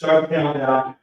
Ciao, Chiara.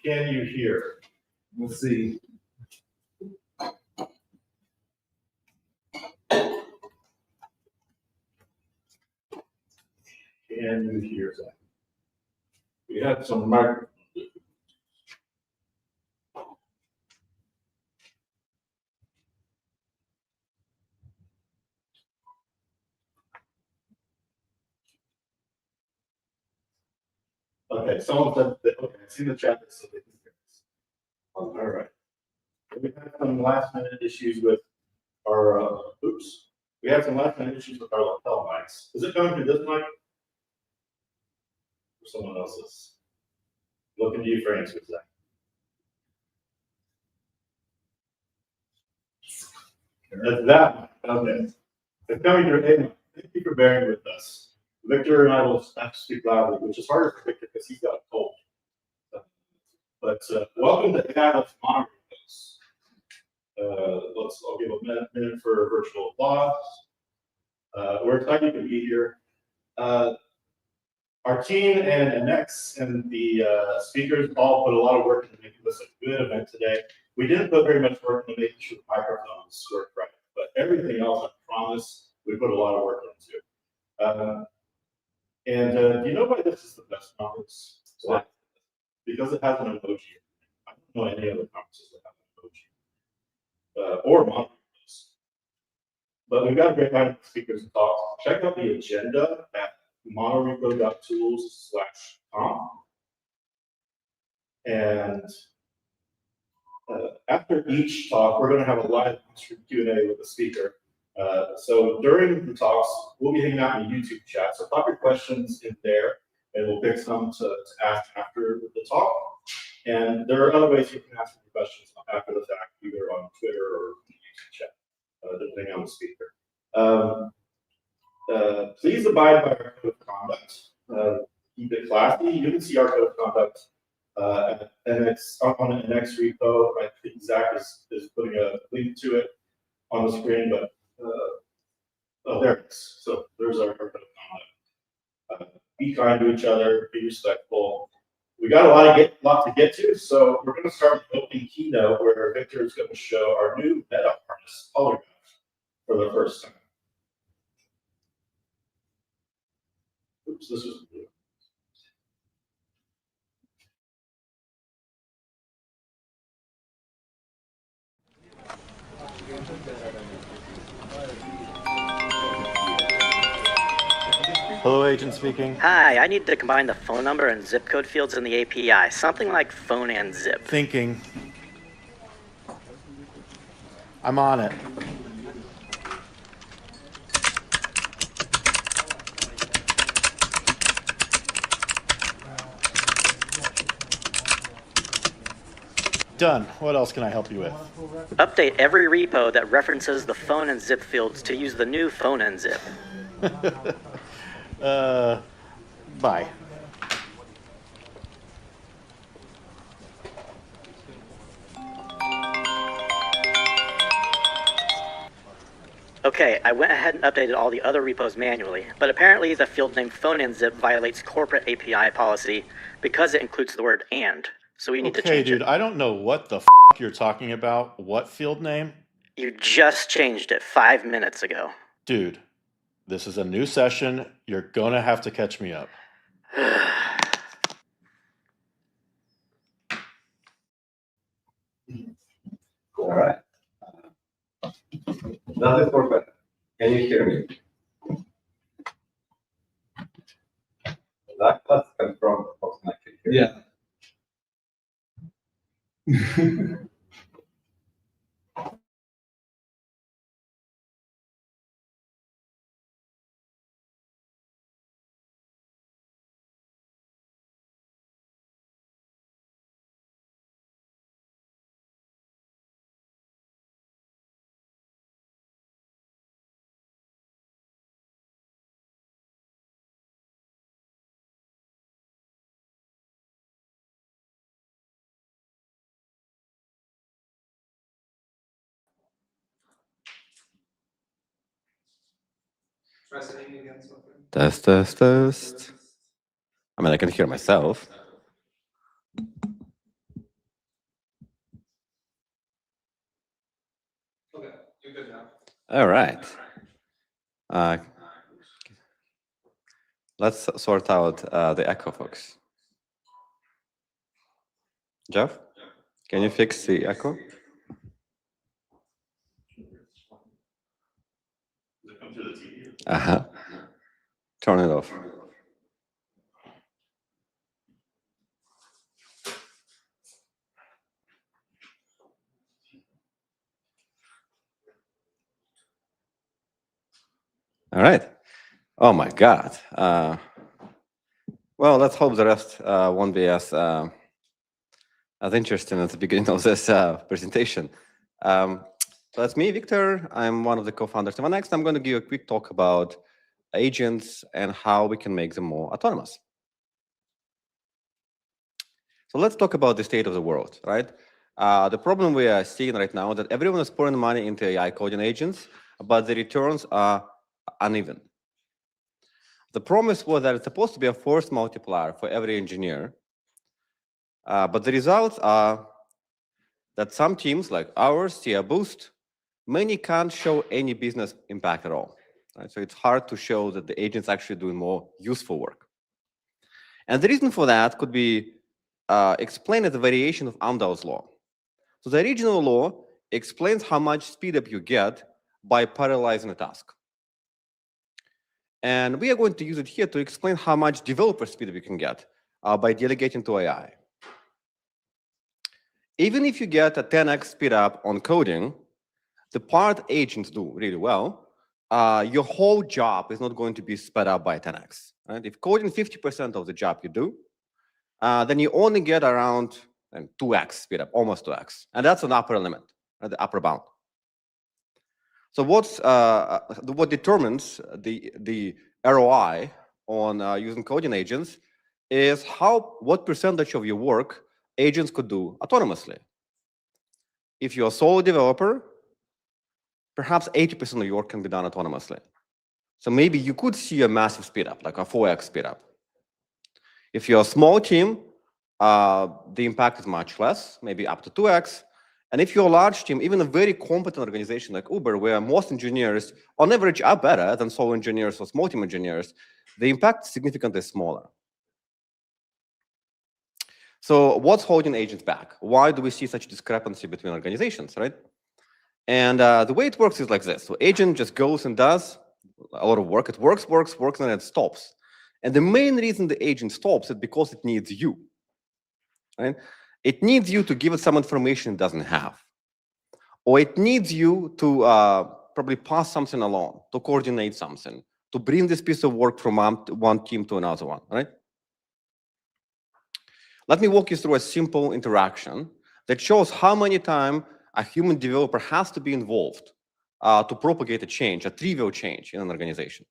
can you hear? Let's see. Can you hear that? We have some microphones. Okay, someone said that, okay, I see the chat that said they can hear us. All right. We had some last minute issues with our, oops. We had some last minute issues with our lapel mics. Is it coming through this mic? Or someone else's? Looking to you for answers, Zach. That's that. Okay. It's coming through. Hey, thank you for bearing with us. Victor and I will have to speak loudly, which is harder for Victor because he's got a cold. But welcome to AI of Monorepos. I'll give a minute for a virtual applause. We're excited to be here. Our team and Nex and the speakers all put a lot of work into making this a good event today. We didn't put very much work into making sure the microphones work right, but everything else, I promise, we put a lot of work into. Do you know why this is the best conference? Why? Because it has an emoji. I don't know any other conferences that have an emoji. Or Monorepos. But we've got a great lineup of speakers and talks. Check out the agenda at monorepo.tools/conf. And after each talk, we're going to have a live Q&A with the speaker. So during the talks, we'll be hanging out in the YouTube chat. So pop your questions in there, and we'll pick some to ask after the talk. And there are other ways you can ask your questions after the fact, either on Twitter or the YouTube chat, depending on the speaker. Please abide by our code of conduct. Keep it classy. You can see our code of conduct and it's up on an NX repo. I think Zach is putting a link to it on the screen, but oh, there it is. So there's our code of conduct. Be kind to each other, be respectful. We got a lot to get to, so we're going to start with the opening keynote where Victor is going to show our new meta harness polygraph for the first time. Oops, this was blue. Hello, agent speaking. Hi, I need to combine the phone number and zip code fields in the API. Something like phone and zip. Thinking. I'm on it. Done. What else can I help you with? Update every repo that references the phone and zip fields to use the new phone and zip. Bye. Okay, I went ahead and updated all the other repos manually, but apparently the field name phone and zip violates corporate API policy because it includes the word and. So we need to change it. Okay, dude, I don't know what the you're talking about. What field name? You just changed it 5 minutes ago. Dude, this is a new session. You're gonna have to catch me up. All right. Nothing for better. Can you hear me? That's confirmed. Yeah. Test, test, test. I mean, I can hear myself. All right. Let's sort out the echo, folks. Jeff, can you fix the echo? Does it come through the TV? Uh-huh. Turn it off. All right. Oh my God. Well, let's hope the rest won't be as interesting at the beginning of this presentation. So that's me, Victor. I'm one of the co-founders of Next. I'm going to give you a quick talk about agents and how we can make them more autonomous. So let's talk about the state of the world, right? The problem we are seeing right now is that everyone is pouring money into AI coding agents, but the returns are uneven. The promise was that it's supposed to be a force multiplier for every engineer, but the results are that some teams like ours see a boost, many can't show any business impact at all. Right? So it's hard to show that the agent's actually doing more useful work. And the reason for that could be explained as a variation of Amdahl's law. So the original law explains how much speed up you get by parallelizing a task. And we are going to use it here to explain how much developer speed up you can get by delegating to AI. Even if you get a 10x speed up on coding, the part agents do really well, your whole job is not going to be sped up by 10x. Right? If coding 50% of the job you do, then you only get around 2x speed up, almost 2x. And that's an upper limit, right? The upper bound. So what determines the ROI on using coding agents is what percentage of your work agents could do autonomously. If you're a solo developer, perhaps 80% of your work can be done autonomously. So maybe you could see a massive speed up, like a 4x speed up. If you're a small team, the impact is much less, maybe up to 2x. And if you're a large team, even a very competent organization like Uber, where most engineers, on average, are better than solo engineers or small team engineers, the impact is significantly smaller. So what's holding agents back? Why do we see such discrepancy between organizations, right? And the way it works is like this. So agent just goes and does a lot of work. It works, and then it stops. And the main reason the agent stops is because it needs you, right? It needs you to give it some information it doesn't have. Or it needs you to probably pass something along, to coordinate something, to bring this piece of work from one team to another one, right? Let me walk you through a simple interaction that shows how many times a human developer has to be involved to propagate a change, a trivial change in an organization.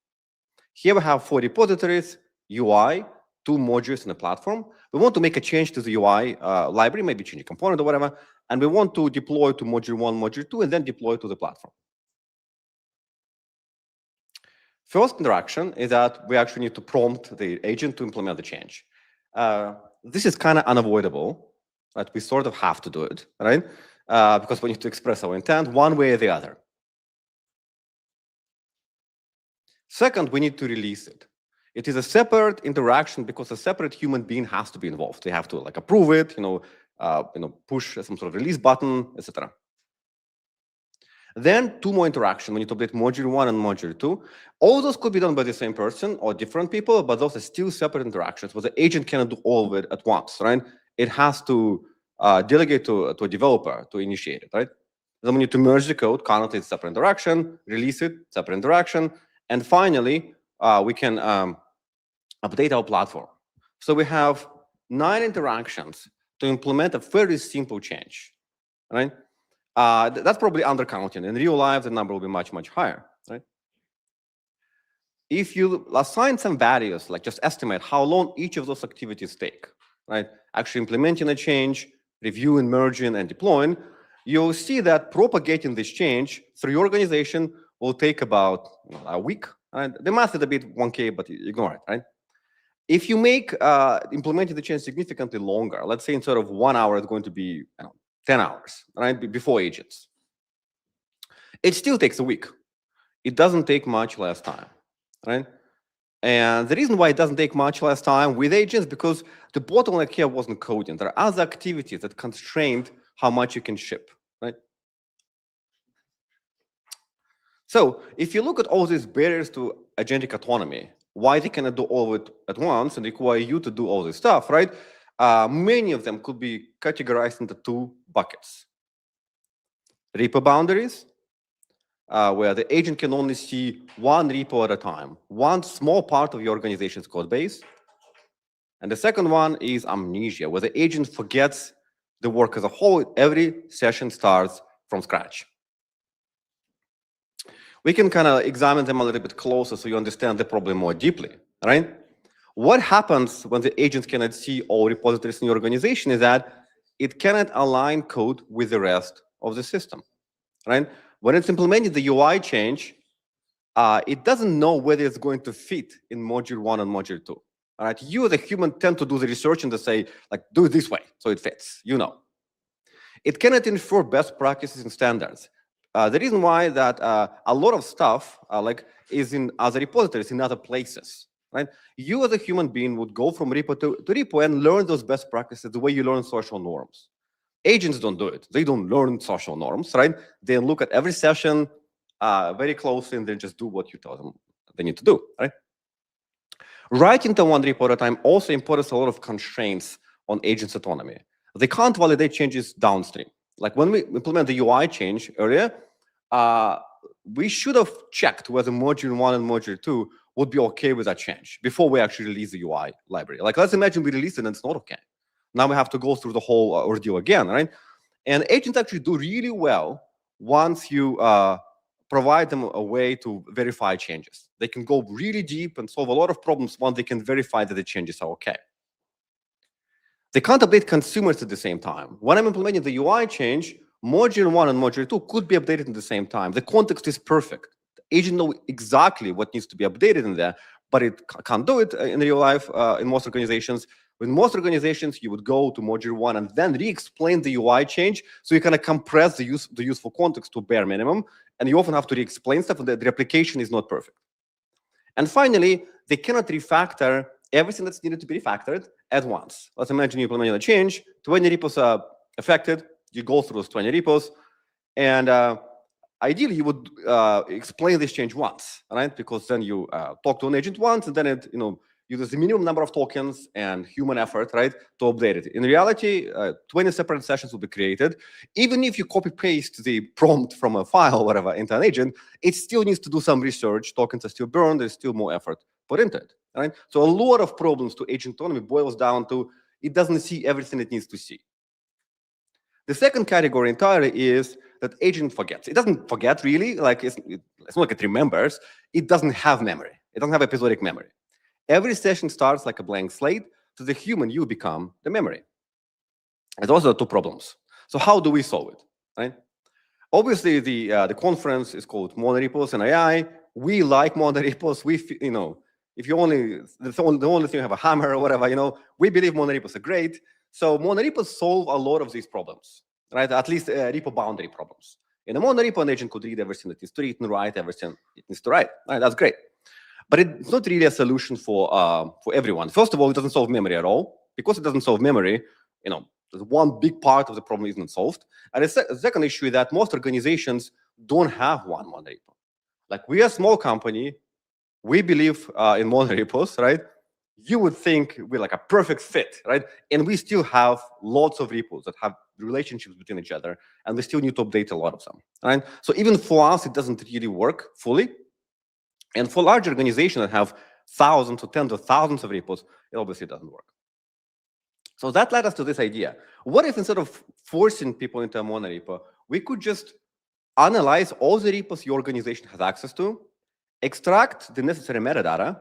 Here we have 4 repositories, UI, 2 modules in the platform. We want to make a change to the UI library, maybe change a component or whatever, and we want to deploy to module 1, module 2, and then deploy to the platform. First interaction is that we actually need to prompt the agent to implement the change. This is kind of unavoidable, right? We sort of have to do it, right? Because we need to express our intent one way or the other. Second, we need to release it. It is a separate interaction because a separate human being has to be involved. They have to like approve it, push some sort of release button, etc. Then 2 more interactions. We need to update module 1 and module 2. All those could be done by the same person or different people, but those are still separate interactions, where the agent cannot do all of it at once, right? It has to delegate to a developer to initiate it, right? Then we need to merge the code, connotate separate interaction, release it, separate interaction, and finally, we can update our platform. So we have 9 interactions to implement a very simple change, right? That's probably undercounting. In real life, the number will be much, much higher, right? If you assign some values, like just estimate how long each of those activities take, right? Actually implementing a change, reviewing, merging, and deploying, you'll see that propagating this change through your organization will take about a week. Right? The math is a bit wonky, but ignore it, right? If you make implementing the change significantly longer, let's say instead of 1 hour, it's going to be 10 hours, right, before agents. It still takes a week, it doesn't take much less time, right? And the reason why it doesn't take much less time with agents, because the bottleneck here wasn't coding. There are other activities that constrained how much you can ship, right? So if you look at all these barriers to agentic autonomy, why they cannot do all of it at once and require you to do all this stuff, right? Many of them could be categorized into two buckets. Repo boundaries, where the agent can only see one repo at a time, one small part of your organization's code base. And the second one is amnesia, where the agent forgets the work as a whole. Every session starts from scratch. We can kind of examine them a little bit closer so you understand the problem more deeply, right? What happens when the agent cannot see all repositories in your organization is that it cannot align code with the rest of the system, right? When it's implementing the UI change, it doesn't know whether it's going to fit in module 1 and module 2. All right, you as a human tend to do the research and to say, like, do it this way so it fits, you know. It cannot infer best practices and standards. The reason why that a lot of stuff is in other repositories, in other places, right? You as a human being would go from repo to repo and learn those best practices the way you learn social norms. Agents don't do it. They don't learn social norms, right? They look at every session very closely and then just do what you tell them they need to do, right? Writing to one repo at a time also imposes a lot of constraints on agents' autonomy. They can't validate changes downstream. Like when we implement the UI change earlier, we should have checked whether module 1 and module 2 would be okay with that change before we actually release the UI library. Like, let's imagine we release it and it's not okay. Now we have to go through the whole ordeal again, right? And agents actually do really well once you provide them a way to verify changes. They can go really deep and solve a lot of problems once they can verify that the changes are okay. They can't update consumers at the same time. When I'm implementing the UI change, module 1 and module 2 could be updated at the same time. The context is perfect. The agent knows exactly what needs to be updated in there, but it can't do it in real life in most organizations. In most organizations, you would go to module 1 and then re-explain the UI change, so you kind of compress the useful context to bare minimum, and you often have to re-explain stuff, and the replication is not perfect. And finally, they cannot refactor everything that's needed to be refactored at once. Let's imagine you implement a change, 20 repos are affected, you go through those 20 repos, and ideally you would explain this change once, right? Because then you talk to an agent once, and then it uses the minimum number of tokens and human effort, right, to update it. In reality, 20 separate sessions will be created. Even if you copy-paste the prompt from a file or whatever into an agent, it still needs to do some research. Tokens are still burned. There's still more effort put into it, right? So a lot of problems to agent autonomy boils down to it doesn't see everything it needs to see. The second category entirely is that agent forgets. It doesn't forget really, like it's not like it remembers. It doesn't have memory. It doesn't have episodic memory. Every session starts like a blank slate. To the human, you become the memory. And those are two problems. So how do we solve it, right? Obviously, the conference is called Monorepos and AI. We like Monorepos. If you only the only thing you have a hammer or whatever, we believe Monorepos are great. So Monorepos solve a lot of these problems, right? At least repo boundary problems. In a Monorepo, an agent could read everything that is to read and write everything it needs to write. Right, that's great. But it's not really a solution for everyone. First of all, it doesn't solve memory at all. Because it doesn't solve memory, there's one big part of the problem isn't solved. And the second issue is that most organizations don't have one Monorepo. Like, we are a small company. We believe in Monorepos, right? You would think we're like a perfect fit, right? And we still have lots of repos that have relationships between each other, and we still need to update a lot of them, right? So even for us, it doesn't really work fully. And for large organizations that have thousands or tens of thousands of repos, it obviously doesn't work. So that led us to this idea. What if instead of forcing people into a monorepo, we could just analyze all the repos your organization has access to, extract the necessary metadata,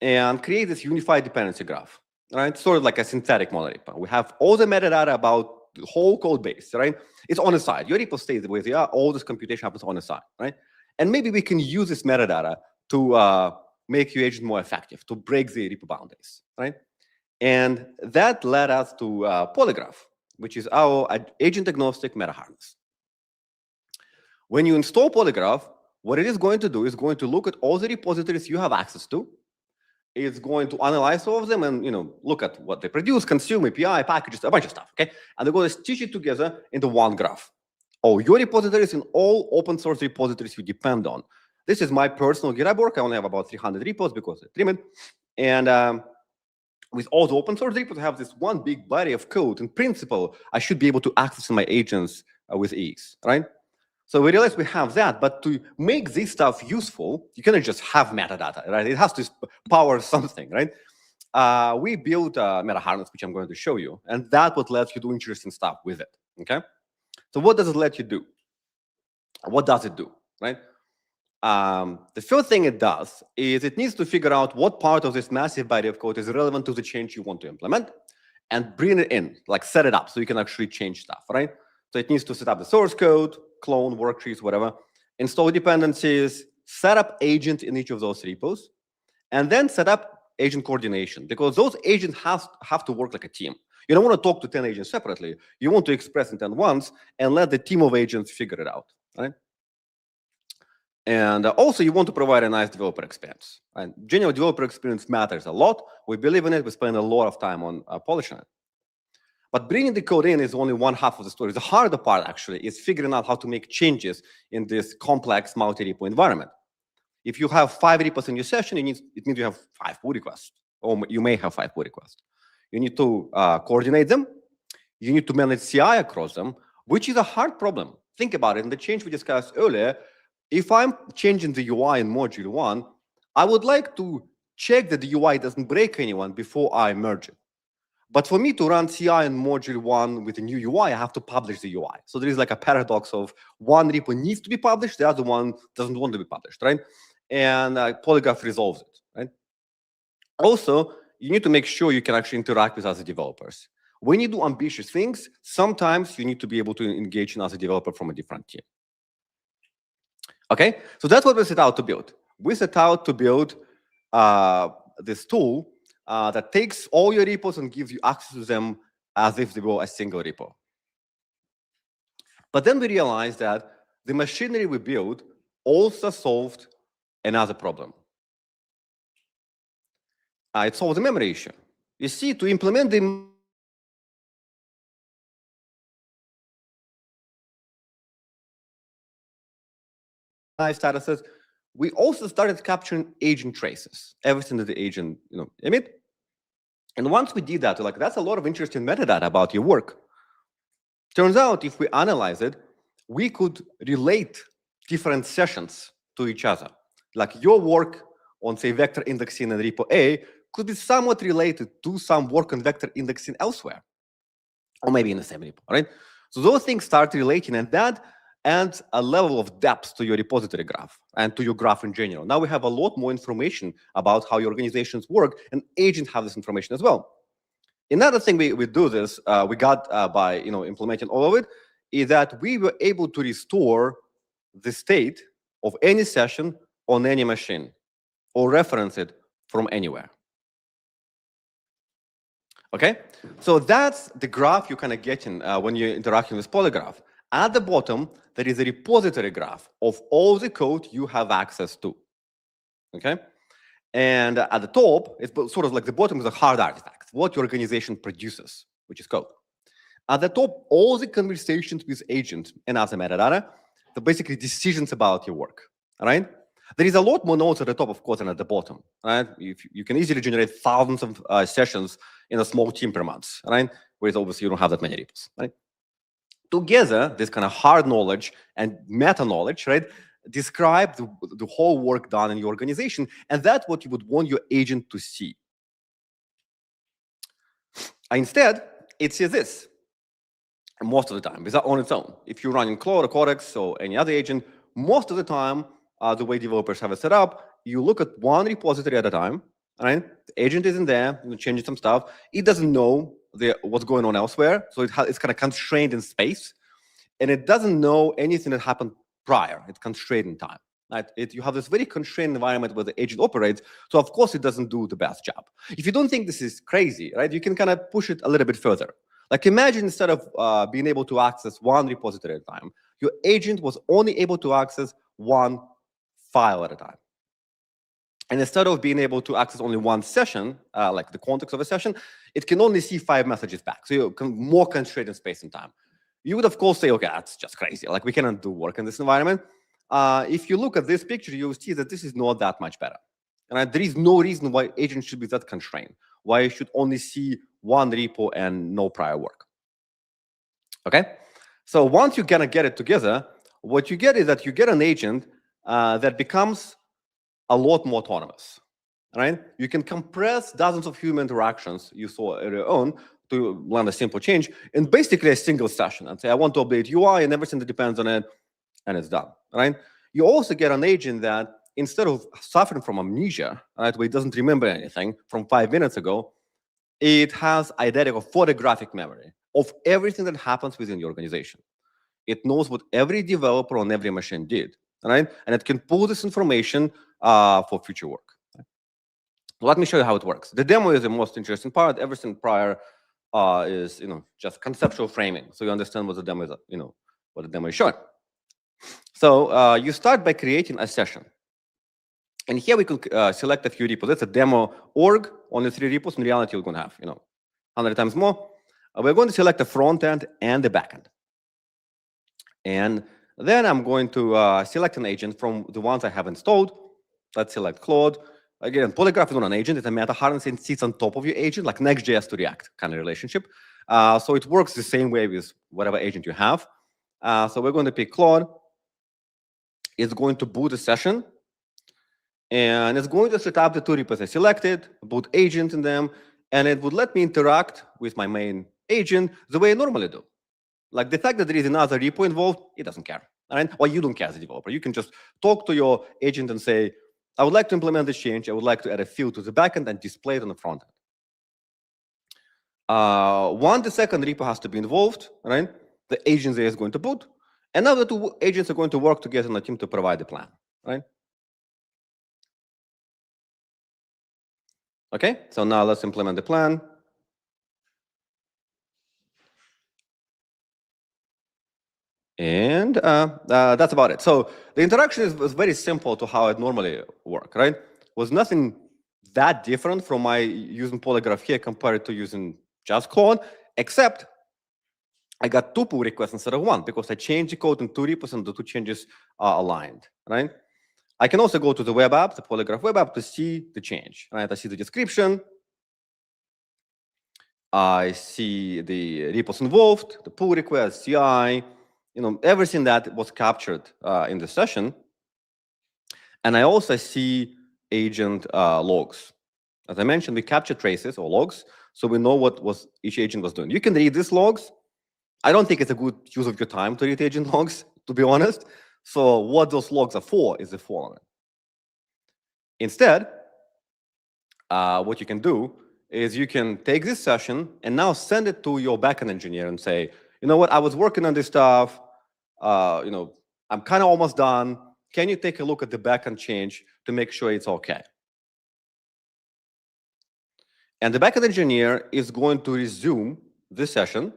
and create this unified dependency graph, right? Sort of like a synthetic monorepo. We have all the metadata about the whole code base, right? It's on the side. Your repo stays the way they are. All this computation happens on the side, right? And maybe we can use this metadata to make your agent more effective, to break the repo boundaries, right? And that led us to Polygraph, which is our agent-agnostic meta-harness. When you install Polygraph, What it is going to do is going to look at all the repositories you have access to. It's going to analyze all of them and look at what they produce, consume, API, packages, a bunch of stuff. Okay, and they're going to stitch it together into one graph. All your repositories and all open source repositories you depend on. This is my personal GitHub work. I only have about 300 repos because I trim it. And with all the open source repos, I have this one big body of code. In principle, I should be able to access my agents with ease, right? So we realize we have that, but to make this stuff useful, you cannot just have metadata, right? It has to power something, right? We built a meta harness, which I'm going to show you, and that would let you do interesting stuff with it, okay? So what does it let you do? What does it do, right? The first thing it does is it needs to figure out what part of this massive body of code is relevant to the change you want to implement and bring it in, like set it up so you can actually change stuff, right? So it needs to set up the source code, clone, worksheets, whatever, install dependencies, set up agent in each of those repos, and then set up agent coordination, because those agents have to work like a team. You don't want to talk to 10 agents separately. You want to express intent once and let the team of agents figure it out, right? And also, you want to provide a nice developer experience. And general developer experience matters a lot. We believe in it. We spend a lot of time on polishing it. But bringing the code in is only one half of the story. The harder part, actually, is figuring out how to make changes in this complex multi-repo environment. If you have 5 repos in your session, it means you have 5 pull requests, or you may have 5 pull requests. You need to coordinate them. You need to manage CI across them, which is a hard problem. Think about it. In the change we discussed earlier, if I'm changing the UI in module 1, I would like to check that the UI doesn't break anyone before I merge it. But for me to run CI in module 1 with a new UI, I have to publish the UI. So there is like a paradox of one repo needs to be published, the other one doesn't want to be published, right? And Polygraph resolves it, right? Also, you need to make sure you can actually interact with other developers. When you do ambitious things, sometimes you need to be able to engage in as a developer from a different team. Okay, so that's what we set out to build. We set out to build this tool that takes all your repos and gives you access to them as if they were a single repo. But then we realized that the machinery we built also solved another problem. It solved the memory issue. You see, to implement the statuses, we also started capturing agent traces, everything that the agent emit. And once we did that, we're like, that's a lot of interesting metadata about your work. Turns out, if we analyze it, we could relate different sessions to each other. Like your work on, say, vector indexing in repo A could be somewhat related to some work on vector indexing elsewhere, or maybe in the same repo, right? So those things start relating, and that adds a level of depth to your repository graph and to your graph in general. Now we have a lot more information about how your organizations work, and agents have this information as well. Another thing we do this, we got by implementing all of it, is that we were able to restore the state of any session on any machine or reference it from anywhere. Okay, so that's the graph you kind of get in when you're interacting with Polygraph. At the bottom, there is a repository graph of all the code you have access to. Okay, and at the top, it's sort of like the bottom is a hard artifact, what your organization produces, which is code. At the top, all the conversations with agents and other metadata, the basically decisions about your work. All right. There is a lot more nodes at the top, of course, than at the bottom, right? You can easily generate thousands of sessions in a small team per month, right? Whereas obviously you don't have that many repos, right? Together, this kind of hard knowledge and meta knowledge, right, describe the whole work done in your organization, and that's what you would want your agent to see. Instead, it sees this most of the time, without on its own. If you're running Claude or Codex or any other agent, most of the time, the way developers have it set up, you look at one repository at a time, right? The agent isn't there, you're changing some stuff. It doesn't know what's going on elsewhere, so it's kind of constrained in space, and it doesn't know anything that happened prior. It's constrained in time. Right? You have this very constrained environment where the agent operates, so of course it doesn't do the best job. If you don't think this is crazy, right, you can kind of push it a little bit further. Like imagine instead of being able to access one repository at a time, your agent was only able to access one file at a time. And instead of being able to access only one session, like the context of a session, it can only see 5 messages back. So you're more constrained in space and time. You would, of course, say, okay, that's just crazy. Like, we cannot do work in this environment. If you look at this picture, you'll see that this is not that much better. And there is no reason why agents should be that constrained, why you should only see one repo and no prior work. Okay? So once you're going to get it together, what you get is that you get an agent that becomes a lot more autonomous, right? You can compress dozens of human interactions you saw earlier on to land a simple change in basically a single session and say, I want to update UI and everything that depends on it, and it's done, right? You also get an agent that instead of suffering from amnesia, right, where it doesn't remember anything from 5 minutes ago, it has eidetic or photographic memory of everything that happens within the organization. It knows what every developer on every machine did, right? And it can pull this information for future work. Let me show you how it works. The demo is the most interesting part. Everything prior is, just conceptual framing, so you understand what the demo is, what the demo is showing. So you start by creating a session, and here we can select a few repos. That's a demo org, only 3 repos. In reality, you're going to have 100 times more. We're going to select the front end and the back end, and then I'm going to select an agent from the ones I have installed. Let's select Claude. Again, Polygraph is not an agent. It's a meta harness and sits on top of your agent, like Next.js to React kind of relationship. So it works the same way with whatever agent you have. So we're going to pick Claude. It's going to boot a session. And it's going to set up the 2 repos I selected, boot agent in them, and it would let me interact with my main agent the way I normally do. Like the fact that there is another repo involved, it doesn't care. Right? Or you don't care as a developer. You can just talk to your agent and say, I would like to implement this change. I would like to add a field to the backend and display it on the front end. Once the second repo has to be involved, right? The agent there is going to boot. And now the 2 agents are going to work together on a team to provide the plan, right? Okay, so now let's implement the plan. And that's about it. So the interaction is very simple to how it normally works, right? Was nothing that different from my using Polygraph here compared to using just Claude, except I got 2 pull requests instead of 1 because I changed the code in 2 repos and the 2 changes are aligned, right? I can also go to the web app, the Polygraph web app, to see the change, right? I see the description. I see the repos involved, the pull request, CI, everything that was captured in the session. And I also see agent logs. As I mentioned, we capture traces or logs, so we know what each agent was doing. You can read these logs. I don't think it's a good use of your time to read agent logs, to be honest. So what those logs are for is the following. Instead, what you can do is you can take this session and now send it to your backend engineer and say, you know what, I was working on this stuff. I'm kind of almost done. Can you take a look at the backend change to make sure it's okay? And the backend engineer is going to resume this session.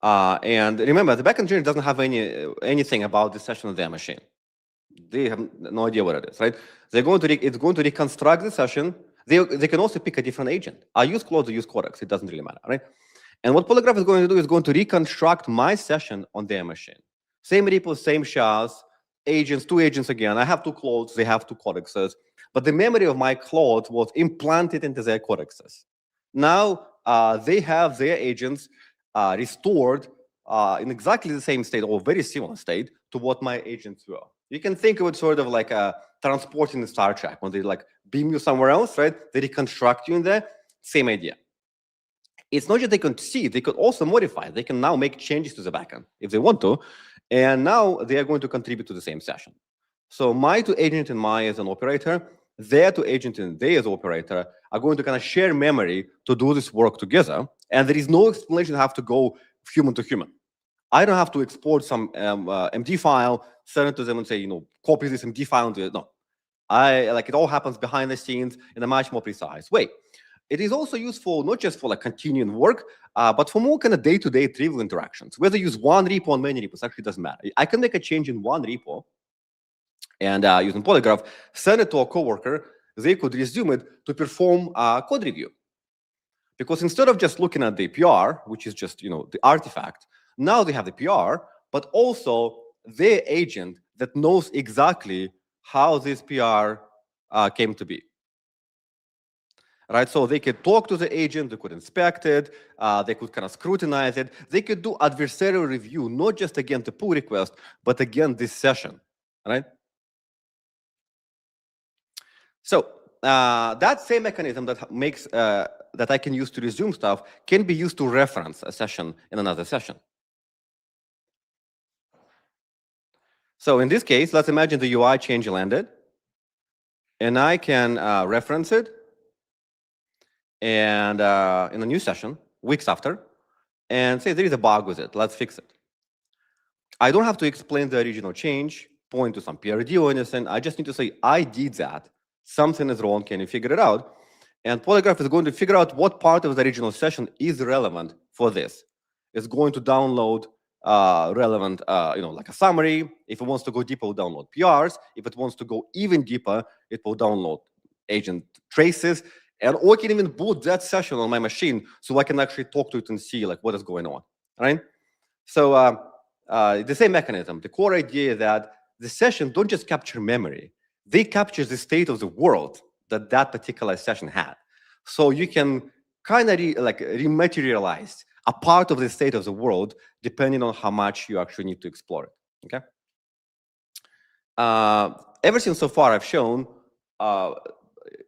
And remember, the backend engineer doesn't have anything about this session on their machine. They have no idea what it is, right? It's going to reconstruct the session. They can also pick a different agent. I use Claude or use Codex. It doesn't really matter, right? And what Polygraph is going to do is going to reconstruct my session on their machine. Same repos, same shards, agents, 2 agents again. I have 2 Claudes. They have 2 Codexes. But the memory of my Claude was implanted into their Codexes. Now they have their agents restored in exactly the same state or very similar state to what my agents were. You can think of it sort of like transporting the Star Trek when they like beam you somewhere else, right? They reconstruct you in there. Same idea. It's not just they can see, they could also modify. They can now make changes to the backend if they want to. And now they are going to contribute to the same session. So my 2 agent and my as an operator, their 2 agent and they as operator are going to kind of share memory to do this work together. And there is no explanation have to go human to human. I don't have to export some MD file, send it to them and say, copy this MD file. No, it all happens behind the scenes in a much more precise way. it is also useful not just for like continuing work, but for more kind of day-to-day trivial interactions. Whether you use one repo or many repos actually doesn't matter. I can make a change in one repo and using Polygraph, send it to a coworker. They could resume it to perform a code review. Because instead of just looking at the PR, which is just the artifact, now they have the PR, but also their agent that knows exactly how this PR came to be. Right, so they could talk to the agent, they could inspect it, they could kind of scrutinize it, they could do adversarial review, not just against the pull request, but against this session, right? So that same mechanism that makes that I can use to resume stuff can be used to reference a session in another session. So in this case, let's imagine the UI change landed, and I can reference it and in a new session, weeks after, and say there is a bug with it, let's fix it. I don't have to explain the original change, point to some PRD or anything, I just need to say, I did that, something is wrong, can you figure it out? And Polygraph is going to figure out what part of the original session is relevant for this. It's going to download relevant, like a summary. If it wants to go deeper, it will download PRs. If it wants to go even deeper, it will download agent traces. And or I can even boot that session on my machine so I can actually talk to it and see like what is going on, right? So the same mechanism. The core idea is that the session don't just capture memory. They capture the state of the world that particular session had. So you can kind of rematerialize a part of the state of the world depending on how much you actually need to explore it, okay? Everything so far I've shown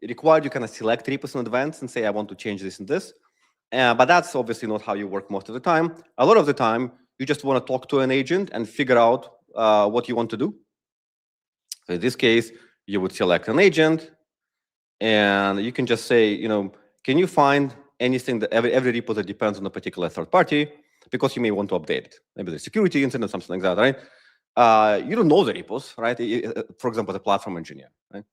required you kind of select repos in advance and say, I want to change this and this. But that's obviously not how you work most of the time. A lot of the time, you just want to talk to an agent and figure out what you want to do. So in this case, you would select an agent, and you can just say, can you find anything that every repo that depends on a particular third party, because you may want to update it. Maybe the security incident, something like that, right? You don't know the repos, right? For example, the platform engineer, right?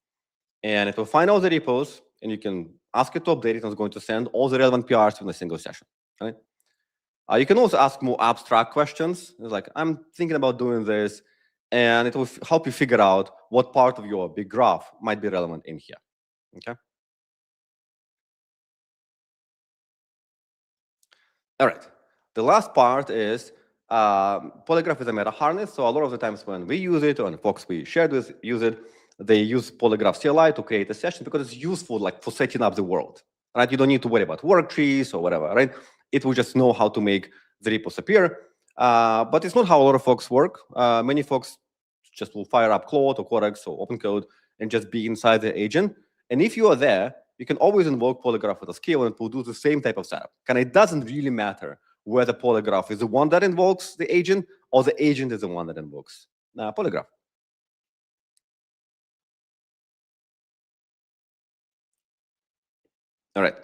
And it will find all the repos, and you can ask it to update it, and it's going to send all the relevant PRs in a single session, right? You can also ask more abstract questions. It's like, I'm thinking about doing this, and it will help you figure out what part of your big graph might be relevant in here, okay? All right, the last part is Polygraph is a meta harness, so a lot of the times when we use it, or when folks we shared with use it, they use Polygraph CLI to create a session because it's useful like for setting up the world, right? You don't need to worry about work trees or whatever, right? It will just know how to make the repos appear, but it's not how a lot of folks work. Many folks just will fire up Claude or Codex or OpenCode and just be inside the agent. And if you are there, you can always invoke Polygraph with a skill and it will do the same type of setup. And it doesn't really matter whether Polygraph is the one that invokes the agent or the agent is the one that invokes Polygraph. All right.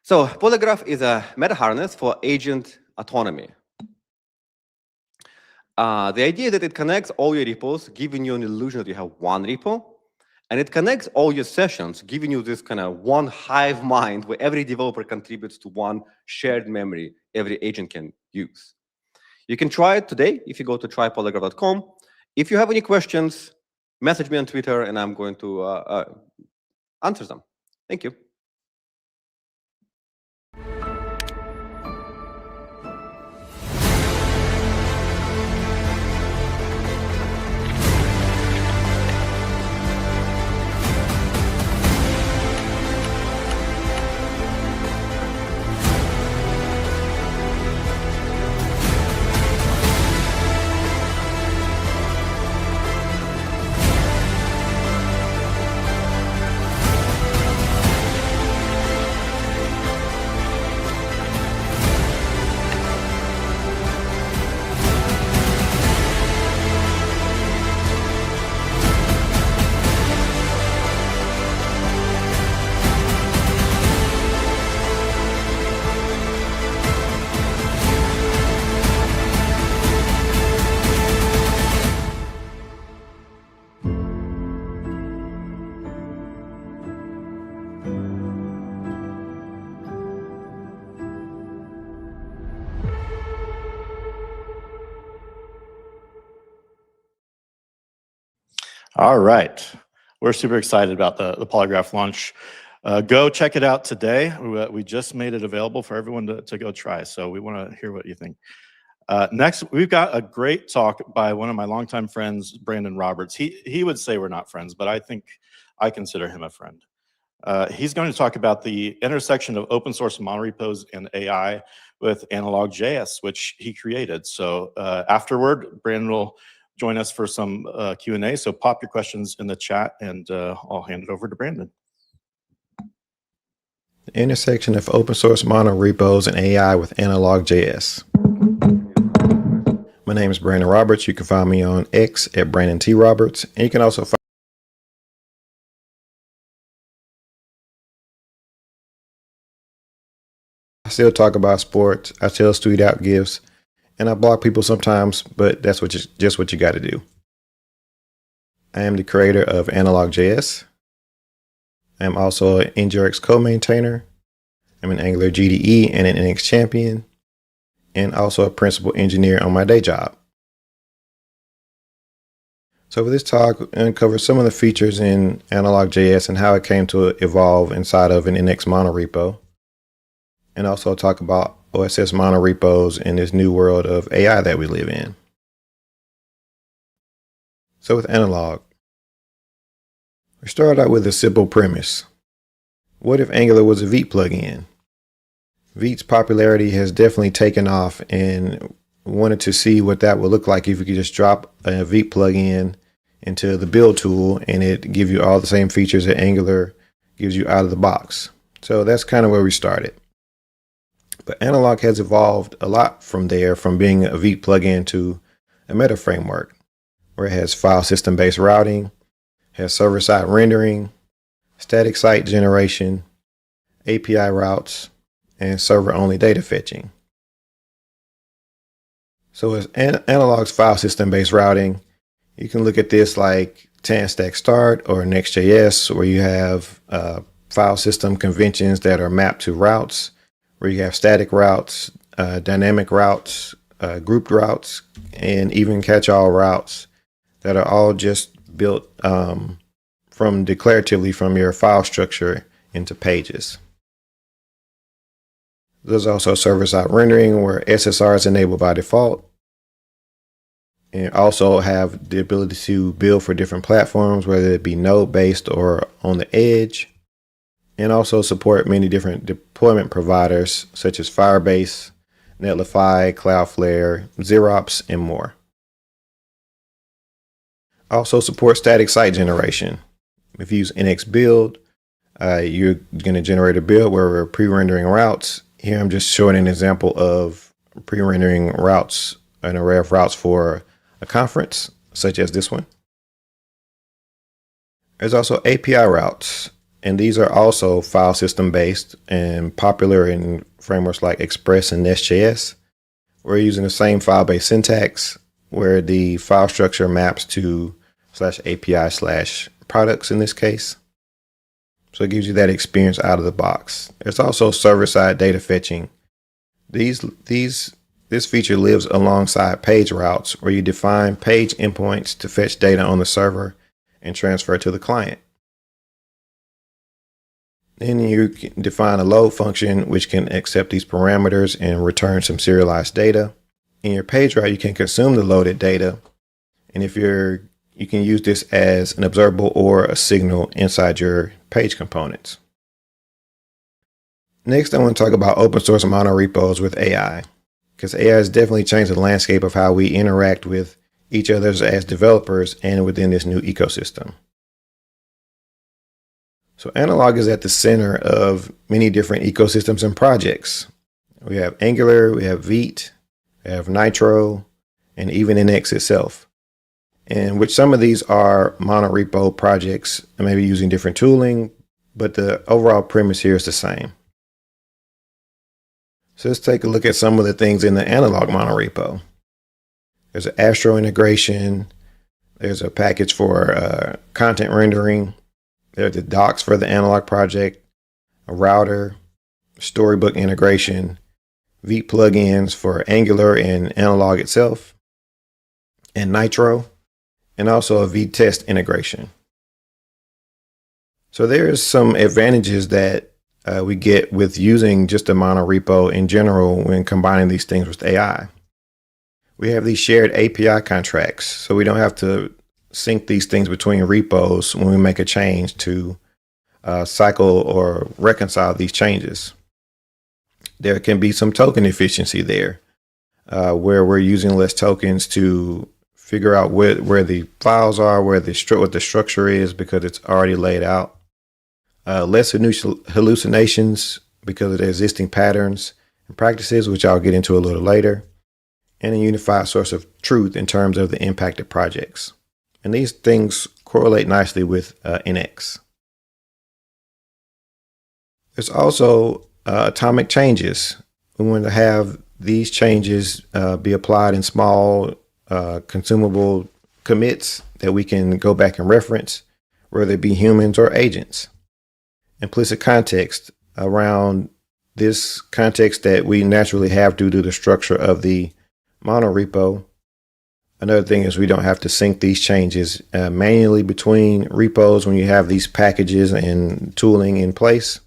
So Polygraph is a meta harness for agent autonomy. The idea that it connects all your repos, giving you an illusion that you have one repo, and it connects all your sessions, giving you this kind of one hive mind where every developer contributes to one shared memory every agent can use. You can try it today if you go to trypolygraph.com. If you have any questions, message me on Twitter, and I'm going to answer them. Thank you. All right. We're super excited about the Polygraph launch. Go check it out today. We just made it available for everyone to go try. So we want to hear what you think. Next, we've got a great talk by one of my longtime friends, Brandon Roberts. He would say we're not friends, but I think I consider him a friend. He's going to talk about the intersection of open source monorepos and AI with analog.js, which he created. So afterward, Brandon will join us for some Q&A. So pop your questions in the chat and I'll hand it over to Brandon. The intersection of open source monorepos and AI with analog.js. My name is Brandon Roberts. You can find me on X at Brandon T. Roberts. And you can also find I still talk about sports. I still tweet out gifts. And I block people sometimes, but that's just what you got to do. I am the creator of analog.js. I am also an NGRX co-maintainer. I'm an Angular GDE and an NX champion, and also a principal engineer on my day job. So for this talk, I'm going to cover some of the features in analog.js and how it came to evolve inside of an NX monorepo, and also talk about OSS monorepos in this new world of AI that we live in. So with analog, we started out with a simple premise. What if Angular was a Vite plugin? Vite's popularity has definitely taken off, and wanted to see what that would look like if you could just drop a Vite plugin into the build tool and it give you all the same features that Angular gives you out of the box. So that's kind of where we started. But analog has evolved a lot from there, from being a Vite plugin to a meta framework, where it has file system based routing, has server-side rendering, static site generation, API routes, and server-only data fetching. So as analog's file system-based routing, you can look at this like TanStack Start or Next.js, where you have file system conventions that are mapped to routes, where you have static routes, dynamic routes, grouped routes, and even catch-all routes that are all just built from declaratively from your file structure into pages. There's also server-side rendering, where SSR is enabled by default, and also have the ability to build for different platforms, whether it be node-based or on the edge, and also support many different deployment providers such as Firebase, Netlify, Cloudflare, Xerox, and more. Also support static site generation. If you use NX build, you're going to generate a build where we're pre-rendering routes. Here I'm just showing an example of pre-rendering routes, an array of routes for a conference, such as this one. There's also API routes, and these are also file system based and popular in frameworks like Express and Nest.js. We're using the same file-based syntax, where the file structure maps to /API/products in this case. So it gives you that experience out of the box. There's also server-side data fetching. This feature lives alongside page routes, where you define page endpoints to fetch data on the server and transfer to the client. Then you can define a load function, which can accept these parameters and return some serialized data. In your page route, you can consume the loaded data, and you can use this as an observable or a signal inside your page components. Next, I want to talk about open source monorepos with AI, because AI has definitely changed the landscape of how we interact with each other as developers and within this new ecosystem. So analog is at the center of many different ecosystems and projects. We have Angular, we have Vite, we have Nitro, and even NX itself. And which some of these are monorepo projects, and maybe using different tooling, but the overall premise here is the same. So let's take a look at some of the things in the analog monorepo. There's an Astro integration. There's a package for content rendering. There's the docs for the analog project, a router, storybook integration, Vite plugins for Angular and analog itself, and Nitro. and also a vtest integration. So there's some advantages that we get with using just a monorepo in general when combining these things with AI. We have these shared API contracts, so we don't have to sync these things between repos when we make a change to cycle or reconcile these changes. There can be some token efficiency there, where we're using less tokens to figure out where the files are, what the structure is, because it's already laid out. Less hallucinations because of the existing patterns and practices, which I'll get into a little later, and a unified source of truth in terms of the impacted projects. And these things correlate nicely with NX. There's also atomic changes. We want to have these changes be applied in small consumable commits that we can go back and reference, whether it be humans or agents. Implicit context around this context that we naturally have due to the structure of the monorepo. Another thing is we don't have to sync these changes manually between repos when you have these packages and tooling in place.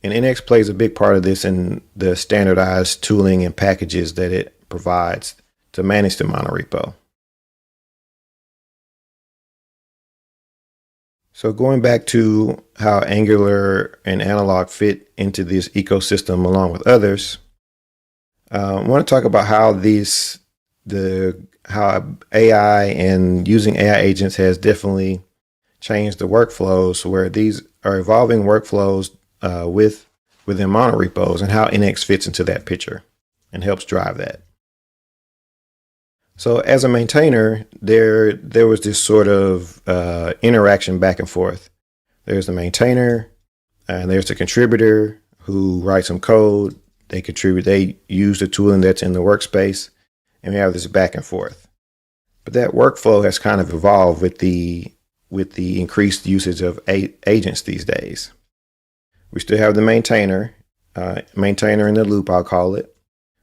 And NX plays a big part of this in the standardized tooling and packages that it provides to manage the monorepo. So going back to how Angular and Analog fit into this ecosystem along with others, I want to talk about how how AI and using AI agents has definitely changed the workflows, where these are evolving workflows within monorepos, and how NX fits into that picture and helps drive that. So as a maintainer, there was this sort of interaction back and forth. There's the maintainer, and there's the contributor who writes some code. They contribute, they use the tooling that's in the workspace, and we have this back and forth. But that workflow has kind of evolved with the increased usage of agents these days. We still have the maintainer in the loop, I'll call it.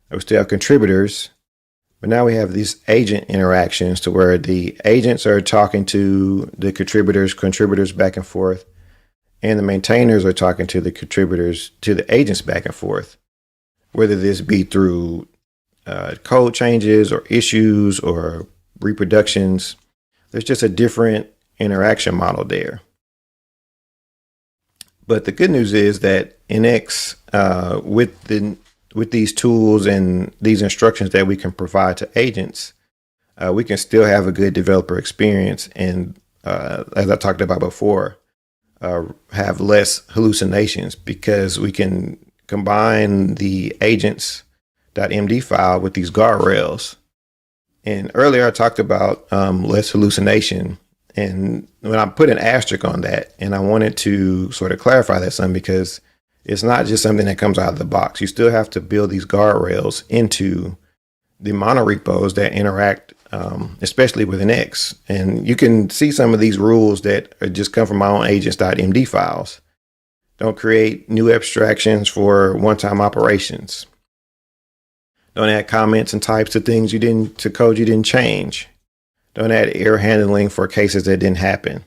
We still have contributors, but now we have these agent interactions to where the agents are talking to the contributors back and forth, and the maintainers are talking to the contributors, to the agents back and forth, whether this be through code changes or issues or reproductions. There's just a different interaction model there. But the good news is that NX, with these tools and these instructions that we can provide to agents, we can still have a good developer experience, and as I talked about before, have less hallucinations because we can combine the agents.md file with these guardrails. And earlier I talked about less hallucination. And when I put an asterisk on that, and I wanted to sort of clarify that some, because it's not just something that comes out of the box. You still have to build these guardrails into the monorepos that interact, especially with NX. And you can see some of these rules that are just come from my own agents.md files. Don't create new abstractions for one-time operations. Don't add comments and types to to code you didn't change. Don't add error handling for cases that didn't happen.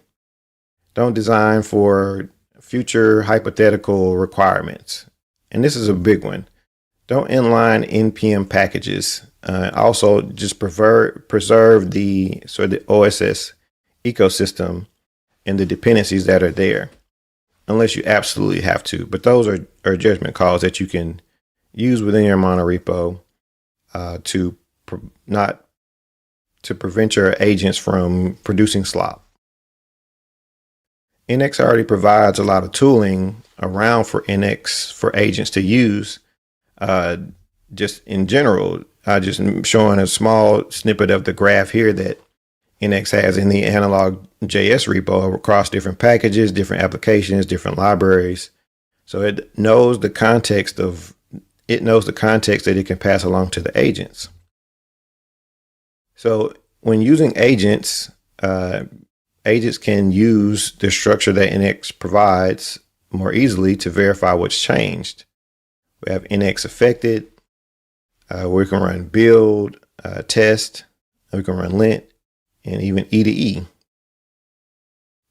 Don't design for future hypothetical requirements. And this is a big one. Don't inline NPM packages. Also, just preserve the OSS ecosystem and the dependencies that are there, unless you absolutely have to. But those are judgment calls that you can use within your monorepo to prevent your agents from producing slop. NX already provides a lot of tooling around for NX for agents to use. Just in general, I just showing a small snippet of the graph here that NX has in the analog JS repo across different packages, different applications, different libraries. So it knows the context that it can pass along to the agents. So when using agents, agents can use the structure that NX provides more easily to verify what's changed. We have NX affected, where we can run build, test, we can run lint, and even E to E.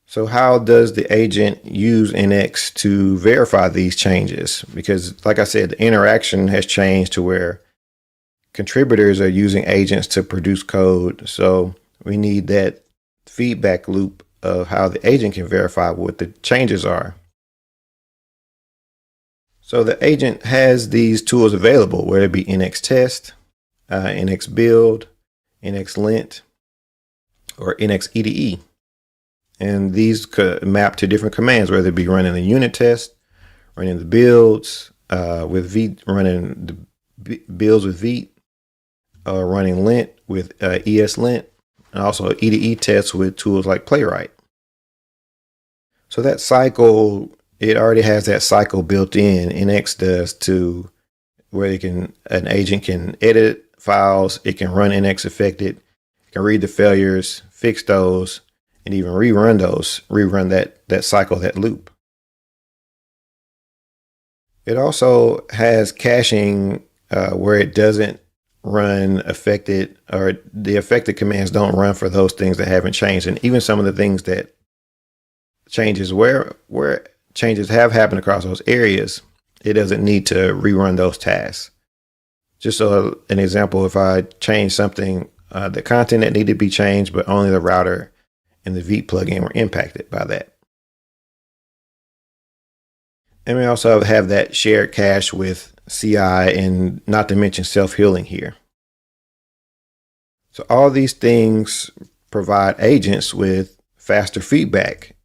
So how does the agent use NX to verify these changes? Because like I said, the interaction has changed to where contributors are using agents to produce code. So we need that feedback loop of how the agent can verify what the changes are. So the agent has these tools available, whether it be NX test, NX build, NX lint, or NX EDE. And these could map to different commands, whether it be running the unit test, running the builds with Vite, running the builds with Vite, or running lint with ESLint, and also EDE tests with tools like Playwright. So that cycle, it already has that cycle built in. NX does to where an agent can edit files, it can run NX affected, it can read the failures, fix those, and even rerun that cycle, that loop. It also has caching where it doesn't run affected, or the affected commands don't run for those things that haven't changed. And even some of the things that changes where changes have happened across those areas, it doesn't need to rerun those tasks. Just so an example, if I change something, the content that needed to be changed, but only the router and the Vite plugin were impacted by that. And we also have that shared cache with CI, and not to mention self-healing here. So all these things provide agents with faster feedback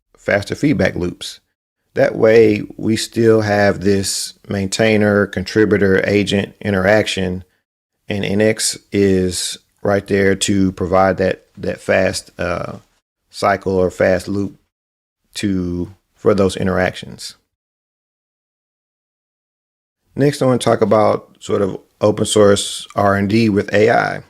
loops. That way we still have this maintainer, contributor, agent interaction, and NX is right there to provide that fast cycle or fast loop for those interactions. Next, I want to talk about sort of open source R&D with AI,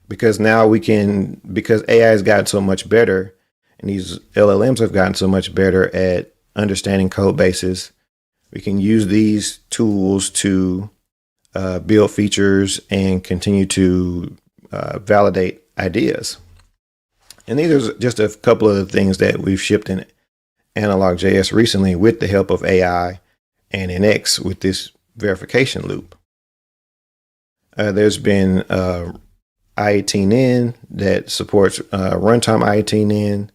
because now because AI has gotten so much better, and these LLMs have gotten so much better at understanding code bases, we can use these tools to build features and continue to validate ideas. And these are just a couple of the things that we've shipped in Analog.js recently with the help of AI and NX with this verification loop. There's been I18N that supports runtime I18N,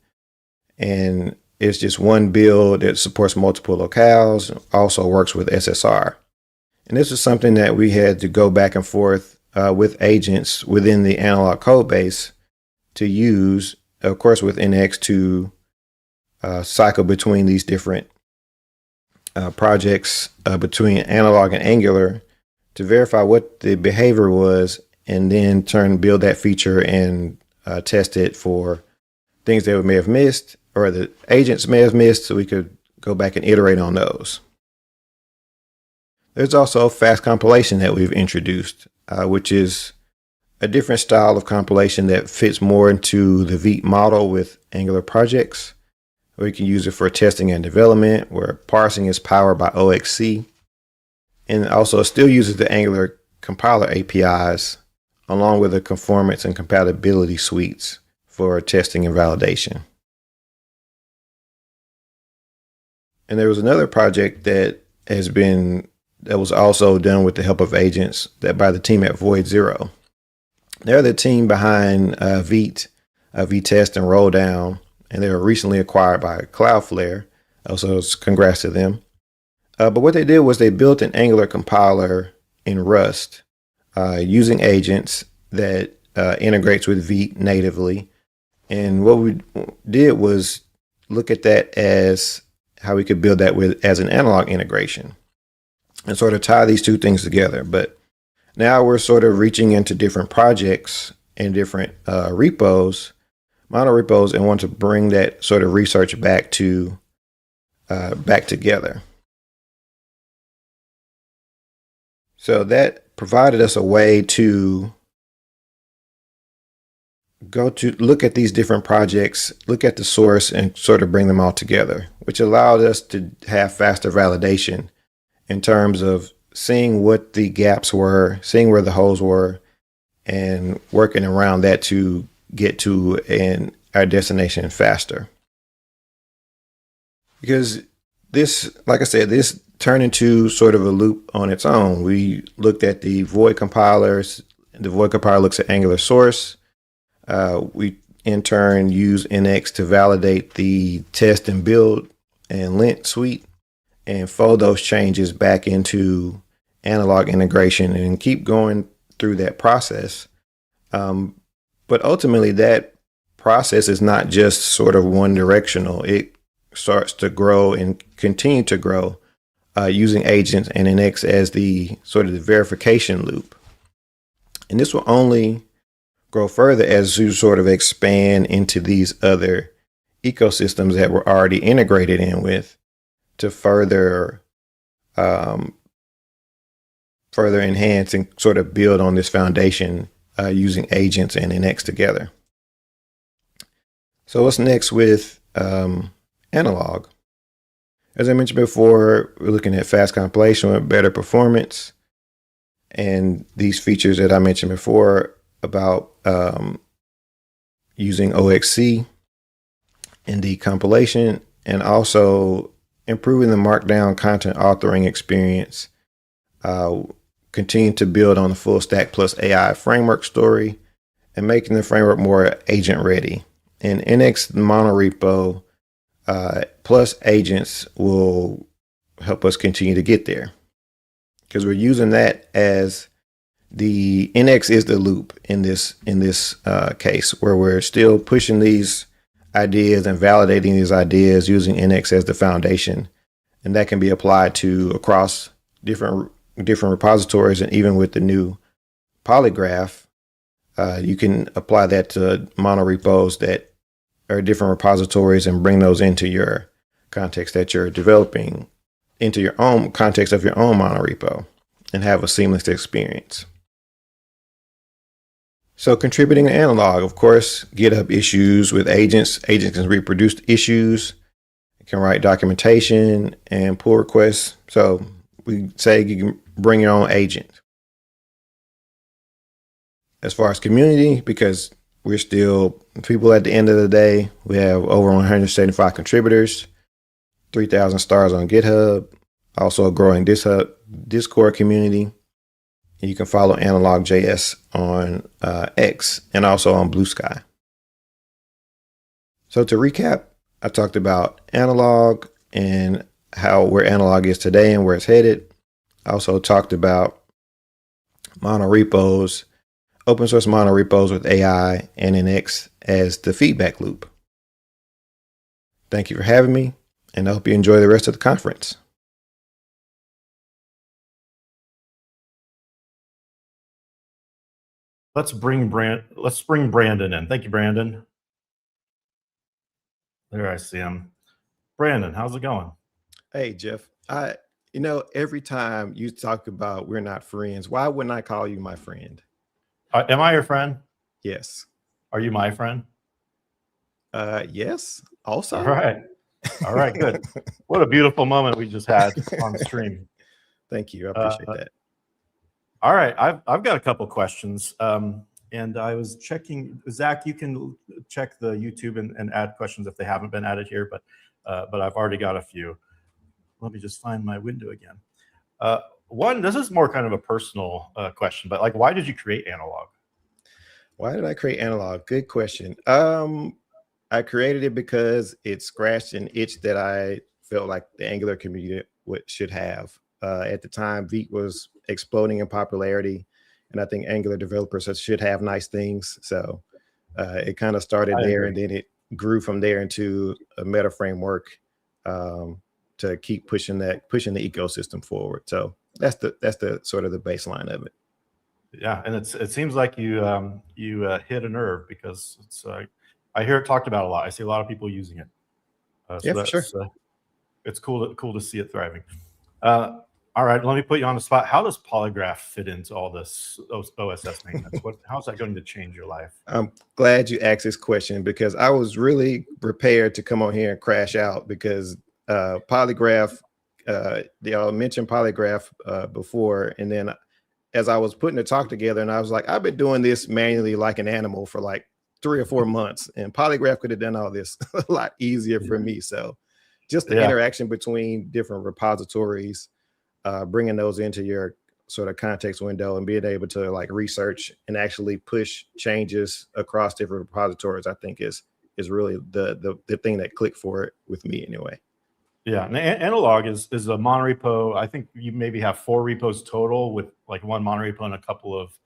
and it's just one build that supports multiple locales, also works with SSR. And this is something that we had to go back and forth with agents within the analog code base to use, of course, with NX to cycle between these different projects between analog and Angular to verify what the behavior was, and then build that feature and test it for things that we may have missed or the agents may have missed, so we could go back and iterate on those. There's also fast compilation that we've introduced, which is a different style of compilation that fits more into the Vite model with Angular projects. We can use it for testing and development, where parsing is powered by OXC, and also still uses the Angular compiler APIs along with the conformance and compatibility suites for testing and validation. And there was another project that was also done with the help of agents that by the team at Void Zero. They're the team behind Vite, Vitest, and Rolldown, and they were recently acquired by Cloudflare. Also, congrats to them. But what they did was they built an Angular compiler in Rust using agents that integrates with Vite natively. And what we did was look at that as how we could build that as an analog integration and sort of tie these two things together. But now we're sort of reaching into different projects and different monorepos, and want to bring that sort of research back together. So that provided us a way to go to look at these different projects, look at the source, and sort of bring them all together, which allowed us to have faster validation in terms of seeing what the gaps were, seeing where the holes were, and working around that to get to our destination faster. Because this, like I said, this turned into sort of a loop on its own. We looked at the void compilers. The void compiler looks at Angular source. We in turn use NX to validate the test and build and lint suite and fold those changes back into analog integration and keep going through that process. But ultimately, that process is not just sort of one directional. It starts to grow and continue to grow using agents and NX as the sort of the verification loop. And this will only grow further as you sort of expand into these other ecosystems that we're already integrated in with to further enhance and sort of build on this foundation using agents and NX together. So what's next with analog? As I mentioned before, we're looking at fast compilation with better performance and these features that I mentioned before about using OXC in the compilation, and also improving the markdown content authoring experience. Continue to build on the full stack plus AI framework story and making the framework more agent ready. And NX monorepo plus agents will help us continue to get there, because we're using that as the NX is the loop in this case, where we're still pushing these ideas and validating these ideas using NX as the foundation, and that can be applied to across different repositories. And even with the new polygraph, you can apply that to monorepos that are different repositories and bring those into your context that you're developing, into your own context of your own monorepo, and have a seamless experience. So contributing to analog, of course, GitHub issues with agents. Agents can reproduce issues, can write documentation and pull requests. So we say you can bring your own agent. As far as community, because we're still people at the end of the day, we have over 175 contributors, 3,000 stars on GitHub, also a growing Discord community. You can follow Analog.js on X and also on Blue Sky. So to recap, I talked about analog and where analog is today and where it's headed. I also talked about monorepos, open source monorepos with AI and NX as the feedback loop. Thank you for having me, and I hope you enjoy the rest of the conference. Let's bring Brandon in. Thank you, Brandon. There, I see him. Brandon, how's it going? Hey, Jeff. Every time you talk about we're not friends, why wouldn't I call you my friend? Am I your friend? Yes. Are you my friend? Yes. Also. All right, good. What a beautiful moment we just had on stream. Thank you. I appreciate that. All right, I've got a couple questions, and I was checking. Zach, you can check the YouTube and add questions if they haven't been added here, but I've already got a few. Let me just find my window again. One, this is more kind of a personal question, but why did you create Analog? Why did I create Analog? Good question. I created it because it scratched an itch that I felt like the Angular community should have. At the time, Vite was exploding in popularity, and I think Angular developers should have nice things. So it kind of started there, and then it grew from there into a meta framework to keep pushing the ecosystem forward. So that's the sort of the baseline of it. Yeah, and it seems like you hit a nerve, because it's I hear it talked about a lot. I see a lot of people using it. Yeah, for sure. It's cool to see it thriving. All right, let me put you on the spot. How does Polygraph fit into all this OSS maintenance? How's that going to change your life? I'm glad you asked this question, because I was really prepared to come on here and crash out, because Polygraph, y'all mentioned Polygraph before, and then as I was putting the talk together, and I was like, I've been doing this manually like an animal for like 3 or 4 months, and Polygraph could have done all this a lot easier for me. So just the Yeah. interaction between different repositories, bringing those into your sort of context window and being able to like research and actually push changes across different repositories, I think is really the thing that clicked for it with me anyway. Yeah, and Analog is a monorepo. I think you maybe have 4 repos total with like one monorepo and a couple of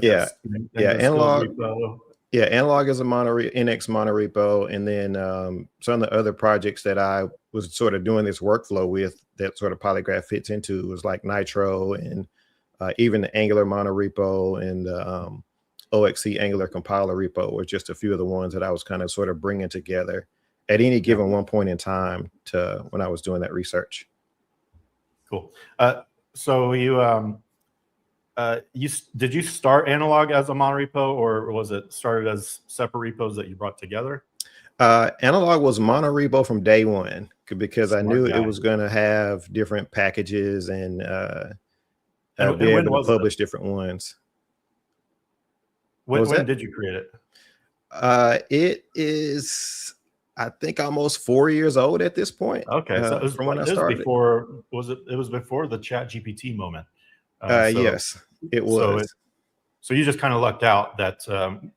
Yeah. Analog. repo. Yeah, Analog is a NX monorepo, and then some of the other projects that I was sort of doing this workflow with that sort of Polygraph fits into was like Nitro and even the Angular monorepo and OXC Angular compiler repo were just a few of the ones that I was kind of sort of bringing together at any given one point in time to when I was doing that research. Cool. So did you start Analog as a monorepo, or was it started as separate repos that you brought together? Analog was monorepo from day one because I knew Smart guy. it was going to have different packages and And be when able was to it? publish different ones. When that? did you create it? It is, I think, almost 4 years old at this point. Okay, so it was from when I it was started. before. Was it? It was before the Chat GPT moment. Yes, it was. So you just kind of lucked out that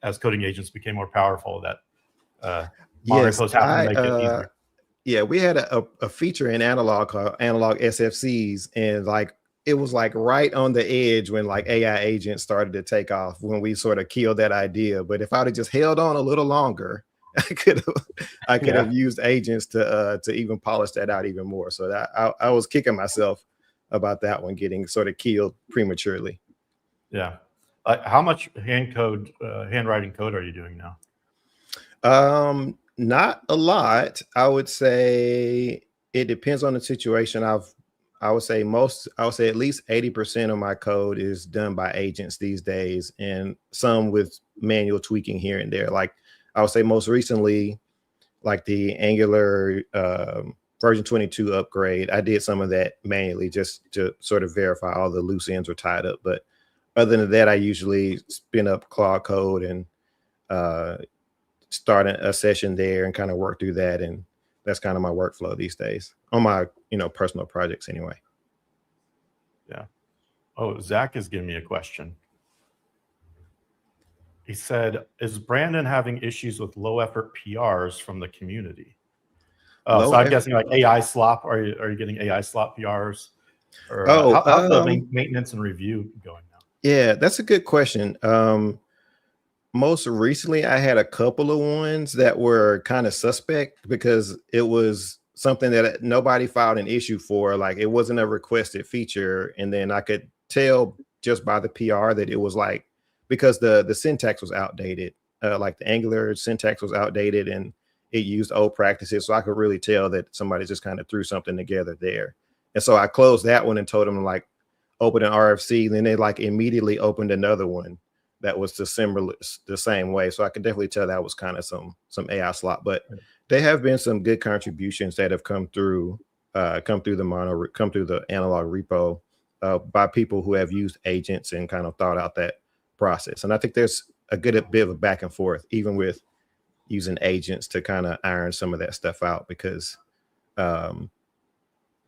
as coding agents became more powerful, that Yes, monorepos happened to make it easier. yeah, we had a feature in Analog called Analog SFCs, and like it was like right on the edge when like AI agents started to take off when we sort of killed that idea. But if I'd have just held on a little longer, I could have used agents to even polish that out even more. So that I was kicking myself about that one getting sort of killed prematurely. Yeah. How much handwriting code are you doing now? Not a lot. I would say it depends on the situation. I would say at least 80% of my code is done by agents these days, and some with manual tweaking here and there. Like I would say most recently, like the Angular version 22 upgrade, I did some of that manually just to sort of verify all the loose ends were tied up. But other than that, I usually spin up Claude Code and start a session there and kind of work through that. And that's kind of my workflow these days on my, personal projects anyway. Yeah. Oh, Zach is giving me a question. He said, is Brandon having issues with low effort PRs from the community? So I'm guessing like AI slop. Are you getting AI slop PRs? Or how's the maintenance and review going now? Yeah, that's a good question. Most recently, I had a couple of ones that were kind of suspect because it was something that nobody filed an issue for. Like it wasn't a requested feature. And then I could tell just by the PR that it was like, because the syntax was outdated, like the Angular syntax was outdated and it used old practices. So I could really tell that somebody just kind of threw something together there. And so I closed that one and told them to like open an RFC. Then they like immediately opened another one that was the same way. So I could definitely tell that was kind of some AI slop, but there have been some good contributions that have come through the Analog repo by people who have used agents and kind of thought out that process. And I think there's a good bit of a back and forth, even with using agents to kind of iron some of that stuff out because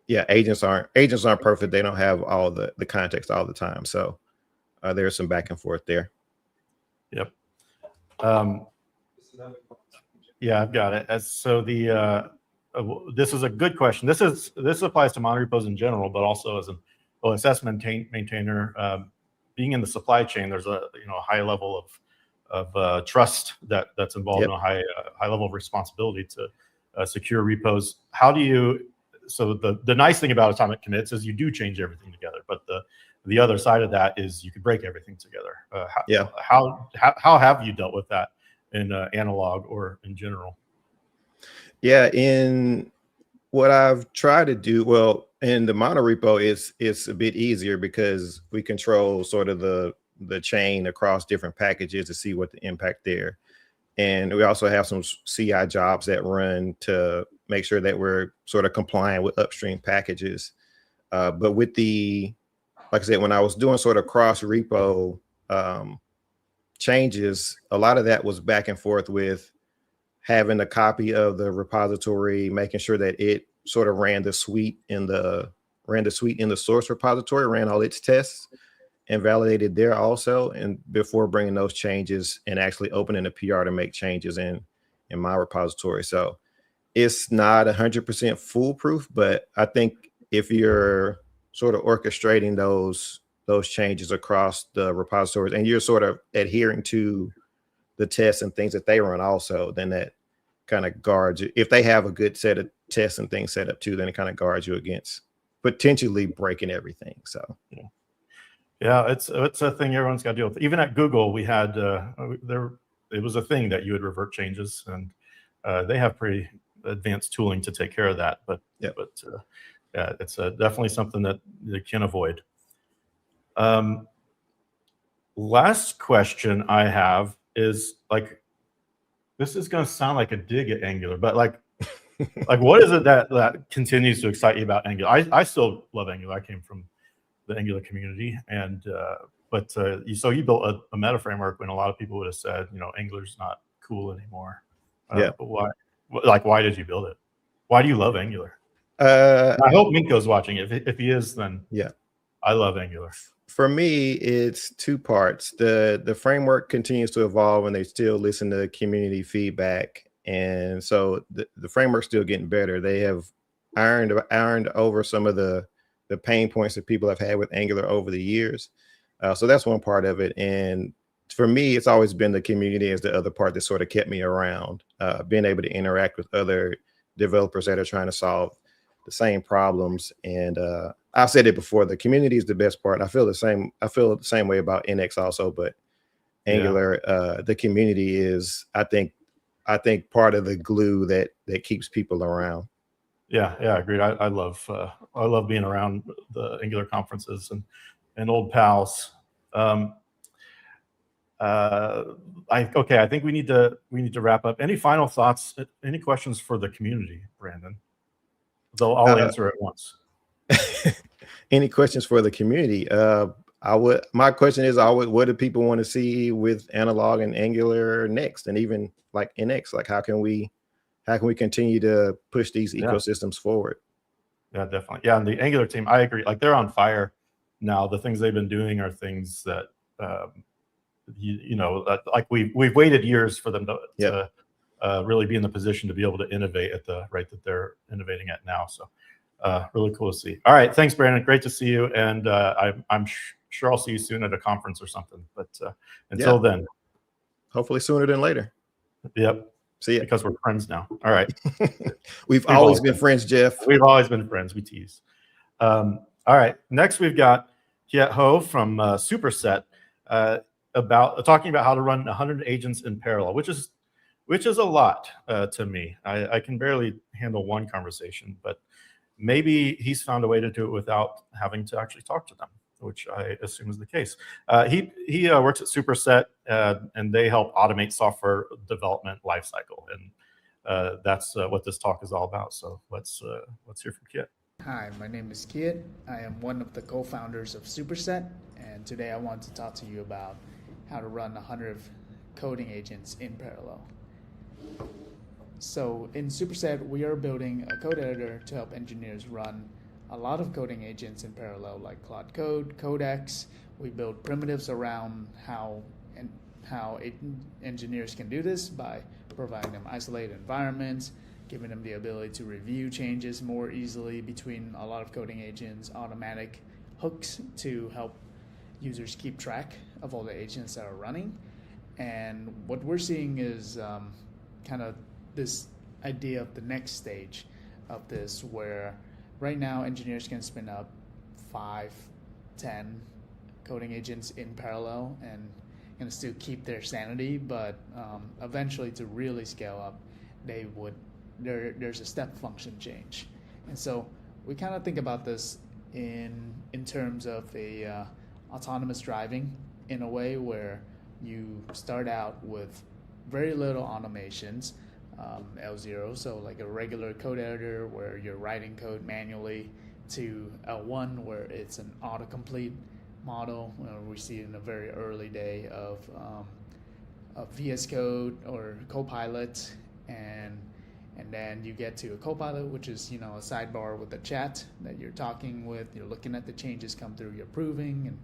agents aren't perfect. They don't have all the context all the time. So there's some back and forth there. Yep. Yeah, I've got it. So this is a good question. This applies to monorepos in general, but also as an OSS maintainer. Being in the supply chain, there's a high level of trust that's involved in a high level of responsibility to secure repos. How do you? So the nice thing about atomic commits is you do change everything together, but the other side of that is you could break everything together. How have you dealt with that in Analog or in general? Yeah, in what I've tried to do, well, in the monorepo, it's a bit easier because we control sort of the chain across different packages to see what the impact there. And we also have some CI jobs that run to make sure that we're sort of compliant with upstream packages. But with like I said, when I was doing sort of cross repo changes, a lot of that was back and forth with having a copy of the repository, making sure that it sort of ran the suite in the source repository, ran all its tests and validated there also, and before bringing those changes and actually opening a PR to make changes in my repository. So it's not 100% foolproof, but I think if you're sort of orchestrating those changes across the repositories and you're sort of adhering to the tests and things that they run also, then that kind of guards you. If they have a good set of tests and things set up too, then it kind of guards you against potentially breaking everything. So Yeah, it's a thing everyone's got to deal with. Even at Google, we had it was a thing that you would revert changes, and they have pretty advanced tooling to take care of that. But yeah, it's definitely something that you can avoid. Last question I have is, like, this is going to sound like a dig at Angular, but like what is it that continues to excite you about Angular? I still love Angular. I came from the Angular community, and so you built a meta framework when a lot of people would have said, Angular's not cool anymore. Yeah. But why? Why did you build it? Why do you love Angular? I hope Minko's watching. If he is, then yeah, I love Angular. For me, it's two parts. The framework continues to evolve, and they still listen to community feedback, and so the framework's still getting better. They have ironed over some of the pain points that people have had with Angular over the years. So that's one part of it. And for me, it's always been the community as the other part that sort of kept me around, being able to interact with other developers that are trying to solve the same problems. And I've said it before, the community is the best part. I feel the same way about NX also, but Angular, the community is, I think part of the glue that keeps people around. Yeah, agreed. I love being around the Angular conferences and old pals. I think we need to wrap up. Any final thoughts? Any questions for the community, Brandon? They'll all answer at once. Any questions for the community? My question is always, what do people want to see with Analog and Angular next, and even like NX? Like, how can we continue to push these ecosystems forward? Yeah, definitely. Yeah, and the Angular team, I agree. Like, they're on fire now. The things they've been doing are things that like we've waited years for them to really be in the position to be able to innovate at the rate that they're innovating at now. So really cool to see. All right, thanks, Brandon. Great to see you, and I'm sure I'll see you soon at a conference or something. But until then, hopefully sooner than later. Yep. See ya. Because we're friends now. All right. We've always been friends, Jeff. We've always been friends. We tease. All right. Next, we've got Kiet Ho from Superset talking about how to run 100 agents in parallel, which is a lot to me. I can barely handle one conversation, but maybe he's found a way to do it without having to actually talk to them, which I assume is the case. He works at Superset, and they help automate software development lifecycle, and that's what this talk is all about. So let's hear from Kiet. Hi, my name is Kiet. I am one of the co-founders of Superset, and today I want to talk to you about how to run 100 coding agents in parallel. So in Superset, we are building a code editor to help engineers run a lot of coding agents in parallel, like Claude Code, Codex. We build primitives around how engineers can do this by providing them isolated environments, giving them the ability to review changes more easily between a lot of coding agents, automatic hooks to help users keep track of all the agents that are running. And what we're seeing is kind of this idea of the next stage of this, where right now engineers can spin up 5, 10 coding agents in parallel and still keep their sanity, but eventually to really scale up, there's a step function change. And so we kind of think about this in terms of a autonomous driving, in a way where you start out with very little automations, L0, so like a regular code editor where you're writing code manually, to L1 where it's an autocomplete model. We see it in a very early day of VS Code or Copilot, and then you get to a Copilot, which is, you know, a sidebar with a chat that you're talking with. You're looking at the changes come through, you're approving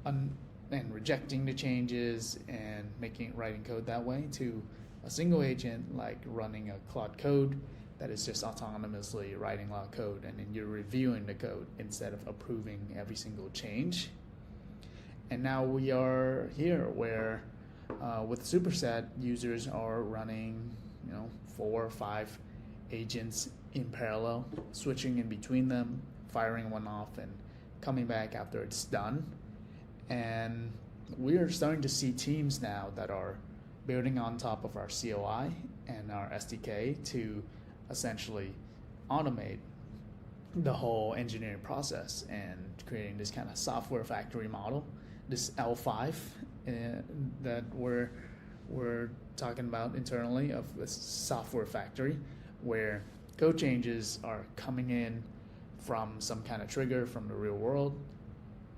and rejecting the changes and writing code that way, to a single agent like running a Claude Code that is just autonomously writing a lot of code, and then you're reviewing the code instead of approving every single change. And now we are here where with Superset, users are running, you know, 4 or 5 agents in parallel, switching in between them, firing one off and coming back after it's done. And we are starting to see teams now that are building on top of our COI and our SDK to essentially automate the whole engineering process and creating this kind of software factory model, this L5 that we're talking about internally, of this software factory where code changes are coming in from some kind of trigger from the real world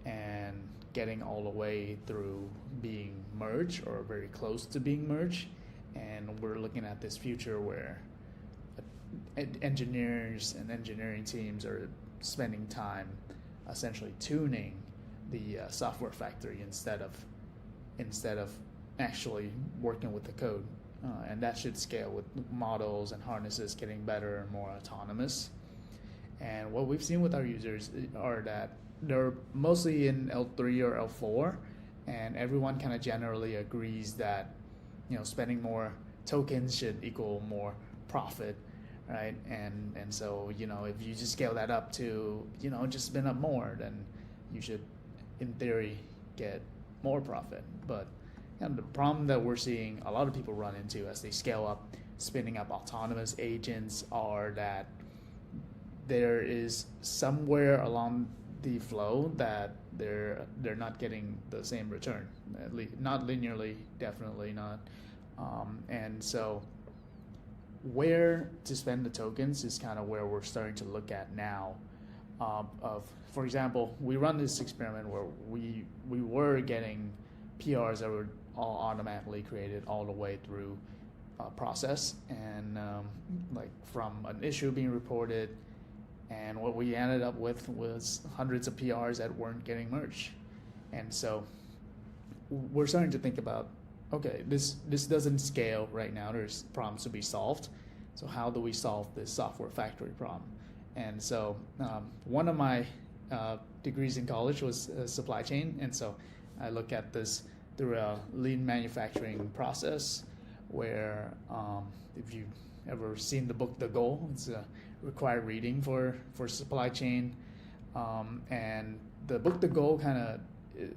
and getting all the way through being merged or very close to being merged. And we're looking at this future where engineers and engineering teams are spending time essentially tuning the software factory instead of actually working with the code. And that should scale with models and harnesses getting better and more autonomous. And what we've seen with our users are that they're mostly in L3 or L4, and everyone kind of generally agrees that, you know, spending more tokens should equal more profit, right? And so, you know, if you just scale that up to, you know, just spin up more, then you should, in theory, get more profit. But and the problem that we're seeing a lot of people run into as they scale up, spinning up autonomous agents, are that there is somewhere along the flow that they're not getting the same return, at least not linearly, definitely not. And so where to spend the tokens is kind of where we're starting to look at now. For example, we run this experiment where we were getting PRs that were all automatically created all the way through process, and like from an issue being reported, and what we ended up with was hundreds of PRs that weren't getting merged. And so we're starting to think about, okay, this doesn't scale right now. There's problems to be solved. So how do we solve this software factory problem? And so one of my degrees in college was supply chain. And so I look at this through a lean manufacturing process where if you've ever seen the book The Goal, it's a required reading for supply chain. And the book The Goal kind of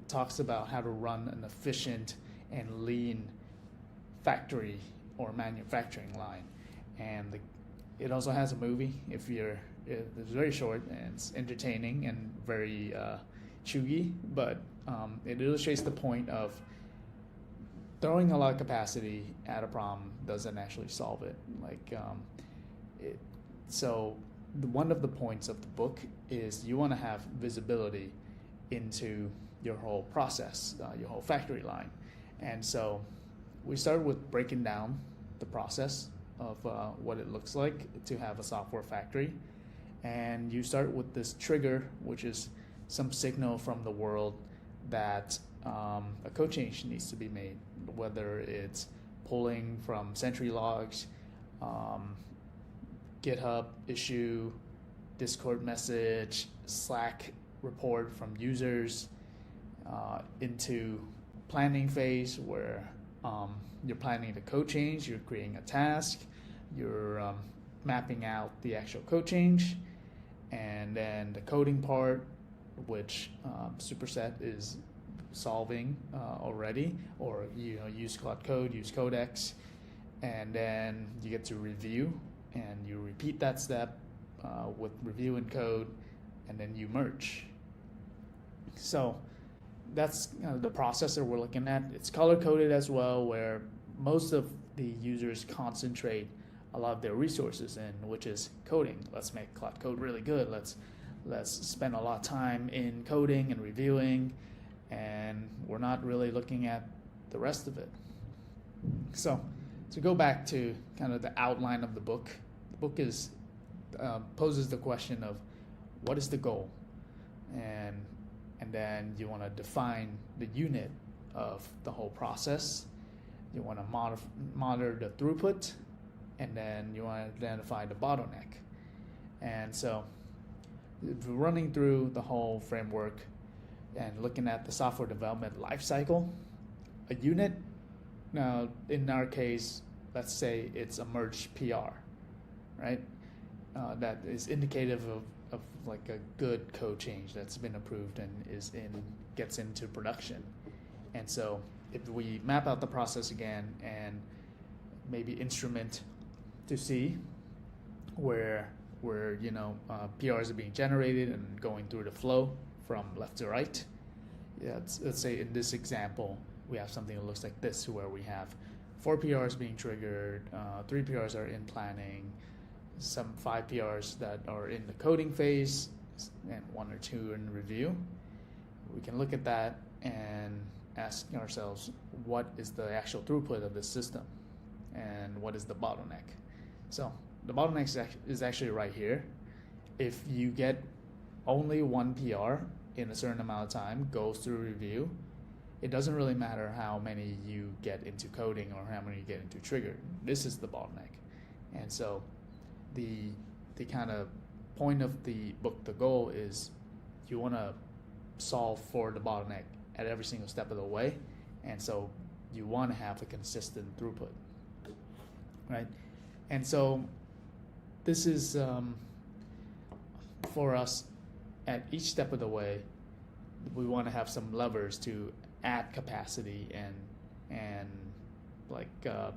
talks about how to run an efficient and lean factory or manufacturing line. And it also has a movie. It's very short and it's entertaining and very chewy, but it illustrates the point of throwing a lot of capacity at a problem doesn't actually solve it. So one of the points of the book is you want to have visibility into your whole process, your whole factory line. And so we started with breaking down the process of what it looks like to have a software factory. And you start with this trigger, which is some signal from the world that a code change needs to be made, whether it's pulling from Sentry logs, GitHub issue, Discord message, Slack report from users, into planning phase where you're planning the code change, you're creating a task, you're mapping out the actual code change, and then the coding part, which Superset is solving already, or use Claude Code, use Codex, and then you get to review, and you repeat that step with review and code, and then you merge. So that's the process that we're looking at. It's color coded as well, where most of the users concentrate a lot of their resources in, which is coding. Let's make Claude Code really good. Let's spend a lot of time in coding and reviewing, and we're not really looking at the rest of it. So to go back to kind of the outline of the book is poses the question of what is the goal, and then you want to define the unit of the whole process. You want to monitor the throughput, and then you want to identify the bottleneck. And so running through the whole framework and looking at the software development lifecycle, a unit, now in our case, let's say it's a merged PR, right? That is indicative of like a good code change that's been approved and gets into production. And so if we map out the process again and maybe instrument to see where PRs are being generated and going through the flow from left to right. Yeah, let's say in this example, we have something that looks like this, where we have 4 PRs being triggered, 3 PRs are in planning, some 5 PRs that are in the coding phase, and 1 or 2 in review. We can look at that and ask ourselves, what is the actual throughput of this system, and what is the bottleneck? So the bottleneck is actually right here. If you get only 1 PR in a certain amount of time, goes through review, it doesn't really matter how many you get into coding or how many you get into trigger. This is the bottleneck. And so the kind of point of the book, the goal is you want to solve for the bottleneck at every single step of the way. And so you want to have a consistent throughput, right? And so this is for us at each step of the way, we want to have some levers to add capacity and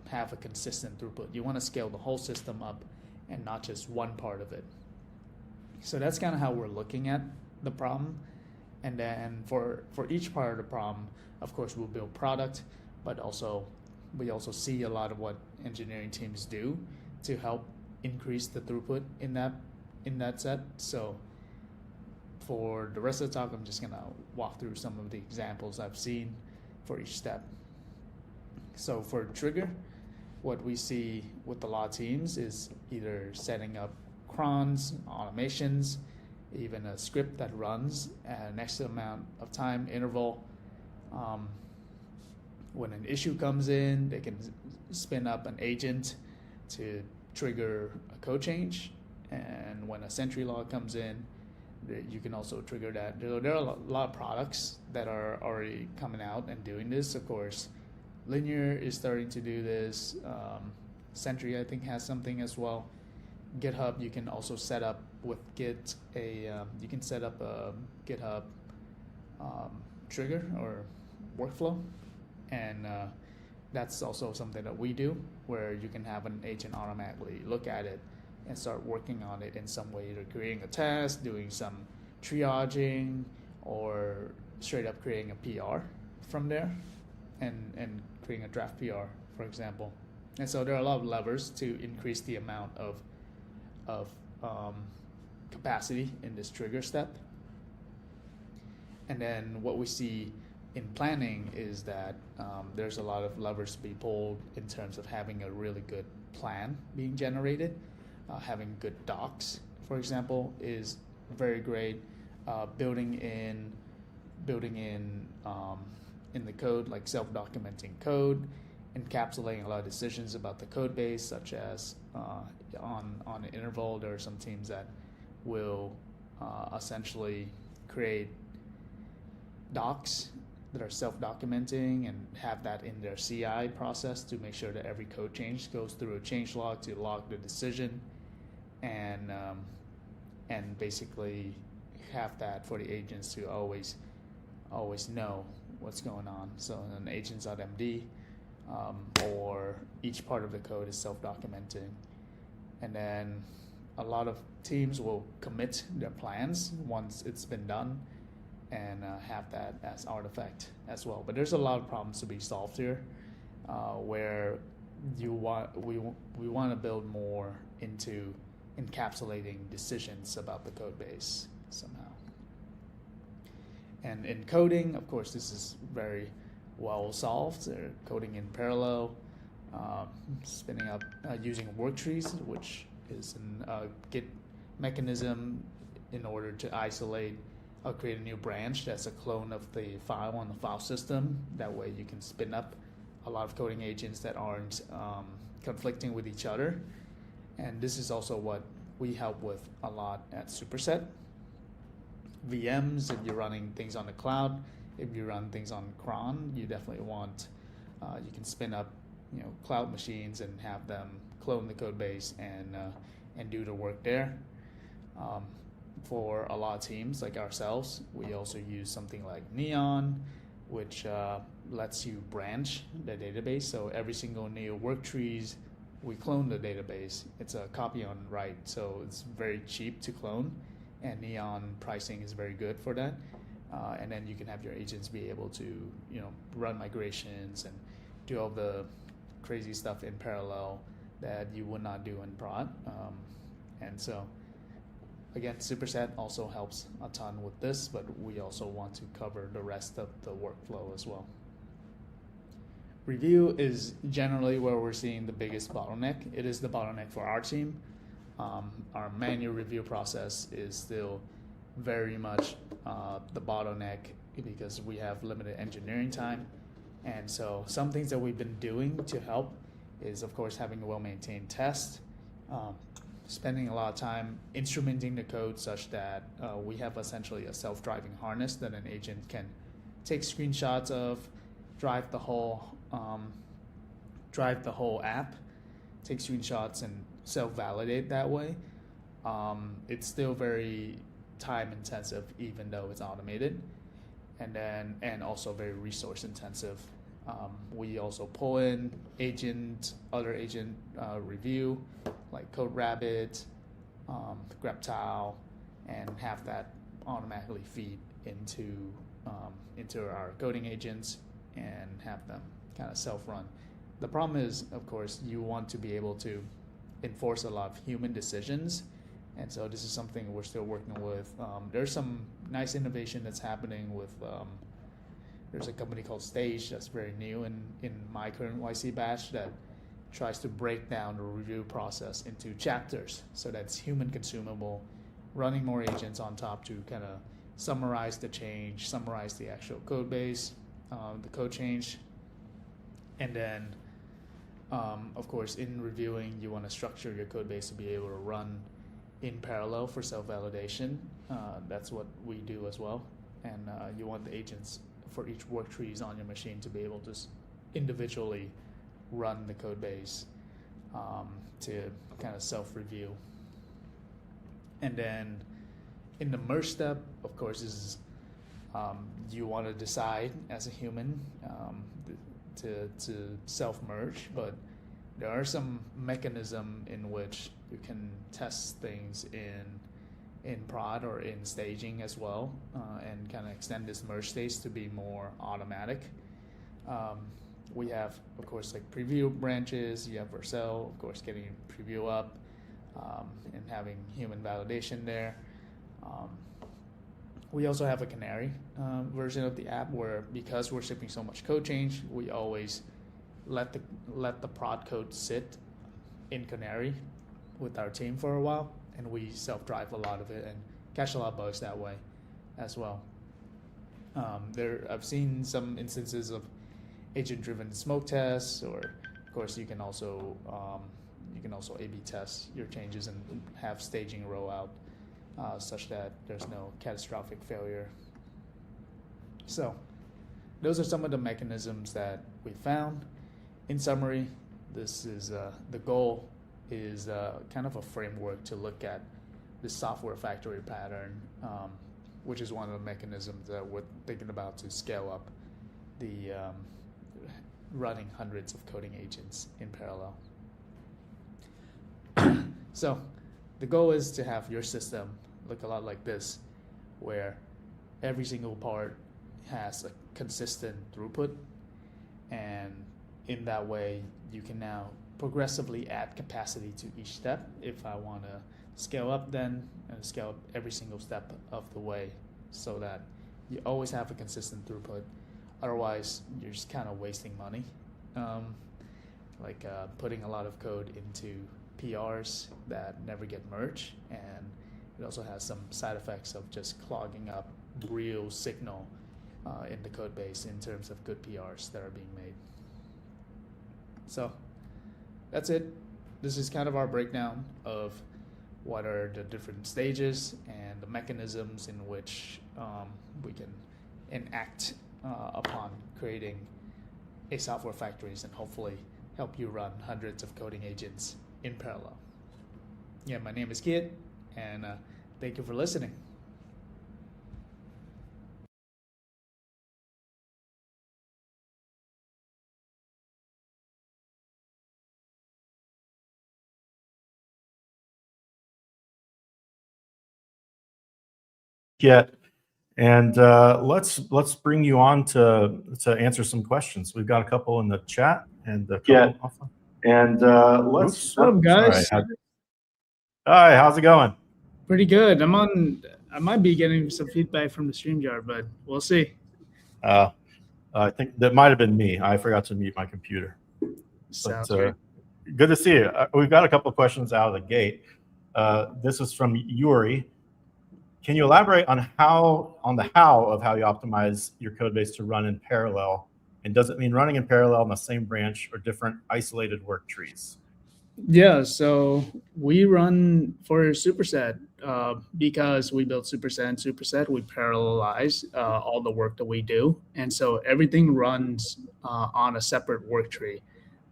have a consistent throughput. You want to scale the whole system up and not just one part of it. So that's kind of how we're looking at the problem. And then for each part of the problem, of course, we'll build product, but we also see a lot of what engineering teams do to help increase the throughput in that set. So for the rest of the talk, I'm just gonna walk through some of the examples I've seen for each step. So for trigger, what we see with a lot of teams is either setting up crons, automations, even a script that runs at an X amount of time interval. When an issue comes in, they can spin up an agent to trigger a code change. And when a sentry log comes in, you can also trigger that. There are a lot of products that are already coming out and doing this. Of course, Linear is starting to do this. Sentry, I think, has something as well. GitHub, you can also set up with Git you can set up a GitHub trigger or workflow, and that's also something that we do, where you can have an agent automatically look at it and start working on it in some way, either creating a test, doing some triaging, or straight up creating a PR from there and creating a draft PR, for example. And so there are a lot of levers to increase the amount of capacity in this trigger step. And then what we see in planning is that there's a lot of levers to be pulled in terms of having a really good plan being generated. Having good docs, for example, is very great. Building in the code, like self-documenting code, encapsulating a lot of decisions about the code base, such as on an interval, there are some teams that will essentially create docs that are self-documenting and have that in their CI process to make sure that every code change goes through a change log to log the decision, and basically have that for the agents to always know what's going on. So an agents.md, or each part of the code is self-documenting. And then a lot of teams will commit their plans once it's been done and have that as artifact as well. But there's a lot of problems to be solved here, where we want to build more into encapsulating decisions about the code base somehow. And in coding, of course, this is very well solved. They're coding in parallel. spinning up using work trees, which is a Git mechanism in order to isolate or create a new branch that's a clone of the file on the file system. That way you can spin up a lot of coding agents that aren't conflicting with each other. And this is also what we help with a lot at Superset. VMs, if you're running things on the cloud, if you run things on cron, you definitely want, you can spin up, cloud machines and have them clone the code base and do the work there. For a lot of teams like ourselves, we also use something like Neon, which lets you branch the database. So every single Neo work trees, we clone the database. It's a copy on write, so it's very cheap to clone, and Neon pricing is very good for that. And then you can have your agents be able to, run migrations and do all the crazy stuff in parallel that you would not do in prod. And so, again, Superset also helps a ton with this, but we also want to cover the rest of the workflow as well. Review is generally where we're seeing the biggest bottleneck. It is the bottleneck for our team. Our manual review process is still very much the bottleneck because we have limited engineering time. And so some things that we've been doing to help is, of course, having a well-maintained test, spending a lot of time instrumenting the code such that we have essentially a self-driving harness that an agent can take screenshots of, drive the whole app, take screenshots and self-validate that way. It's still very time intensive, even though it's automated, and also very resource intensive. We also pull in other agent review, like CodeRabbit, Greptile, and have that automatically feed into our coding agents and have them kind of self-run. The problem is, of course, you want to be able to enforce a lot of human decisions, and so this is something we're still working with. There's some nice innovation that's happening with, there's a company called Stage that's very new in my current YC batch that tries to break down the review process into chapters so that it's human consumable, running more agents on top to kind of summarize the change, summarize the actual code base, the code change, and then of course in reviewing you want to structure your code base to be able to run in parallel for self-validation. That's what we do as well, and you want the agents for each work trees on your machine to be able to individually run the code base to kind of self-review. And then in the merge step, of course, is you want to decide as a human to self-merge, but there are some mechanism in which you can test things in prod or in staging as well, and kind of extend this merge stage to be more automatic. We have, of course, like preview branches. You have Vercel, of course, getting preview up and having human validation there. We also have a Canary version of the app where, because we're shipping so much code change, we always let the prod code sit in Canary with our team for a while, and we self-drive a lot of it and catch a lot of bugs that way as well. I've seen some instances of agent-driven smoke tests, or of course you can also A/B test your changes and have staging roll out such that there's no catastrophic failure. So those are some of the mechanisms that we found. In summary, this is the goal is kind of a framework to look at the software factory pattern, which is one of the mechanisms that we're thinking about to scale up the running hundreds of coding agents in parallel. So the goal is to have your system look a lot like this, where every single part has a consistent throughput, and in that way you can now progressively add capacity to each step. If I want to scale up, then scale up every single step of the way so that you always have a consistent throughput. Otherwise, you're just kind of wasting money. like putting a lot of code into PRs that never get merged, and it also has some side effects of just clogging up real signal in the code base in terms of good PRs that are being made. So that's it. This is kind of our breakdown of what are the different stages and the mechanisms in which we can enact upon creating a software factories and hopefully help you run hundreds of coding agents in parallel. Yeah, my name is Kit, and thank you for listening. Yeah, and let's bring you on to answer some questions. We've got a couple in the chat and a couple also. And What's up, guys? Sorry. Hi, how's it going? Pretty good. I might be getting some feedback from the StreamYard, but we'll see. I think that might have been me. I forgot to mute my computer. Sounds But, great. good to see you. We've got a couple of questions out of the gate. This is from Yuri. Can you elaborate on how you optimize your code base to run in parallel? And does it mean running in parallel in the same branch or different isolated work trees? Yeah, so we run for Superset because we built Superset and Superset. We parallelize all the work that we do. And so everything runs on a separate work tree.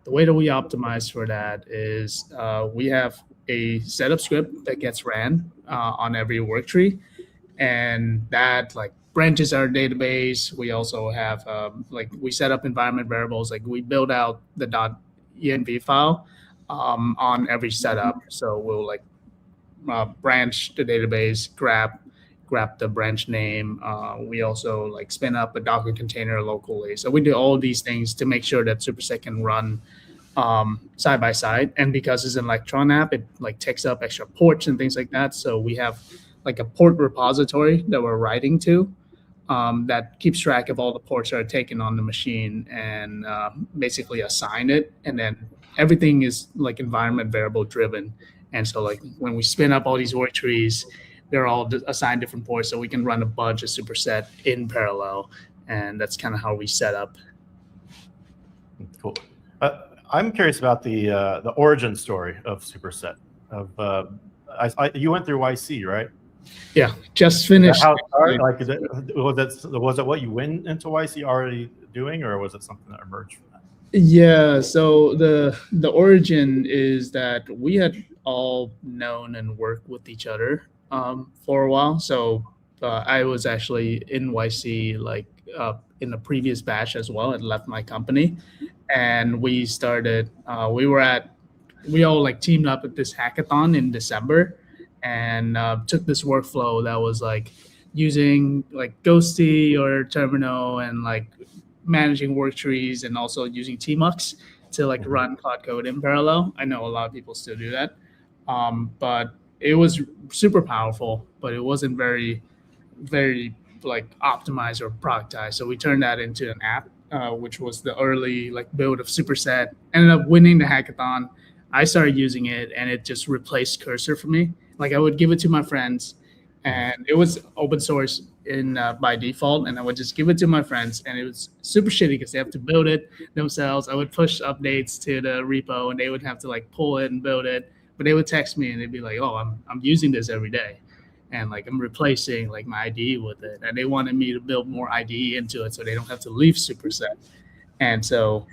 The way that we optimize for that is we have a setup script that gets ran on every work tree, and that like branches our database. We also have we set up environment variables, like we build out the .env file on every setup. So we'll branch the database, grab the branch name. We also spin up a Docker container locally. So we do all these things to make sure that Superset can run side by side. And because it's an Electron app, it takes up extra ports and things like that. So we have a port repository that we're writing to that keeps track of all the ports that are taken on the machine and basically assign it. And then everything is environment variable driven. And so when we spin up all these work trees, they're all assigned different ports, so we can run a bunch of Superset in parallel. And that's kind of how we set up. Cool. I'm curious about the origin story of Superset. You went through YC, right? Yeah, just finished. How it started? Was it what you went into YC already doing, or was it something that emerged from that? Yeah, so the origin is that we had all known and worked with each other for a while. So I was actually in YC in the previous batch as well. I left my company, and we started. We all teamed up at this hackathon in December, and took this workflow that was using Ghosty or Terminal and managing work trees and also using tmux to run Cloud Code in parallel. I know a lot of people still do that, but it was super powerful, but it wasn't very optimized or productized. So we turned that into an app, which was the early build of Superset. Ended up winning the hackathon. I started using it, and it just replaced Cursor for me. I would give it to my friends, and it was open source by default, and I would just give it to my friends, and it was super shitty because they have to build it themselves. I would push updates to the repo, and they would have to pull it and build it. But they would text me, and they'd be like, "Oh, I'm using this every day, and I'm replacing my IDE with it." And they wanted me to build more IDE into it, so they don't have to leave Superset. And so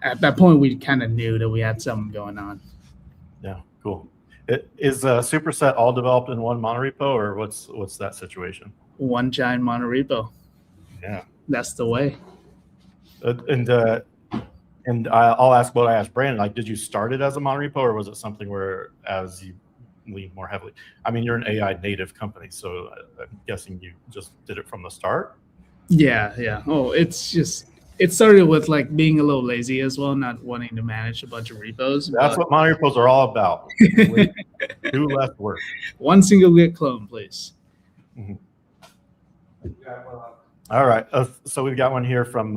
at that point, we kind of knew that we had something going on. Yeah, cool. Is Superset all developed in one monorepo, or what's that situation? One giant monorepo. Yeah, that's the way. And I'll ask what I asked Brandon. Did you start it as a monorepo, or was it something where as you lean more heavily? I mean, you're an AI native company, so I'm guessing you just did it from the start. Yeah. Oh, it started with being a little lazy as well, not wanting to manage a bunch of repos. That's what monorepos are all about. Do less work. One single Git clone, please. Mm-hmm. All right. So we've got one here from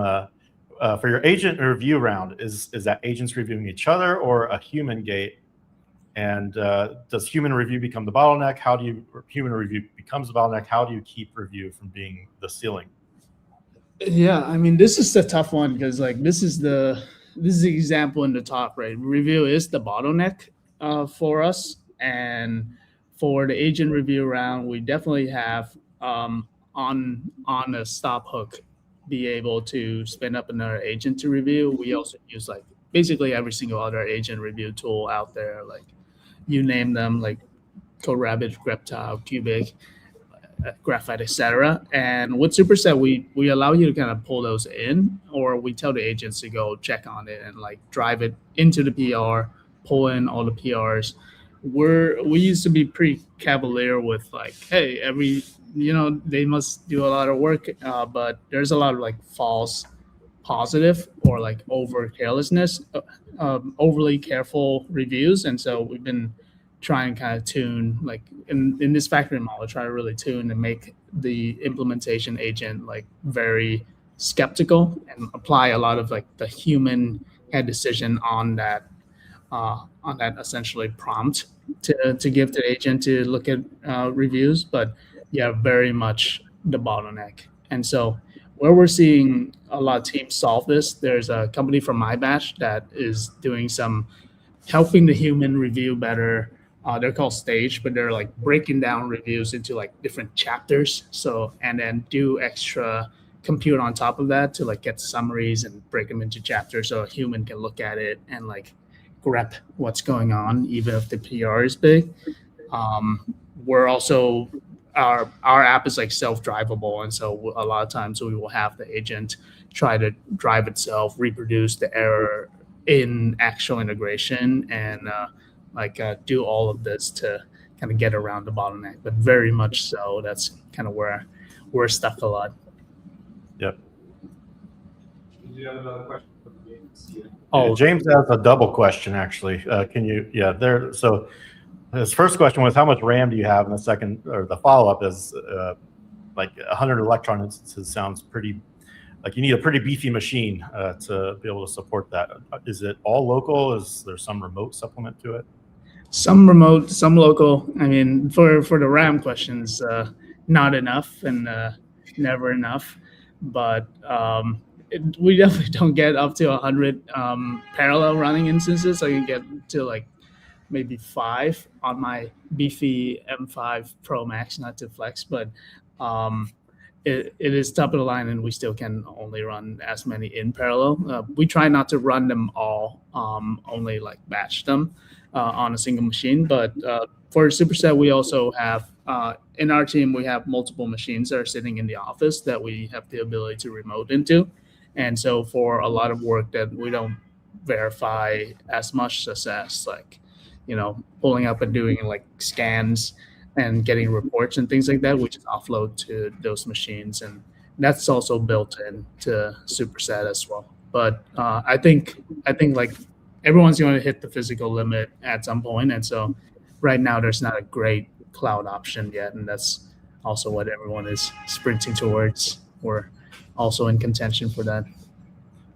for your agent review round, is that agents reviewing each other or a human gate? And does human review become the bottleneck? How do you, human review becomes the bottleneck? How do you keep review from being the ceiling? Yeah, I mean, this is the tough one because like this is the example in the top, right? Review is the bottleneck for us, and for the agent review round, we definitely have on a stop hook be able to spin up another agent to review. We also use like basically every single other agent review tool out there, like you name them, like CodeRabbit, Greptile, Cubic, Graphite, etc. And with Superset, we allow you to kind of pull those in, or we tell the agents to go check on it and like drive it into the PR, pull in all the PRs. We used to be pretty cavalier with like, hey, they must do a lot of work, but there's a lot of like false positive or like over carelessness, overly careful reviews, and so we've been trying to kind of tune, like in this factory model, try to really tune and make the implementation agent like very skeptical and apply a lot of like the human head decision on that essentially prompt to give to the agent to look at reviews. But yeah, very much the bottleneck. And so where we're seeing a lot of teams solve this, there's a company from my batch that is doing some helping the human review better. They're called Stage, but they're like breaking down reviews into like different chapters. So, and then do extra compute on top of that to like get summaries and break them into chapters so a human can look at it and like grep what's going on, even if the PR is big. We're also, our app is like self-drivable. And so a lot of times we will have the agent try to drive itself, reproduce the error in actual integration, and do all of this to kind of get around the bottleneck. But very much so, that's kind of where we're stuck a lot. Yep. Do you have another question? Oh, James has a double question actually. Can you? Yeah, there. So his first question was, how much RAM do you have? And the second, or the follow-up is, like 100 Electron instances sounds pretty, like you need a pretty beefy machine to be able to support that. Is it all local? Is there some remote supplement to it? Some remote, some local. I mean, for the RAM questions, not enough and never enough. But we definitely don't get up to 100 parallel running instances. I can get to like maybe 5 on my beefy M5 Pro Max, not to flex, but it is top of the line, and we still can only run as many in parallel. We try not to run them all, only like batch them on a single machine. But for Superset, we also have, in our team, we have multiple machines that are sitting in the office that we have the ability to remote into. And so for a lot of work that we don't verify as much as like, pulling up and doing like scans and getting reports and things like that, we just offload to those machines. And that's also built into Superset as well. But I think like everyone's going to hit the physical limit at some point. And so right now there's not a great cloud option yet. And that's also what everyone is sprinting towards. We're also in contention for that.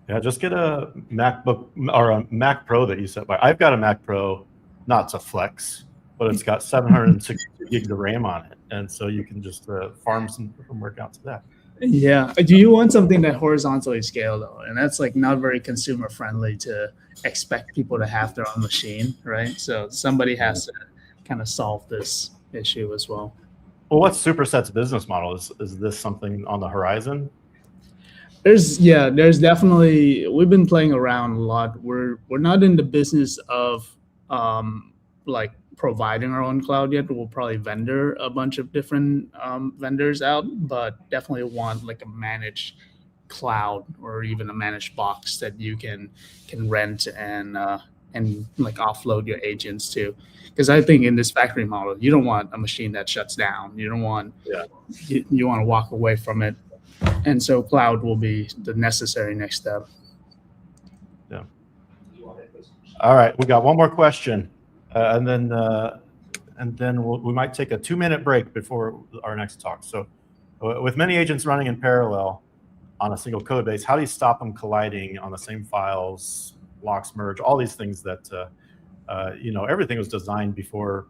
Yeah, just get a MacBook or a Mac Pro that you set by. I've got a Mac Pro, not to flex, but it's got 760 gigs of RAM on it. And so you can just farm some workouts to that. Yeah. Do you want something that horizontally scale though? And that's like not very consumer friendly to expect people to have their own machine, right? So somebody has to kind of solve this issue as well. Well, what's Superset's business model? Is this something on the horizon? There's definitely, we've been playing around a lot. We're not in the business of like providing our own cloud yet. We'll probably vendor a bunch of different vendors out, but definitely want like a managed cloud or even a managed box that you can rent and like offload your agents to. Because I think in this factory model, you don't want a machine that shuts down. You don't want, you want to walk away from it. And so cloud will be the necessary next step. Yeah. All right, we got one more question, and then we might take a 2-minute break before our next talk. So, with many agents running in parallel, on a single code base, how do you stop them colliding on the same files, locks merge, all these things that, everything was designed before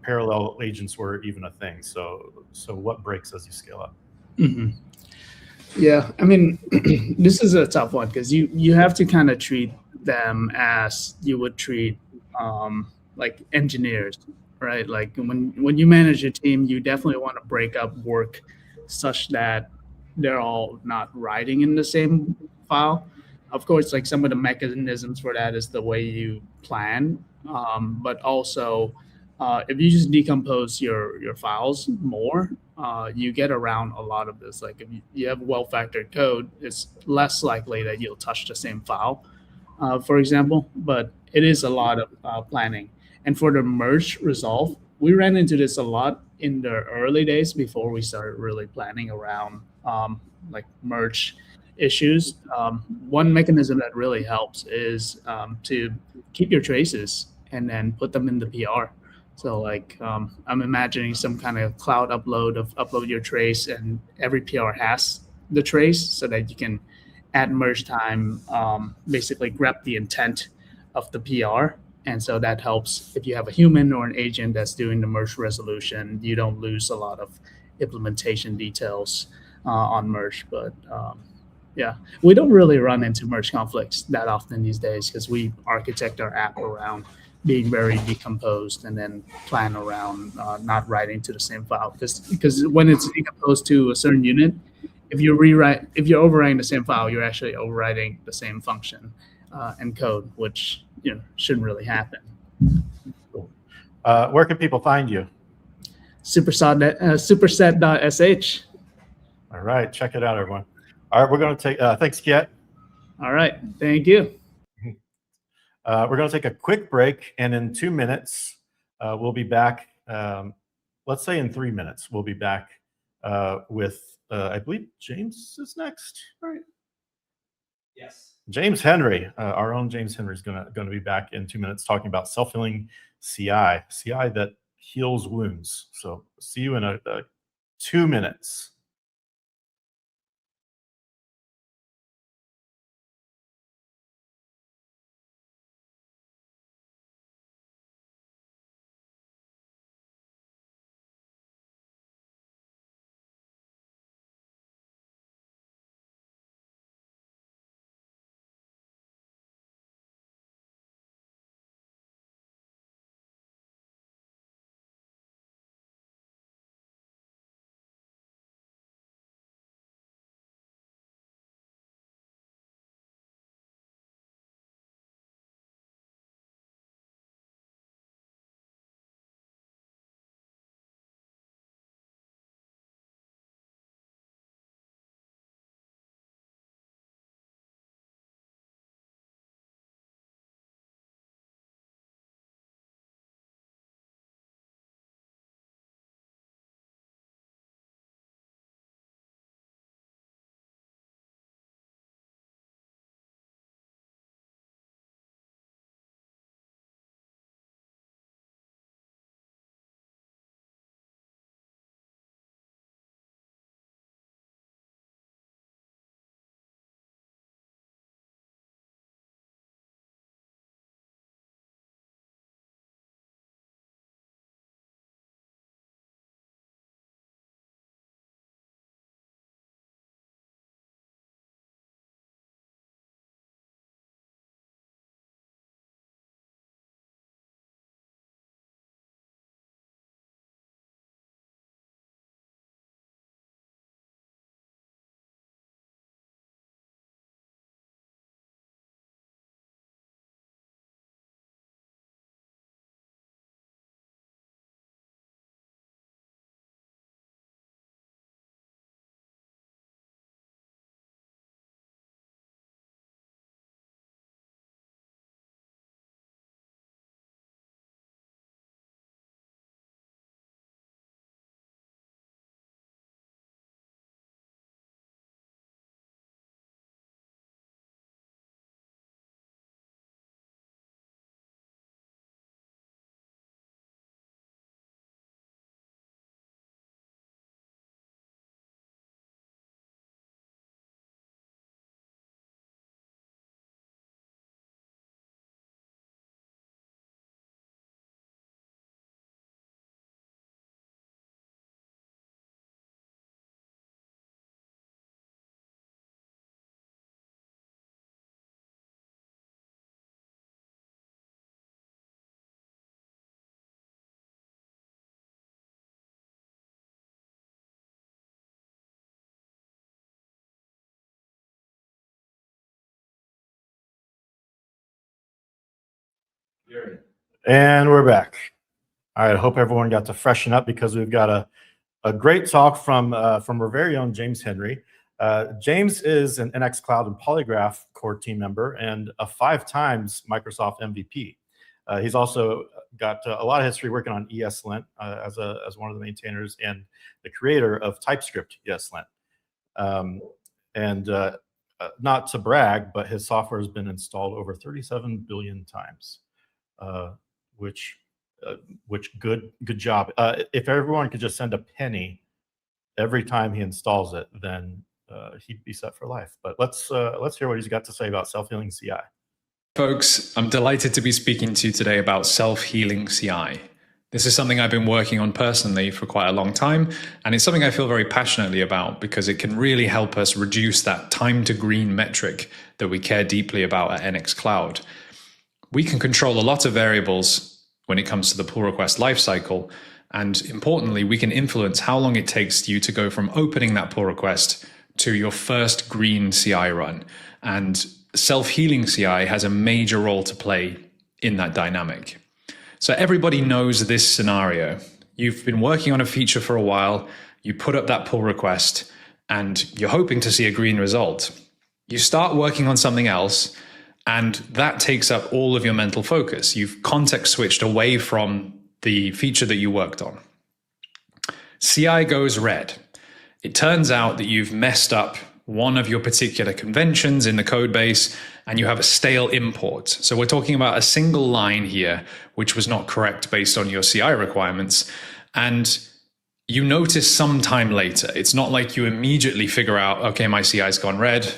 parallel agents were even a thing. So what breaks as you scale up? Hmm. Yeah, I mean, this is a tough one because you have to kind of treat them as you would treat like engineers, right? Like when you manage a team, you definitely want to break up work such that they're all not writing in the same file. Of course, like some of the mechanisms for that is the way you plan, but also if you just decompose your files more, you get around a lot of this. Like if you have well factored code, it's less likely that you'll touch the same file, for example. But it is a lot of planning. And for the merge resolve, we ran into this a lot in the early days before we started really planning around like merge issues. One mechanism that really helps is to keep your traces and then put them in the PR. So like I'm imagining some kind of cloud upload your trace, and every PR has the trace so that you can at merge time basically grab the intent of the PR. And so that helps if you have a human or an agent that's doing the merge resolution, you don't lose a lot of implementation details on merge. But yeah, we don't really run into merge conflicts that often these days because we architect our app around being very decomposed and then plan around not writing to the same file because when it's decomposed to a certain unit, if you're overwriting the same file, you're actually overwriting the same function and code, which shouldn't really happen. Cool. Where can people find you? Superset.sh. All right, check it out, everyone. All right, we're going to take, thanks, Kiet. All right, thank you. We're going to take a quick break, and in 2 minutes, we'll be back. Let's say in 3 minutes, we'll be back with, I believe James is next, right? Yes. James Henry, our own James Henry is going to be back in 2 minutes talking about self-healing CI that heals wounds. So see you in 2 minutes. And we're back. All right, I hope everyone got to freshen up because we've got a great talk from our very own James Henry. James is an NX Cloud and Polygraph core team member and a 5 times Microsoft MVP. He's also got a lot of history working on ESLint as one of the maintainers and the creator of TypeScript ESLint. Not to brag, but his software has been installed over 37 billion times, which good job. If everyone could just send a penny every time he installs it, then he'd be set for life. But let's hear what he's got to say about self-healing CI. Folks, I'm delighted to be speaking to you today about self-healing CI. This is something I've been working on personally for quite a long time, and it's something I feel very passionately about because it can really help us reduce that time to green metric that we care deeply about at NX Cloud. We can control a lot of variables when it comes to the pull request lifecycle, and importantly, we can influence how long it takes you to go from opening that pull request to your first green CI run. And self-healing CI has a major role to play in that dynamic. So everybody knows this scenario. You've been working on a feature for a while, you put up that pull request, and you're hoping to see a green result. You start working on something else, and that takes up all of your mental focus. You've context switched away from the feature that you worked on. CI goes red. It turns out that you've messed up one of your particular conventions in the code base, and you have a stale import. So we're talking about a single line here, which was not correct based on your CI requirements. And you notice sometime later. It's not like you immediately figure out, okay, my CI's gone red.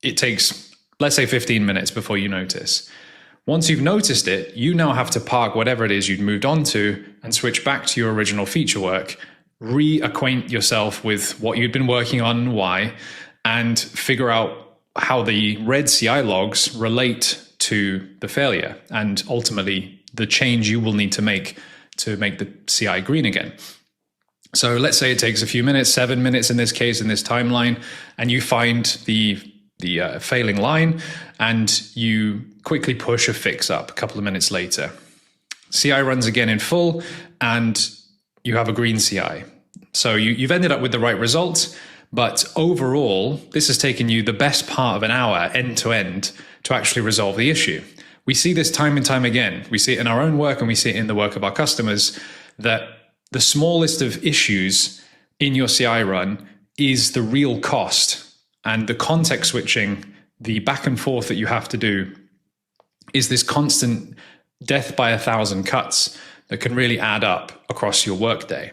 It takes, let's say, 15 minutes before you notice. Once you've noticed it, you now have to park whatever it is you'd moved on to and switch back to your original feature work, reacquaint yourself with what you'd been working on and why, and figure out how the red CI logs relate to the failure and ultimately the change you will need to make the CI green again. So let's say it takes a few minutes, 7 minutes in this case, in this timeline, and you find the failing line and you quickly push a fix up a couple of minutes later. CI runs again in full and you have a green CI. So you've ended up with the right results. But overall, this has taken you the best part of an hour end to end to actually resolve the issue. We see this time and time again. We see it in our own work and we see it in the work of our customers that the smallest of issues in your CI run is the real cost. And the context switching, the back and forth that you have to do is this constant death by 1,000 cuts that can really add up across your workday.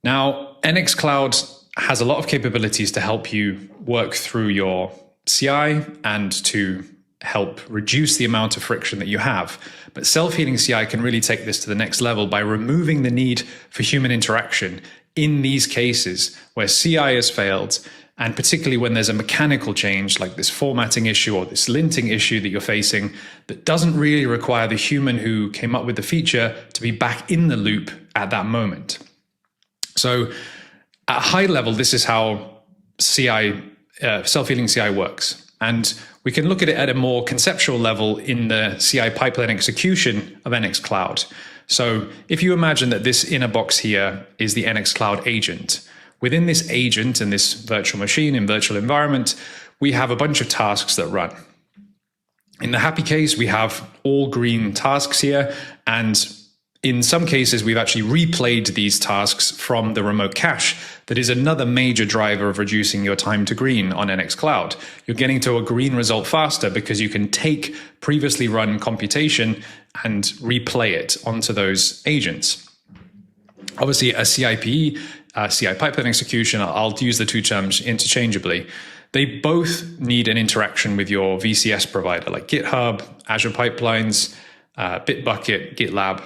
Now, NX Cloud has a lot of capabilities to help you work through your CI and to help reduce the amount of friction that you have. But self-healing CI can really take this to the next level by removing the need for human interaction in these cases where CI has failed, and particularly when there's a mechanical change like this formatting issue or this linting issue that you're facing that doesn't really require the human who came up with the feature to be back in the loop at that moment. So at a high level, this is how CI, self-healing CI works. And we can look at it at a more conceptual level in the CI pipeline execution of NX Cloud. So if you imagine that this inner box here is the NX Cloud agent, within this agent and this virtual machine and virtual environment, we have a bunch of tasks that run. In the happy case, we have all green tasks here, and in some cases, we've actually replayed these tasks from the remote cache. That is another major driver of reducing your time to green on NX Cloud. You're getting to a green result faster because you can take previously run computation and replay it onto those agents. Obviously, a CI pipeline execution, I'll use the two terms interchangeably. They both need an interaction with your VCS provider like GitHub, Azure Pipelines, Bitbucket, GitLab,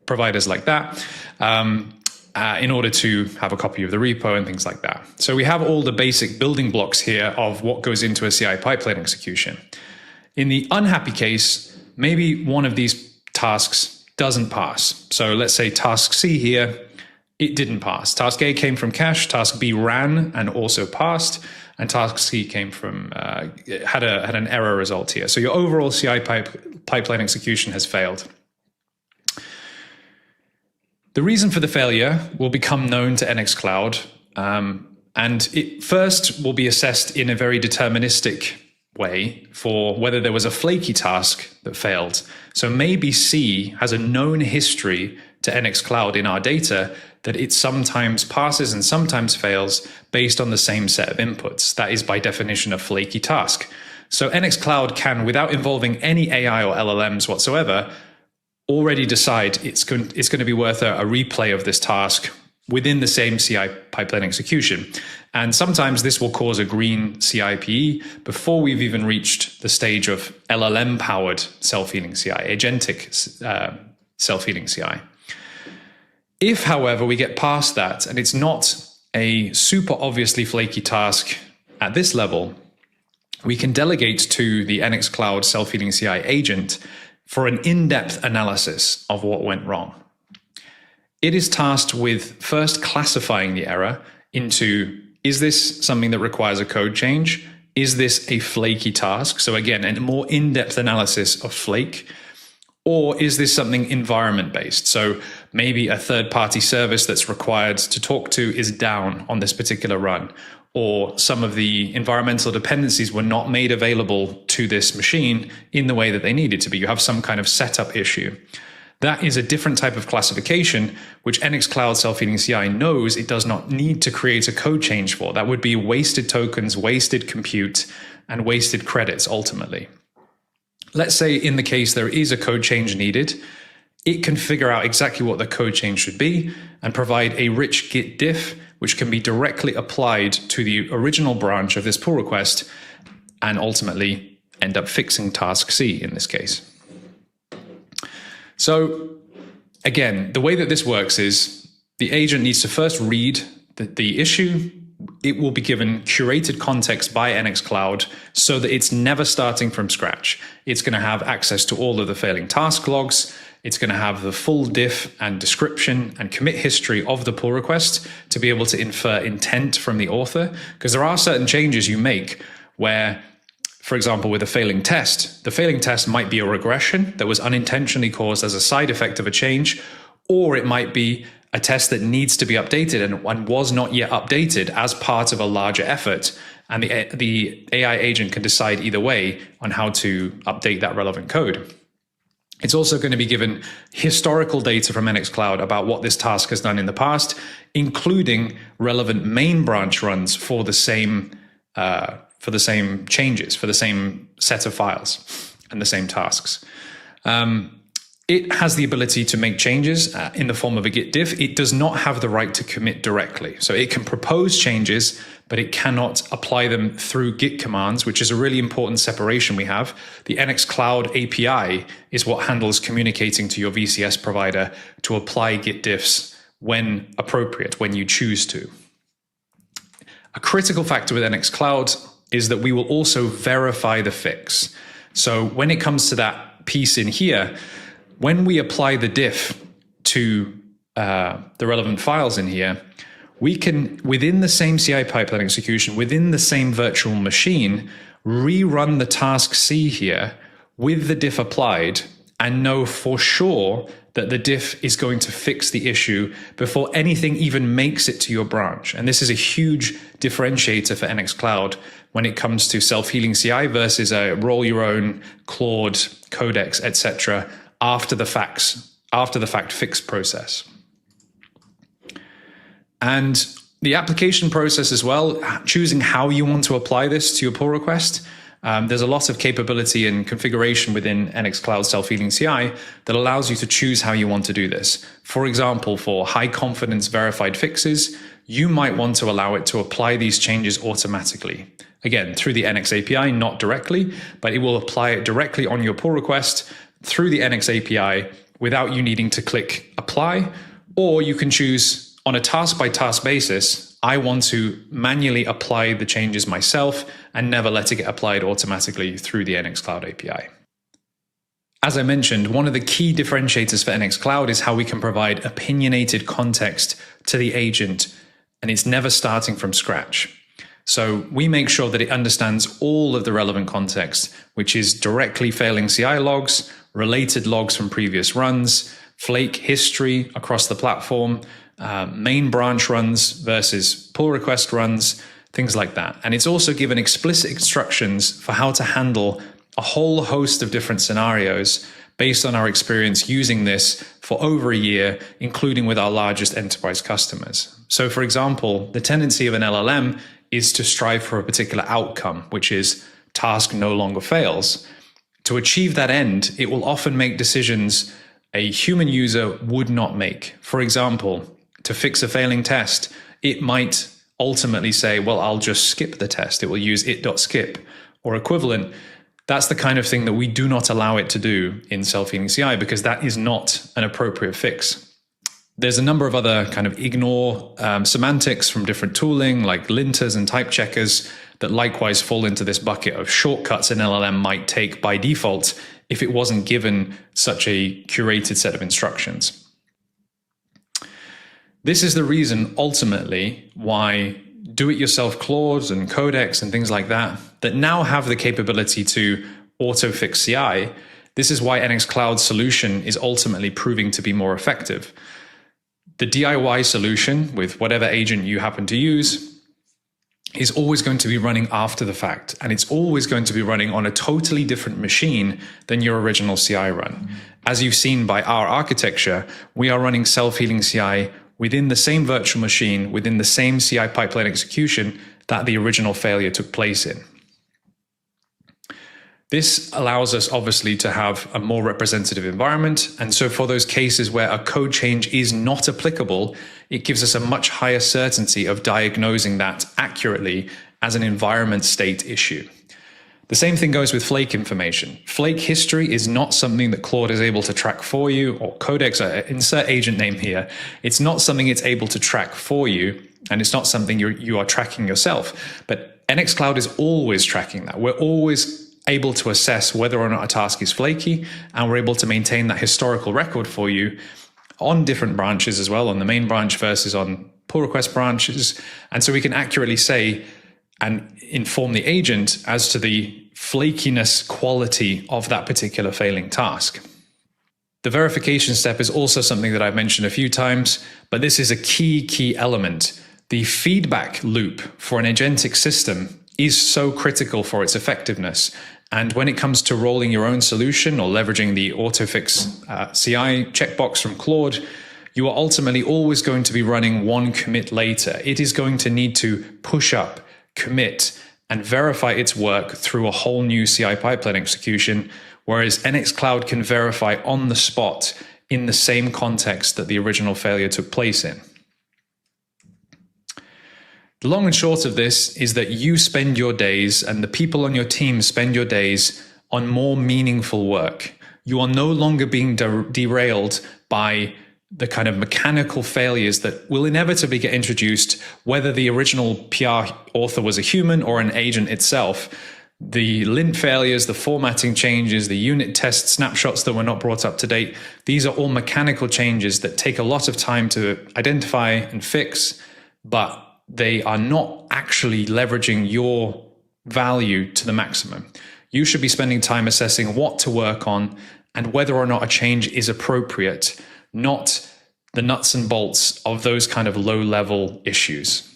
providers like that, in order to have a copy of the repo and things like that. So we have all the basic building blocks here of what goes into a CI pipeline execution. In the unhappy case, maybe one of these tasks doesn't pass. So let's say task C here it didn't pass. Task A came from cache, task B ran and also passed, and task C came from, had an error result here. So your overall CI pipeline execution has failed. The reason for the failure will become known to NX Cloud, and it first will be assessed in a very deterministic way for whether there was a flaky task that failed. So maybe C has a known history to NX Cloud in our data that it sometimes passes and sometimes fails based on the same set of inputs. That is by definition a flaky task. So NX Cloud can, without involving any AI or LLMs whatsoever, already decide it's going to be worth a replay of this task within the same CI pipeline execution. And sometimes this will cause a green CIPE before we've even reached the stage of LLM-powered self-healing CI, agentic self-healing CI. If, however, we get past that and it's not a super obviously flaky task at this level, we can delegate to the NX Cloud self-healing CI agent for an in-depth analysis of what went wrong. It is tasked with first classifying the error into, is this something that requires a code change? Is this a flaky task? So again, a more in-depth analysis of flake. Or is this something environment-based? So maybe a third-party service that's required to talk to is down on this particular run, or some of the environmental dependencies were not made available to this machine in the way that they needed to be. You have some kind of setup issue. That is a different type of classification, which NX Cloud Self-Healing CI knows it does not need to create a code change for. That would be wasted tokens, wasted compute, and wasted credits ultimately. Let's say in the case there is a code change needed, it can figure out exactly what the code change should be and provide a rich Git diff, which can be directly applied to the original branch of this pull request and ultimately end up fixing task C in this case. So again, the way that this works is the agent needs to first read the issue. It will be given curated context by NX Cloud so that it's never starting from scratch. It's going to have access to all of the failing task logs. It's going to have the full diff and description and commit history of the pull request to be able to infer intent from the author. Because there are certain changes you make where, for example, with a failing test, the failing test might be a regression that was unintentionally caused as a side effect of a change, or it might be a test that needs to be updated and was not yet updated as part of a larger effort. And the AI agent can decide either way on how to update that relevant code. It's also going to be given historical data from NX Cloud about what this task has done in the past, including relevant main branch runs for the same changes, for the same set of files and the same tasks. It has the ability to make changes in the form of a Git diff. It does not have the right to commit directly. So it can propose changes, but it cannot apply them through Git commands, which is a really important separation we have. The NX Cloud API is what handles communicating to your VCS provider to apply Git diffs when appropriate, when you choose to. A critical factor with NX Cloud is that we will also verify the fix. So when it comes to that piece in here, when we apply the diff to the relevant files in here, we can, within the same CI pipeline execution, within the same virtual machine, rerun the task C here with the diff applied and know for sure that the diff is going to fix the issue before anything even makes it to your branch. And this is a huge differentiator for NX Cloud when it comes to self-healing CI versus a roll your own Claude, Codex, etc. after the fact fix process. And the application process as well, choosing how you want to apply this to your pull request. There's a lot of capability and configuration within NX Cloud Self-Healing CI that allows you to choose how you want to do this. For example, for high confidence verified fixes, you might want to allow it to apply these changes automatically. Again, through the NX API, not directly, but it will apply it directly on your pull request through the NX API without you needing to click apply, or you can choose on a task by task basis, I want to manually apply the changes myself and never let it get applied automatically through the NX Cloud API. As I mentioned, one of the key differentiators for NX Cloud is how we can provide opinionated context to the agent, and it's never starting from scratch. So we make sure that it understands all of the relevant context, which is directly failing CI logs, related logs from previous runs, flake history across the platform, main branch runs versus pull request runs, things like that. And it's also given explicit instructions for how to handle a whole host of different scenarios based on our experience using this for over a year, including with our largest enterprise customers. So for example, the tendency of an LLM is to strive for a particular outcome, which is task no longer fails. To achieve that end, it will often make decisions a human user would not make. For example, to fix a failing test, it might ultimately say, well, I'll just skip the test. It will use it.skip or equivalent. That's the kind of thing that we do not allow it to do in self-healing CI because that is not an appropriate fix. There's a number of other kind of ignore semantics from different tooling like linters and type checkers that likewise fall into this bucket of shortcuts an LLM might take by default if it wasn't given such a curated set of instructions. This is the reason ultimately why do-it-yourself Claude and Codex and things like that now have the capability to auto-fix CI. This is why NX Cloud solution is ultimately proving to be more effective. The DIY solution with whatever agent you happen to use is always going to be running after the fact, and it's always going to be running on a totally different machine than your original CI run. As you've seen by our architecture, we are running self-healing CI within the same virtual machine, within the same CI pipeline execution that the original failure took place in. This allows us obviously to have a more representative environment. And so for those cases where a code change is not applicable, it gives us a much higher certainty of diagnosing that accurately as an environment state issue. The same thing goes with flake information. Flake history is not something that Claude is able to track for you, or Codex, insert agent name here. It's not something it's able to track for you, and it's not something you are tracking yourself. But NX Cloud is always tracking that. We're always able to assess whether or not a task is flaky, and we're able to maintain that historical record for you on different branches as well, on the main branch versus on pull request branches. And so we can accurately say and inform the agent as to the flakiness quality of that particular failing task. The verification step is also something that I've mentioned a few times, but this is a key element. The feedback loop for an agentic system is so critical for its effectiveness. And when it comes to rolling your own solution or leveraging the autofix CI checkbox from Claude, you are ultimately always going to be running one commit later. It is going to need to push up, commit, and verify its work through a whole new CI pipeline execution, whereas NX Cloud can verify on the spot in the same context that the original failure took place in. The long and short of this is that you spend your days and the people on your team spend your days on more meaningful work. You are no longer being derailed by the kind of mechanical failures that will inevitably get introduced, whether the original PR author was a human or an agent itself. The lint failures, the formatting changes, the unit test snapshots that were not brought up to date, these are all mechanical changes that take a lot of time to identify and fix, but they are not actually leveraging your value to the maximum. You should be spending time assessing what to work on and whether or not a change is appropriate, not the nuts and bolts of those kind of low-level issues.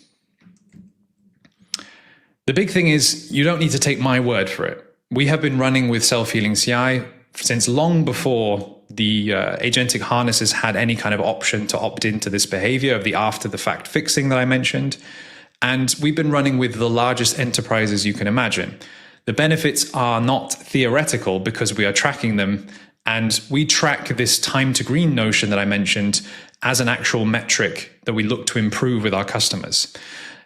The big thing is you don't need to take my word for it. We have been running with self-healing CI since long before the agentic harnesses had any kind of option to opt into this behavior of the after-the-fact fixing that I mentioned. And we've been running with the largest enterprises you can imagine. The benefits are not theoretical because we are tracking them, and we track this time to green notion that I mentioned as an actual metric that we look to improve with our customers.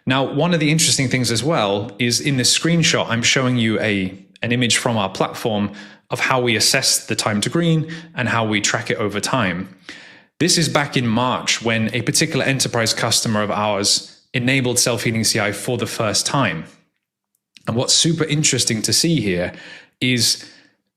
Now, one of the interesting things as well is in this screenshot, I'm showing you an image from our platform of how we assess the time to green and how we track it over time. This is back in March when a particular enterprise customer of ours enabled self-healing CI for the first time. And what's super interesting to see here is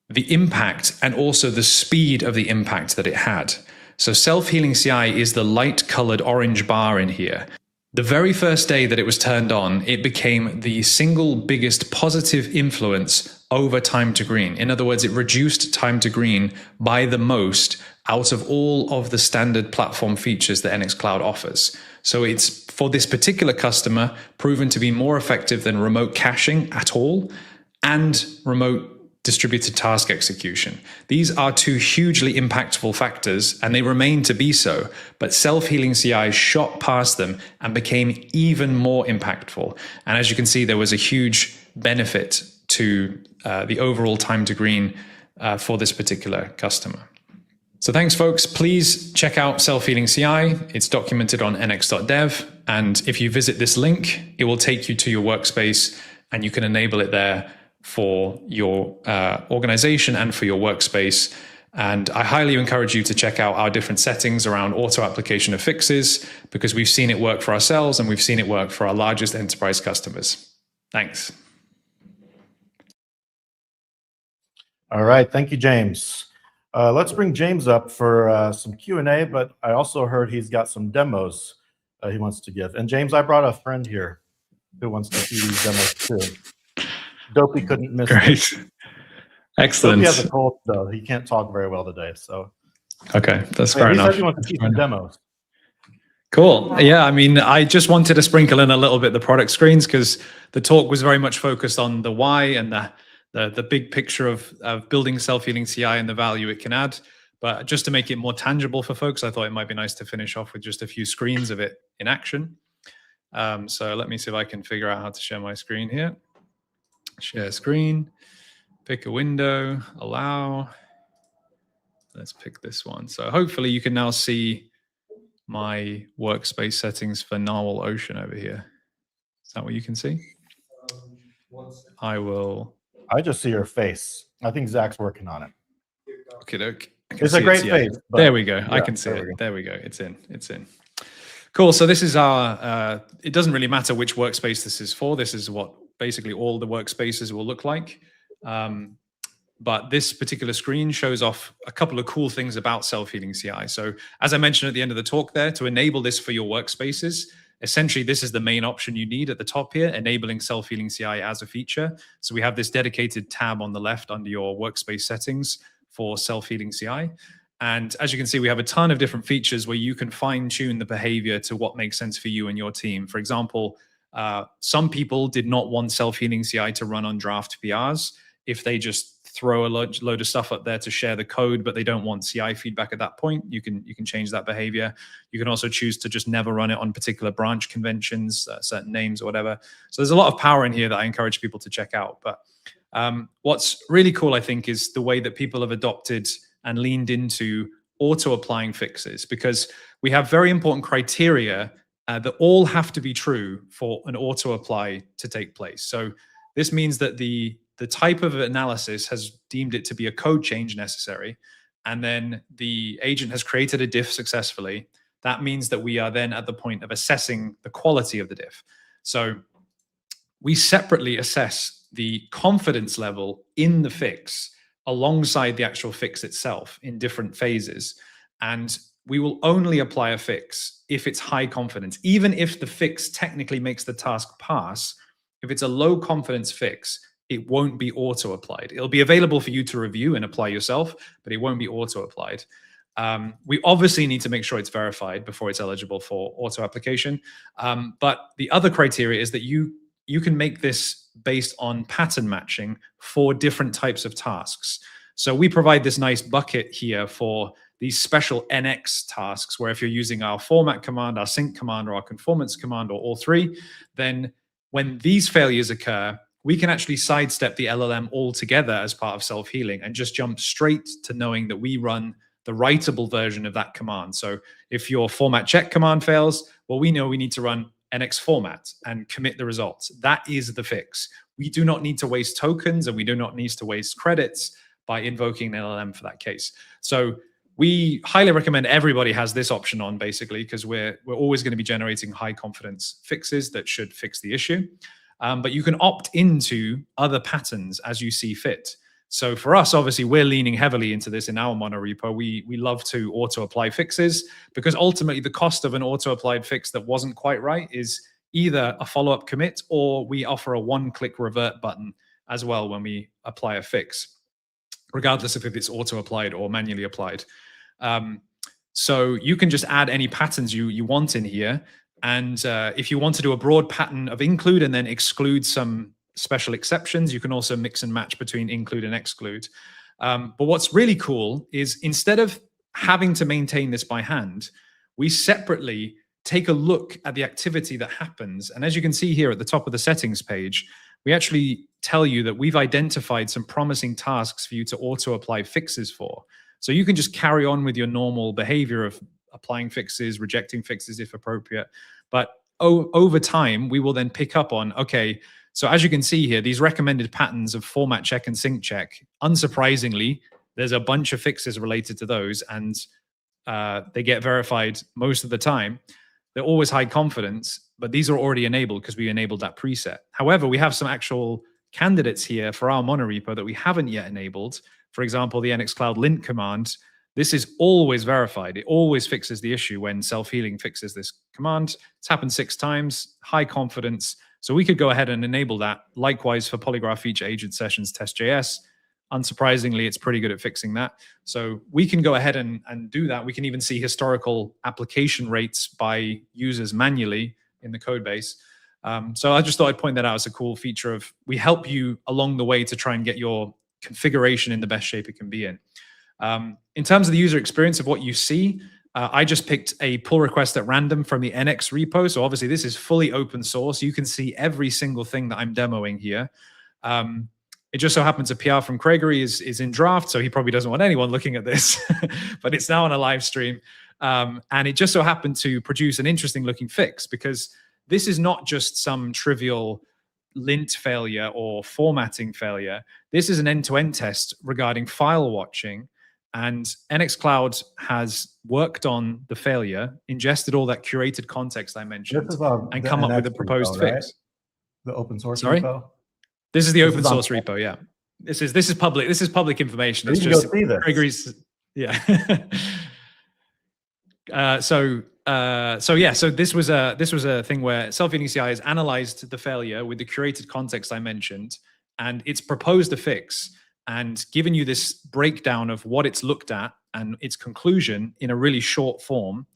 the impact and also the speed of the impact that it had. So self-healing CI is the light colored orange bar in here. The very first day that it was turned on, it became the single biggest positive influence over time to green. In other words, it reduced time to green by the most out of all of the standard platform features that NX Cloud offers. So it's, for this particular customer, proven to be more effective than remote caching at all and remote distributed task execution. These are two hugely impactful factors, and they remain to be so, but self-healing CI shot past them and became even more impactful. And as you can see, there was a huge benefit to the overall time to green for this particular customer. So thanks, folks. Please check out self-healing CI. It's documented on nx.dev. And if you visit this link, it will take you to your workspace and you can enable it there for your organization and for your workspace. And I highly encourage you to check out our different settings around auto application of fixes, because we've seen it work for ourselves and we've seen it work for our largest enterprise customers. Thanks. All right, thank you, James. Let's bring James up for some Q&A, but I also heard he's got some demos he wants to give. And James, I brought a friend here who wants to see these demos too. Dopey couldn't miss Great. it. Excellent. Dopey has a cold, though. He can't talk very well today. So Okay, that's yeah, fair he enough. said he wants to see some demos. Cool. Yeah, I mean, I just wanted to sprinkle in a little bit the product screens because the talk was very much focused on the why and the big picture of building self-healing CI and the value it can add. But just to make it more tangible for folks, I thought it might be nice to finish off with just a few screens of it in action. So let me see if I can figure out how to share my screen here. Share screen, pick a window, allow. Let's pick this one. So hopefully you can now see my workspace settings for Narwhal Ocean over here. Is that what you can see? I just see your face. I think Zach's working on it. Okay, it's a great face. There we go. Yeah, I can see it. There we go. It's in. It's in. Cool. So this is our, it doesn't really matter which workspace this is for. This is what basically all the workspaces will look like. But this particular screen shows off a couple of cool things about self-healing CI. So as I mentioned at the end of the talk there, to enable this for your workspaces, essentially this is the main option you need at the top here, enabling self-healing CI as a feature. So we have this dedicated tab on the left under your workspace settings for self-healing CI. And as you can see, we have a ton of different features where you can fine-tune the behavior to what makes sense for you and your team. For example, some people did not want self-healing CI to run on draft PRs. If they just throw a load of stuff up there to share the code, but they don't want CI feedback at that point, you can change that behavior. You can also choose to just never run it on particular branch conventions, certain names or whatever. So there's a lot of power in here that I encourage people to check out. But what's really cool, I think, is the way that people have adopted and leaned into auto-applying fixes, because we have very important criteria that all have to be true for an auto-apply to take place. So this means that the type of analysis has deemed it to be a code change necessary, and then the agent has created a diff successfully. That means that we are then at the point of assessing the quality of the diff. So we separately assess the confidence level in the fix alongside the actual fix itself in different phases. And we will only apply a fix if it's high confidence. Even if the fix technically makes the task pass, if it's a low confidence fix, it won't be auto-applied. It'll be available for you to review and apply yourself, but it won't be auto-applied. We obviously need to make sure it's verified before it's eligible for auto-application. But the other criteria is that you can make this based on pattern matching for different types of tasks. So we provide this nice bucket here for these special NX tasks, where if you're using our format command, our sync command, or our conformance command, or all three, then when these failures occur, we can actually sidestep the LLM altogether as part of self-healing and just jump straight to knowing that we run the writable version of that command. So if your format check command fails, well, we know we need to run NX format and commit the results. That is the fix. We do not need to waste tokens, and we do not need to waste credits by invoking an LLM for that case. So we highly recommend everybody has this option on, basically, because we're always going to be generating high confidence fixes that should fix the issue. But you can opt into other patterns as you see fit. So for us, obviously, we're leaning heavily into this in our monorepo. We love to auto-apply fixes because ultimately the cost of an auto-applied fix that wasn't quite right is either a follow-up commit or we offer a one-click revert button as well when we apply a fix, regardless of if it's auto-applied or manually applied. So you can just add any patterns you want in here. And if you want to do a broad pattern of include and then exclude some special exceptions, you can also mix and match between include and exclude. But what's really cool is instead of having to maintain this by hand, we separately take a look at the activity that happens. And as you can see here at the top of the settings page, we actually tell you that we've identified some promising tasks for you to auto-apply fixes for. So you can just carry on with your normal behavior of applying fixes, rejecting fixes if appropriate. But over time, we will then pick up on, okay, so as you can see here, these recommended patterns of format check and sync check, unsurprisingly, there's a bunch of fixes related to those, and they get verified most of the time. They're always high confidence, but these are already enabled because we enabled that preset. However, we have some actual candidates here for our monorepo that we haven't yet enabled. For example, the nxcloud lint command. This is always verified. It always fixes the issue when self-healing fixes this command. It's happened 6 times, high confidence. So we could go ahead and enable that. Likewise for polygraph feature agent sessions test.js. Unsurprisingly, it's pretty good at fixing that. So we can go ahead and do that. We can even see historical application rates by users manually in the code base. So I just thought I'd point that out as a cool feature of we help you along the way to try and get your configuration in the best shape it can be in. In terms of the user experience of what you see, I just picked a pull request at random from the NX repo. So obviously this is fully open source. You can see every single thing that I'm demoing here. It just so happens a PR from Gregory is in draft, so he probably doesn't want anyone looking at this, but it's now on a live stream. And it just so happened to produce an interesting looking fix because this is not just some trivial lint failure or formatting failure. This is an end-to-end test regarding file watching. And nxcloud has worked on the failure, ingested all that curated context I mentioned, and come up with a proposed fix. The open source Sorry? repo? This is the open source repo, yeah. This is public. This is public information. It's You can just go see this. Gregory's, yeah. So this was a thing where self-healing CI has analyzed the failure with the curated context I mentioned, and it's proposed a fix and given you this breakdown of what it's looked at and its conclusion in a really short form.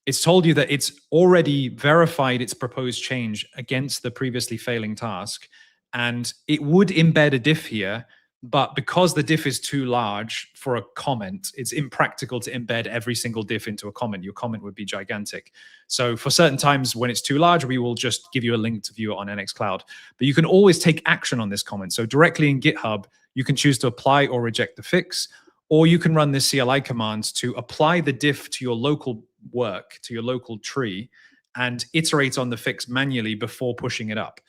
It's told you that it's already verified its proposed change against the previously failing task, and it would embed a diff here, but because the diff is too large for a comment, it's impractical to embed every single diff into a comment. Your comment would be gigantic. So for certain times when it's too large, we will just give you a link to view it on nxcloud. But you can always take action on this comment. So directly in GitHub, you can choose to apply or reject the fix, or you can run this CLI command to apply the diff to your local work, to your local tree, and iterate on the fix manually before pushing it up.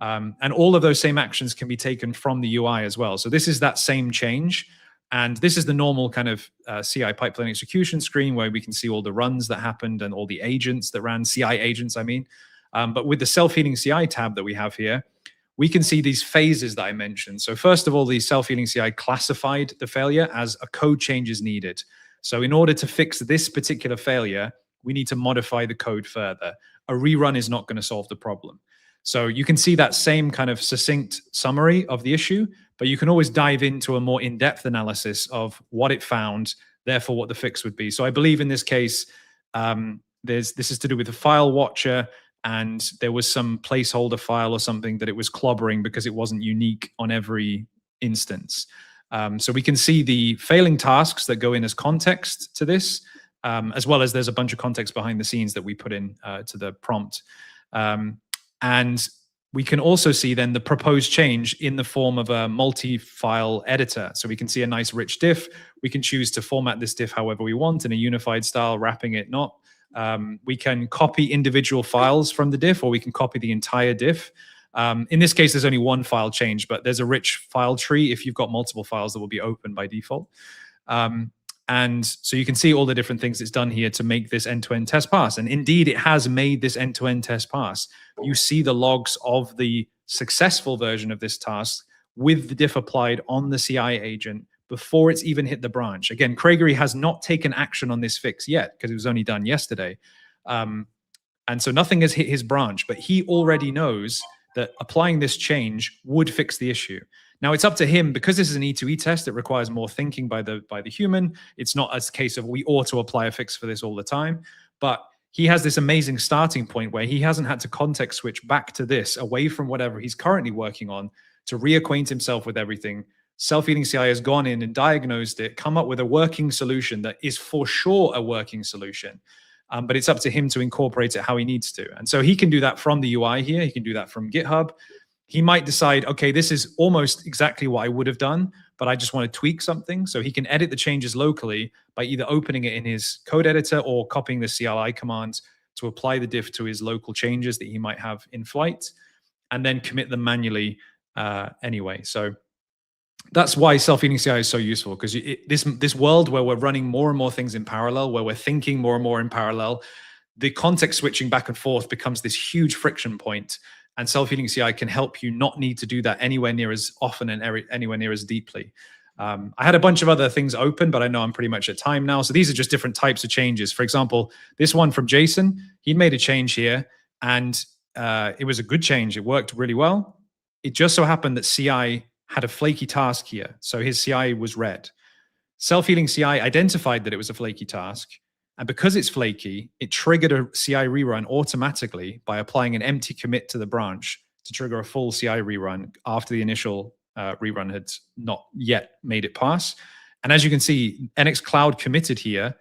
And all of those same actions can be taken from the UI as well. So this is that same change. And this is the normal kind of CI pipeline execution screen where we can see all the runs that happened and all the agents that ran, CI agents, I mean. But with the self-healing CI tab that we have here, we can see these phases that I mentioned. So first of all, the self-healing CI classified the failure as a code change is needed. So in order to fix this particular failure, we need to modify the code further. A rerun is not going to solve the problem. So you can see that same kind of succinct summary of the issue, but you can always dive into a more in-depth analysis of what it found, therefore what the fix would be. So I believe in this case, this is to do with the file watcher, and there was some placeholder file or something that it was clobbering because it wasn't unique on every instance. So we can see the failing tasks that go in as context to this, as well as there's a bunch of context behind the scenes that we put in to the prompt. And we can also see then the proposed change in the form of a multi-file editor. So we can see a nice rich diff. We can choose to format this diff however we want in a unified style, wrapping it not. We can copy individual files from the diff, or we can copy the entire diff. In this case, there's only one file change, but there's a rich file tree if you've got multiple files that will be open by default. And so you can see all the different things it's done here to make this end-to-end test pass. And indeed, it has made this end-to-end test pass. You see the logs of the successful version of this task with the diff applied on the CI agent before it's even hit the branch. Again, Craigery has not taken action on this fix yet because it was only done yesterday. And so nothing has hit his branch, but he already knows that applying this change would fix the issue. Now it's up to him, because this is an E2E test, it requires more thinking by the human. It's not a case of we ought to apply a fix for this all the time, but he has this amazing starting point where he hasn't had to context switch back to this, away from whatever he's currently working on, to reacquaint himself with everything. Self-healing CI has gone in and diagnosed it, come up with a working solution that is for sure a working solution. But it's up to him to incorporate it how he needs to. And so he can do that from the UI here. He can do that from GitHub. He might decide, okay, this is almost exactly what I would have done, but I just want to tweak something. So he can edit the changes locally by either opening it in his code editor or copying the CLI commands to apply the diff to his local changes that he might have in flight, and then commit them manually anyway. So that's why self-healing CI is so useful, because this world where we're running more and more things in parallel, where we're thinking more and more in parallel, the context switching back and forth becomes this huge friction point, and self-healing CI can help you not need to do that anywhere near as often and anywhere near as deeply. I had a bunch of other things open, but I know I'm pretty much at time now. So these are just different types of changes. For example, this one from Jason, he made a change here, and it was a good change. It worked really well. It just so happened that CI had a flaky task here. So his CI was red. Self-healing CI identified that it was a flaky task. And because it's flaky, it triggered a CI rerun automatically by applying an empty commit to the branch to trigger a full CI rerun after the initial rerun had not yet made it pass. And as you can see, NX Cloud committed here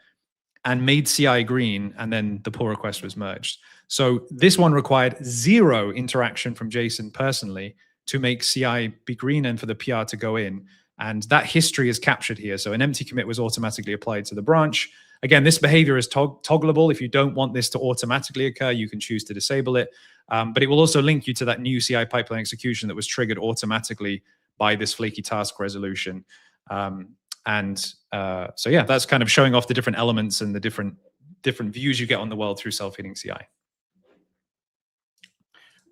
and made CI green, and then the pull request was merged. So this one required 0 interaction from Jason personally to make CI be green and for the PR to go in. And that history is captured here. So an empty commit was automatically applied to the branch. Again, this behavior is toggleable. If you don't want this to automatically occur, you can choose to disable it. But it will also link you to that new CI pipeline execution that was triggered automatically by this flaky task resolution. So yeah, that's kind of showing off the different elements and the different views you get on the world through self-healing CI.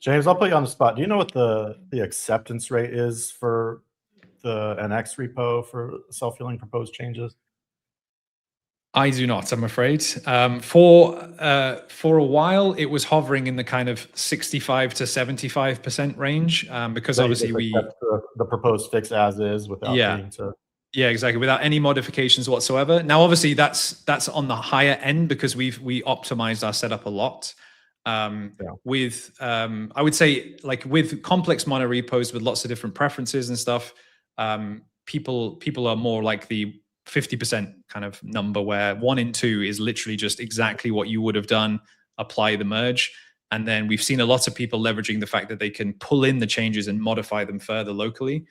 James, I'll put you on the spot. Do you know what the acceptance rate is for the NX repo for self-healing proposed changes? I do not, I'm afraid. For a while, it was hovering in the kind of 65 to 75% range, because So obviously you just accept the proposed fix as is without needing to. Yeah, exactly. Without any modifications whatsoever. Now, obviously, that's on the higher end because we optimized our setup a lot. With I would say, like with complex monorepos with lots of different preferences and stuff, people are more like the 50% kind of number, where 1 in 2 is literally just exactly what you would have done, apply the merge. And then we've seen a lot of people leveraging the fact that they can pull in the changes and modify them further locally.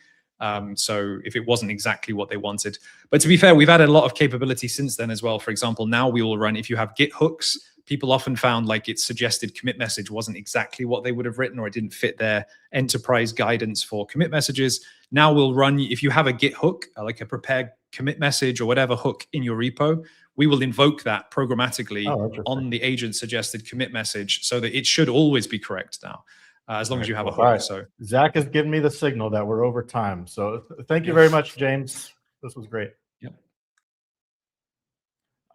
So if it wasn't exactly what they wanted. But to be fair, we've added a lot of capability since then as well. For example, now we will run, if you have Git hooks, people often found like its suggested commit message wasn't exactly what they would have written, or it didn't fit their enterprise guidance for commit messages. Now we'll run, if you have a Git hook, like a prepared commit message or whatever hook in your repo, we will invoke that programmatically on the agent suggested commit message, so that it should always be correct now, as long as you have a hook. Right. So Zach has given me the signal that we're over time. So thank you very much, James. This was great. Yep.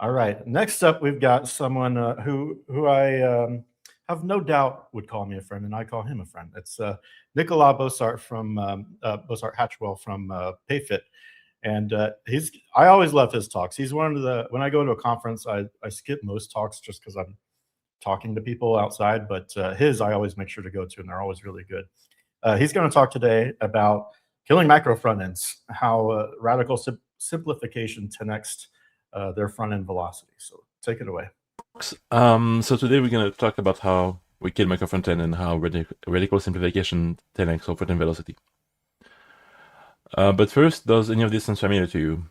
All right. Next up, we've got someone who I have no doubt would call me a friend, and I call him a friend. It's Nicolas Bossart from Bossart Hatchwell from PayFit. And I always love his talks. He's one of the, when I go to a conference, I skip most talks just because I'm talking to people outside, but his I always make sure to go to, and they're always really good. He's going to talk today about killing macro front ends, how radical simplification 10x their front end velocity. So take it away. So today we're going to talk about how we kill macro front end and how radical simplification 10x our front end velocity. But first, does any of this sound familiar to you?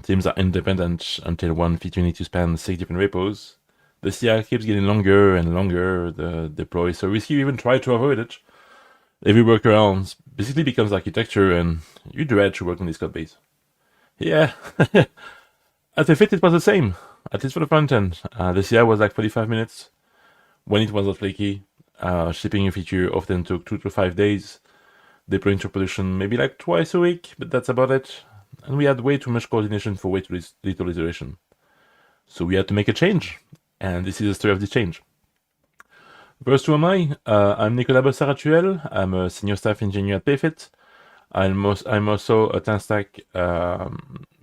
Teams are independent until one feature needs to span 6 different repos. The CI keeps getting longer and longer, the deploy is so risky you even try to avoid it. Every workaround basically becomes architecture, and you dread to work on this code base. Yeah, at the fit it was the same, at least for the front end. The CI was like 45 minutes when it was not flaky. Shipping a feature often took 2 to 5 days. deploying to production maybe like twice a week, but that's about it. And we had way too much coordination for way too little iteration. So we had to make a change, and this is the story of the change. First, who am I? I'm Nicolas Bossard-Actuel. I'm a senior staff engineer at Payfit. I'm also a TanStack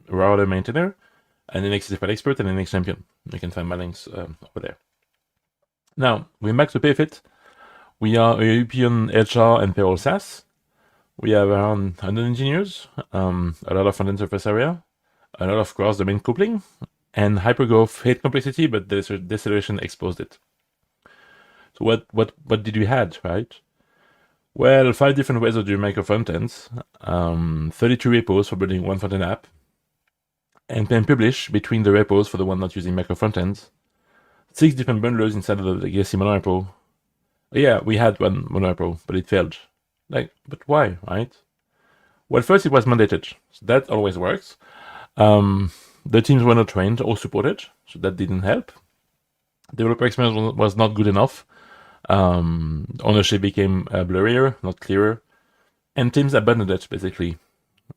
router maintainer, an NX certified expert, and an NX champion. You can find my links over there. Now, going back to Payfit, we are a European HR and payroll SaaS. We have around 100 engineers, a lot of front-end surface area, a lot of cross-domain coupling, and hypergrowth hate complexity, but deceleration exposed it. So what did we had, right? Well, 5 different ways of doing micro frontends, 32 repos for building one frontend app, and then publish between the repos for the one not using micro frontends, 6 different bundlers inside of the legacy Monorepo. Yeah, we had one Monorepo, but it failed. But why, right? Well, first it was mandated, so that always works. The teams were not trained or supported, so that didn't help. Developer experience was not good enough. Ownership became blurrier, not clearer, and teams abandoned it, basically.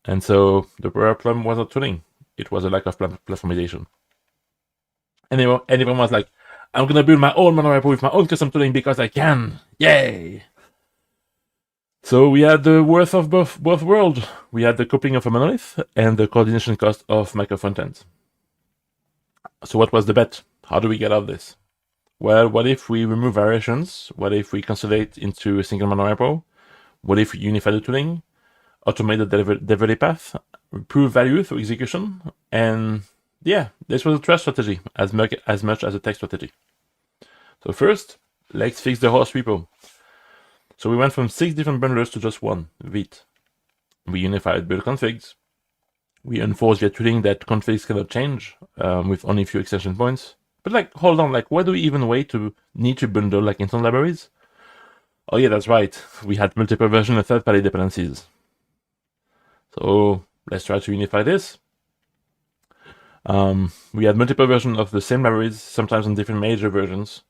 And so the problem was not tooling. It was a lack of platformization. And everyone was like, I'm going to build my own Monorepo with my own custom tooling because I can. Yay! So we had the worth of both worlds. We had the coupling of a monolith and the coordination cost of micro frontends. So what was the bet? How do we get out of this? Well, what if we remove variations? What if we consolidate into a single Monorepo? What if we unify the tooling, automate the delivery path, improve value through execution? And yeah, this was a trust strategy as much as a tech strategy. So first, let's fix the host repo. So we went from 6 different bundlers to just one, Vite. We unified build configs. We enforced via tooling that configs cannot change with only a few extension points. But hold on, why do we even need to bundle internal libraries? Oh yeah, that's right. We had multiple versions of third-party dependencies. So let's try to unify this. We had multiple versions of the same libraries, sometimes on different major versions.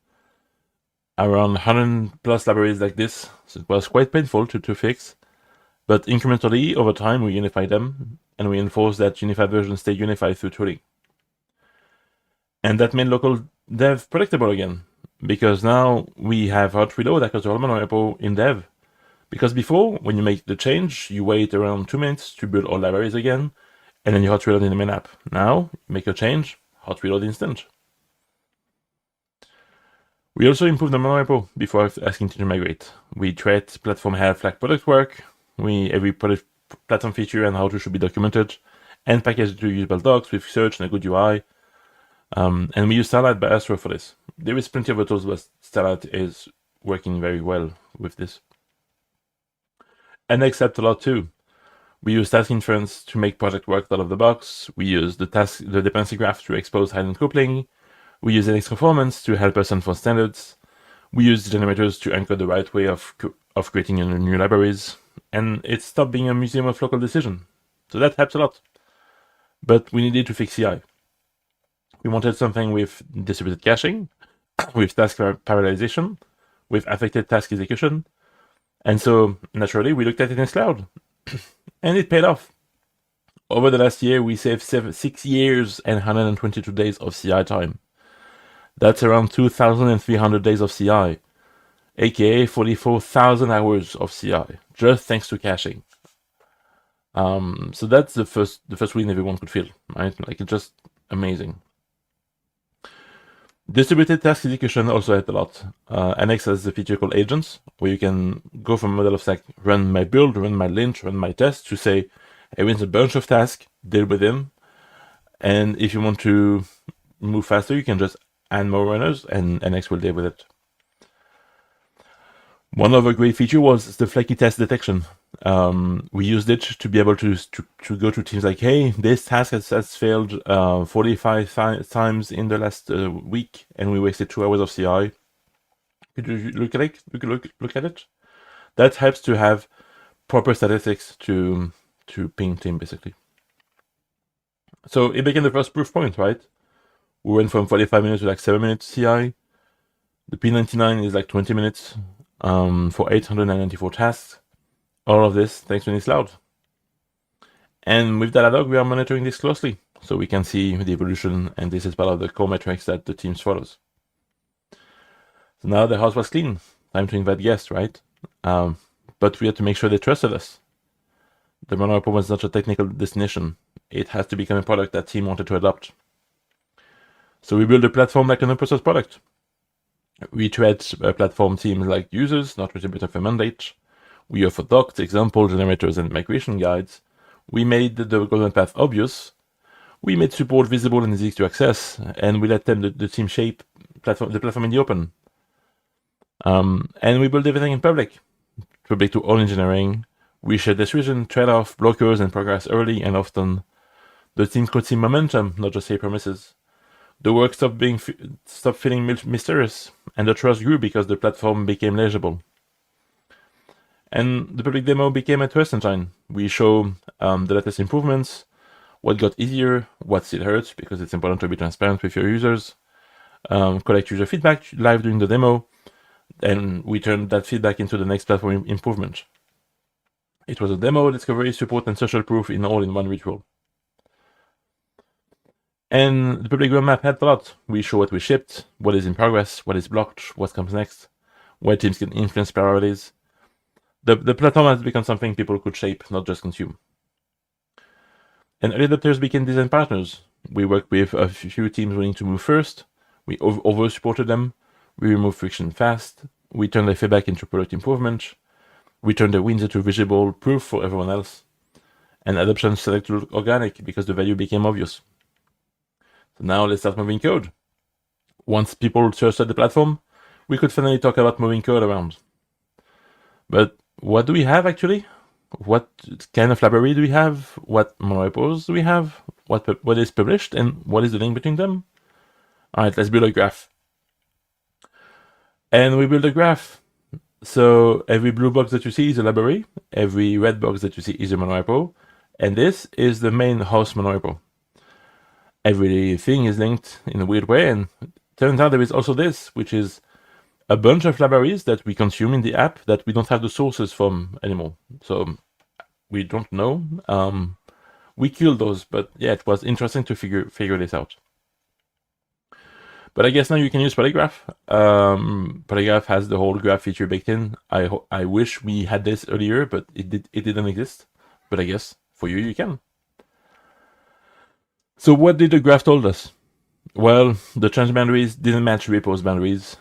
Around 100 plus libraries like this, so it was quite painful to fix. But incrementally, over time, we unified them, and we enforced that unified versions stay unified through tooling. And that made local dev predictable again, because now we have hot reload across the whole Monorepo in dev. Because before, when you make the change, you wait around 2 minutes to build all libraries again, and then you hot reload in the main app. Now, you make a change, hot reload instant. We also improved the Monorepo before asking to migrate. We treat platform health like product work. Every product platform feature and how to should be documented, and package it to usable docs with search and a good UI. And we use Starlight by Astro for this. There is plenty of tools, but Starlight is working very well with this. And accept a lot too. We use task inference to make project work out of the box. We use the dependency graph to expose hidden coupling. We use NX performance to help us enforce standards. We use generators to anchor the right way of creating new libraries. And it stopped being a museum of local decision. So that helps a lot. But we needed to fix CI. We wanted something with distributed caching, with task parallelization, with affected task execution. And so, naturally, we looked at NX Cloud. And it paid off. Over the last year, we saved 6 years and 122 days of CI time. That's around 2,300 days of CI, aka 44,000 hours of CI, just thanks to caching. So that's the first win everyone could feel, right? It's just amazing. Distributed task execution also helped a lot. NX has a feature called agents, where you can go from a model of run my build, run my lint, run my test, to say, hey, here's a bunch of tasks, deal with them. And if you want to move faster, you can just add more runners, and NX will deal with it. One other great feature was the flaky test detection. We used it to be able to go to teams like, hey, this task has failed 45 times in the last week, and we wasted 2 hours of CI. Could you look at it? Look at it. That helps to have proper statistics to ping team, basically. So it became the first proof point, right? We went from 45 minutes to 7 minutes CI. The P99 is 20 minutes for 894 tasks. All of this thanks to Cloud. And with Datadog, we are monitoring this closely so we can see the evolution, and this is part of the core metrics that the teams follows. So now the house was clean. Time to invite guests, right? But we had to make sure they trusted us. The Monorepo was not a technical destination. It has to become a product that team wanted to adopt. So we built a platform like an open source product. We treat platform teams like users, not with a bit of a mandate. We offer docs, example generators, and migration guides. We made the golden path obvious. We made support visible and easy to access, and we let the team shape the platform in the open. And we build everything in public to all engineering. We share decision, trade-off, blockers, and progress early and often. The team could see momentum, not just say promises. The work stopped feeling mysterious, and the trust grew because the platform became legible. And the public demo became a trust engine. We show the latest improvements, what got easier, what still hurts, because it's important to be transparent with your users, collect user feedback live during the demo, and we turn that feedback into the next platform improvement. It was a demo, discovery, support, and social proof all in one ritual. And the public roadmap helped a lot. We show what we shipped, what is in progress, what is blocked, what comes next, where teams can influence priorities. The platform has become something people could shape, not just consume. And early adopters became design partners. We worked with a few teams willing to move first. We over-supported them. We removed friction fast. We turned their feedback into product improvement. We turned their wins into visible proof for everyone else. And adoption started to look organic because the value became obvious. So now let's start moving code. Once people trusted the platform, we could finally talk about moving code around. But what do we have actually? What kind of library do we have? What monorepos do we have? What is published and what is the link between them? All right, let's build a graph. And we build a graph. So every blue box that you see is a library. Every red box that you see is a monorepo. And this is the main host monorepo. Everything is linked in a weird way. And it turns out there is also this, which is a bunch of libraries that we consume in the app that we don't have the sources from anymore. So we don't know. We killed those, but yeah, it was interesting to figure this out. But I guess now you can use Polygraph. Polygraph has the whole graph feature baked in. I wish we had this earlier, but it didn't exist. But I guess for you can. So what did the graph told us? Well, the change boundaries didn't match repos boundaries.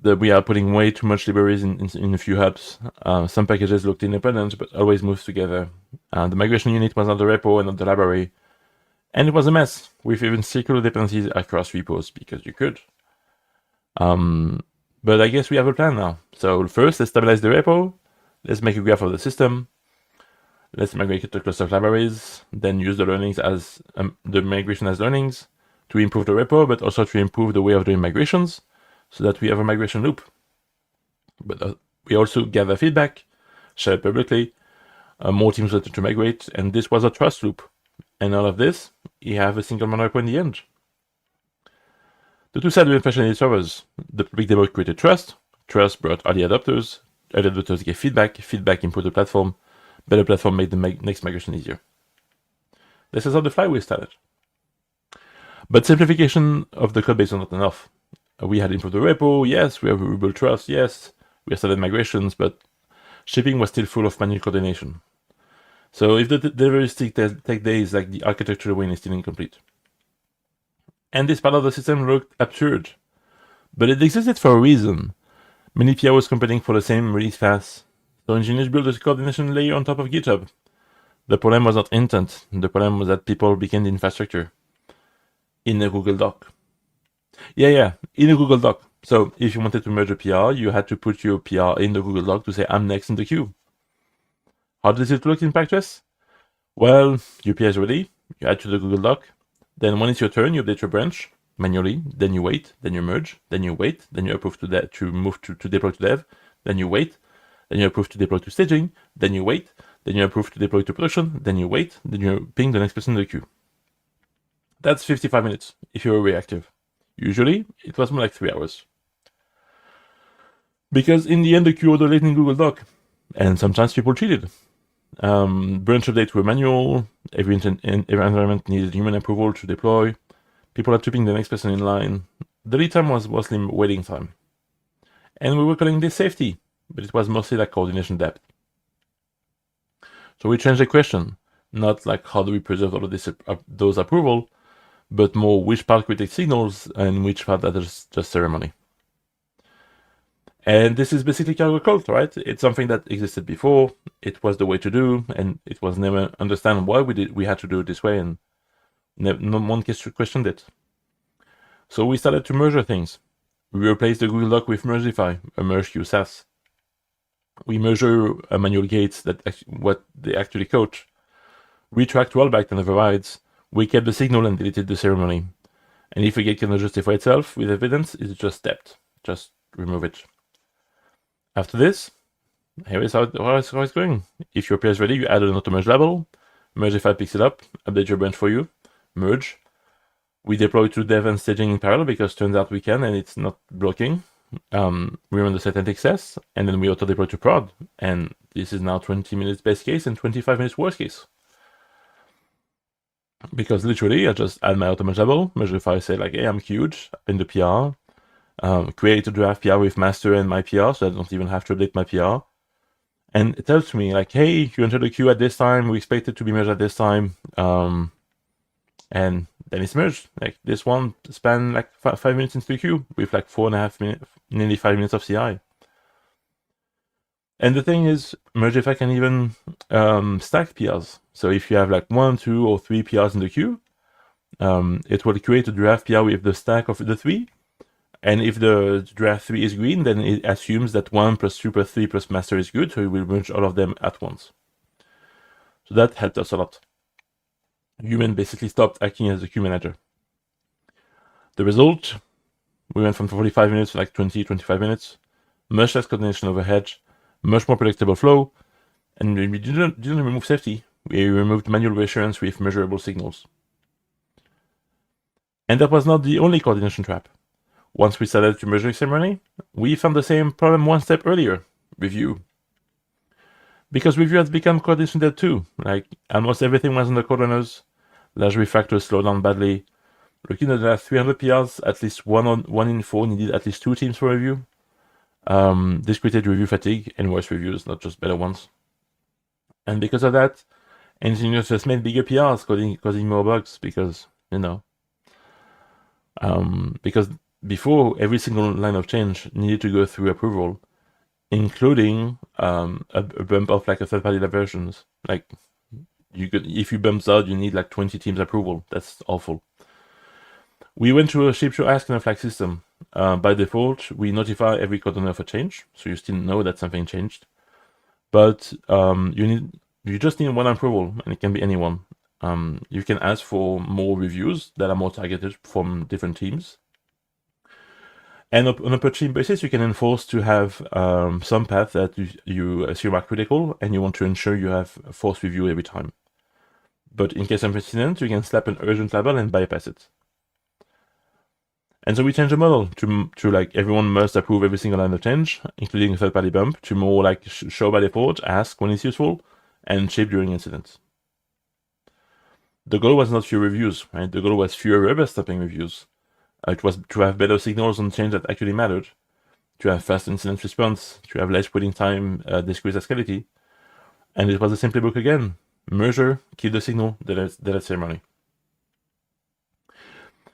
We are putting way too much libraries in a few hubs. Some packages looked independent, but always moved together. The migration unit was not the repo and not the library. And it was a mess, with even circular dependencies across repos, because you could. But I guess we have a plan now. So first, let's stabilize the repo. Let's make a graph of the system. Let's migrate it to a cluster of libraries. Then use the learnings as the migration as learnings to improve the repo, but also to improve the way of doing migrations, so that we have a migration loop. But we also gather feedback, share it publicly, more teams wanted to migrate, and this was a trust loop. And all of this, you have a single monorepo in the end. The two sides of inflation servers. The public demo created trust brought early adopters gave feedback improved the platform, better platform made the next migration easier. This is how the flywheel started. But simplification of the code base was not enough. We had improved the repo, yes, we have rebuilt trust, yes, we have started migrations, but shipping was still full of manual coordination. So if the deliveries take days, like the architectural win is still incomplete. And this part of the system looked absurd. But it existed for a reason. Many POs competing for the same release path. So engineers built a coordination layer on top of GitHub. The problem was not intent. The problem was that people became the infrastructure. In a Google Doc. Yeah, in a Google Doc. So if you wanted to merge a PR, you had to put your PR in the Google Doc to say, I'm next in the queue. How does it look in practice? Well, your PR is ready, you add to the Google Doc, then when it's your turn, you update your branch manually, then you wait, then you merge, then you wait, then you approve to move to deploy to dev, then you wait, then you approve to deploy to staging, then you wait, then you approve to deploy to production, then you wait, then you ping the next person in the queue. That's 55 minutes if you're reactive. Usually, it was more like 3 hours. Because in the end, the queue order late in Google Doc, and sometimes people cheated. Branch updates were manual. Every environment needed human approval to deploy. People are typing the next person in line. The lead time was mostly waiting time. And we were calling this safety, but it was mostly like coordination depth. So we changed the question, not like how do we preserve all of this, those approval, but more which part could take signals and which part that is just ceremony. And this is basically cargo cult, right? It's something that existed before. It was the way to do, and it was never understand why we had to do it this way, and no one questioned it. So we started to measure things. We replaced the Google Doc with Mergify, a merge queue SAS. We measure manual gates that what they actually coach. We tracked rollback and overrides. We kept the signal and deleted the ceremony. And if a gate cannot justify itself with evidence, it's just stepped. Just remove it. After this, here is how it's going. If your pair is ready, you add an auto-merge label. Mergify picks it up, update your branch for you, merge. We deploy to dev and staging in parallel because turns out we can and it's not blocking. We run the static test and then we auto-deploy to prod. And this is now 20 minutes best case and 25 minutes worst case. Because literally, I just add my auto-merge label, Mergify say like, hey, I'm huge in the PR. Create a draft PR with master and my PR, so I don't even have to update my PR. And it tells me like, hey, you entered the queue at this time, we expect it to be merged at this time. And then it's merged. Like this one span like 5 minutes into the queue with like 4.5 minutes, nearly 5 minutes of CI. And the thing is, Mergify can even stack PRs. So if you have like 1, 2, or 3 PRs in the queue, it will create a draft PR with the stack of the 3. And if the draft 3 is green, then it assumes that 1 plus 2 plus 3 plus master is good, so it will merge all of them at once. So that helped us a lot. Human basically stopped acting as a queue manager. The result, we went from 45 minutes to like 20, 25 minutes, much less coordination overhead, much more predictable flow, and we didn't remove safety. We removed manual reassurance with measurable signals. And that was not the only coordination trap. Once we started to measure ceremony, we found the same problem one step earlier, review. Because review has become coordination dead too. Like almost everything was on the coordinators, large refactors slowed down badly. Looking at the last 300 PRs, at least one in 4 needed at least 2 teams for review. This created review fatigue and worse reviews, not just better ones. And because of that, engineers just made bigger PRs, causing more bugs because, you know, because before, every single line of change needed to go through approval, including a bump of like a third-party versions. Like, if you bump out, you need like 20 teams approval. That's awful. We went to a ship show ask and a flag system. By default, we notify every coordinator of a change, so you still know that something changed. But you just need one approval, and it can be anyone. You can ask for more reviews that are more targeted from different teams. And on a per team basis, you can enforce to have some paths that you assume are critical, and you want to ensure you have forced review every time. But in case of incident, you can slap an urgent label and bypass it. And so we changed the model to like everyone must approve every single line of change, including a third-party bump, to more like show by default, ask when it's useful, and ship during incidents. The goal was not fewer reviews, right? The goal was fewer rubber-stamping reviews. It was to have better signals on change that actually mattered, to have fast incident response, to have less waiting time, decrease escalability. And it was a simple book again. Measure, keep the signal, delete ceremony.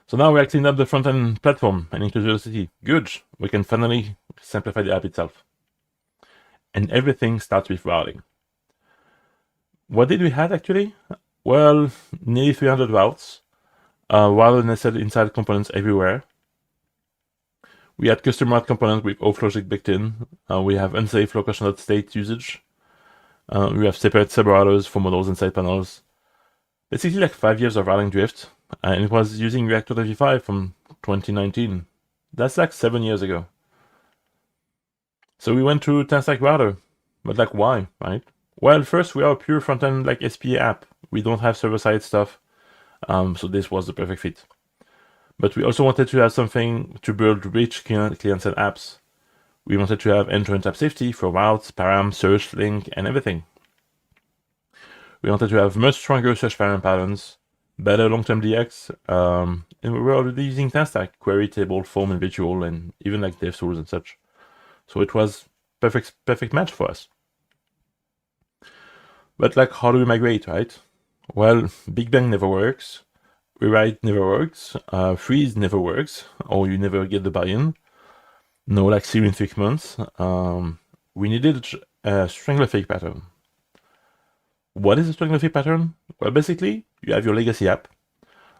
So now we're cleaning up the front-end platform and increase velocity. Good. We can finally simplify the app itself. And everything starts with routing. What did we have actually? Well, nearly 300 routes. While nested inside components everywhere. We had custom route components with auth logic baked in. We have unsafe location state usage. We have separate sub-routers for models and side panels. Basically like 5 years of routing drift. And it was using React.v5 from 2019. That's like 7 years ago. So we went to 10-stack router. But like why, right? Well, first we are a pure front-end like SPA app. We don't have server-side stuff. So this was the perfect fit. But we also wanted to have something to build rich client-side apps. We wanted to have end-to-end app safety for routes, param, search, link, and everything. We wanted to have much stronger search pattern patterns, better long-term DX, and we were already using TanStack, query, table, form, and virtual, and even like dev tools and such. So it was perfect match for us. But like, how do we migrate, right? Well, Big Bang never works. Rewrite never works. Freeze never works, or you never get the buy-in. No, like 0 in 6 months. We needed a strangler fake pattern. What is a strangler fake pattern? Well, basically, you have your legacy app.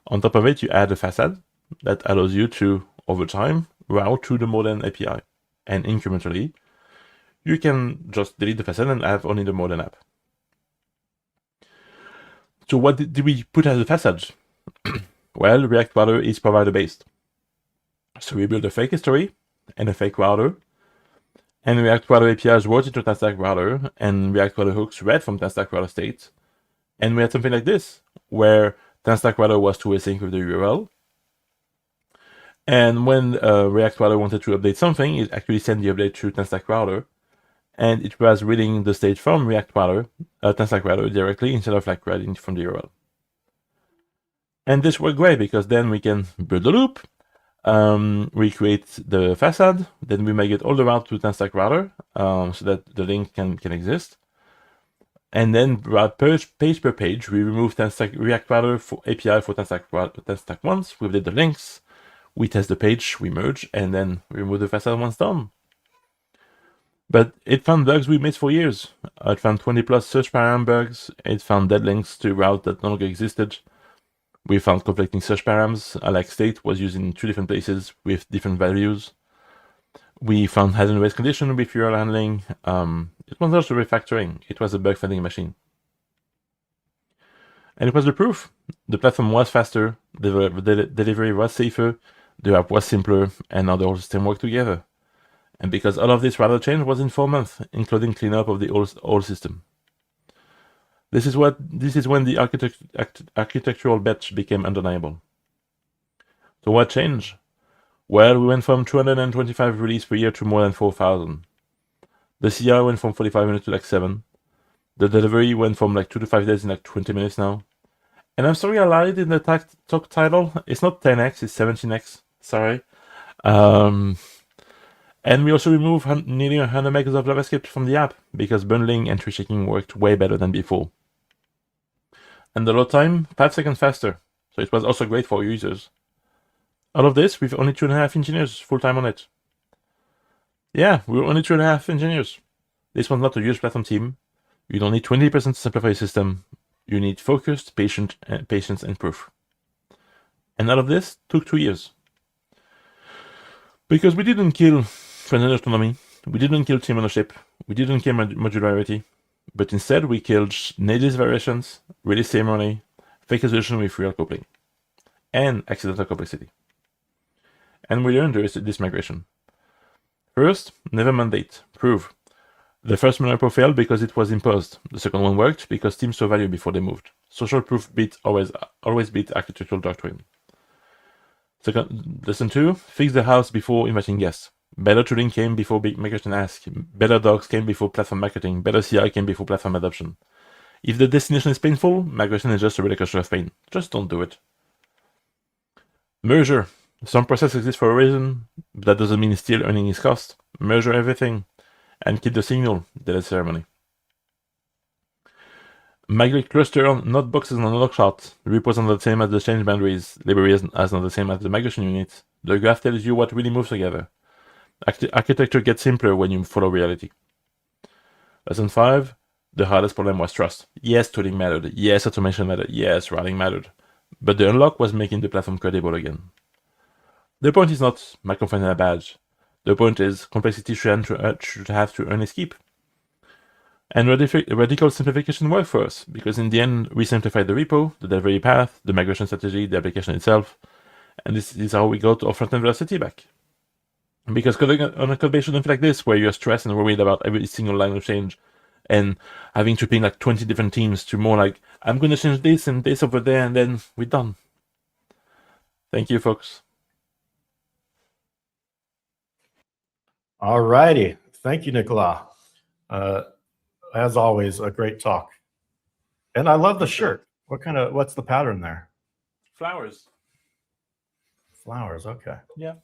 On top of it, you add a facade that allows you to, over time, route to the modern API. And incrementally, you can just delete the facade and have only the modern app. So what did we put as a facade? Well, React Router is provider-based. So we built a fake history and a fake router. And React Router APIs wrote into TanStack Router, and React Router hooks read from TanStack Router state. And we had something like this, where TanStack Router was to async with the URL. And when React Router wanted to update something, it actually sent the update to TanStack Router. And it was reading the state from React Router, TanStack Router directly, instead of like reading from the URL. And this worked great, because then we can build a loop, we create the facade, then we migrate all the route to TanStack Router, so that the link can exist. And then page per page, we remove TanStack React Router for API for TanStack once, we update the links, we test the page, we merge, and then we remove the facade once done. But it found bugs we missed for years. It found 20 plus search param bugs, it found dead links to route that no longer existed. We found conflicting search params, like state was used in 2 different places with different values. We found hidden race condition with URL handling. It was also refactoring. It was a bug finding machine. And it was the proof. The platform was faster, the delivery was safer, the app was simpler, and now the whole system worked together. And because all of this router change was in 4 months, including cleanup of the old system. This is when the architectural bet became undeniable. So what changed? Well, we went from 225 releases per year to more than 4,000. The CI went from 45 minutes to like 7. The delivery went from like 2 to 5 days in like 20 minutes now. And I'm sorry I lied in the talk title. It's not 10x, it's 17x. Sorry. And we also removed nearly 100 megas of JavaScript from the app because bundling and tree checking worked way better than before. And the load time, 5 seconds faster. So it was also great for users. All of this with only 2.5 engineers full-time on it. Yeah, we were only 2.5 engineers. This was not a huge platform team. You don't need 20% to simplify your system. You need focused, patience, and proof. And all of this took 2 years. Because we didn't kill front-end autonomy, we didn't kill team ownership, we didn't kill modularity, but instead we killed native variations, release ceremony, fake resolution with real coupling, and accidental complexity. And we learned this migration. First, never mandate, prove. The first Monorepo failed because it was imposed. The second one worked because teams saw value before they moved. Social proof always beat architectural doctrine. Second, lesson 2, fix the house before inviting guests. Better tooling came before big migration ask. Better docs came before platform marketing. Better CI came before platform adoption. If the destination is painful, migration is just a relocation of pain. Just don't do it. Merger. Some process exists for a reason, but that doesn't mean it's still earning its cost. Measure everything, and keep the signal, delete ceremony. Migrate cluster, not boxes on a log chart. Repos are not the same as the change boundaries. Libraries are not the same as the migration units. The graph tells you what really moves together. Architecture gets simpler when you follow reality. Lesson 5, the hardest problem was trust. Yes, tooling mattered. Yes, automation mattered. Yes, routing mattered. But the unlock was making the platform credible again. The point is not microfinance a badge. The point is complexity should have to earn its keep. And radical simplification worked for us, because in the end, we simplified the repo, the delivery path, the migration strategy, the application itself, and this is how we got our front-end velocity back. Because coding on a code base shouldn't feel like this, where you're stressed and worried about every single line of change, and having to ping like 20 different teams to more like, I'm going to change this and this over there, and then we're done. Thank you, folks. All righty. Thank you, Nicolas. As always, a great talk. And I love the shirt. What's the pattern there? Flowers. Flowers. Okay. Yeah.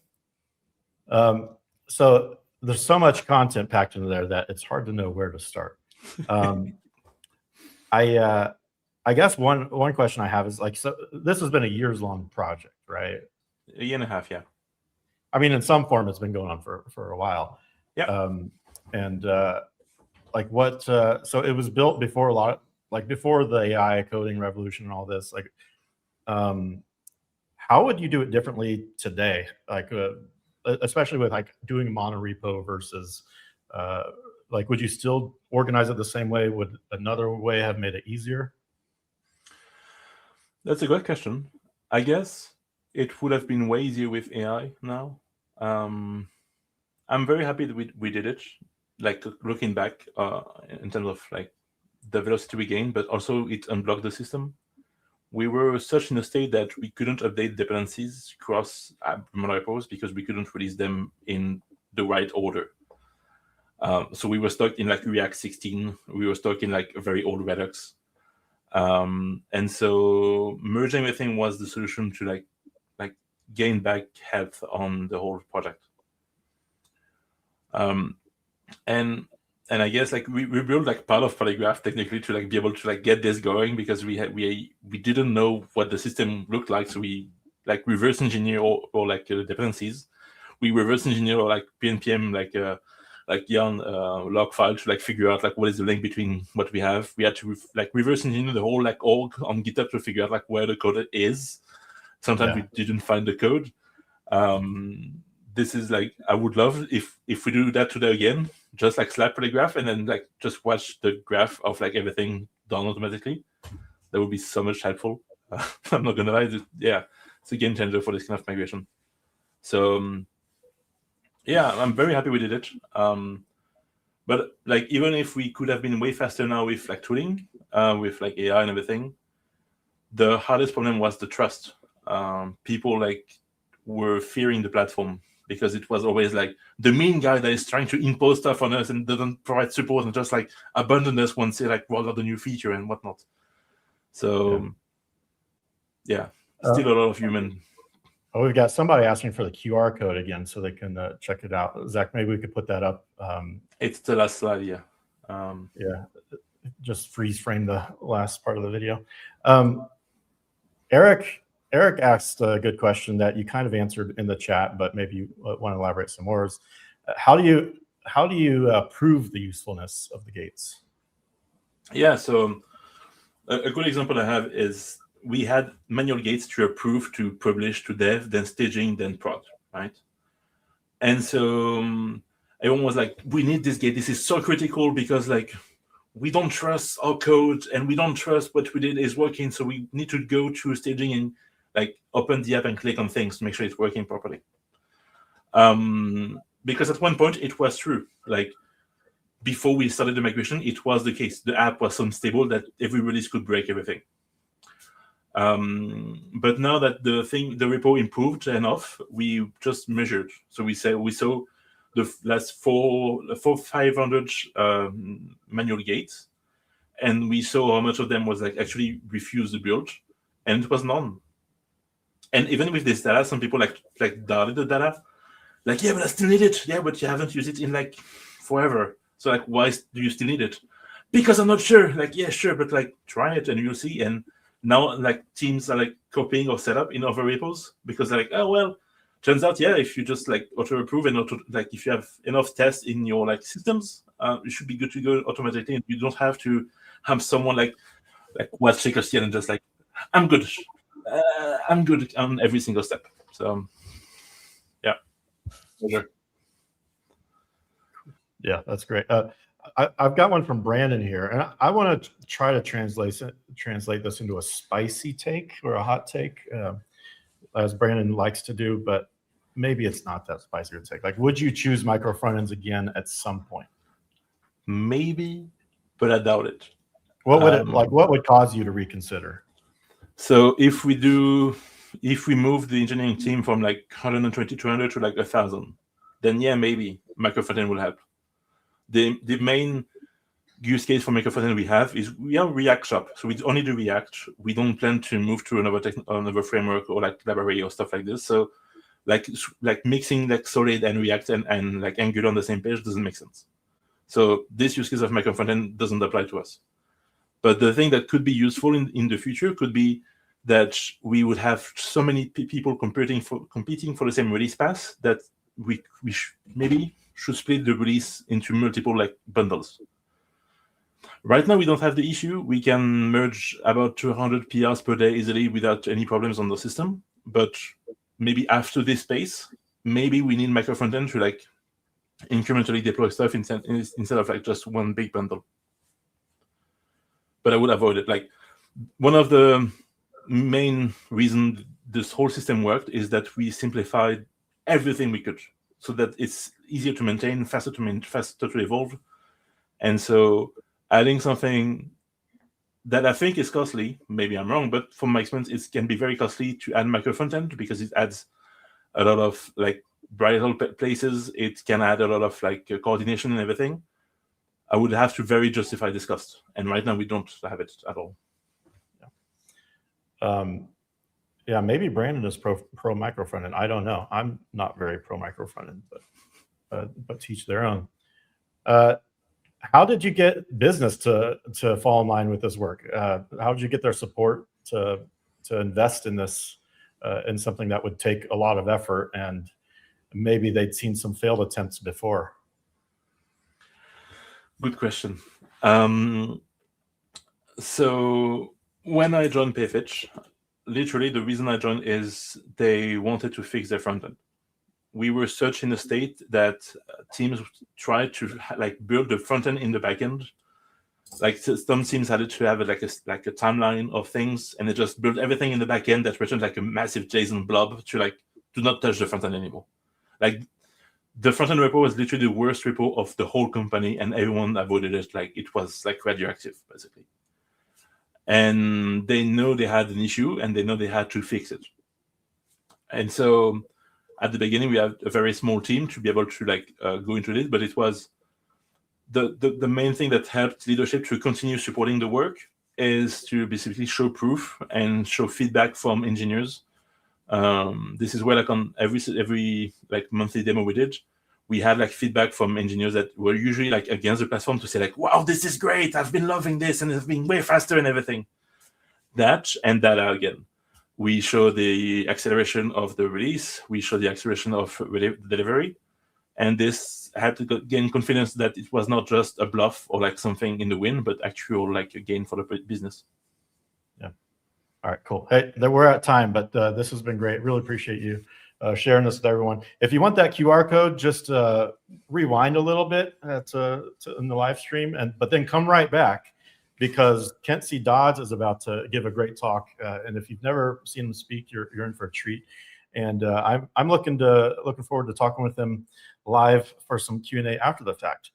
So there's so much content packed into there that it's hard to know where to start. I guess one question I have is like, so this has been a years-long project, right? A year and a half, yeah. I mean, in some form, it's been going on for a while. Yeah. Like what? So it was built before before the AI coding revolution and all this. Like, how would you do it differently today? Like, especially with like doing monorepo versus, like, would you still organize it the same way? Would another way have made it easier? That's a good question. I guess it would have been way easier with AI now. I'm very happy that we did it. Like looking back, in terms of like the velocity we gained, but also it unblocked the system. We were such in a state that we couldn't update dependencies across monorepos because we couldn't release them in the right order. So we were stuck in like React 16. We were stuck in like a very old Redux. And so merging everything was the solution to like gain back health on the whole project. And I guess like we built like part of Polygraph technically to like be able to like get this going because we didn't know what the system looked like, so we like reverse engineer or like dependencies. We reverse engineer or like npm like yarn log file to like figure out like what is the link between what we have. We had to like reverse engineer the whole like org on GitHub to figure out like where the code is. Sometimes we didn't find the code. This is like, I would love if we do that today again, just like slap Polygraph and then like just watch the graph of like everything done automatically. That would be so much helpful. I'm not gonna lie, it's a game changer for this kind of migration. So yeah, I'm very happy we did it. But like even if we could have been way faster now with like tooling, with like AI and everything, the hardest problem was the trust. People like were fearing the platform because it was always like the mean guy that is trying to impose stuff on us and doesn't provide support and just like abandon us once they like roll out the new feature and whatnot. So yeah, still a lot of human. Oh, we've got somebody asking for the QR code again so they can check it out. Zach, maybe we could put that up. It's the last slide, yeah. Yeah, just freeze frame the last part of the video. Eric asked a good question that you kind of answered in the chat, but maybe you want to elaborate some more. How do you prove the usefulness of the gates? Yeah, so a good example I have is we had manual gates to approve, to publish, to dev, then staging, then prod, right? And so everyone was like, we need this gate. This is so critical because like we don't trust our code and we don't trust what we did is working. So we need to go to staging and like open the app and click on things to make sure it's working properly. Because at one point it was true. Like before we started the migration, it was the case. The app was so unstable that every release could break everything. But now that the repo improved enough, we just measured. So we saw the last 500 manual gates, and we saw how much of them was like actually refused the build, and it was none. And even with this data, some people like doubted the data, like, yeah, but I still need it. Yeah, but you haven't used it in like forever. So like, why do you still need it? Because I'm not sure. Like, yeah, sure, but like try it and you'll see. And now like teams are like copying or set up in other repos because they're like, oh well, turns out, yeah, if you just like auto approve and if you have enough tests in your like systems, you should be good to go automatically, and you don't have to have someone like watch check us and just like, I'm good on every single step. So yeah, sure. Yeah, that's great. I've got one from Brandon here, and I want to try to translate this into a spicy take or a hot take, as Brandon likes to do, but maybe it's not that spicy to take. Like, would you choose micro front ends again at some point? Maybe, but I doubt it. What would what would cause you to reconsider? So if we move the engineering team from like 120, 200 to like 1,000, then yeah, maybe micro front end will help. The use case for microfrontend we have is we have React shop, so we only do React. We don't plan to move to another framework or like library or stuff like this. So like mixing like Solid and React and like Angular on the same page doesn't make sense. So this use case of microfrontend doesn't apply to us. But the thing that could be useful in the future could be that we would have so many people competing for the same release path that we maybe should split the release into multiple like bundles. Right now, we don't have the issue. We can merge about 200 PRs per day easily without any problems on the system. But maybe after this phase, maybe we need microfrontend to like incrementally deploy stuff instead of like just one big bundle. But I would avoid it. Like one of the main reasons this whole system worked is that we simplified everything we could so that it's easier to maintain, faster to evolve. And so adding something that I think is costly, maybe I'm wrong, but from my experience, it can be very costly to add microfrontend because it adds a lot of like bridal places. It can add a lot of like coordination and everything. I would have to very justify this cost. And right now we don't have it at all. Yeah, maybe Brandon is pro micro frontend. I don't know. I'm not very pro micro frontend, but teach their own. How did you get business to fall in line with this work? How did you get their support to invest in this, in something that would take a lot of effort, and maybe they'd seen some failed attempts before? Good question. So when I joined Payfetch, literally the reason I joined is they wanted to fix their front end. We were such in a state that teams tried to like build the front end in the back end. Like some teams had to have like a timeline of things, and they just built everything in the back end that returned like a massive JSON blob to like do not touch the front end anymore. Like the front end repo was literally the worst repo of the whole company, and everyone avoided it like it was like radioactive basically. And they know they had an issue, and they know they had to fix it. And so at the beginning, we had a very small team to be able to like go into this, but it was the main thing that helped leadership to continue supporting the work is to basically show proof and show feedback from engineers. This is where like on every like monthly demo we did, we had like feedback from engineers that were usually like against the platform to say like, wow, this is great. I've been loving this and it's been way faster and everything. That and data again. We show the acceleration of the release. We show the acceleration of delivery. And this had to gain confidence that it was not just a bluff or like something in the wind, but actual like a gain for the business. Yeah. All right, cool. Hey, we're at time, but this has been great. Really appreciate you sharing this with everyone. If you want that QR code, just rewind a little bit in the live stream, but then come right back, because Kent C. Dodds is about to give a great talk. And if you've never seen him speak, you're in for a treat. And I'm looking forward to talking with him live for some Q&A after the fact.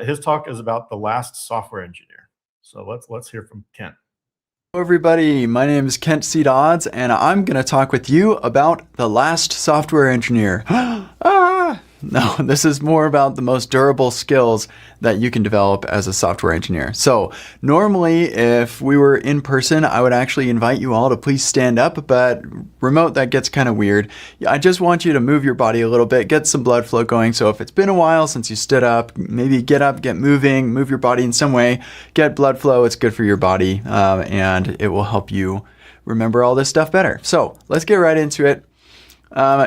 His talk is about the last software engineer. So let's hear from Kent. Hello everybody, my name is Kent C. Dodds, and I'm going to talk with you about the last software engineer. No, this is more about the most durable skills that you can develop as a software engineer. So normally, if we were in person, I would actually invite you all to please stand up, but remote, that gets kind of weird. I just want you to move your body a little bit, get some blood flow going. So if it's been a while since you stood up, maybe get up, get moving, move your body in some way, get blood flow. It's good for your body, and it will help you remember all this stuff better. So let's get right into it.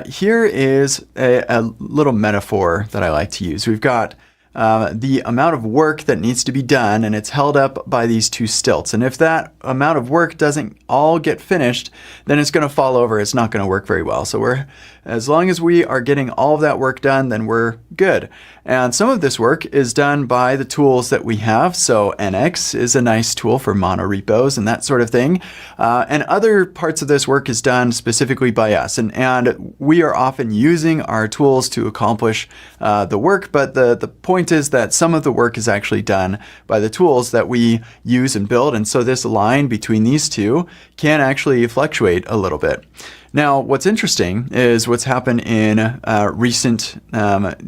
Here is a little metaphor that I like to use. We've got the amount of work that needs to be done, and it's held up by these two stilts. And if that amount of work doesn't all get finished, then it's going to fall over. It's not going to work very well. So as long as we are getting all of that work done, then we're good. And some of this work is done by the tools that we have. So NX is a nice tool for monorepos and that sort of thing. And other parts of this work is done specifically by us. And we are often using our tools to accomplish the work. But the point is that some of the work is actually done by the tools that we use and build. And so this line between these two can actually fluctuate a little bit. Now, what's interesting is what's happened in recent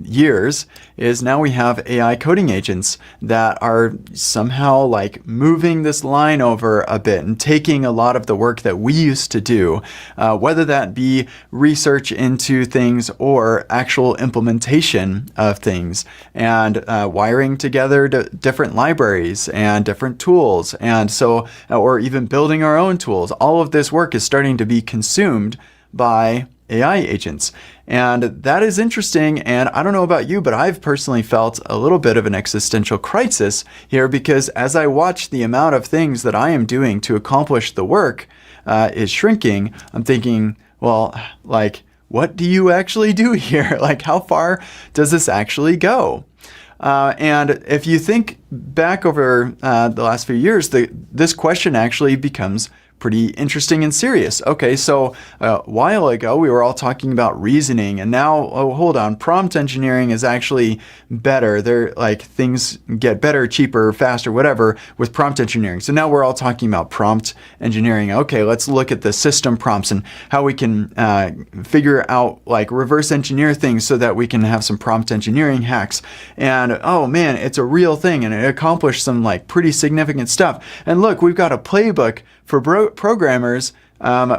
years is now we have AI coding agents that are somehow like moving this line over a bit and taking a lot of the work that we used to do, whether that be research into things or actual implementation of things, and wiring together different libraries and different tools, and so, or even building our own tools. All of this work is starting to be consumed by AI agents. And that is interesting. And I don't know about you, but I've personally felt a little bit of an existential crisis here, because as I watch the amount of things that I am doing to accomplish the work is shrinking, I'm thinking, well, like, what do you actually do here? Like, how far does this actually go? And if you think back over the last few years, this question actually becomes pretty interesting and serious. Okay, so a while ago we were all talking about reasoning, and now, oh, hold on, prompt engineering is actually better. They're like, things get better, cheaper, faster, whatever with prompt engineering. So now we're all talking about prompt engineering. Okay, let's look at the system prompts and how we can figure out, like, reverse engineer things so that we can have some prompt engineering hacks. And oh man, it's a real thing, and it accomplished some like pretty significant stuff. And look, we've got a playbook for programmers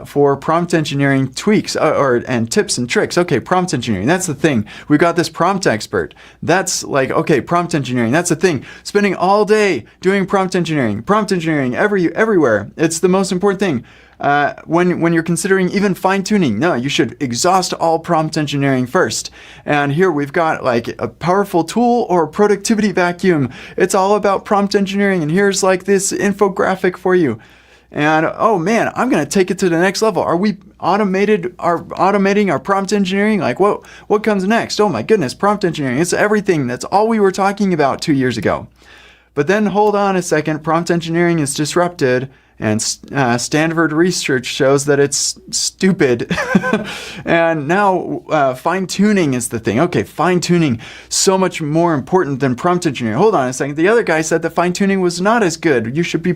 for prompt engineering tweaks and tips and tricks. Okay, prompt engineering, that's the thing. We've got this prompt expert. That's like, okay, prompt engineering, that's the thing. Spending all day doing prompt engineering everywhere. It's the most important thing. When you're considering even fine-tuning, no, you should exhaust all prompt engineering first. And here we've got like a powerful tool or productivity vacuum. It's all about prompt engineering, and here's like this infographic for you. And oh man, I'm going to take it to the next level. Are we automating our prompt engineering? Like, what comes next? Oh my goodness, prompt engineering. It's everything. That's all we were talking about 2 years ago. But then hold on a second, prompt engineering is disrupted, and Stanford research shows that it's stupid. And now fine-tuning is the thing. Okay, fine-tuning, so much more important than prompt engineering. Hold on a second. The other guy said that fine-tuning was not as good. You should be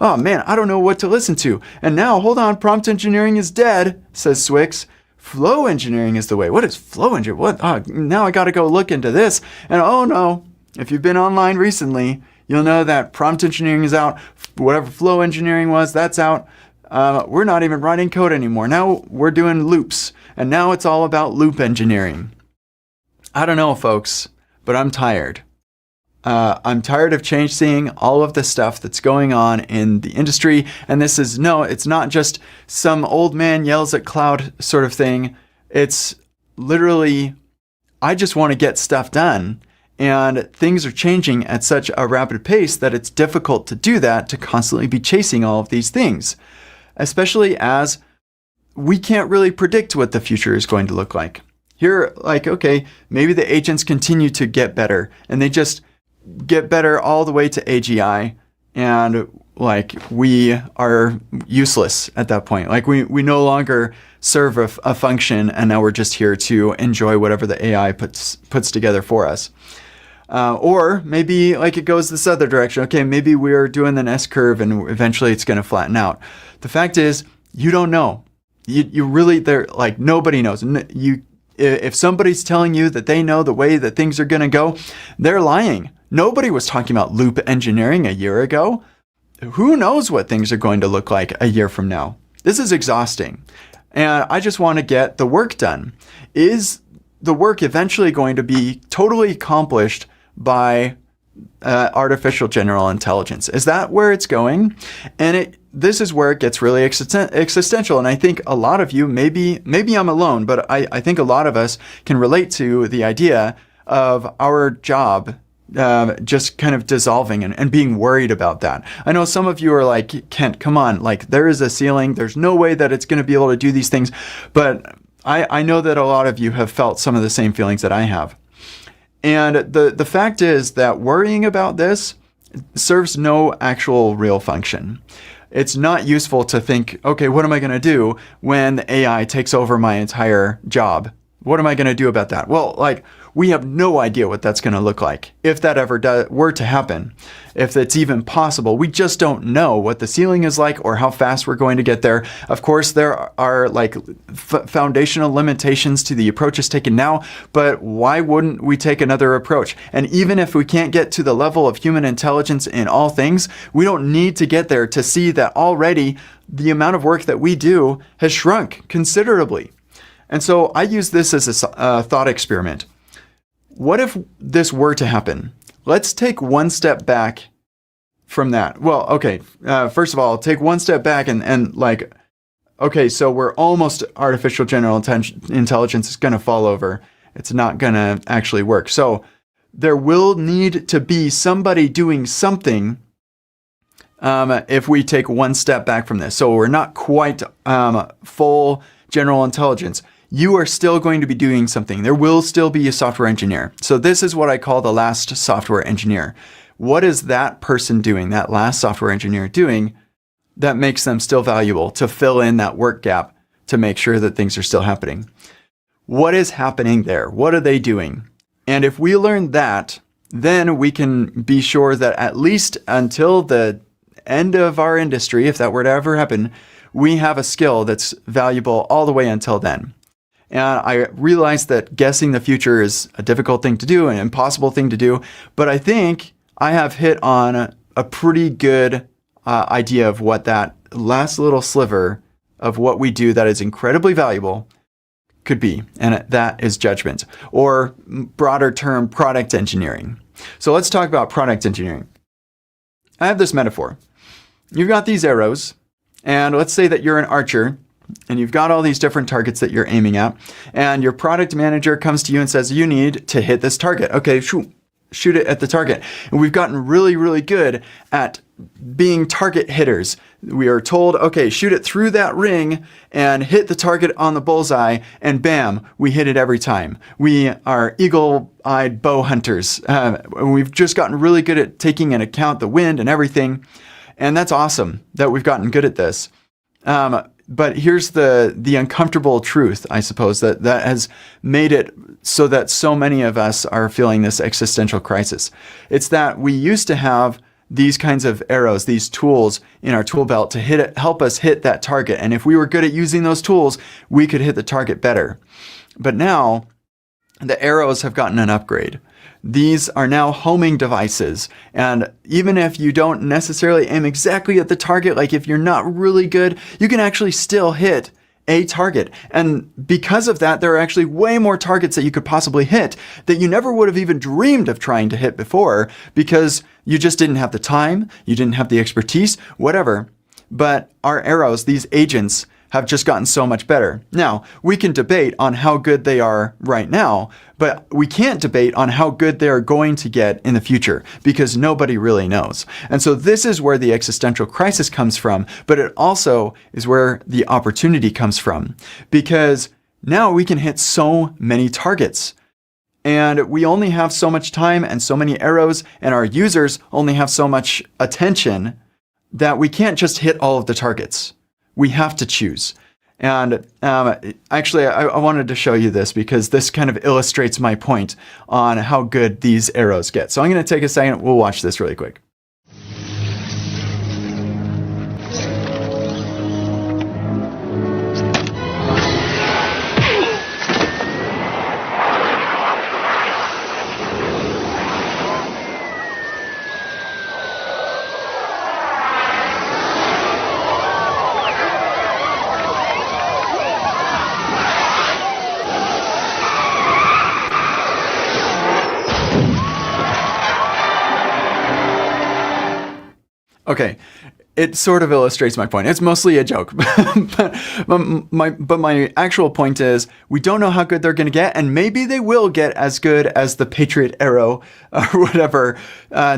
Oh man, I don't know what to listen to. And now, hold on, prompt engineering is dead, says Swix. Flow engineering is the way. What is flow engineering? What? Oh, now I got to go look into this. And oh no, if you've been online recently, you'll know that prompt engineering is out. Whatever flow engineering was, that's out. We're not even writing code anymore. Now we're doing loops. And now it's all about loop engineering. I don't know, folks, but I'm tired. I'm tired of seeing all of the stuff that's going on in the industry. And it's not just some old man yells at cloud sort of thing. It's literally, I just want to get stuff done. And things are changing at such a rapid pace that it's difficult to do that, to constantly be chasing all of these things, especially as we can't really predict what the future is going to look like. Here, like, okay, maybe the agents continue to get better, and they just get better all the way to AGI, and like, we are useless at that point. Like, we no longer serve a function, and now we're just here to enjoy whatever the AI puts together for us. Or maybe like it goes this other direction. Okay, maybe we're doing an S-curve and eventually it's going to flatten out. The fact is, you don't know. You really, they're like, nobody knows. If somebody's telling you that they know the way that things are going to go, they're lying. Nobody was talking about loop engineering a year ago. Who knows what things are going to look like a year from now? This is exhausting. And I just want to get the work done. Is the work eventually going to be totally accomplished by artificial general intelligence? Is that where it's going? And this is where it gets really existential. And I think a lot of you, maybe I'm alone, but I think a lot of us can relate to the idea of our job just kind of dissolving and being worried about that. I know some of you are like, Kent, come on, like, there is a ceiling. There's no way that it's going to be able to do these things. But I know that a lot of you have felt some of the same feelings that I have. And the fact is that worrying about this serves no actual real function. It's not useful to think, okay, what am I going to do when the AI takes over my entire job? What am I going to do about that? Well, like, We have no idea what that's going to look like. If that ever were to happen, if it's even possible, we just don't know what the ceiling is like or how fast we're going to get there. Of course, there are like foundational limitations to the approaches taken now, but why wouldn't we take another approach? And even if we can't get to the level of human intelligence in all things, we don't need to get there to see that already the amount of work that we do has shrunk considerably. And so I use this as a thought experiment. What if this were to happen? Let's take one step back from that. Well, okay, first of all, take one step back and like, okay, so we're almost artificial general intelligence is going to fall over. It's not going to actually work. So there will need to be somebody doing something if we take one step back from this. So we're not quite full general intelligence. You are still going to be doing something. There will still be a software engineer. So this is what I call the last software engineer. What is that person doing, that last software engineer doing that makes them still valuable to fill in that work gap to make sure that things are still happening? What is happening there? What are they doing? And if we learn that, then we can be sure that at least until the end of our industry, if that were to ever happen, we have a skill that's valuable all the way until then. And I realize that guessing the future is a difficult thing to do, an impossible thing to do, but I think I have hit on a pretty good idea of what that last little sliver of what we do that is incredibly valuable could be, and that is judgment, or broader term, product engineering. So let's talk about product engineering. I have this metaphor. You've got these arrows, and let's say that you're an archer, and you've got all these different targets that you're aiming at, and your product manager comes to you and says, you need to hit this target. Okay, shoot it at the target. And we've gotten really, really good at being target hitters. We are told, okay, shoot it through that ring and hit the target on the bullseye, and bam, we hit it every time. We are eagle-eyed bow hunters. We've just gotten really good at taking into account the wind and everything, and that's awesome that we've gotten good at this. But here's the uncomfortable truth, I suppose, that has made it so that so many of us are feeling this existential crisis. It's that we used to have these kinds of arrows, these tools in our tool belt to help us hit that target. And if we were good at using those tools, we could hit the target better. But now the arrows have gotten an upgrade. These are now homing devices. And even if you don't necessarily aim exactly at the target, like if you're not really good, you can actually still hit a target. And because of that, there are actually way more targets that you could possibly hit that you never would have even dreamed of trying to hit before, because you just didn't have the time, you didn't have the expertise, whatever. But our arrows, these agents, have just gotten so much better. Now, we can debate on how good they are right now, but we can't debate on how good they are going to get in the future, because nobody really knows. And so this is where the existential crisis comes from, but it also is where the opportunity comes from, because now we can hit so many targets. And we only have so much time and so many arrows, and our users only have so much attention that we can't just hit all of the targets. We have to choose. And actually, I wanted to show you this because this kind of illustrates my point on how good these arrows get. So I'm going to take a second. We'll watch this really quick. Okay, it sort of illustrates my point. It's mostly a joke, but my actual point is we don't know how good they're going to get, and maybe they will get as good as the Patriot arrow or whatever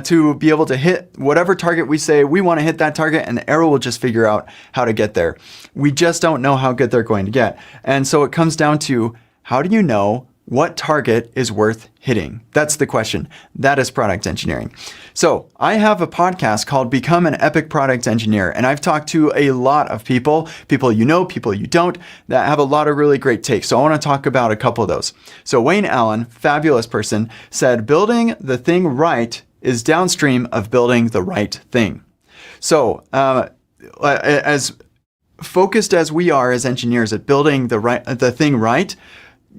to be able to hit whatever target we say we want to hit that target, and the arrow will just figure out how to get there. We just don't know how good they're going to get. And so it comes down to, how do you know what target is worth hitting? That's the question. That is product engineering. So I have a podcast called Become an Epic Product Engineer, and I've talked to a lot of people you know, people you don't, that have a lot of really great takes. So I want to talk about a couple of those. So Wayne Allen, fabulous person, said building the thing right is downstream of building the right thing. So as focused as we are as engineers at building the thing right,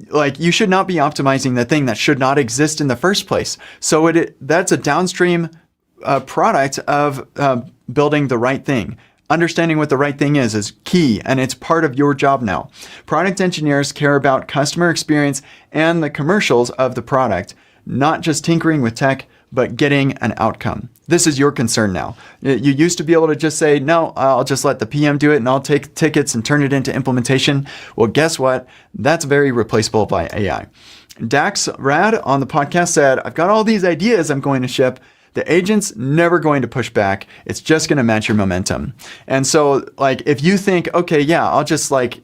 like you should not be optimizing the thing that should not exist in the first place. So that's a downstream product of building the right thing. Understanding what the right thing is key, and it's part of your job now. Product engineers care about customer experience and the commercials of the product, not just tinkering with tech, but getting an outcome. This is your concern now. You used to be able to just say, no, I'll just let the PM do it and I'll take tickets and turn it into implementation. Well, guess what? That's very replaceable by AI. Dax Rad on the podcast said, I've got all these ideas I'm going to ship. The agent's never going to push back. It's just going to match your momentum. And so like, if you think, okay, yeah, I'll just like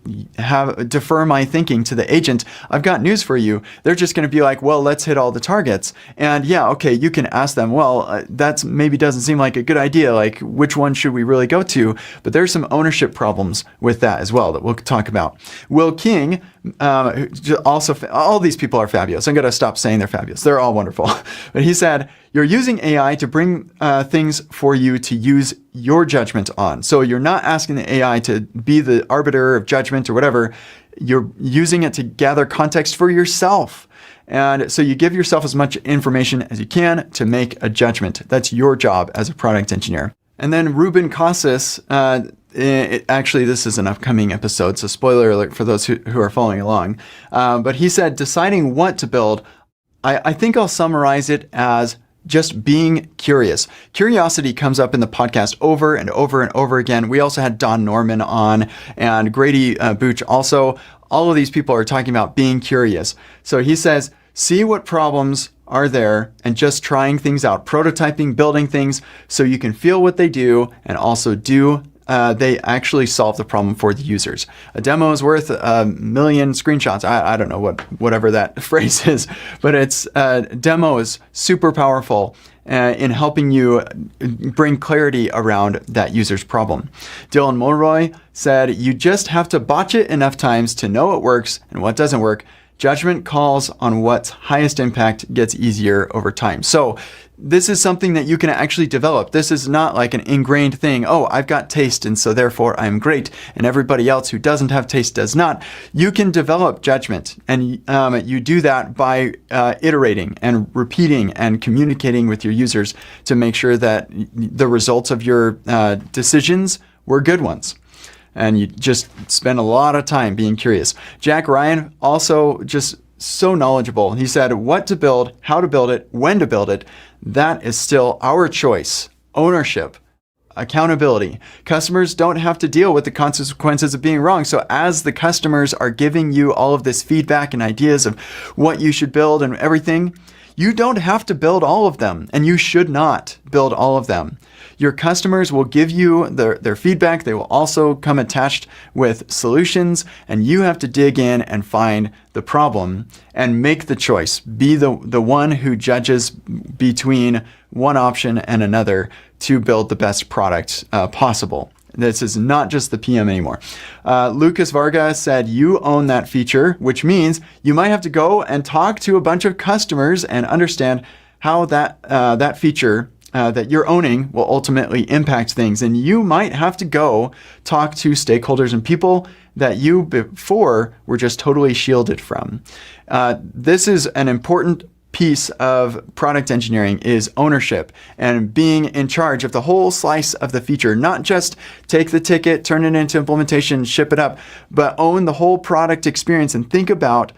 defer my thinking to the agent, I've got news for you. They're just going to be like, well, let's hit all the targets. And yeah, okay, you can ask them, well, that's maybe doesn't seem like a good idea. Like which one should we really go to? But there's some ownership problems with that as well that we'll talk about. Will King, also, all these people are fabulous. I'm going to stop saying they're fabulous. They're all wonderful. But he said, you're using AI to bring things for you to use your judgment on. So you're not asking the AI to be the arbiter of judgment or whatever. You're using it to gather context for yourself. And so you give yourself as much information as you can to make a judgment. That's your job as a product engineer. And then Ruben Casas, actually, this is an upcoming episode, so spoiler alert for those who are following along. But he said, deciding what to build, I think I'll summarize it as just being curious. Curiosity comes up in the podcast over and over and over again. We also had Don Norman on and Grady Booch also. All of these people are talking about being curious. So he says, see what problems are there and just trying things out, prototyping, building things so you can feel what they do and also they actually solve the problem for the users. A demo is worth a million screenshots. I don't know whatever that phrase is, but demo is super powerful in helping you bring clarity around that user's problem. Dylan Mulroy said, you just have to botch it enough times to know what works and what doesn't work. Judgment calls on what's highest impact gets easier over time. So this is something that you can actually develop. This is not like an ingrained thing. Oh, I've got taste, and so therefore I'm great, and everybody else who doesn't have taste does not. You can develop judgment, and you do that by iterating and repeating and communicating with your users to make sure that the results of your decisions were good ones. And you just spend a lot of time being curious. Jack Ryan, also just so knowledgeable. He said, what to build, how to build it, when to build it, that is still our choice. Ownership, accountability. Customers don't have to deal with the consequences of being wrong. So as the customers are giving you all of this feedback and ideas of what you should build and everything, you don't have to build all of them, and you should not build all of them. Your customers will give you their feedback. They will also come attached with solutions, and you have to dig in and find the problem and make the choice. Be the one who judges between one option and another to build the best product possible. This is not just the PM anymore. Lucas Vargas said, you own that feature, which means you might have to go and talk to a bunch of customers and understand how that feature that you're owning will ultimately impact things. And you might have to go talk to stakeholders and people that you before were just totally shielded from. This is an important piece of product engineering, is ownership and being in charge of the whole slice of the feature, not just take the ticket, turn it into implementation, ship it up, but own the whole product experience and think about,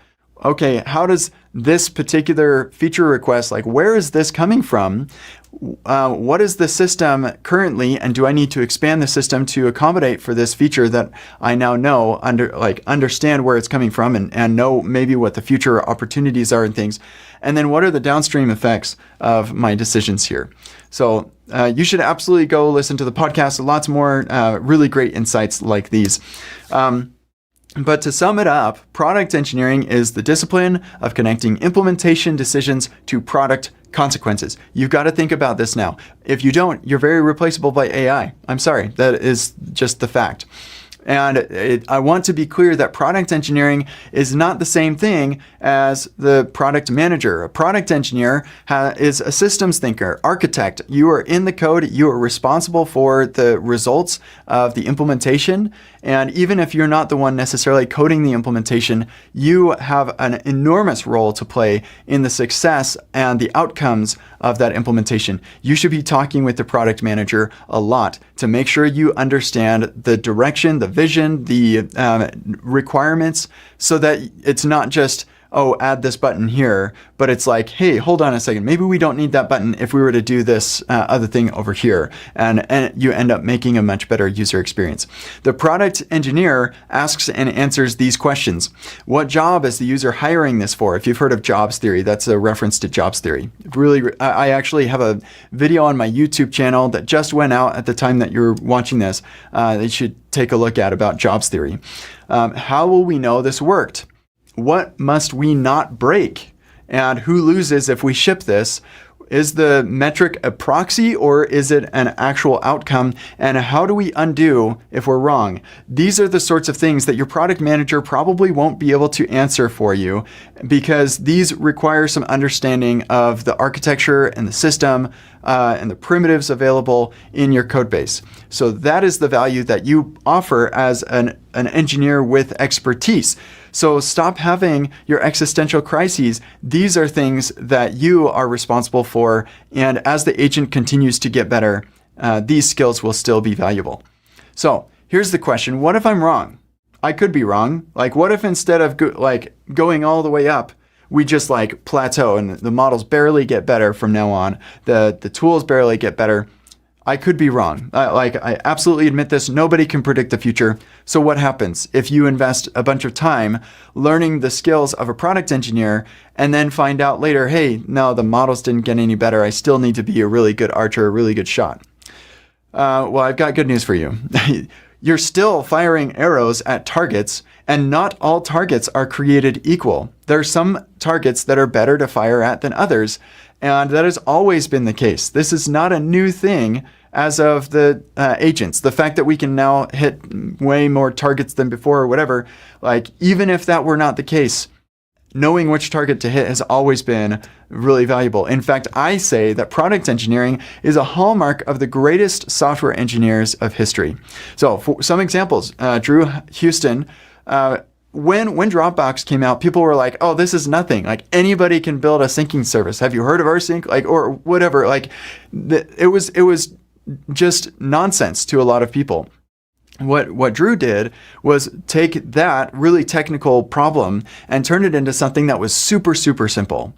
okay, how does this particular feature request, like where is this coming from? What is the system currently, and do I need to expand the system to accommodate for this feature that I now know, understand where it's coming from and know maybe what the future opportunities are and things. And then what are the downstream effects of my decisions here? So you should absolutely go listen to the podcast. Lots more really great insights like these. But to sum it up, product engineering is the discipline of connecting implementation decisions to product consequences. You've got to think about this now. If you don't, you're very replaceable by AI. I'm sorry, that is just the fact. And I want to be clear that product engineering is not the same thing as the product manager. A product engineer is a systems thinker, architect. You are in the code. You are responsible for the results of the implementation. And even if you're not the one necessarily coding the implementation, you have an enormous role to play in the success and the outcomes of that implementation. You should be talking with the product manager a lot to make sure you understand the direction, the vision, the requirements, so that it's not just, oh, add this button here, but it's like, hey, hold on a second. Maybe we don't need that button if we were to do this other thing over here. And you end up making a much better user experience. The product engineer asks and answers these questions. What job is the user hiring this for? If you've heard of jobs theory, that's a reference to jobs theory. Really, I actually have a video on my YouTube channel that just went out at the time that you're watching this. That you should take a look at about jobs theory. How will we know this worked? What must we not break? And who loses if we ship this? Is the metric a proxy or is it an actual outcome? And how do we undo if we're wrong? These are the sorts of things that your product manager probably won't be able to answer for you, because these require some understanding of the architecture and the system and the primitives available in your code base. So that is the value that you offer as an engineer with expertise. So stop having your existential crises. These are things that you are responsible for. And as the agent continues to get better, these skills will still be valuable. So here's the question. What if I'm wrong? I could be wrong. Like, what if instead of going all the way up, we just plateau and the models barely get better from now on. The tools barely get better. I could be wrong. I absolutely admit this. Nobody can predict the future. So what happens if you invest a bunch of time learning the skills of a product engineer and then find out later, hey, no, the models didn't get any better. I still need to be a really good archer, a really good shot. Well, I've got good news for you. You're still firing arrows at targets, and not all targets are created equal. There are some targets that are better to fire at than others. And that has always been the case. This is not a new thing as of the agents. The fact that we can now hit way more targets than before or whatever, even if that were not the case, knowing which target to hit has always been really valuable. In fact, I say that product engineering is a hallmark of the greatest software engineers of history. So for some examples, Drew Houston, when Dropbox came out, people were like, oh, this is nothing. Anybody can build a syncing service. Have you heard of rsync? Or whatever. It was just nonsense to a lot of people. What Drew did was take that really technical problem and turn it into something that was super, super simple.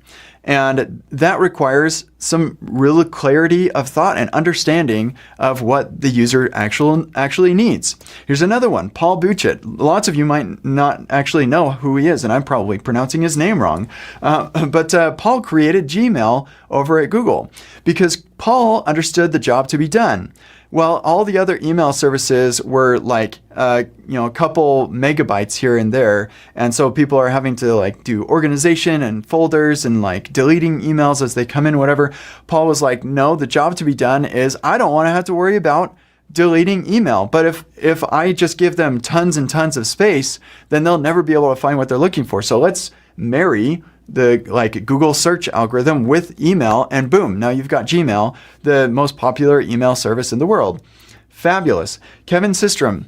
And that requires some real clarity of thought and understanding of what the user actually needs. Here's another one, Paul Buchit. Lots of you might not actually know who he is, and I'm probably pronouncing his name wrong. But Paul created Gmail over at Google because Paul understood the job to be done. Well, all the other email services were a couple megabytes here and there. And so people are having to do organization and folders and deleting emails as they come in, whatever. Paul was like, no, the job to be done is I don't want to have to worry about deleting email. But if I just give them tons and tons of space, then they'll never be able to find what they're looking for. So let's marry the Google search algorithm with email, and boom, now you've got Gmail, the most popular email service in the world. Fabulous. Kevin Systrom,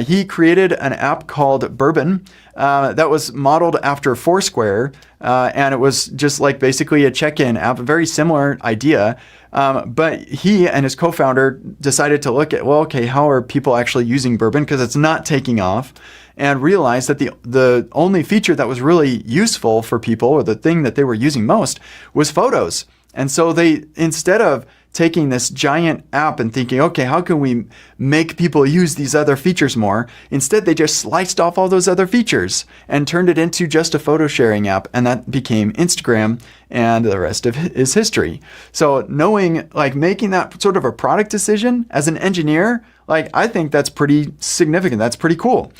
he created an app called Bourbon that was modeled after Foursquare, and it was just basically a check-in app, a very similar idea. But he and his co-founder decided to look at, how are people actually using Bourbon, because it's not taking off, and realized that the only feature that was really useful for people, or the thing that they were using most, was photos. And so they, instead of taking this giant app and thinking, okay, how can we make people use these other features more? Instead, they just sliced off all those other features and turned it into just a photo sharing app. And that became Instagram, and the rest of is history. So knowing, making that sort of a product decision as an engineer, Like, I think that's pretty significant. That's pretty cool.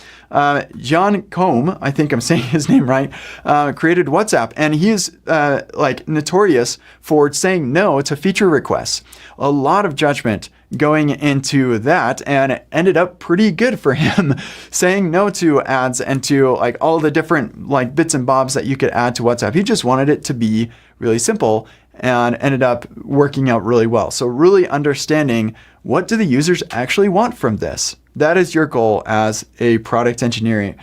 John Combe, I think I'm saying his name right, created WhatsApp, and he is like notorious for saying no to feature requests. A lot of judgment going into that, and it ended up pretty good for him saying no to ads and to like all the different like bits and bobs that you could add to WhatsApp. He just wanted it to be really simple, and ended up working out really well. So really understanding, what do the users actually want from this? That is your goal as a product engineer,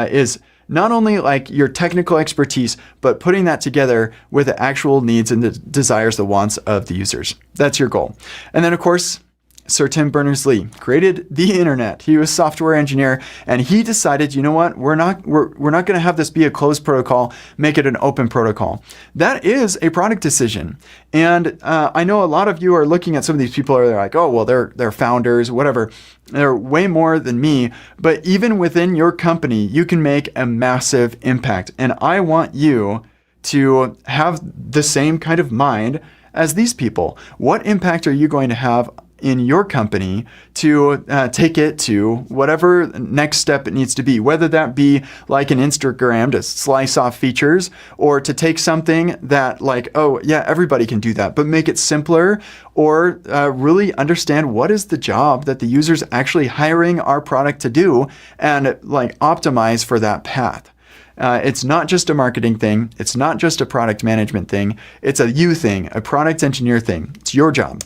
is not only like your technical expertise, but putting that together with the actual needs and the desires, the wants of the users. That's your goal. And then of course, Sir Tim Berners-Lee created the internet. He was a software engineer, and he decided, you know what, we're not going to have this be a closed protocol, make it an open protocol. That is a product decision. And I know a lot of you are looking at some of these people are like, oh, well, they're founders, whatever. They're way more than me. But even within your company, you can make a massive impact. And I want you to have the same kind of mind as these people. What impact are you going to have in your company to take it to whatever next step it needs to be, whether that be like an Instagram to slice off features, or to take something that like, oh yeah, everybody can do that, but make it simpler, or really understand what is the job that the user's actually hiring our product to do, and like optimize for that path. It's not just a marketing thing. It's not just a product management thing. It's a you thing, a product engineer thing. It's your job.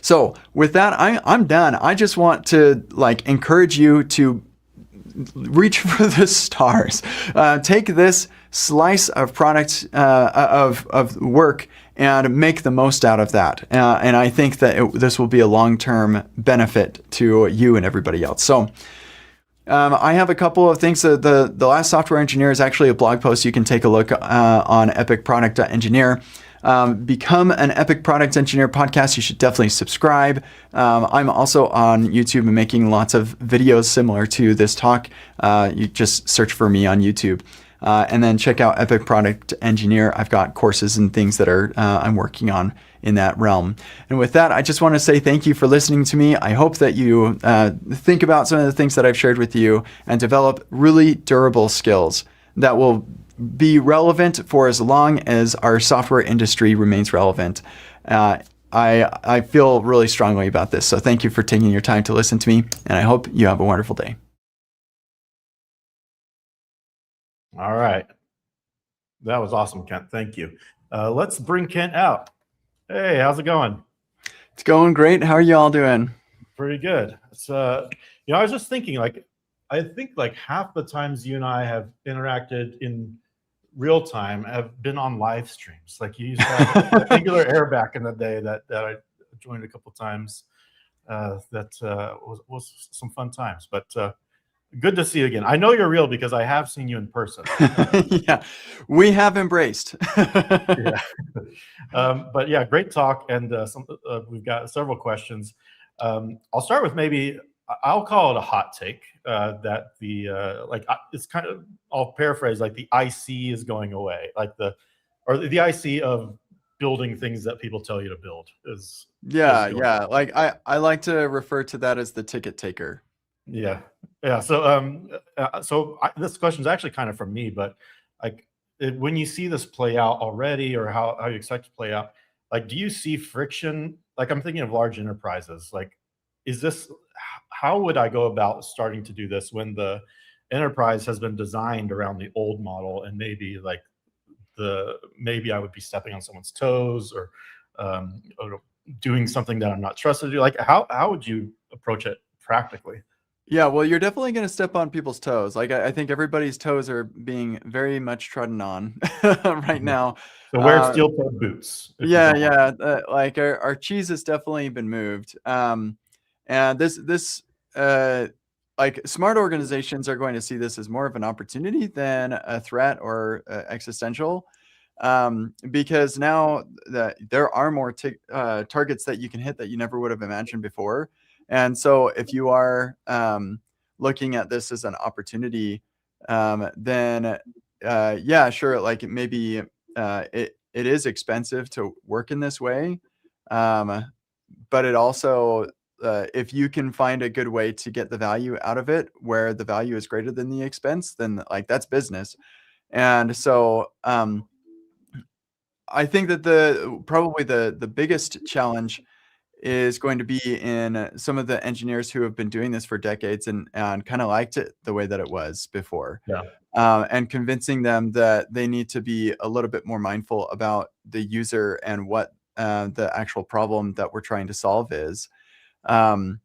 So with that, I'm done. I just want to like encourage you to reach for the stars. Take this slice of product of work and make the most out of that. And I think that this will be a long-term benefit to you and everybody else. So I have a couple of things. The last software engineer is actually a blog post you can take a look on epicproduct.engineer. Become an Epic Product Engineer podcast. You should definitely subscribe. I'm also on YouTube and making lots of videos similar to this talk. You just search for me on YouTube. And then check out Epic Product Engineer. I've got courses and things that I'm working on in that realm. And with that, I just want to say thank you for listening to me. I hope that you think about some of the things that I've shared with you and develop really durable skills that will be relevant for as long as our software industry remains relevant. I feel really strongly about this. So thank you for taking your time to listen to me, and I hope you have a wonderful day. All right. That was awesome, Kent. Thank you. Let's bring Kent out. Hey, how's it going? It's going great. How are you all doing? Pretty good. It's I was just thinking, like, I think like half the times you and I have interacted in real time have been on live streams. Like you used to have Angular Air back in the day that I joined a couple times. That was some fun times. But good to see you again. I know you're real because I have seen you in person. Yeah, we have embraced. Yeah. But yeah, great talk. And we've got several questions. I'll start with maybe, I'll call it a hot take that it's kind of, I'll paraphrase, like the IC is going away, like the IC of building things that people tell you to build is. Yeah. Like I like to refer to that as the ticket taker. Yeah. So this question is actually kind of from me, but like when you see this play out already, or how you expect to play out, like, do you see friction? Like, I'm thinking of large enterprises. Like, how would I go about starting to do this when the enterprise has been designed around the old model, and maybe I would be stepping on someone's toes, or doing something that I'm not trusted to do? Like, how would you approach it practically? Yeah, well, you're definitely going to step on people's toes. Like, I think everybody's toes are being very much trodden on right now. So wear steel-toed boots. Yeah. Like our cheese has definitely been moved. And this like smart organizations are going to see this as more of an opportunity than a threat or existential. Because now there are more targets that you can hit that you never would have imagined before. And so if you are looking at this as an opportunity, then yeah, sure, like maybe it is expensive to work in this way, but it also if you can find a good way to get the value out of it, where the value is greater than the expense, then like that's business. And so I think that probably the biggest challenge is going to be in some of the engineers who have been doing this for decades and kind of liked it the way that it was before. Yeah. And convincing them that they need to be a little bit more mindful about the user and what the actual problem that we're trying to solve is. I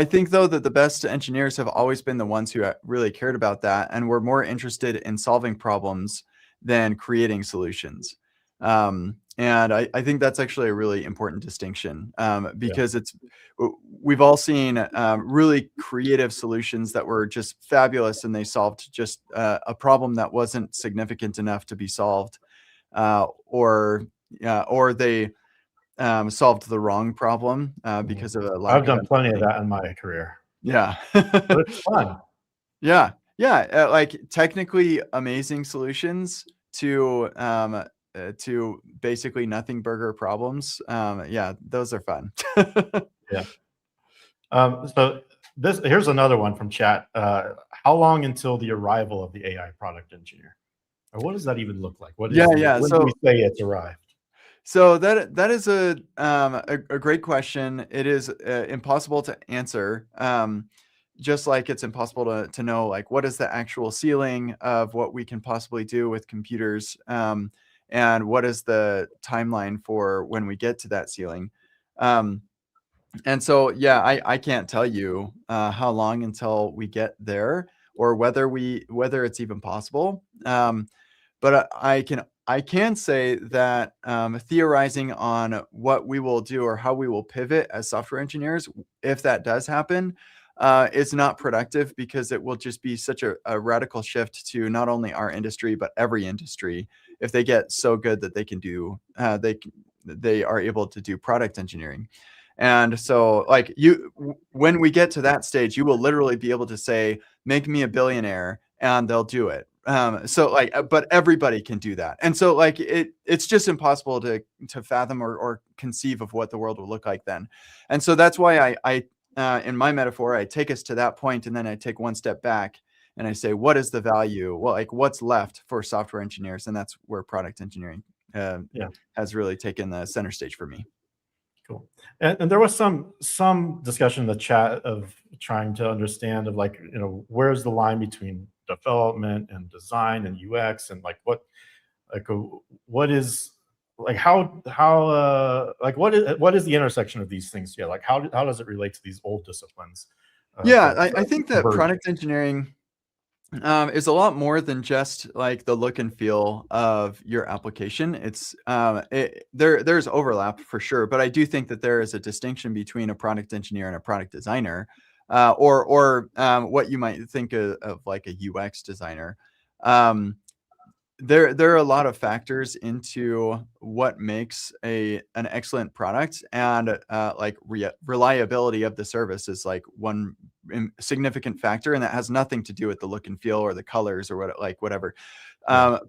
think though that the best engineers have always been the ones who really cared about that and were more interested in solving problems than creating solutions. And I think that's actually a really important distinction because we've all seen really creative solutions that were just fabulous and they solved just a problem that wasn't significant enough to be solved, or they solved the wrong problem because of a lack I've done of plenty of empathy. that in my career. Yeah. But it's fun. Yeah. Like technically amazing solutions to basically nothing burger problems. Yeah, those are fun. Yeah. So here's another one from chat. How long until the arrival of the AI product engineer? Or what does that even look like? When do we say it's arrived? So that is a great question. It is impossible to answer. Just like it's impossible to know like what is the actual ceiling of what we can possibly do with computers, and what is the timeline for when we get to that ceiling. And so, yeah, I can't tell you how long until we get there or whether it's even possible. But I can say that theorizing on what we will do or how we will pivot as software engineers, if that does happen, is not productive because it will just be such a radical shift to not only our industry but every industry. If they get so good that they can do, they are able to do product engineering. And so like when we get to that stage, you will literally be able to say, make me a billionaire, and they'll do it. So like, but everybody can do that. And so like, it's just impossible to fathom or conceive of what the world will look like then. And so that's why I in my metaphor, I take us to that point and then I take one step back and I say, what is the value? Well, like what's left for software engineers? And that's where product engineering has really taken the center stage for me. Cool. And there was some discussion in the chat of trying to understand of like, where's the line between development and design and UX and like what is like what is the intersection of these things? Yeah, like how does it relate to these old disciplines? I think that product engineering is a lot more than just like the look and feel of your application. It's there's overlap for sure, but I do think that there is a distinction between a product engineer and a product designer, or what you might think of like a UX designer. There are a lot of factors into what makes an excellent product, and like reliability of the service is like one significant factor, and that has nothing to do with the look and feel or the colors or whatever.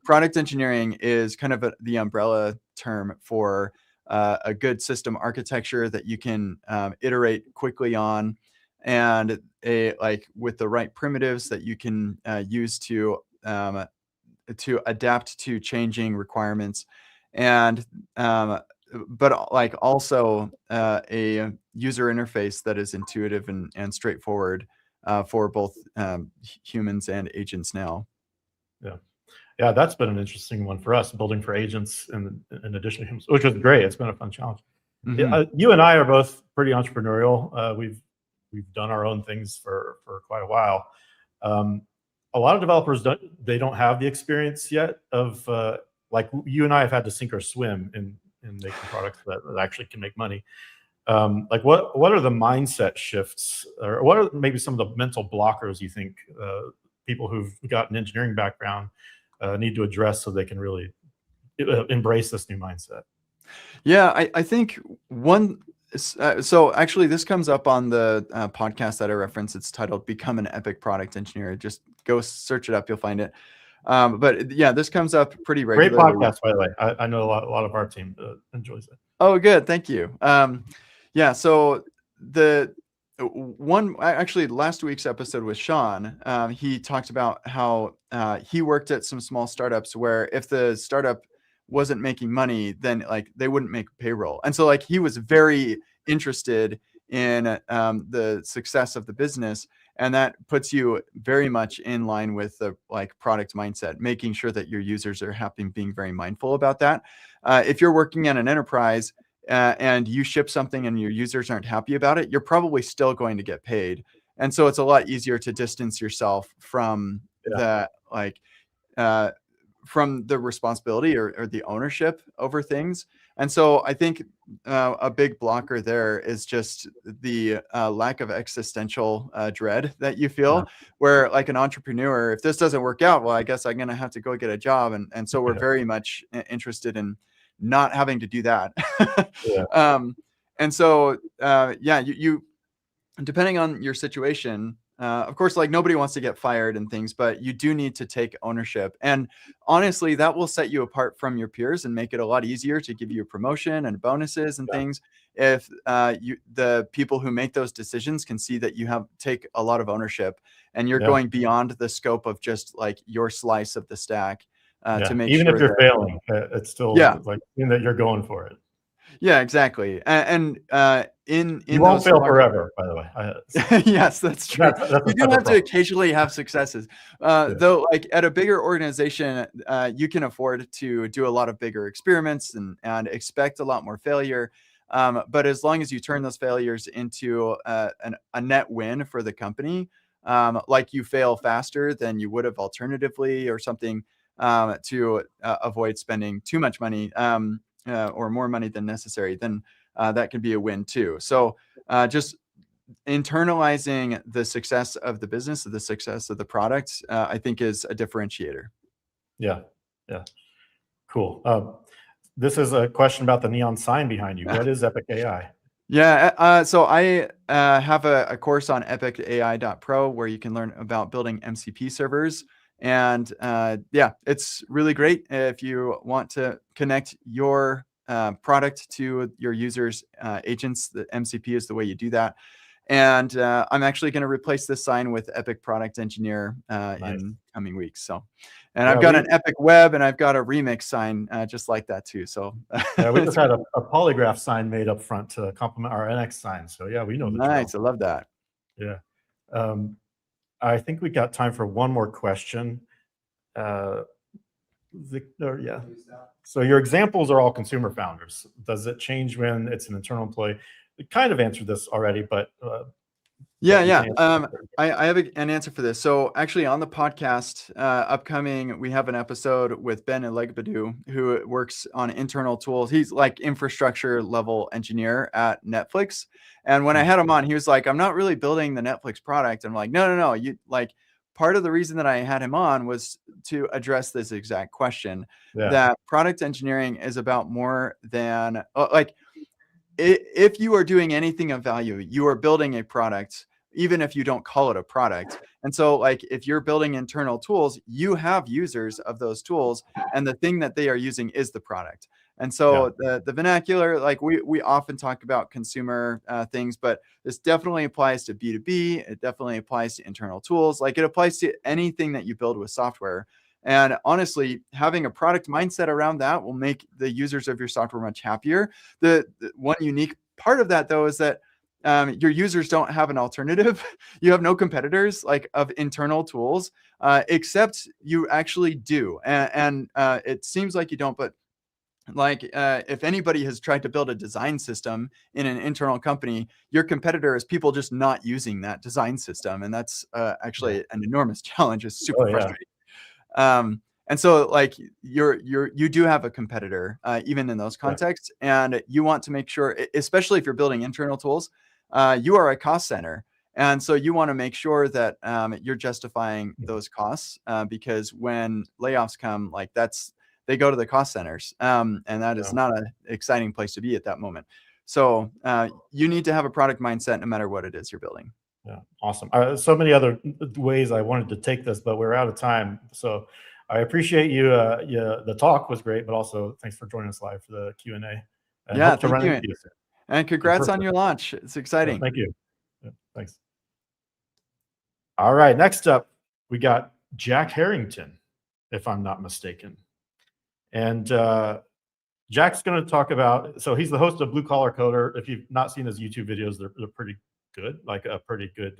Product engineering is kind of the umbrella term for a good system architecture that you can iterate quickly on, and with the right primitives that you can use to adapt to changing requirements, and but like also a user interface that is intuitive and straightforward for both humans and agents now. Yeah, that's been an interesting one for us, building for agents in addition to humans, which was great. It's been a fun challenge. Mm-hmm. You and I are both pretty entrepreneurial. We've done our own things for quite a while. A lot of developers don't have the experience yet of like you and I have had to sink or swim in making products that actually can make money. Like what are the mindset shifts, or what are maybe some of the mental blockers you think people who've got an engineering background need to address so they can really embrace this new mindset? Yeah, I think one. So actually, this comes up on the podcast that I referenced. It's titled "Become an Epic Product Engineer." Just go search it up; you'll find it. But yeah, this comes up pretty regularly. Great podcast, by the way. I know a lot of our team enjoys it. Oh, good, thank you. Yeah, so the actually last week's episode with Sean, he talked about how he worked at some small startups where if the startup wasn't making money, then like they wouldn't make payroll, and so like he was very interested in the success of the business, and that puts you very much in line with the like product mindset, making sure that your users are happy and being very mindful about that. If you're working at an enterprise and you ship something and your users aren't happy about it, you're probably still going to get paid. And so it's a lot easier to distance yourself from the like uh, from the responsibility or the ownership over things. And so I think a big blocker there is just the lack of existential dread that you feel, where like an entrepreneur, if this doesn't work out, well, I guess I'm going to have to go get a job. And so we're very much interested in not having to do that. And so, yeah, you depending on your situation, of course, like nobody wants to get fired and things, but you do need to take ownership. And honestly, that will set you apart from your peers and make it a lot easier to give you a promotion and bonuses and things. If the people who make those decisions can see that you take a lot of ownership and you're going beyond the scope of just like your slice of the stack to make even sure if you're that, failing, it's still like that you're going for it. Yeah, exactly. And in You won't those fail forever, by the way. yes, that's true. That's You do have to occasionally have successes. Though, like at a bigger organization, you can afford to do a lot of bigger experiments and expect a lot more failure. But as long as you turn those failures into a net win for the company, like you fail faster than you would have alternatively or something, to avoid spending too much money or more money than necessary, then that can be a win too. So just internalizing the success of the business, the success of the product, I think is a differentiator. Yeah. Cool. This is a question about the neon sign behind you. What is Epic AI? Yeah, so I have a course on epicai.pro where you can learn about building MCP servers. And yeah, it's really great if you want to connect your product to your users' agents. The MCP is the way you do that. And I'm actually going to replace this sign with Epic Product Engineer in coming weeks. So, and I've got an Epic Web and I've got a Remix sign just like that too. So yeah, we just had a polygraph sign made up front to complement our NX sign. So yeah, we know the nice. I love that. Yeah. I think we got time for one more question. Victor, yeah. So your examples are all consumer founders. Does it change when it's an internal employee? We kind of answered this already, but yeah. I have an answer for this. So actually on the podcast upcoming, we have an episode with Ben Elegbadu, who works on internal tools. He's like infrastructure level engineer at Netflix. And when I had him on, he was like, I'm not really building the Netflix product. I'm like, no. You like part of the reason that I had him on was to address this exact question, that product engineering is about more than like, if you are doing anything of value, you are building a product, even if you don't call it a product. And so like, if you're building internal tools, you have users of those tools and the thing that they are using is the product. And so the vernacular, like we often talk about consumer things, but this definitely applies to B2B. It definitely applies to internal tools. Like it applies to anything that you build with software. And honestly, having a product mindset around that will make the users of your software much happier. The one unique part of that, though, is that your users don't have an alternative. You have no competitors like of internal tools, except you actually do. And it seems like you don't, but like if anybody has tried to build a design system in an internal company, your competitor is people just not using that design system. And that's actually an enormous challenge. It's super frustrating. And so like you do have a competitor, even in those contexts, and you want to make sure, especially if you're building internal tools, you are a cost center. And so you want to make sure that you're justifying those costs because when layoffs come, like they go to the cost centers. And that is not an exciting place to be at that moment. So you need to have a product mindset no matter what it is you're building. Yeah, awesome. So many other ways I wanted to take this, but we're out of time. So I appreciate you. The talk was great, but also thanks for joining us live for the Q&A. Yeah, thank you. And congrats on Perfect. your launch. It's exciting. Thank you. Yeah, thanks. All right, next up, we got Jack Harrington, if I'm not mistaken. And Jack's going to talk about, so he's the host of Blue Collar Coder. If you've not seen his YouTube videos, they're pretty good, like a pretty good,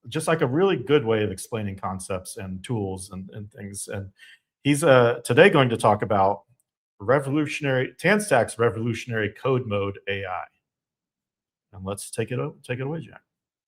just like a really good way of explaining concepts and tools and things. And he's today going to talk about Tanstack's revolutionary code mode AI. And let's take it away, Jack.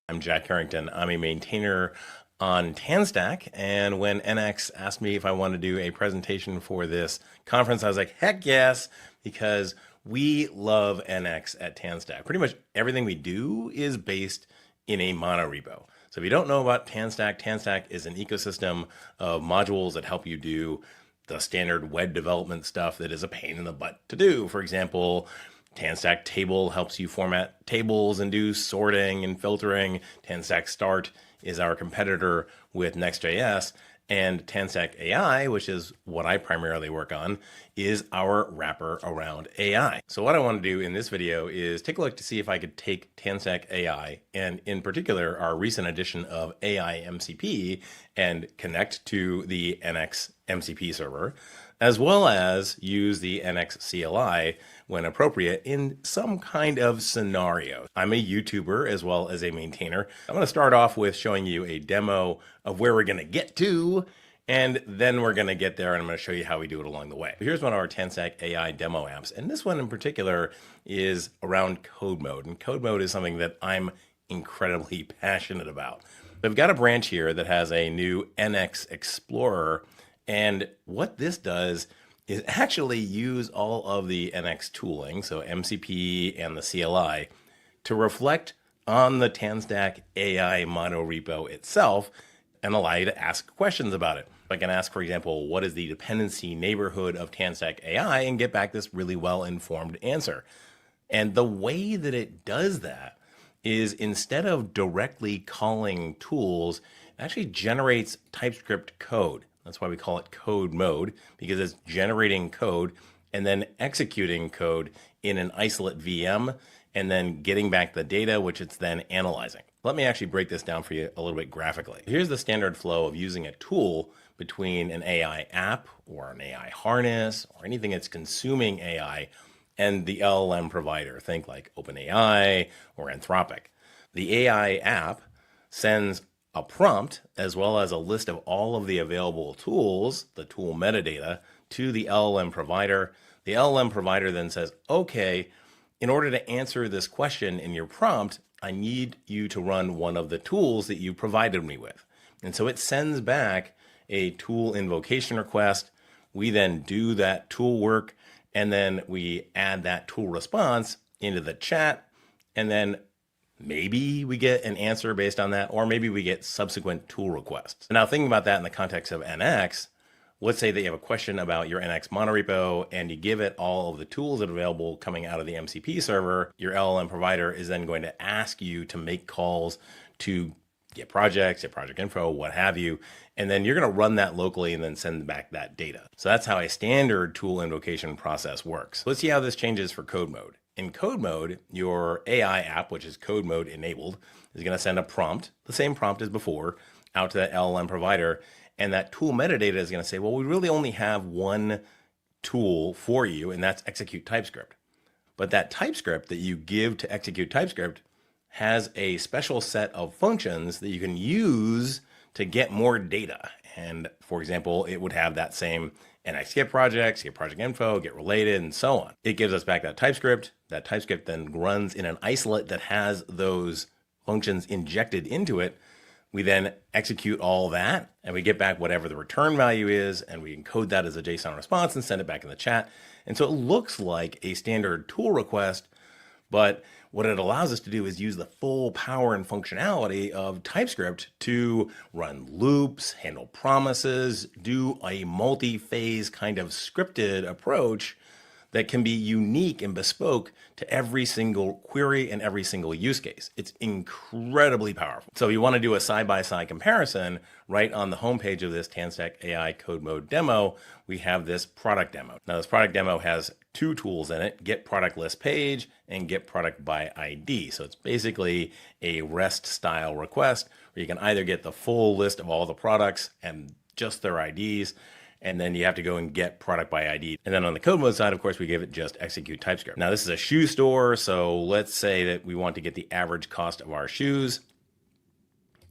I'm Jack Harrington. I'm a maintainer on Tanstack, and when NX asked me if I wanted to do a presentation for this conference, I was like, heck yes, because we love NX at Tanstack. Pretty much everything we do is based in a monorepo. So if you don't know about Tanstack, Tanstack is an ecosystem of modules that help you do the standard web development stuff that is a pain in the butt to do. For example, Tanstack Table helps you format tables and do sorting and filtering. Tanstack Start is our competitor with Next.js. And Tanstack AI, which is what I primarily work on, is our wrapper around AI. So what I want to do in this video is take a look to see if I could take Tanstack AI, and in particular, our recent addition of AI MCP, and connect to the NX MCP server, as well as use the NX CLI when appropriate in some kind of scenario. I'm a YouTuber as well as a maintainer. I'm going to start off with showing you a demo of where we're going to get to, and then we're going to get there, and I'm going to show you how we do it along the way. Here's one of our Tanstack AI demo apps, and this one in particular is around code mode, and code mode is something that I'm incredibly passionate about. I've got a branch here that has a new NX Explorer, and what this does is actually use all of the NX tooling, so MCP and the CLI, to reflect on the Tanstack AI monorepo itself and allow you to ask questions about it. I can ask, for example, what is the dependency neighborhood of Tanstack AI, and get back this really well-informed answer. And the way that it does that is, instead of directly calling tools, it actually generates TypeScript code. That's why we call it code mode, because it's generating code and then executing code in an isolate VM and then getting back the data, which it's then analyzing. Let me actually break this down for you a little bit graphically. Here's the standard flow of using a tool between an AI app or an AI harness or anything that's consuming AI and the LLM provider. Think like OpenAI or Anthropic. The AI app sends a prompt as well as a list of all of the available tools, the tool metadata, to the LLM provider. The LLM provider then says, okay, in order to answer this question in your prompt, I need you to run one of the tools that you provided me with. And so it sends back a tool invocation request. We then do that tool work, and then we add that tool response into the chat, and then maybe we get an answer based on that, or maybe we get subsequent tool requests. Now, thinking about that in the context of NX, let's say that you have a question about your NX monorepo and you give it all of the tools that are available coming out of the MCP server. Your LLM provider is then going to ask you to make calls to get projects, get project info, what have you, and then you're going to run that locally and then send back that data. So that's how a standard tool invocation process works. Let's see how this changes for code mode. In code mode, your AI app, which is code mode enabled, is going to send a prompt, the same prompt as before, out to that LLM provider. And that tool metadata is going to say, well, we really only have one tool for you, and that's execute TypeScript. But that TypeScript that you give to execute TypeScript has a special set of functions that you can use to get more data. And for example, it would have that same NX get projects, get project info, get related, and so on. It gives us back that TypeScript. That TypeScript then runs in an isolate that has those functions injected into it. We then execute all that, and we get back whatever the return value is, and we encode that as a JSON response and send it back in the chat. And so it looks like a standard tool request, but what it allows us to do is use the full power and functionality of TypeScript to run loops, handle promises, do a multi-phase kind of scripted approach that can be unique and bespoke to every single query and every single use case. It's incredibly powerful. So if you want to do a side-by-side comparison, right on the homepage of this Tanstack AI Code Mode demo, we have this product demo. Now this product demo has two tools in it, get product list page and get product by ID. So it's basically a REST style request where you can either get the full list of all the products and just their IDs, and then you have to go and get product by ID. And then on the code mode side, of course, we give it just execute TypeScript. Now this is a shoe store, so let's say that we want to get the average cost of our shoes.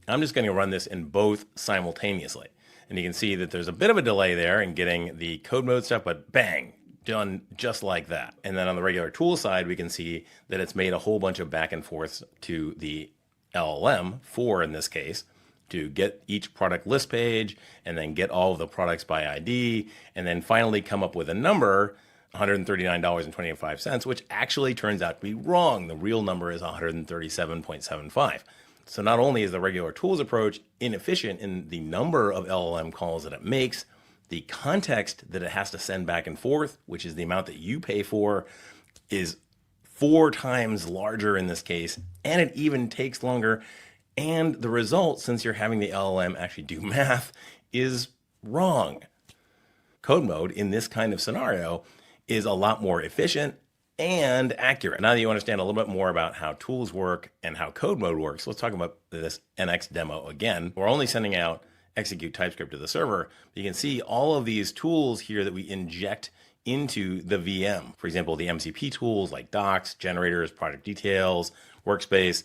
I'm just going to run this in both simultaneously. And you can see that there's a bit of a delay there in getting the code mode stuff, but bang, done just like that. And then on the regular tool side, we can see that it's made a whole bunch of back and forths to the LLM, 4 in this case, to get each product list page and then get all of the products by ID, and then finally come up with a number, $139.25, which actually turns out to be wrong. The real number is 137.75. So not only is the regular tools approach inefficient in the number of LLM calls that it makes, the context that it has to send back and forth, which is the amount that you pay for, is 4 times larger in this case, and it even takes longer. And the result, since you're having the LLM actually do math, is wrong. Code mode in this kind of scenario is a lot more efficient and accurate. Now that you understand a little bit more about how tools work and how code mode works, let's talk about this NX demo again. We're only sending out execute TypeScript to the server. You can see all of these tools here that we inject into the VM. For example, the MCP tools like docs, generators, project details, workspace,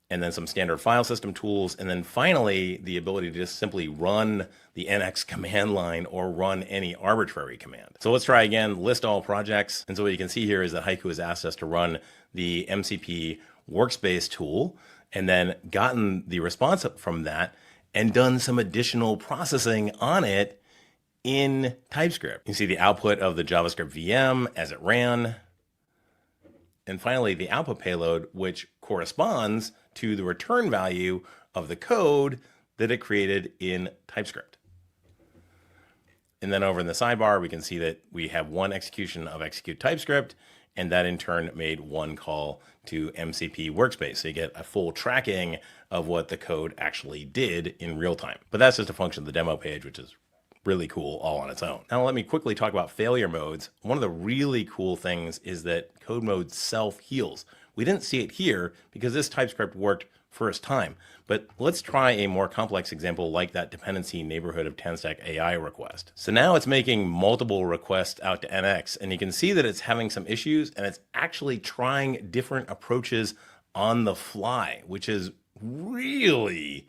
and then some standard file system tools. And then finally, the ability to just simply run the NX command line or run any arbitrary command. So let's try again, list all projects. And so what you can see here is that Haiku has asked us to run the MCP workspace tool and then gotten the response from that and done some additional processing on it in TypeScript. You see the output of the JavaScript VM as it ran. And finally, the output payload, which corresponds to the return value of the code that it created in TypeScript. And then over in the sidebar, we can see that we have one execution of execute TypeScript, and that in turn made one call to MCP workspace. So you get a full tracking of what the code actually did in real time. But that's just a function of the demo page, which is really cool all on its own. Now let me quickly talk about failure modes. One of the really cool things is that code mode self-heals. We didn't see it here because this TypeScript worked first time, but let's try a more complex example like that dependency neighborhood of Tanstack AI request. So now it's making multiple requests out to NX, and you can see that it's having some issues and it's actually trying different approaches on the fly, which is really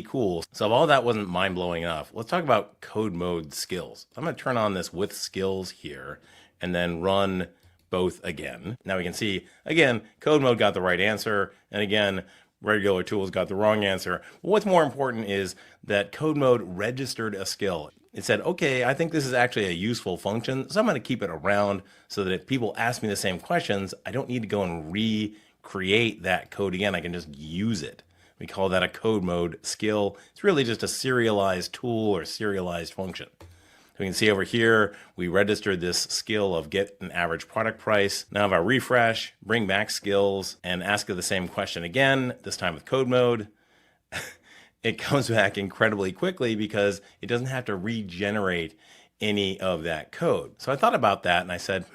cool. So if all that wasn't mind-blowing enough, let's talk about code mode skills. I'm going to turn on this with skills here and then run both again. Now we can see, again, code mode got the right answer. And again, regular tools got the wrong answer. But what's more important is that code mode registered a skill. It said, okay, I think this is actually a useful function, so I'm going to keep it around so that if people ask me the same questions, I don't need to go and recreate that code again. I can just use it. We call that a code mode skill. It's really just a serialized tool or serialized function. We can see over here, we registered this skill of get an average product price. Now if I refresh, bring back skills, and ask it the same question again, this time with code mode, it comes back incredibly quickly because it doesn't have to regenerate any of that code. So I thought about that and I said,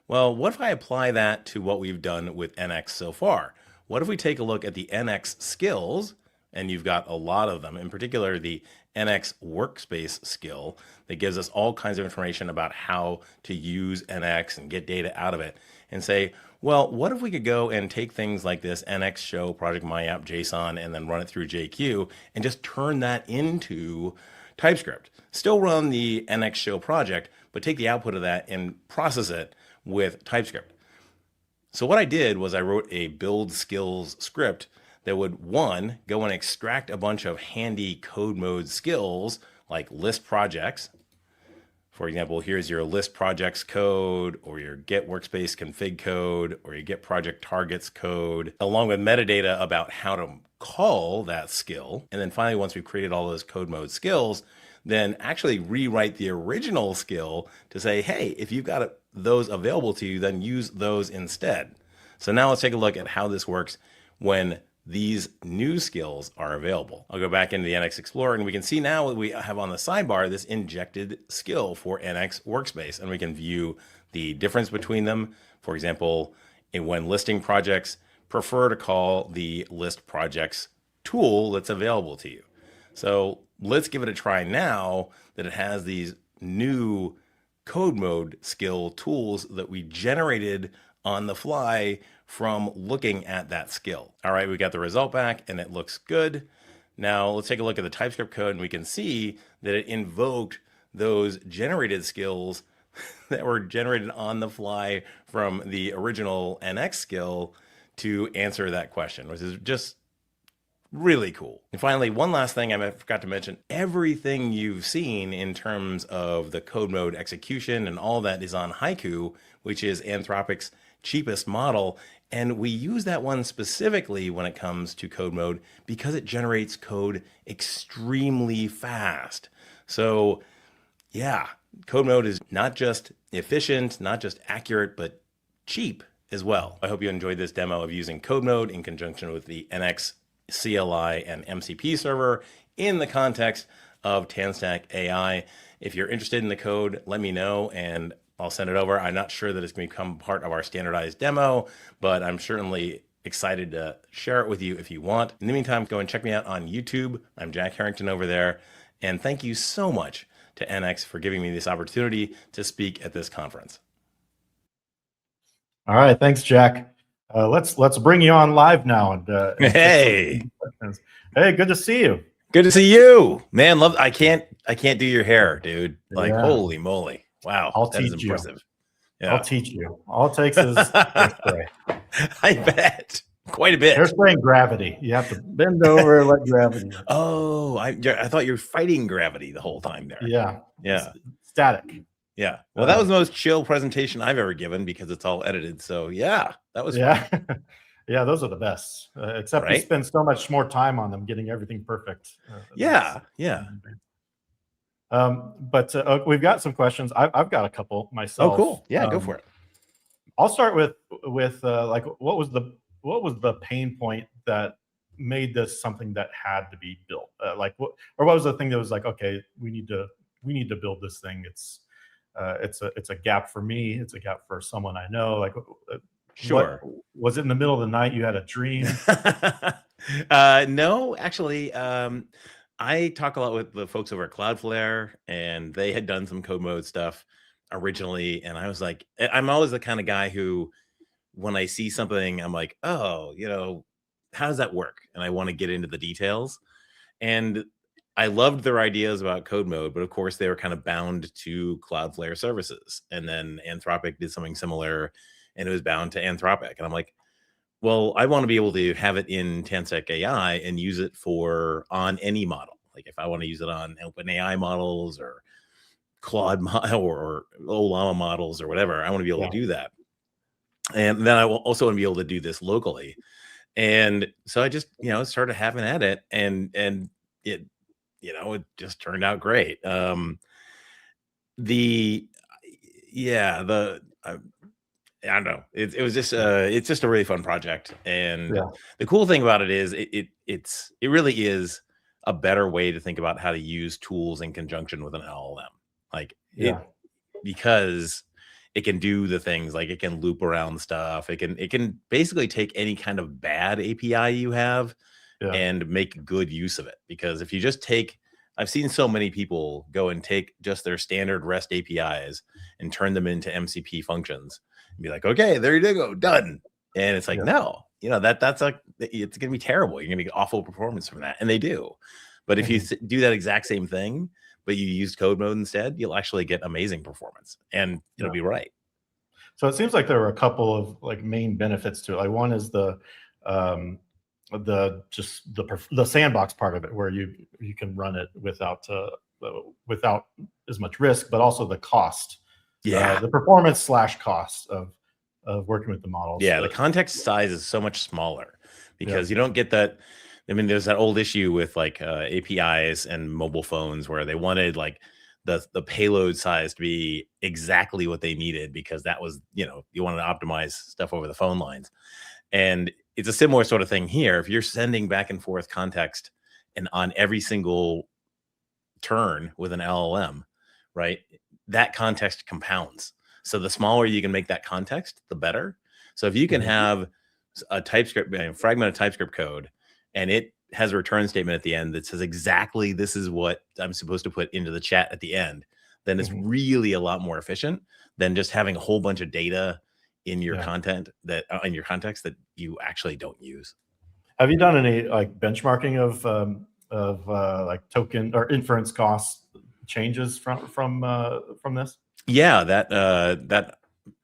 well, what if I apply that to what we've done with NX so far? What if we take a look at the NX skills, and you've got a lot of them, in particular the NX workspace skill that gives us all kinds of information about how to use NX and get data out of it, and say, well, what if we could go and take things like this NX show project my app JSON and then run it through JQ and just turn that into TypeScript. Still run the NX show project, but take the output of that and process it with TypeScript. So what I did was I wrote a build skills script that would, one, go and extract a bunch of handy code mode skills like list projects. For example, here's your list projects code, or your get workspace config code, or your get project targets code, along with metadata about how to call that skill. And then finally, once we've created all those code mode skills, then actually rewrite the original skill to say, hey, if you've got those available to you, then use those instead. So now let's take a look at how this works when these new skills are available. I'll go back into the NX Explorer and we can see now we have on the sidebar this injected skill for NX workspace, and we can view the difference between them. For example, when listing projects, prefer to call the list projects tool that's available to you. So let's give it a try now that it has these new code mode skill tools that we generated on the fly from looking at that skill. All right, we got the result back and it looks good. Now let's take a look at the TypeScript code and we can see that it invoked those generated skills that were generated on the fly from the original NX skill to answer that question, which is just really cool. And finally, one last thing I forgot to mention, everything you've seen in terms of the code mode execution and all that is on Haiku, which is Anthropic's cheapest model. And we use that one specifically when it comes to code mode because it generates code extremely fast. So yeah, code mode is not just efficient, not just accurate, but cheap as well. I hope you enjoyed this demo of using code mode in conjunction with the NX CLI and MCP server in the context of Tanstack AI. If you're interested in the code, let me know and I'll send it over. I'm not sure that it's going to become part of our standardized demo, but I'm certainly excited to share it with you if you want. In the meantime, go and check me out on YouTube. I'm Jack Harrington over there. And thank you so much to NX for giving me this opportunity to speak at this conference. All right, thanks, Jack. Let's bring you on live now. And hey, good to see you. Good to see you, man. I can't do your hair, dude. Like, holy moly! Wow, that is impressive. Yeah. I'll teach you. All it takes is hairspray. I bet. Quite a bit. Hairspray and gravity. You have to bend over and let gravity. Oh, I thought you were fighting gravity the whole time there. Yeah. Yeah. Static. Yeah. Well, that was the most chill presentation I've ever given because it's all edited. So yeah, that was fun. Yeah, those are the best. Except we spend so much more time on them getting everything perfect. Yeah. But we've got some questions. I've got a couple myself. Oh, cool. Yeah, go for it. I'll start with like what was the pain point that made this something that had to be built? What was the thing that was like, okay, we need to build this thing. It's a gap for me. It's a gap for someone I know. Like, sure. Was it in the middle of the night? You had a dream? No, actually, I talk a lot with the folks over at Cloudflare, and they had done some code mode stuff originally. And I was like, I'm always the kind of guy who, when I see something, I'm like, oh, how does that work? And I want to get into the details. And I loved their ideas about code mode, but of course they were kind of bound to Cloudflare services. And then Anthropic did something similar and it was bound to Anthropic. And I'm like, well, I want to be able to have it in Tanstack AI and use it on any model. Like if I want to use it on OpenAI models or Claude or Llama models or whatever, I want to be able to do that. And then I will also want to be able to do this locally. And so I just, started having at it and it, it just turned out great. I don't know. It was just it's just a really fun project, and the cool thing about it is it really is a better way to think about how to use tools in conjunction with an LLM. Like because it can do the things like it can loop around stuff. It can basically take any kind of bad API you have and make good use of it. Because if you just I've seen so many people go and take just their standard REST APIs and turn them into MCP functions and be like, okay, there you go, done. And it's like, no, that's like, it's going to be terrible. You're going to get awful performance from that. And they do. But if you do that exact same thing, but you use code mode instead, you'll actually get amazing performance and it'll be right. So it seems like there were a couple of like main benefits to it. Like one is the sandbox part of it, where you can run it without as much risk, but also the cost. The performance / cost of working with the models. The context size is so much smaller because you don't get that. I mean, there's that old issue with like APIs and mobile phones where they wanted like the payload size to be exactly what they needed because that was, you wanted to optimize stuff over the phone lines. And it's a similar sort of thing here. If you're sending back and forth context and on every single turn with an LLM, right, that context compounds. So the smaller you can make that context, the better. So if you can have a TypeScript, a fragment of TypeScript code, and it has a return statement at the end that says exactly this is what I'm supposed to put into the chat at the end, then it's really a lot more efficient than just having a whole bunch of data in your content that in your context that you actually don't use. Have you done any like benchmarking of like token or inference cost changes from this? Yeah, that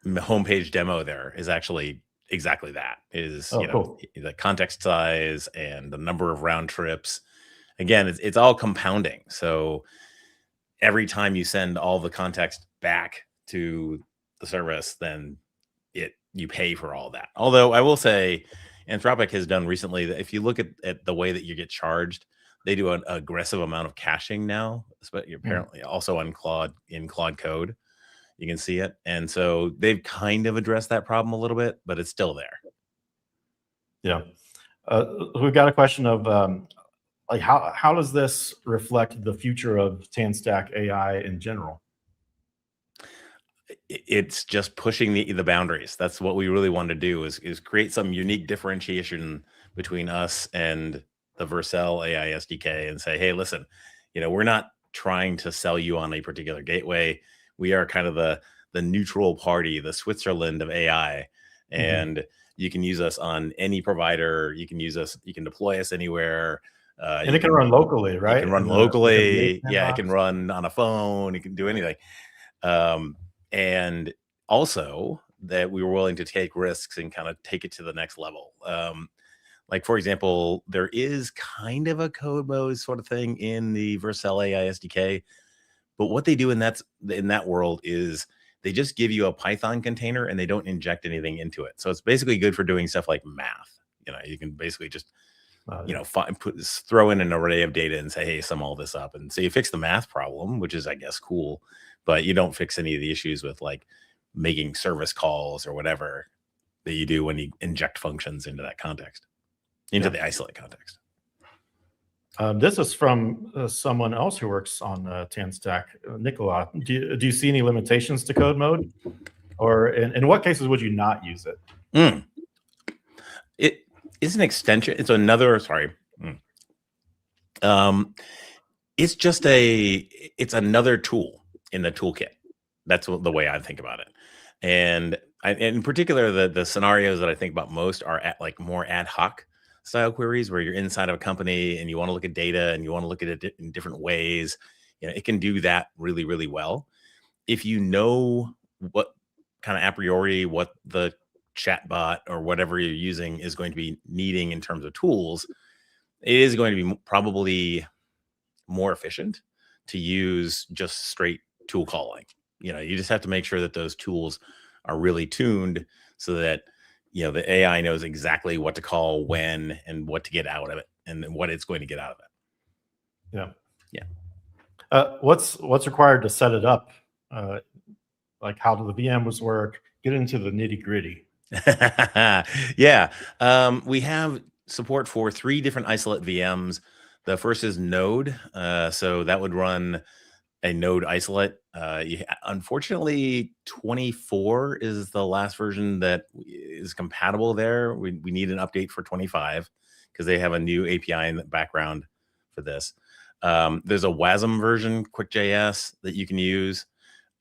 homepage demo there is actually exactly that. Is Cool. The context size and the number of round trips. Again, it's all compounding. So every time you send all the context back to the service, then you pay for all that. Although I will say, Anthropic has done recently that if you look at the way that you get charged, they do an aggressive amount of caching now, but apparently also on Claude code. You can see it. And so they've kind of addressed that problem a little bit, but it's still there. Yeah. We've got a question of like how does this reflect the future of TanStack AI in general? It's just pushing the boundaries. That's what we really want to do is create some unique differentiation between us and the Vercel AI SDK and say, hey, listen, we're not trying to sell you on a particular gateway. We are kind of the neutral party, the Switzerland of AI. And you can use us on any provider. You can use us. You can deploy us anywhere. And it can run locally, right? It can run locally. Yeah, it can run on a phone. It can do anything. And also that we were willing to take risks and kind of take it to the next level. Like, for example, there is kind of a code mode sort of thing in the Vercel AI SDK. But what they do in that world is they just give you a Python container and they don't inject anything into it. So it's basically good for doing stuff like math. You can basically just, throw in an array of data and say, hey, sum all this up. And so you fix the math problem, which is, I guess, cool. But you don't fix any of the issues with like making service calls or whatever that you do when you inject functions into that context, into the isolate context. This is from someone else who works on TanStack, Nicola. Do you see any limitations to code mode? Or in what cases would you not use it? It is an extension. It's another, it's just it's another tool in the toolkit. That's the way I think about it. And in particular, the scenarios that I think about most are more ad hoc style queries where you're inside of a company and you want to look at data and you want to look at it in different ways. It can do that really, really well. If you know what kind of a priori, what the chatbot or whatever you're using is going to be needing in terms of tools, it is going to be probably more efficient to use just straight tool calling. You just have to make sure that those tools are really tuned so that the AI knows exactly what to call when and what to get out of it and what it's going to get out of it. Yeah. What's required to set it up? Like how do the VMs work? Get into the nitty gritty. Yeah. We have support for 3 different isolate VMs. The first is Node. So that would run a Node isolate. Unfortunately, 24 is the last version that is compatible there. We need an update for 25 because they have a new API in the background for this. There's a WASM version, QuickJS, that you can use.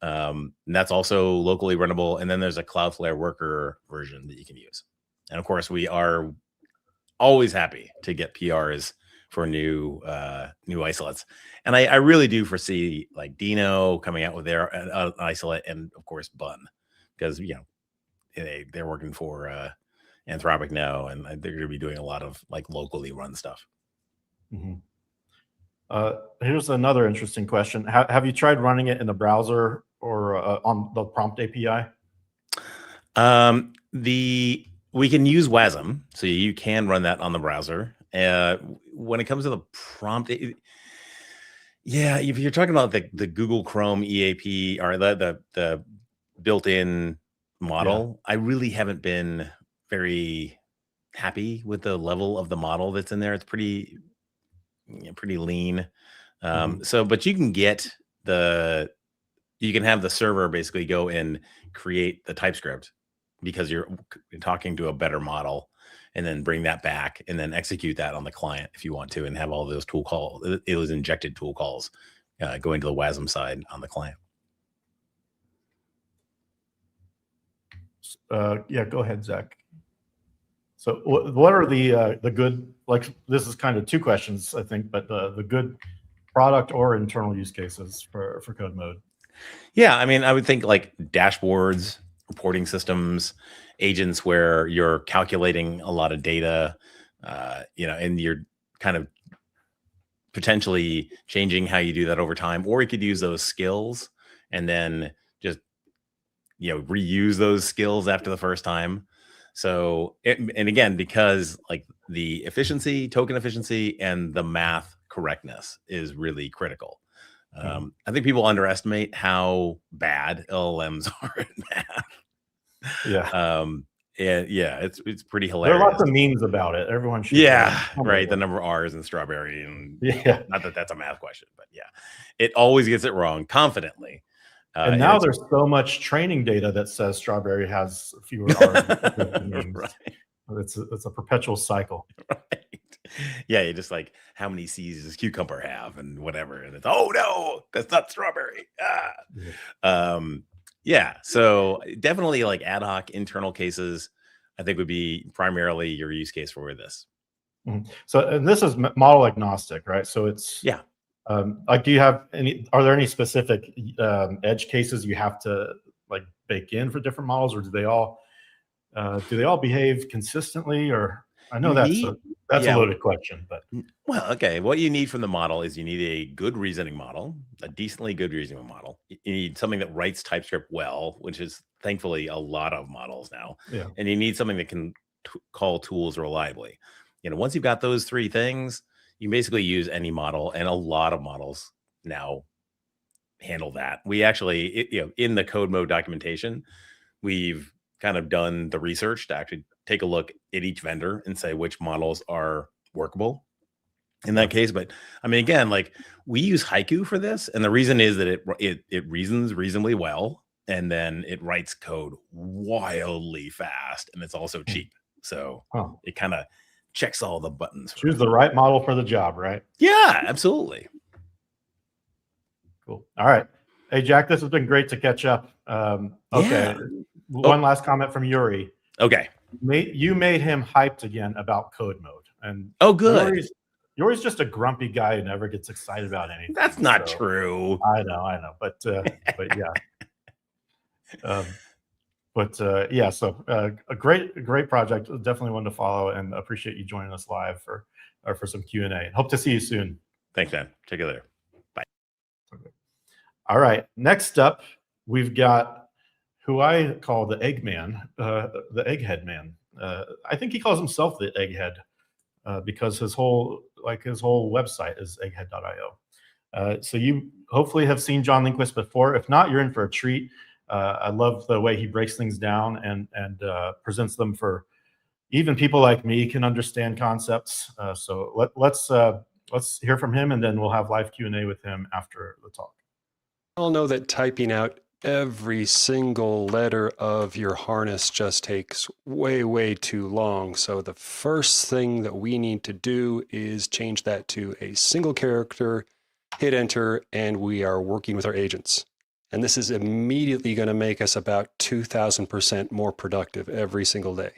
And that's also locally runnable. And then there's a Cloudflare worker version that you can use. And of course, we are always happy to get PRs for new isolates. And I really do foresee like Dino coming out with their isolate, and of course Bun, because they're working for Anthropic now, and they're going to be doing a lot of like locally run stuff. Here's another interesting question. Have you tried running it in the browser or on the prompt API? We can use WASM, so you can run that on the browser. When it comes to the prompt, if you're talking about the Google Chrome EAP or the built-in model, I really haven't been very happy with the level of the model that's in there. It's pretty lean. But you can get the you can have the server basically go and create the TypeScript because you're talking to a better model, and then bring that back and then execute that on the client if you want to, and have all those tool calls, those injected tool calls going to the WASM side on the client. Yeah, go ahead, Zach. So what are the good, like, this is kind of two questions, I think, but the good product or internal use cases for code mode? Yeah, I mean, I would think like dashboards, reporting systems, agents where you're calculating a lot of data, and you're kind of potentially changing how you do that over time, or you could use those skills and then just reuse those skills after the first time. So and again, because like the efficiency, token efficiency, and the math correctness is really critical. I think people underestimate how bad LLMs are at math. Yeah. It's pretty There hilarious. are lots of memes about it. Everyone should. Yeah, right. The number of R's in strawberry, and not that that's a math question, but yeah, it always gets it wrong confidently. And now there's so much training data that says strawberry has fewer R's. Right. It's a perpetual cycle. Right. Yeah, you just like, how many C's does cucumber have and whatever, and it's, oh no, that's not strawberry. Yeah. So definitely like ad hoc internal cases, I think would be primarily your use case for this. Mm-hmm. So, and this is model agnostic, right? So it's, yeah. Like, are there any specific edge cases you have to like bake in for different models, or do they all behave consistently? Or I know that's a loaded question, but well, okay. What you need from the model is you need a good reasoning model, a decently good reasoning model. You need something that writes TypeScript well, which is thankfully a lot of models now. Yeah. And you need something that can call tools reliably. Once you've got those three things, you basically use any model, and a lot of models now handle that. We actually, in the code mode documentation, we've kind of done the research to actually take a look at each vendor and say which models are workable in that case. But I mean, again, like, we use Haiku for this, and the reason is that it reasons reasonably well, and then it writes code wildly fast, and it's also cheap. So it kind of checks all the buttons. Choose the right model for the job, right? Yeah, absolutely. Cool. All right. Hey, Jack, this has been great to catch up. Okay. Yeah. One last comment from Yuri. Okay. You made him hyped again about code mode. And good. Yuri's just a grumpy guy who never gets excited about anything. That's not true. I know. But yeah. Yeah, so a great project. Definitely one to follow, and appreciate you joining us live for some Q&A. Hope to see you soon. Thanks, man. Check you later. Bye. Okay. All right. Next up, we've got who I call the Eggman, the Egghead Man. I think he calls himself the Egghead because his whole website is egghead.io. So you hopefully have seen John Lindquist before. If not, you're in for a treat. I love the way he breaks things down and presents them for even people like me can understand concepts. So let's hear from him, and then we'll have live Q&A with him after the talk. We all know that typing out every single letter of your harness just takes way, way too long. So the first thing that we need to do is change that to a single character, hit enter, and we are working with our agents. And this is immediately going to make us about 2,000% more productive every single day.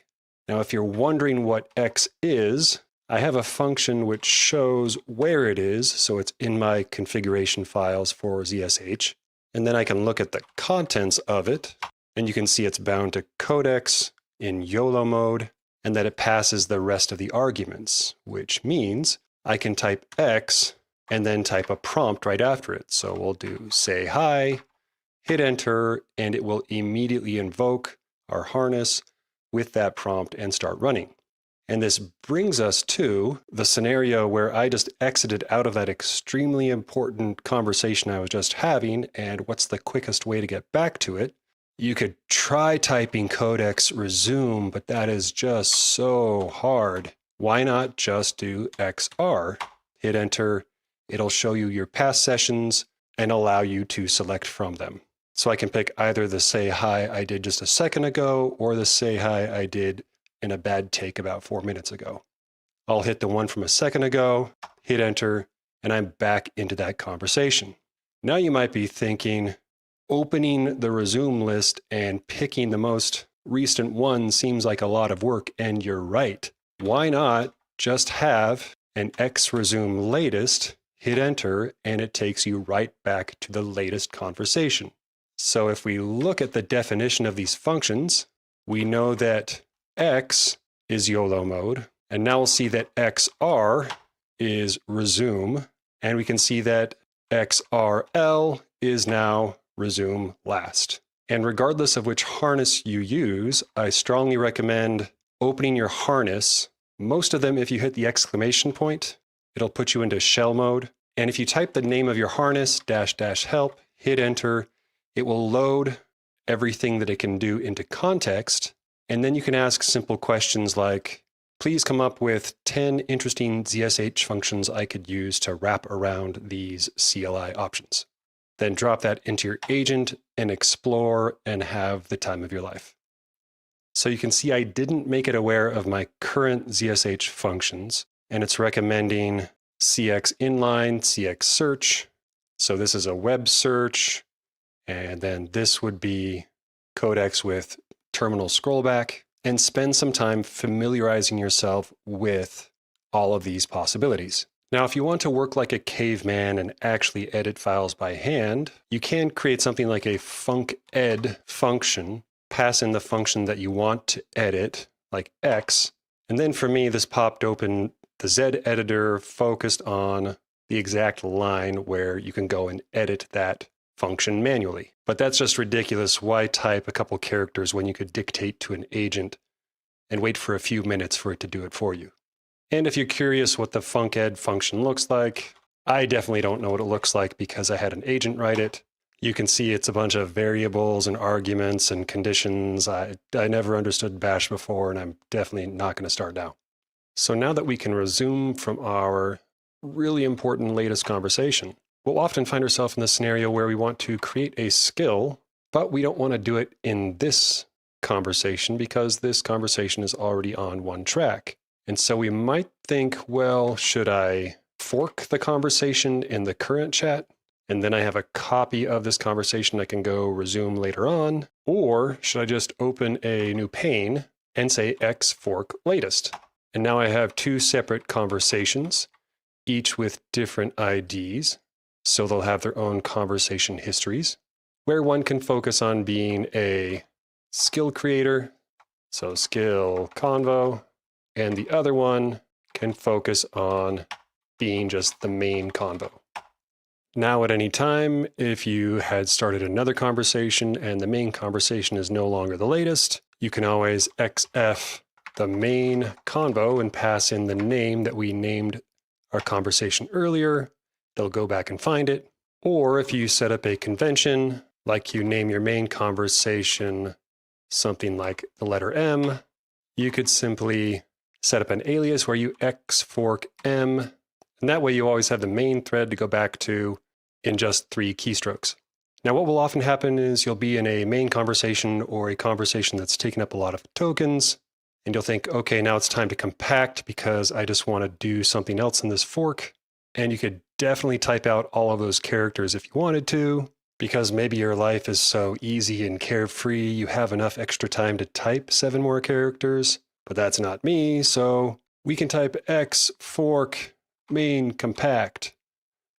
Now, if you're wondering what X is, I have a function which shows where it is. So it's in my configuration files for ZSH. And then I can look at the contents of it, and you can see it's bound to codex in YOLO mode, and that it passes the rest of the arguments, which means I can type X and then type a prompt right after it. So we'll do say hi, hit enter, and it will immediately invoke our harness with that prompt and start running. And this brings us to the scenario where I just exited out of that extremely important conversation I was just having, and what's the quickest way to get back to it? You could try typing codex resume, but that is just so hard. Why not just do XR, hit enter, it'll show you your past sessions and allow you to select from them. So I can pick either the say hi I did just a second ago or the say hi I did in a bad take about 4 minutes ago. I'll hit the one from a second ago, hit enter, and I'm back into that conversation. Now you might be thinking, opening the resume list and picking the most recent one seems like a lot of work, and you're right. Why not just have an X resume latest, hit enter, and it takes you right back to the latest conversation. So if we look at the definition of these functions, we know that X is YOLO mode, and now we'll see that XR is resume, and we can see that XRL is now resume last. And regardless of which harness you use, I strongly recommend opening your harness. Most of them, if you hit the exclamation point, it'll put you into shell mode. And if you type the name of your harness, --help, hit enter, it will load everything that it can do into context. And then you can ask simple questions like, please come up with 10 interesting ZSH functions I could use to wrap around these CLI options. Then drop that into your agent and explore and have the time of your life. So you can see I didn't make it aware of my current ZSH functions, and it's recommending CX inline, CX search. So this is a web search, and then this would be codecs with terminal scrollback, and spend some time familiarizing yourself with all of these possibilities. Now, if you want to work like a caveman and actually edit files by hand, you can create something like a funced function, pass in the function that you want to edit, like X. And then for me, this popped open the Z editor focused on the exact line where you can go and edit that function manually. But that's just ridiculous. Why type a couple characters when you could dictate to an agent and wait for a few minutes for it to do it for you? And if you're curious what the funced function looks like, I definitely don't know what it looks like because I had an agent write it. You can see it's a bunch of variables and arguments and conditions. I never understood Bash before, and I'm definitely not going to start now. So now that we can resume from our really important latest conversation, we'll often find ourselves in the scenario where we want to create a skill, but we don't want to do it in this conversation because this conversation is already on one track. And so we might think, well, should I fork the conversation in the current chat? And then I have a copy of this conversation I can go resume later on. Or should I just open a new pane and say X fork latest? And now I have two separate conversations, each with different IDs. So they'll have their own conversation histories, where one can focus on being a skill creator. So skill convo. And the other one can focus on being just the main convo. Now at any time, if you had started another conversation and the main conversation is no longer the latest, you can always XF the main convo and pass in the name that we named our conversation earlier. They'll go back and find it. Or if you set up a convention, like you name your main conversation something like the letter M, you could simply set up an alias where you X fork M, and that way you always have the main thread to go back to in just 3 keystrokes. Now what will often happen is you'll be in a main conversation or a conversation that's taken up a lot of tokens, and you'll think, okay, now it's time to compact because I just want to do something else in this fork. And you could definitely type out all of those characters if you wanted to, because maybe your life is so easy and carefree, you have enough extra time to type 7 more characters. But that's not me, so we can type X fork main compact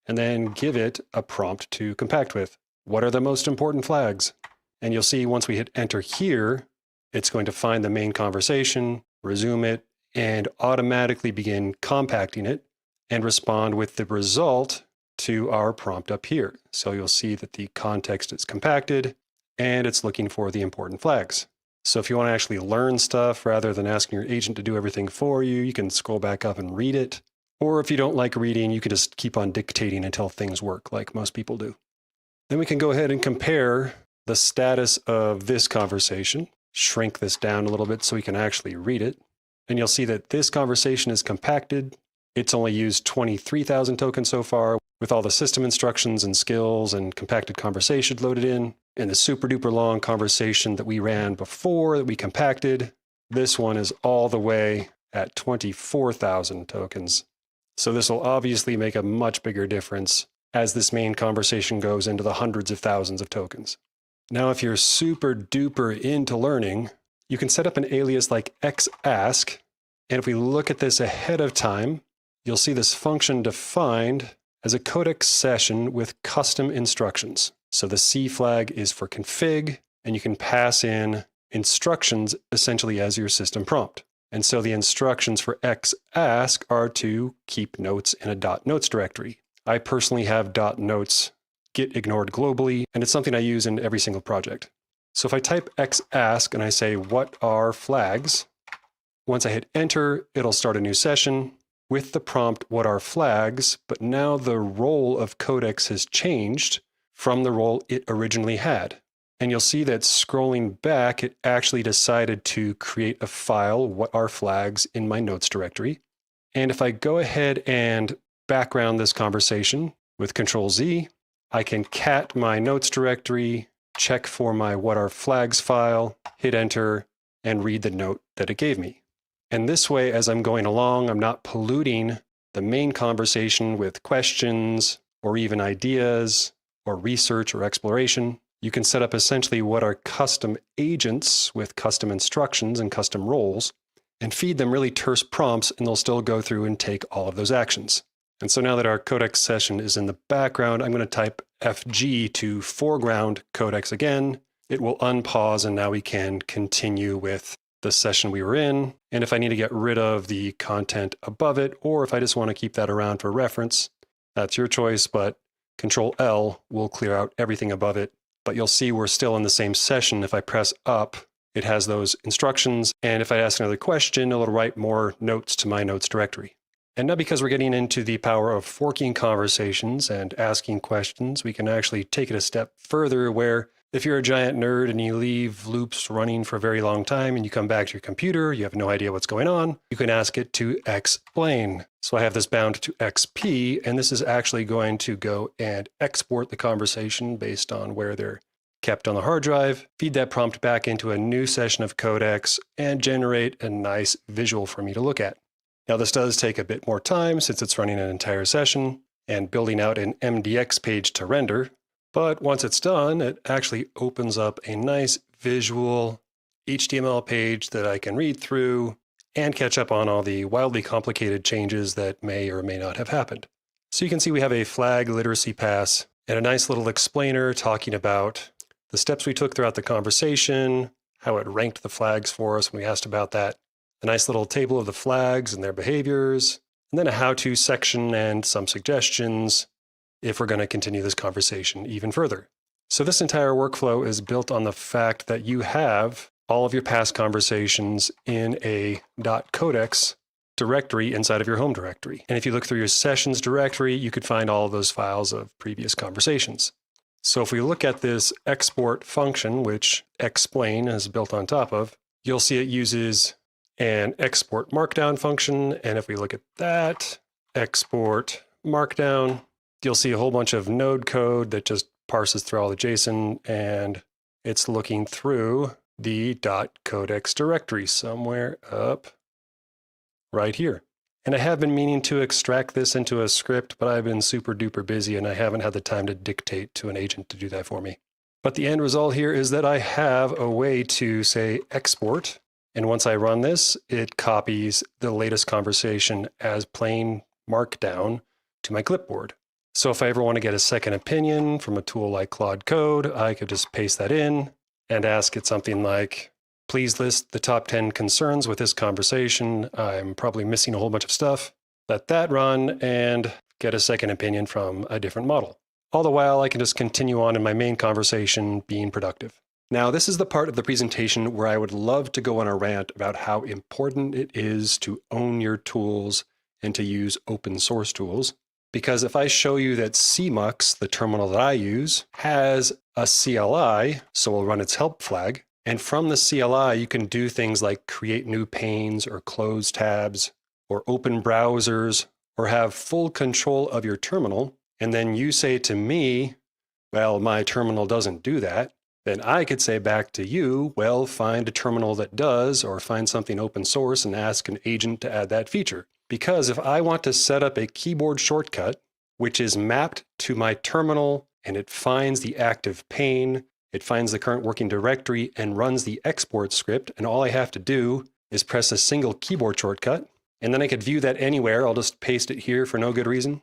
and then give it a prompt to compact with. What are the most important flags? And you'll see once we hit enter here, it's going to find the main conversation, resume it, and automatically begin compacting it and respond with the result to our prompt up here. So you'll see that the context is compacted and it's looking for the important flags. So if you want to actually learn stuff rather than asking your agent to do everything for you, you can scroll back up and read it. Or if you don't like reading, you can just keep on dictating until things work like most people do. Then we can go ahead and compare the status of this conversation, shrink this down a little bit so we can actually read it. And you'll see that this conversation is compacted. It's only used 23,000 tokens so far with all the system instructions and skills and compacted conversation loaded in. And the super duper long conversation that we ran before that we compacted, this one is all the way at 24,000 tokens. So this will obviously make a much bigger difference as this main conversation goes into the hundreds of thousands of tokens. Now, if you're super duper into learning, you can set up an alias like xask. And if we look at this ahead of time, you'll see this function defined as a codex session with custom instructions. So the C flag is for config, and you can pass in instructions essentially as your system prompt. And so the instructions for xask are to keep notes in a .notes directory. I personally have .notes get ignored globally, and it's something I use in every single project. So if I type xask and I say, what are flags? Once I hit enter, it'll start a new session with the prompt, what are flags? But now the role of codex has changed from the role it originally had. And you'll see that scrolling back, it actually decided to create a file, what are flags, in my notes directory. And if I go ahead and background this conversation with Control Z, I can cat my notes directory, check for my what are flags file, hit enter, and read the note that it gave me. And this way, as I'm going along, I'm not polluting the main conversation with questions or even ideas or research or exploration. You can set up essentially what are custom agents with custom instructions and custom roles and feed them really terse prompts, and they'll still go through and take all of those actions. And so now that our codex session is in the background, I'm going to type FG to foreground codex again. It will unpause, and now we can continue with the session we were in. And if I need to get rid of the content above it, or if I just want to keep that around for reference, that's your choice, but Control L will clear out everything above it. But you'll see we're still in the same session. If I press up, it has those instructions. And if I ask another question, it'll write more notes to my notes directory. And now, because we're getting into the power of forking conversations and asking questions, we can actually take it a step further where if you're a giant nerd and you leave loops running for a very long time and you come back to your computer, you have no idea what's going on, you can ask it to explain. So I have this bound to XP, and this is actually going to go and export the conversation based on where they're kept on the hard drive, feed that prompt back into a new session of codex, and generate a nice visual for me to look at. Now, this does take a bit more time since it's running an entire session and building out an MDX page to render. But once it's done, it actually opens up a nice visual HTML page that I can read through and catch up on all the wildly complicated changes that may or may not have happened. So you can see we have a flag literacy pass and a nice little explainer talking about the steps we took throughout the conversation, how it ranked the flags for us when we asked about that, a nice little table of the flags and their behaviors, and then a how-to section and some suggestions if we're going to continue this conversation even further. So this entire workflow is built on the fact that you have all of your past conversations in a .codex directory inside of your home directory. And if you look through your sessions directory, you could find all of those files of previous conversations. So if we look at this export function, which explain is built on top of, you'll see it uses an export markdown function. And if we look at that, export markdown, you'll see a whole bunch of node code that just parses through all the JSON, and it's looking through the .codex directory somewhere up right here. And I have been meaning to extract this into a script, but I've been super duper busy and I haven't had the time to dictate to an agent to do that for me. But the end result here is that I have a way to say export. And once I run this, it copies the latest conversation as plain markdown to my clipboard. So if I ever want to get a second opinion from a tool like Claude Code, I could just paste that in and ask it something like, please list the top 10 concerns with this conversation. I'm probably missing a whole bunch of stuff. Let that run and get a second opinion from a different model. All the while, I can just continue on in my main conversation being productive. Now, this is the part of the presentation where I would love to go on a rant about how important it is to own your tools and to use open source tools. Because if I show you that CMux, the terminal that I use, has a CLI, so we'll run its help flag, and from the CLI, you can do things like create new panes or close tabs or open browsers or have full control of your terminal. And then you say to me, well, my terminal doesn't do that. then I could say back to you, well, find a terminal that does, or find something open source and ask an agent to add that feature. Because if I want to set up a keyboard shortcut, which is mapped to my terminal, and it finds the active pane, it finds the current working directory and runs the export script, and all I have to do is press a single keyboard shortcut, and then I could view that anywhere. I'll just paste it here for no good reason.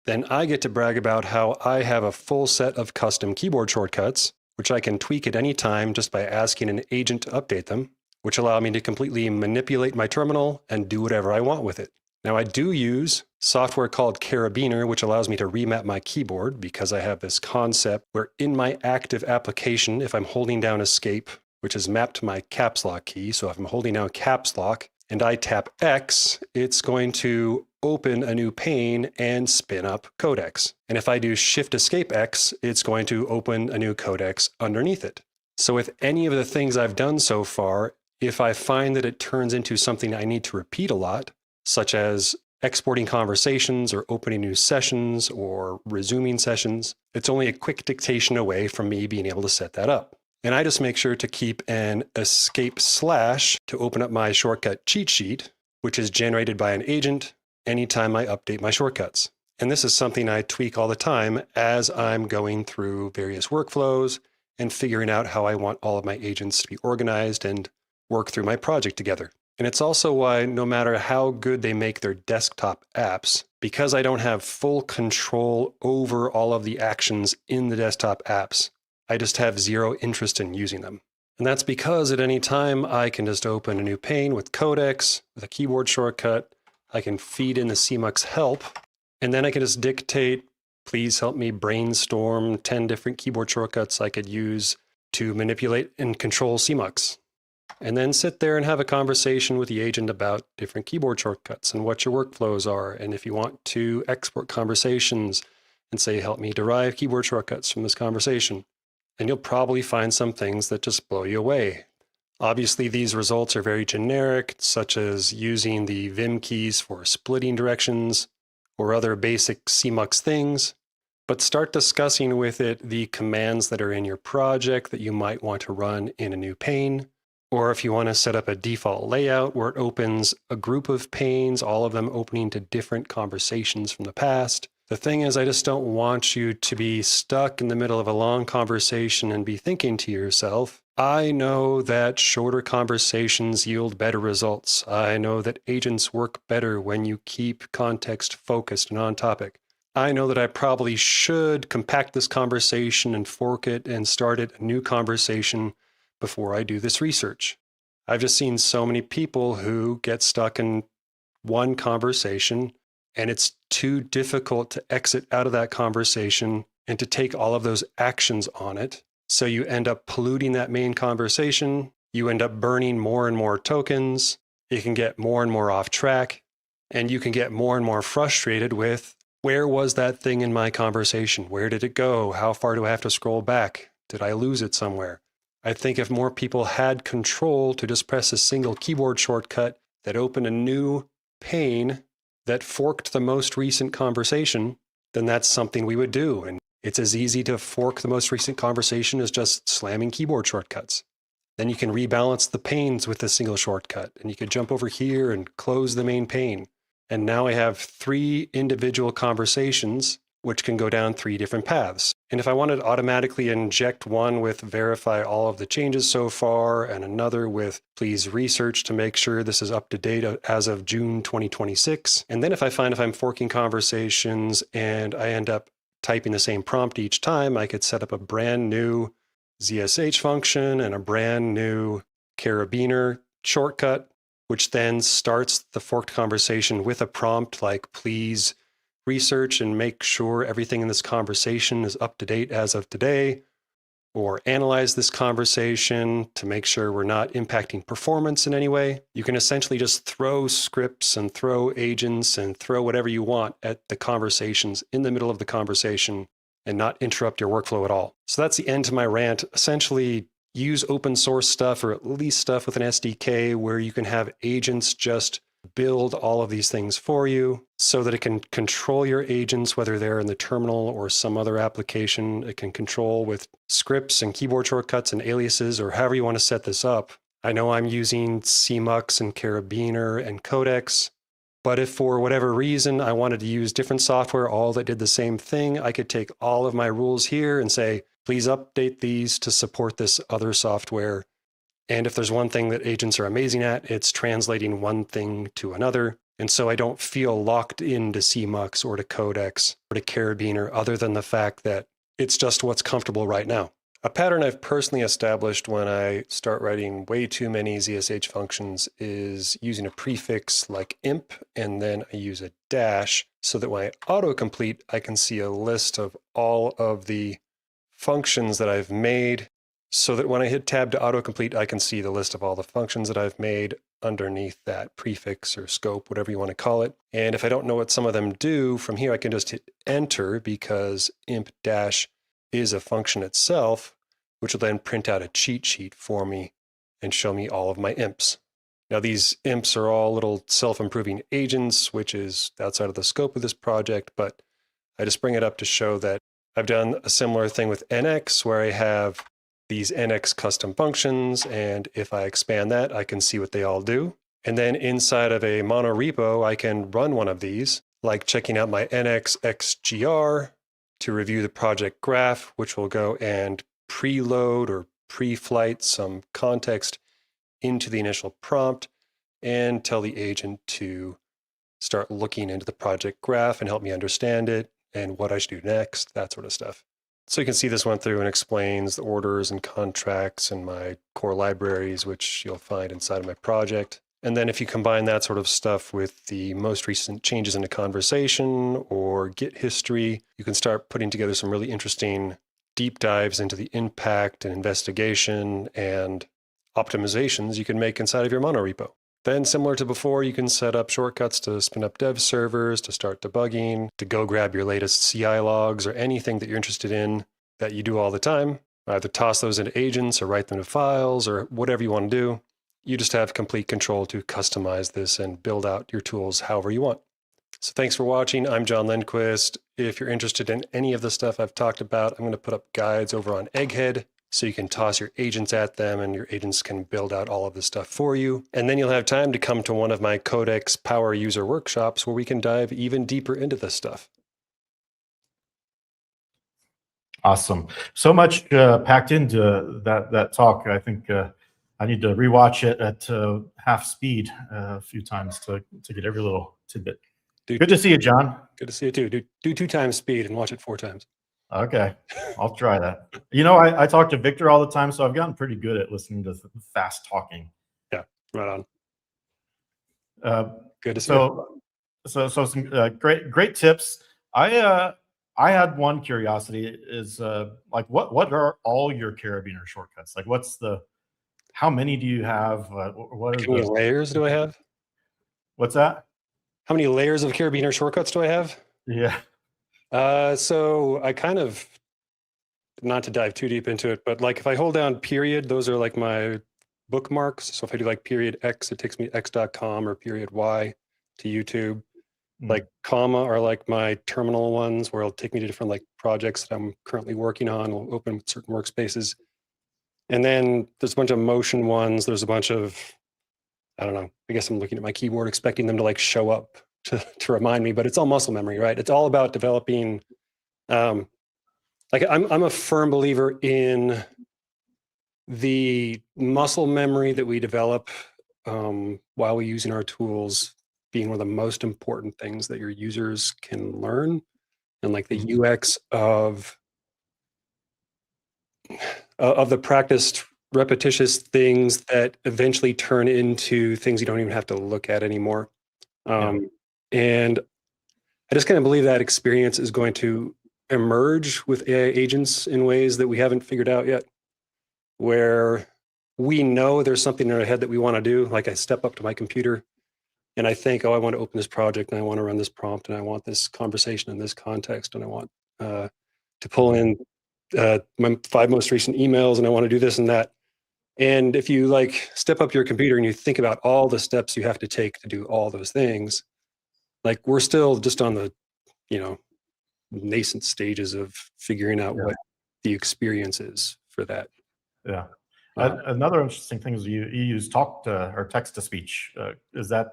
Then I get to brag about how I have a full set of custom keyboard shortcuts, which I can tweak at any time just by asking an agent to update them, which allow me to completely manipulate my terminal and do whatever I want with it. Now, I do use software called Carabiner, which allows me to remap my keyboard because I have this concept where in my active application, if I'm holding down Escape, which is mapped to my caps lock key, so if I'm holding down caps lock and I tap X, it's going to open a new pane and spin up codecs. And if I do Shift Escape X, it's going to open a new codecs underneath it. So with any of the things I've done so far, if I find that it turns into something I need to repeat a lot, such as exporting conversations or opening new sessions or resuming sessions, it's only a quick dictation away from me being able to set that up. And I just make sure to keep an escape slash to open up my shortcut cheat sheet, which is generated by an agent anytime I update my shortcuts. And this is something I tweak all the time as I'm going through various workflows and figuring out how I want all of my agents to be organized and work through my project together. And it's also why no matter how good they make their desktop apps, because I don't have full control over all of the actions in the desktop apps, I just have zero interest in using them. And that's because at any time I can just open a new pane with codecs, with a keyboard shortcut. I can feed in the CMUX help, and then I can just dictate, please help me brainstorm 10 different keyboard shortcuts I could use to manipulate and control CMUX. And then sit there and have a conversation with the agent about different keyboard shortcuts and what your workflows are. And if you want to export conversations and say, help me derive keyboard shortcuts from this conversation, and you'll probably find some things that just blow you away. Obviously, these results are very generic, such as using the Vim keys for splitting directions or other basic CMUX things. But start discussing with it the commands that are in your project that you might want to run in a new pane. Or if you want to set up a default layout where it opens a group of panes, all of them opening to different conversations from the past. The thing is, I just don't want you to be stuck in the middle of a long conversation and be thinking to yourself, I know that shorter conversations yield better results. I know that agents work better when you keep context focused and on topic. I know that I probably should compact this conversation and fork it and start it a new conversation before I do this research. I've just seen so many people who get stuck in one conversation and it's too difficult to exit out of that conversation and to take all of those actions on it. So you end up polluting that main conversation. You end up burning more and more tokens. You can get more and more off track, and you can get more and more frustrated with, where was that thing in my conversation? Where did it go? How far do I have to scroll back? Did I lose it somewhere? I think if more people had control to just press a single keyboard shortcut that opened a new pane that forked the most recent conversation, then that's something we would do. And it's as easy to fork the most recent conversation as just slamming keyboard shortcuts. Then you can rebalance the panes with a single shortcut, and you could jump over here and close the main pane. And now I have 3 individual conversations which can go down 3 different paths. And if I wanted to automatically inject one with verify all of the changes so far, and another with please research to make sure this is up to date as of June 2026. And then if I find if I'm forking conversations and I end up typing the same prompt each time, I could set up a brand new ZSH function and a brand new carabiner shortcut, which then starts the forked conversation with a prompt like please research and make sure everything in this conversation is up to date as of today, or analyze this conversation to make sure we're not impacting performance in any way. You can essentially just throw scripts and throw agents and throw whatever you want at the conversations in the middle of the conversation and not interrupt your workflow at all. So that's the end to my rant. Essentially, use open source stuff or at least stuff with an SDK where you can have agents just build all of these things for you so that it can control your agents, whether they're in the terminal or some other application. It can control with scripts and keyboard shortcuts and aliases, or however you want to set this up. I know I'm using CMux and Carabiner and Codex, but if for whatever reason I wanted to use different software, all that did the same thing, I could take all of my rules here and say, please update these to support this other software. And if there's one thing that agents are amazing at, it's translating one thing to another. And so I don't feel locked into CMux or to Codex or to Carabiner, other than the fact that it's just what's comfortable right now. A pattern I've personally established when I start writing way too many ZSH functions is using a prefix like imp, and then I use a dash so that when I autocomplete, I can see a list of all of the functions that I've made, so that when I hit tab to autocomplete, I can see the list of all the functions that I've made underneath that prefix or scope, whatever you want to call it. And if I don't know what some of them do, from here I can just hit enter, because imp dash is a function itself, which will then print out a cheat sheet for me and show me all of my imps. Now, these imps are all little self-improving agents, which is outside of the scope of this project, but I just bring it up to show that I've done a similar thing with NX, where I have these NX custom functions, and if I expand that, I can see what they all do. And then inside of a monorepo, I can run one of these, like checking out my NX XGR to review the project graph, which will go and preload or pre-flight some context into the initial prompt and tell the agent to start looking into the project graph and help me understand it and what I should do next, that sort of stuff. So you can see this went through and explains the orders and contracts and my core libraries, which you'll find inside of my project. And then if you combine that sort of stuff with the most recent changes in the conversation or Git history, you can start putting together some really interesting deep dives into the impact and investigation and optimizations you can make inside of your monorepo. Then, similar to before, you can set up shortcuts to spin up dev servers, to start debugging, to go grab your latest CI logs or anything that you're interested in that you do all the time. Either toss those into agents or write them to files or whatever you want to do. You just have complete control to customize this and build out your tools however you want. So thanks for watching. I'm John Lindquist. If you're interested in any of the stuff I've talked about, I'm going to put up guides over on Egghead, so you can toss your agents at them and your agents can build out all of this stuff for you. And then you'll have time to come to one of my Codex Power User workshops where we can dive even deeper into this stuff. Awesome. So much packed into that talk. I think I need to rewatch it at half speed a few times to get every little tidbit. Good to see you, John. Good to see you too. Do 2 times speed and watch it 4 times. Okay, I'll try that. You know, I talk to Victor all the time, so I've gotten pretty good at listening to fast talking. Yeah, right on. Good to see you. So some great tips. I had one curiosity is like what are all your Carabiner shortcuts? Like how many do you have? What How many layers do I have? What's that? How many layers of Carabiner shortcuts do I have? Yeah. So I kind of, not to dive too deep into it, but like if I hold down period, those are like my bookmarks. So if I do like period X, it takes me to x.com, or period Y to YouTube. Like comma are like my terminal ones where it'll take me to different like projects that I'm currently working on. We'll open certain workspaces. And then there's a bunch of motion ones. There's a bunch of, I don't know, I guess I'm looking at my keyboard expecting them to like show up to remind me, but it's all muscle memory, right? It's all about developing, like I'm a firm believer in the muscle memory that we develop while we're using our tools being one of the most important things that your users can learn, and like the UX of the practiced repetitious things that eventually turn into things you don't even have to look at anymore. And I just kind of believe that experience is going to emerge with AI agents in ways that we haven't figured out yet, where we know there's something in our head that we want to do. Like I step up to my computer and I think, oh, I want to open this project and I want to run this prompt and I want this conversation in this context and I want to pull in my 5 most recent emails and I want to do this and that. And if you like step up your computer and you think about all the steps you have to take to do all those things, like we're still just on the, nascent stages of figuring out what the experience is for that. Yeah. Another interesting thing is you use talk to or text to speech. Is that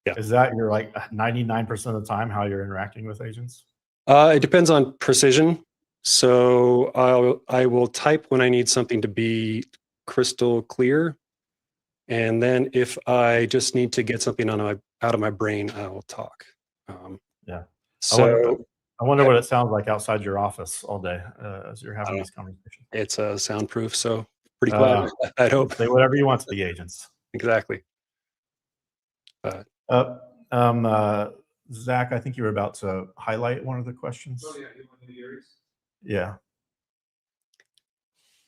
your like 99% of the time how you're interacting with agents? It depends on precision. So I will type when I need something to be crystal clear. And then if I just need to get something out of my brain, I will talk. Yeah. So I wonder what it sounds like outside your office all day as you're having these conversations. It's soundproof, so pretty quiet. I'd hope. Say whatever you want to the agents. Exactly. Zach, I think you were about to highlight one of the questions. Oh, yeah. You want to do yours? Yeah.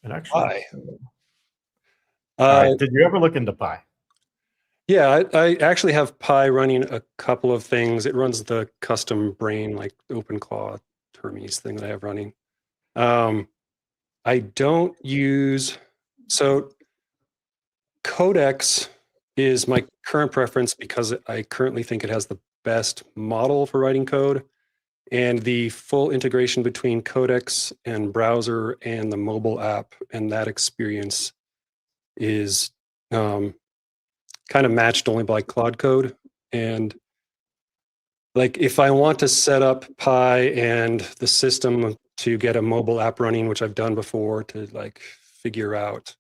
And actually, Pi. did you ever look into Pi? Yeah, I actually have Pi running a couple of things. It runs the custom brain, like OpenClaw Hermes thing that I have running. I don't use, so Codex is my current preference because I currently think it has the best model for writing code, and the full integration between Codex and browser and the mobile app and that experience is kind of matched only by Claude Code. And like if I want to set up Pi and the system to get a mobile app running, which I've done before to like figure out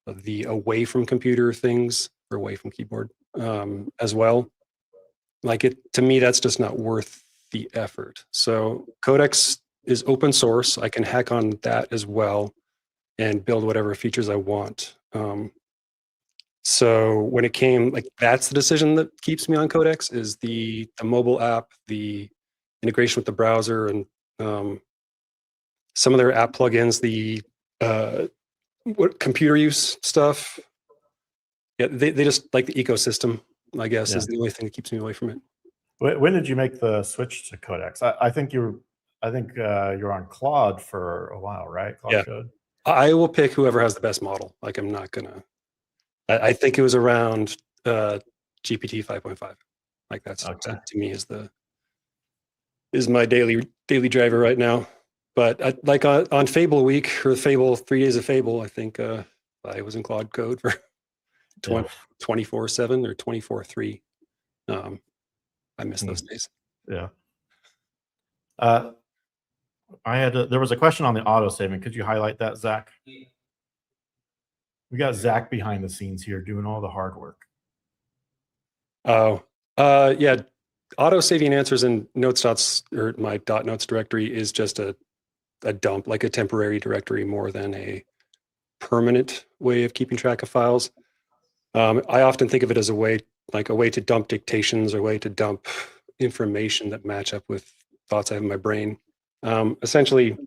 the away from computer things or away from keyboard as well. Like to me, that's just not worth the effort. So Codex is open source. I can hack on that as well and build whatever features I want. So when it came, like that's the decision that keeps me on Codex is the mobile app, the integration with the browser, and some of their app plugins, the what computer use stuff. Yeah, they just like the ecosystem, I guess, is the only thing that keeps me away from it. When did you make the switch to Codex? I think you're on Claude for a while, right? Claude Code. I will pick whoever has the best model. Like I'm not gonna. I think it was around GPT 5.5. Like that's to me is my daily driver right now. But like on Fable Week or Fable 3 Days of Fable, I think I was in Claude Code for 24/7 or 24/3. I miss those days. Yeah. There was a question on the auto saving. Could you highlight that, Zach? We got Zach behind the scenes here doing all the hard work. Oh, yeah. Auto saving answers in notes or my .notes directory is just a dump, like a temporary directory more than a permanent way of keeping track of files. I often think of it as a way to dump dictations or a way to dump information that match up with thoughts I have in my brain. Essentially,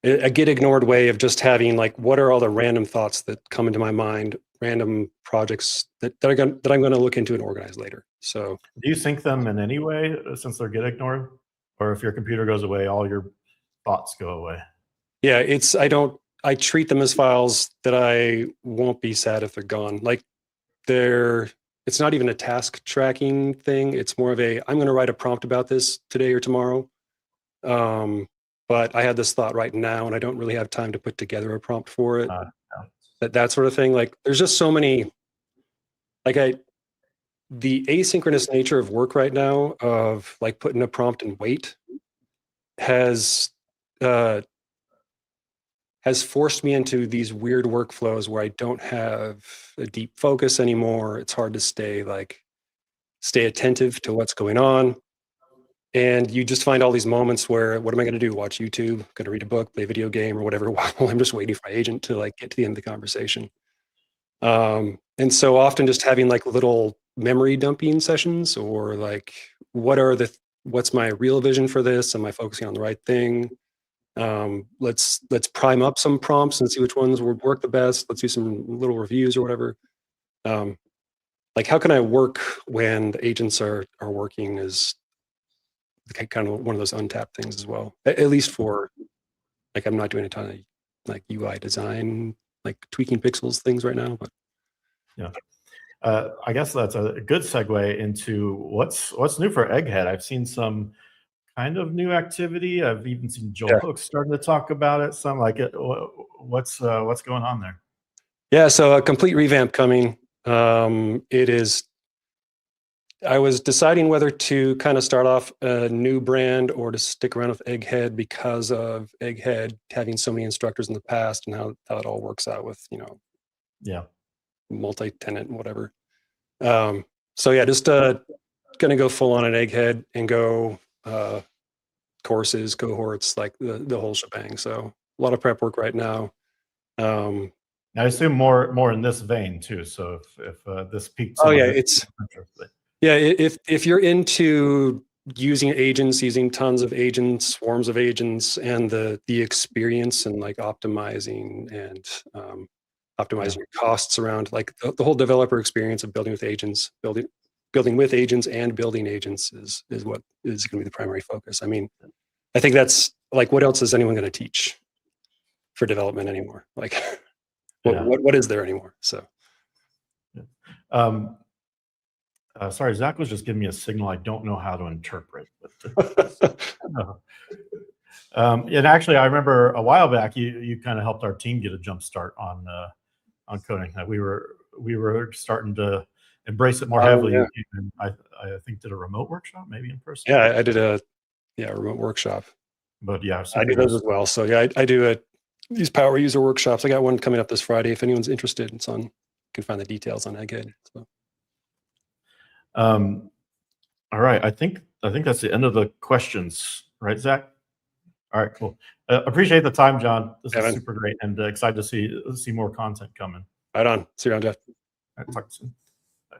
a get ignored way of just having like, what are all the random thoughts that come into my mind, random projects that I'm going to look into and organize later. So do you sync them in any way since they're get ignored? Or if your computer goes away, all your thoughts go away? Yeah, I treat them as files that I won't be sad if they're gone. Like it's not even a task tracking thing. It's more of I'm going to write a prompt about this today or tomorrow. But I had this thought right now and I don't really have time to put together a prompt for it. That sort of thing. Like there's just so many, the asynchronous nature of work right now of like putting a prompt and wait has forced me into these weird workflows where I don't have a deep focus anymore. It's hard to stay attentive to what's going on. And you just find all these moments where, what am I going to do? Watch YouTube, going to read a book, play a video game or whatever, while I'm just waiting for my agent to like get to the end of the conversation. And so often just having like little memory dumping sessions or like, what's my real vision for this? Am I focusing on the right thing? Let's prime up some prompts and see which ones would work the best. Let's do some little reviews or whatever. Like how can I work when the agents are working is kind of one of those untapped things as well, at least for like, I'm not doing a ton of like UI design like tweaking pixels things right now. But Yeah. I guess that's a good segue into what's new for Egghead. I've seen some kind of new activity. I've even seen Joel Hook starting to talk about it. Some like it. What's going on there? yeah, so a complete revamp coming. It is. I was deciding whether to kind of start off a new brand or to stick around with Egghead because of Egghead having so many instructors in the past and how it all works out with, Yeah. multi-tenant and whatever. So yeah, just going to go full on at Egghead and go courses, cohorts, like the whole shebang. So a lot of prep work right now. I assume more in this vein too. So if this peaked. Oh yeah, if you're into using agents, using tons of agents, swarms of agents, and the experience and like optimizing and optimizing your costs around like the whole developer experience of building with agents, building with agents and building agents is what is going to be the primary focus. I mean, I think that's like, what else is anyone going to teach for development anymore? Like, what is there anymore? So. Sorry, Zach was just giving me a signal I don't know how to interpret. But, and actually, I remember a while back you kind of helped our team get a jump start on coding. We were starting to embrace it more heavily. Yeah. And I think did a remote workshop, maybe in person. Yeah, I did a remote workshop. But yeah, I do those as well. So yeah, I do these power user workshops. I got one coming up this Friday. If anyone's interested, it's on. You can find the details on Egghead. So. All right, I think that's the end of the questions, right, Zach? All right, cool. Appreciate the time, John. This is super great, and excited to see more content coming. Right on. See you around, Jeff. All right, talk soon. Bye.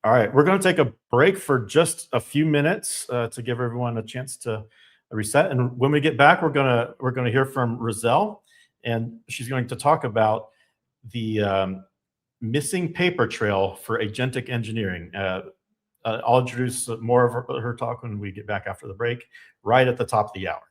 All right, we're going to take a break for just a few minutes to give everyone a chance to reset, and when we get back, we're gonna hear from Roselle, and she's going to talk about the missing paper trail for agentic engineering. I'll introduce more of her talk when we get back after the break, right at the top of the hour.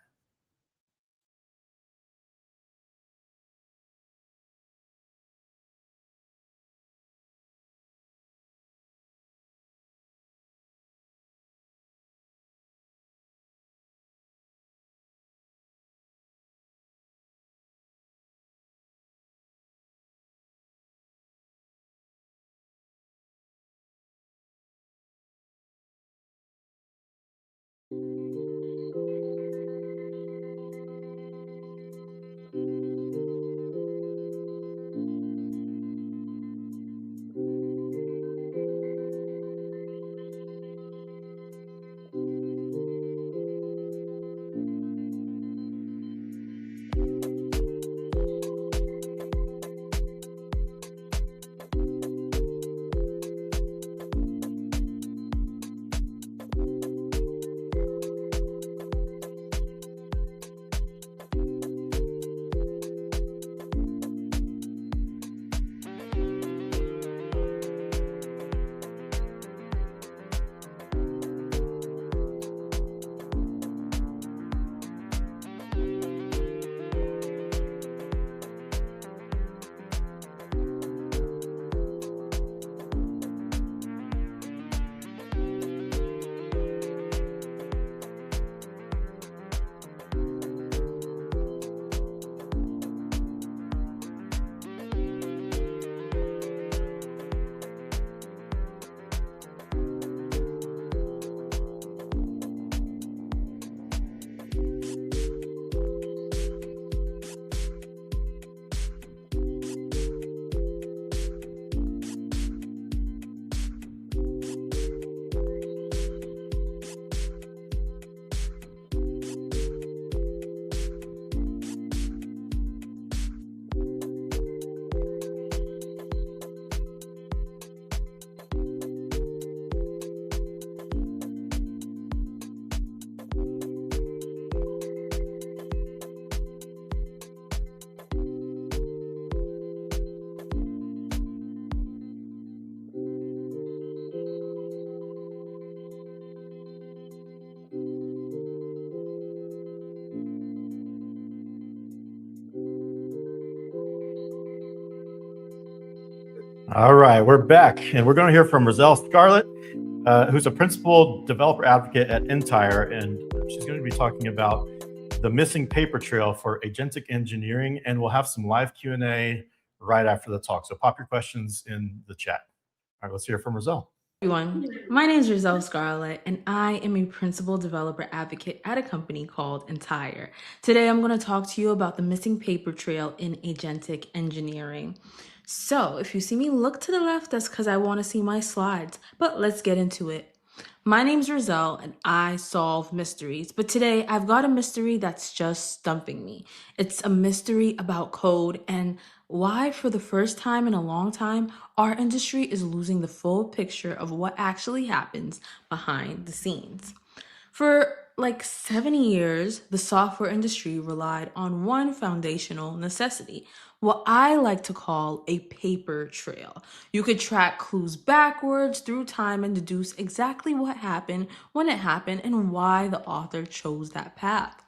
All right, we're back, and we're going to hear from Roselle Scarlett, who's a principal developer advocate at Entire, and she's going to be talking about the missing paper trail for agentic engineering, and we'll have some live Q&A right after the talk. So pop your questions in the chat. All right, let's hear from Roselle. Everyone, my name is Roselle Scarlett, and I am a principal developer advocate at a company called Entire. Today, I'm going to talk to you about the missing paper trail in agentic engineering. So, if you see me look to the left, that's because I want to see my slides, but let's get into it. My name's Roselle, and I solve mysteries, but today I've got a mystery that's just stumping me. It's a mystery about code and why, for the first time in a long time, our industry is losing the full picture of what actually happens behind the scenes. For like 70 years, the software industry relied on one foundational necessity, what I like to call a paper trail. You could track clues backwards through time and deduce exactly what happened, when it happened, and why the author chose that path.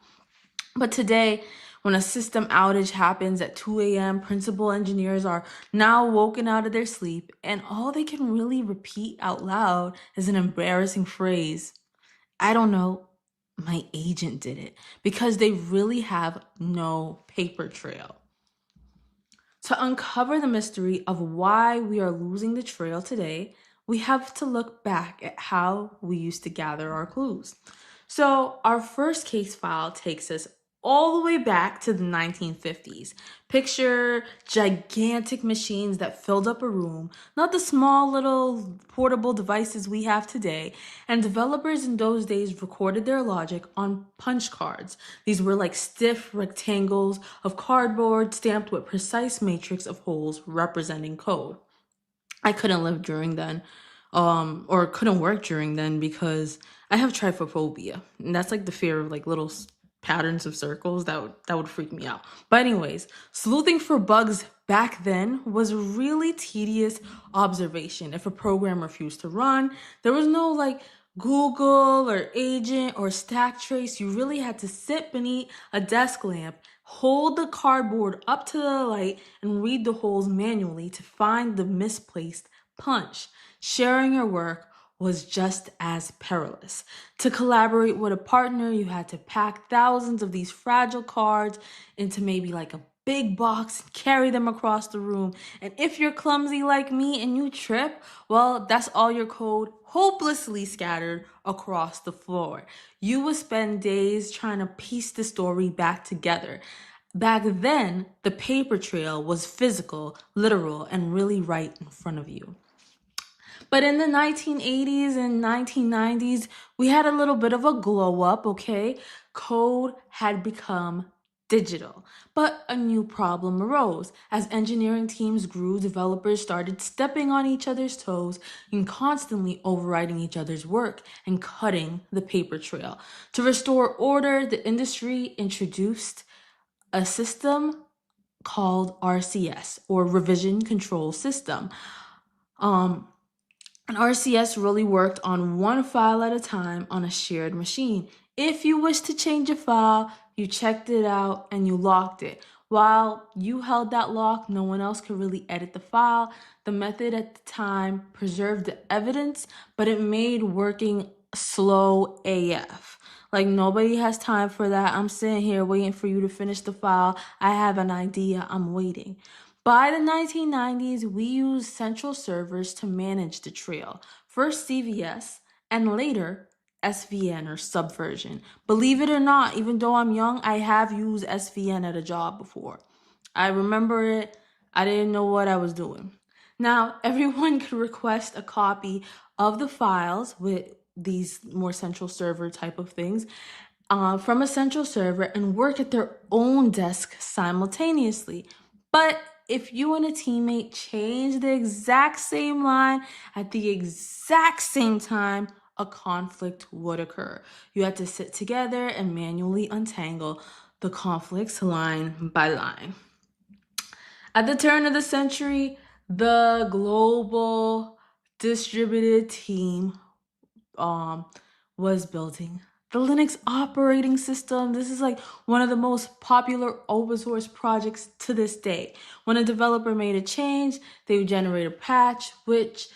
But today, when a system outage happens at 2 a.m., principal engineers are now woken out of their sleep, and all they can really repeat out loud is an embarrassing phrase. I don't know, my agent did it, because they really have no paper trail. To uncover the mystery of why we are losing the trail today, we have to look back at how we used to gather our clues. So our first case file takes us all the way back to the 1950s. Picture gigantic machines that filled up a room, not the small little portable devices we have today. And developers in those days recorded their logic on punch cards. These were like stiff rectangles of cardboard stamped with precise matrix of holes representing code. I couldn't live during then, or couldn't work during then because I have trypophobia, and that's like the fear of like little patterns of circles that would freak me out. But anyways, sleuthing for bugs back then was a really tedious observation. If a program refused to run, there was no like Google or agent or stack trace. You really had to sit beneath a desk lamp, hold the cardboard up to the light, and read the holes manually to find the misplaced punch. Sharing your work was just as perilous. To collaborate with a partner, you had to pack thousands of these fragile cards into maybe like a big box and carry them across the room. And if you're clumsy like me and you trip, well, that's all your code hopelessly scattered across the floor. You would spend days trying to piece the story back together. Back then, the paper trail was physical, literal, and really right in front of you. But in the 1980s and 1990s, we had a little bit of a glow up, okay? Code had become digital. But a new problem arose. As engineering teams grew, developers started stepping on each other's toes and constantly overriding each other's work and cutting the paper trail. To restore order, the industry introduced a system called RCS, or Revision Control System. And RCS really worked on one file at a time on a shared machine. If you wish to change a file, you checked it out and you locked it. While you held that lock, no one else could really edit the file. The method at the time preserved the evidence, but it made working slow AF. Like, nobody has time for that. I'm sitting here waiting for you to finish the file. I have an idea. I'm waiting. By the 1990s, we used central servers to manage the trail. First CVS, and later SVN, or Subversion. Believe it or not, even though I'm young, I have used SVN at a job before. I remember it. I didn't know what I was doing. Now, everyone could request a copy of the files with these more central server type of things from a central server and work at their own desk simultaneously. But if you and a teammate change the exact same line at the exact same time, a conflict would occur. You had to sit together and manually untangle the conflicts line by line. At the turn of the century, the global distributed team was building the Linux operating system. This is like one of the most popular open source projects to this day. When a developer made a change, they would generate a patch, which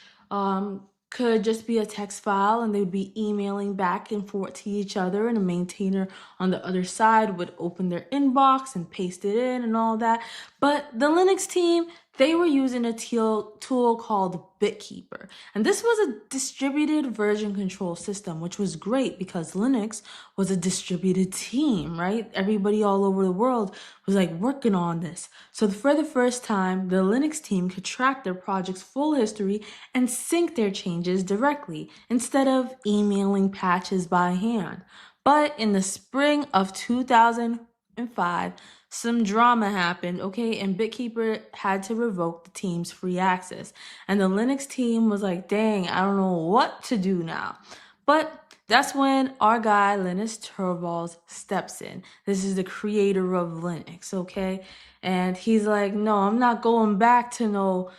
could just be a text file, and they would be emailing back and forth to each other, and a maintainer on the other side would open their inbox and paste it in and all that. But the Linux team, they were using a tool called BitKeeper. And this was a distributed version control system, which was great because Linux was a distributed team, right? Everybody all over the world was like working on this. So for the first time, the Linux team could track their project's full history and sync their changes directly instead of emailing patches by hand. But in the spring of 2005, some drama happened, okay, and BitKeeper had to revoke the team's free access. And the Linux team was like, dang, I don't know what to do now. But that's when our guy, Linus Torvalds, steps in. This is the creator of Linux, okay? And he's like, no, I'm not going back to no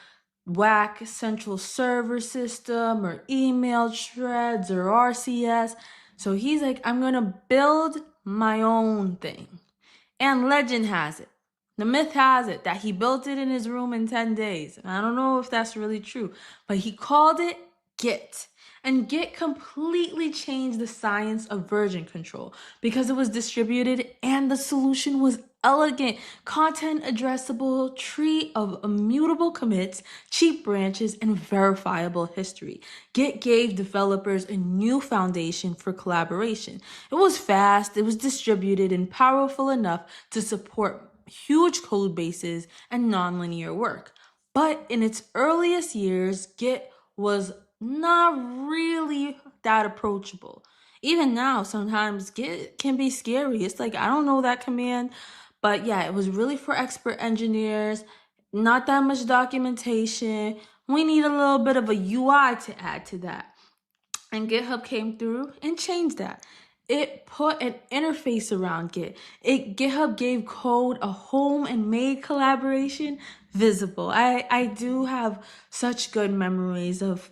whack central server system or email threads or RCS. So he's like, I'm going to build my own thing. And legend has it, the myth has it, that he built it in his room in 10 days. And I don't know if that's really true, but he called it Git. And Git completely changed the science of version control because it was distributed and the solution was elegant, content addressable tree of immutable commits, cheap branches, and verifiable history. Git gave developers a new foundation for collaboration. It was fast, it was distributed, and powerful enough to support huge code bases and nonlinear work. But in its earliest years, Git was not really that approachable. Even now, sometimes Git can be scary. It's like, I don't know that command. But yeah, it was really for expert engineers, not that much documentation. We need a little bit of a UI to add to that. And GitHub came through and changed that. It put an interface around Git. GitHub gave code a home and made collaboration visible. I do have such good memories of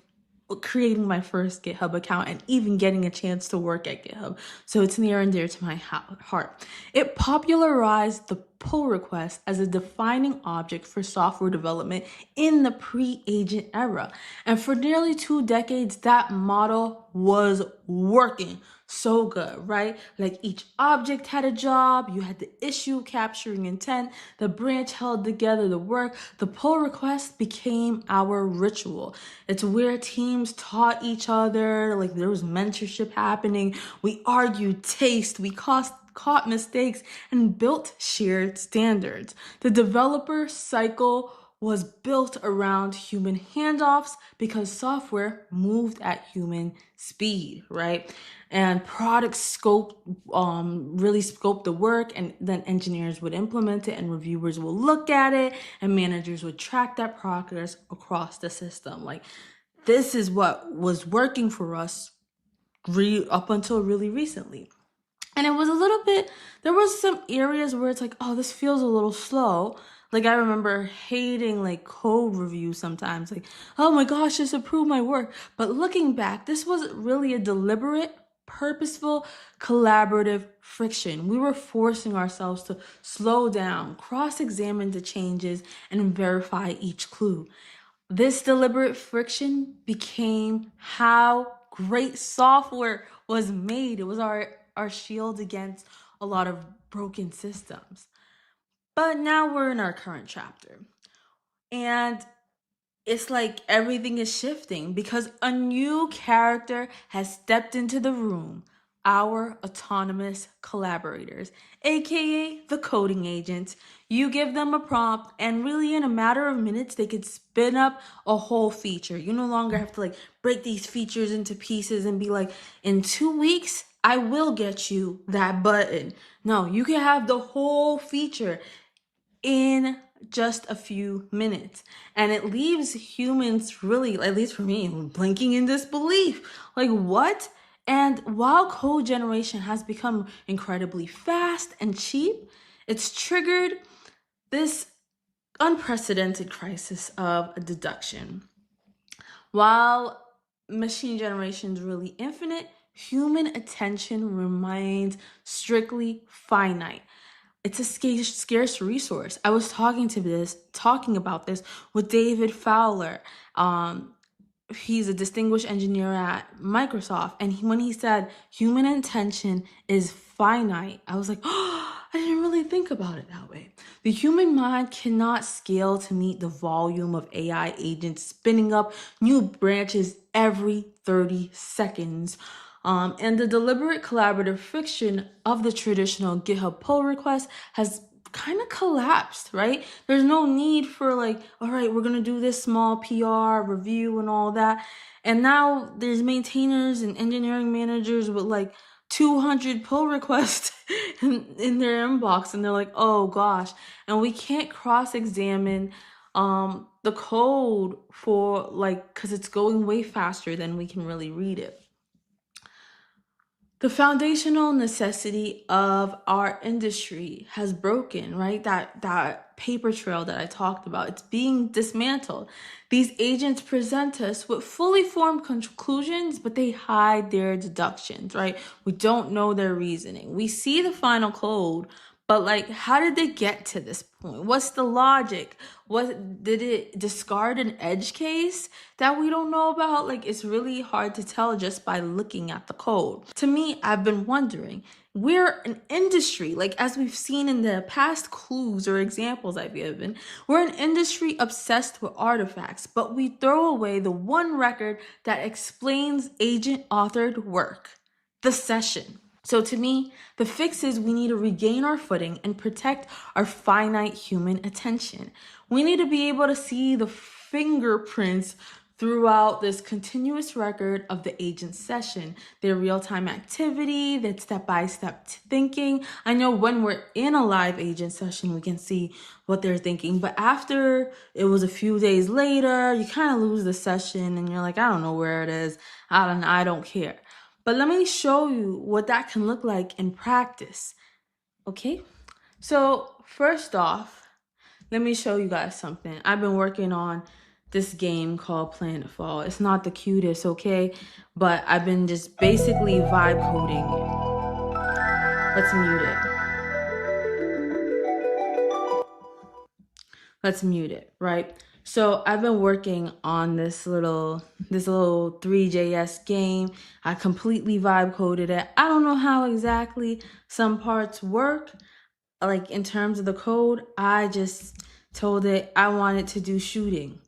creating my first GitHub account and even getting a chance to work at GitHub. So it's near and dear to my heart. It popularized the pull request as a defining object for software development in the pre-agent era. And for nearly 2 decades, that model was working so good, right? Like each object had a job, you had the issue capturing intent, the branch held together the work, the pull request became our ritual. It's where teams taught each other, like there was mentorship happening, we argued taste, we caught mistakes, and built shared standards. The developer cycle was built around human handoffs because software moved at human speed, right? And product scope really scoped the work, and then engineers would implement it and reviewers will look at it and managers would track that progress across the system. Like this is what was working for us up until really recently. And it was a little bit, there was some areas where it's like, oh, this feels a little slow. Like I remember hating like code reviews sometimes, like, oh my gosh, just approve my work. But looking back, this was really a deliberate, purposeful, collaborative friction. We were forcing ourselves to slow down, cross-examine the changes, and verify each clue. This deliberate friction became how great software was made. It was our shield against a lot of broken systems. But now we're in our current chapter. And it's like everything is shifting because a new character has stepped into the room. Our autonomous collaborators, aka the coding agents. You give them a prompt and really in a matter of minutes, they could spin up a whole feature. You no longer have to like break these features into pieces and be like, in 2 weeks, I will get you that button. No, you can have the whole feature in just a few minutes. And it leaves humans really, at least for me, blinking in disbelief. Like, what? And while code generation has become incredibly fast and cheap, it's triggered this unprecedented crisis of deduction. While machine generation is really infinite, human attention remains strictly finite. It's a scarce resource. I was talking about this with David Fowler. He's a distinguished engineer at Microsoft. And when he said human attention is finite, I was like, oh, I didn't really think about it that way. The human mind cannot scale to meet the volume of AI agents spinning up new branches every 30 seconds. And the deliberate collaborative friction of the traditional GitHub pull request has kind of collapsed, right? There's no need for like, all right, we're going to do this small PR review and all that. And now there's maintainers and engineering managers with like 200 pull requests in their inbox. And they're like, oh gosh. And we can't cross-examine the code for like, cause it's going way faster than we can really read it. The foundational necessity of our industry has broken, right? That paper trail that I talked about, it's being dismantled. These agents present us with fully formed conclusions, but they hide their deductions, right? We don't know their reasoning. We see the final code, but like, how did they get to this point? What's the logic? Did it discard an edge case that we don't know about? Like, it's really hard to tell just by looking at the code. To me, I've been wondering, we're an industry, like as we've seen in the past clues or examples I've given, we're an industry obsessed with artifacts, but we throw away the one record that explains agent-authored work, the session. So to me, the fix is we need to regain our footing and protect our finite human attention. We need to be able to see the fingerprints throughout this continuous record of the agent session, their real-time activity, their step-by-step thinking. I know when we're in a live agent session, we can see what they're thinking, but after it was a few days later, you kind of lose the session and you're like, I don't know where it is. I don't care. But let me show you what that can look like in practice, okay? So first off, let me show you guys something. I've been working on this game called Planetfall. It's not the cutest, okay? But I've been just basically vibe coding it. Let's mute it, right? So I've been working on this little 3JS game. I completely vibe coded it. I don't know how exactly some parts work, like in terms of the code. I just told it I wanted to do shooting.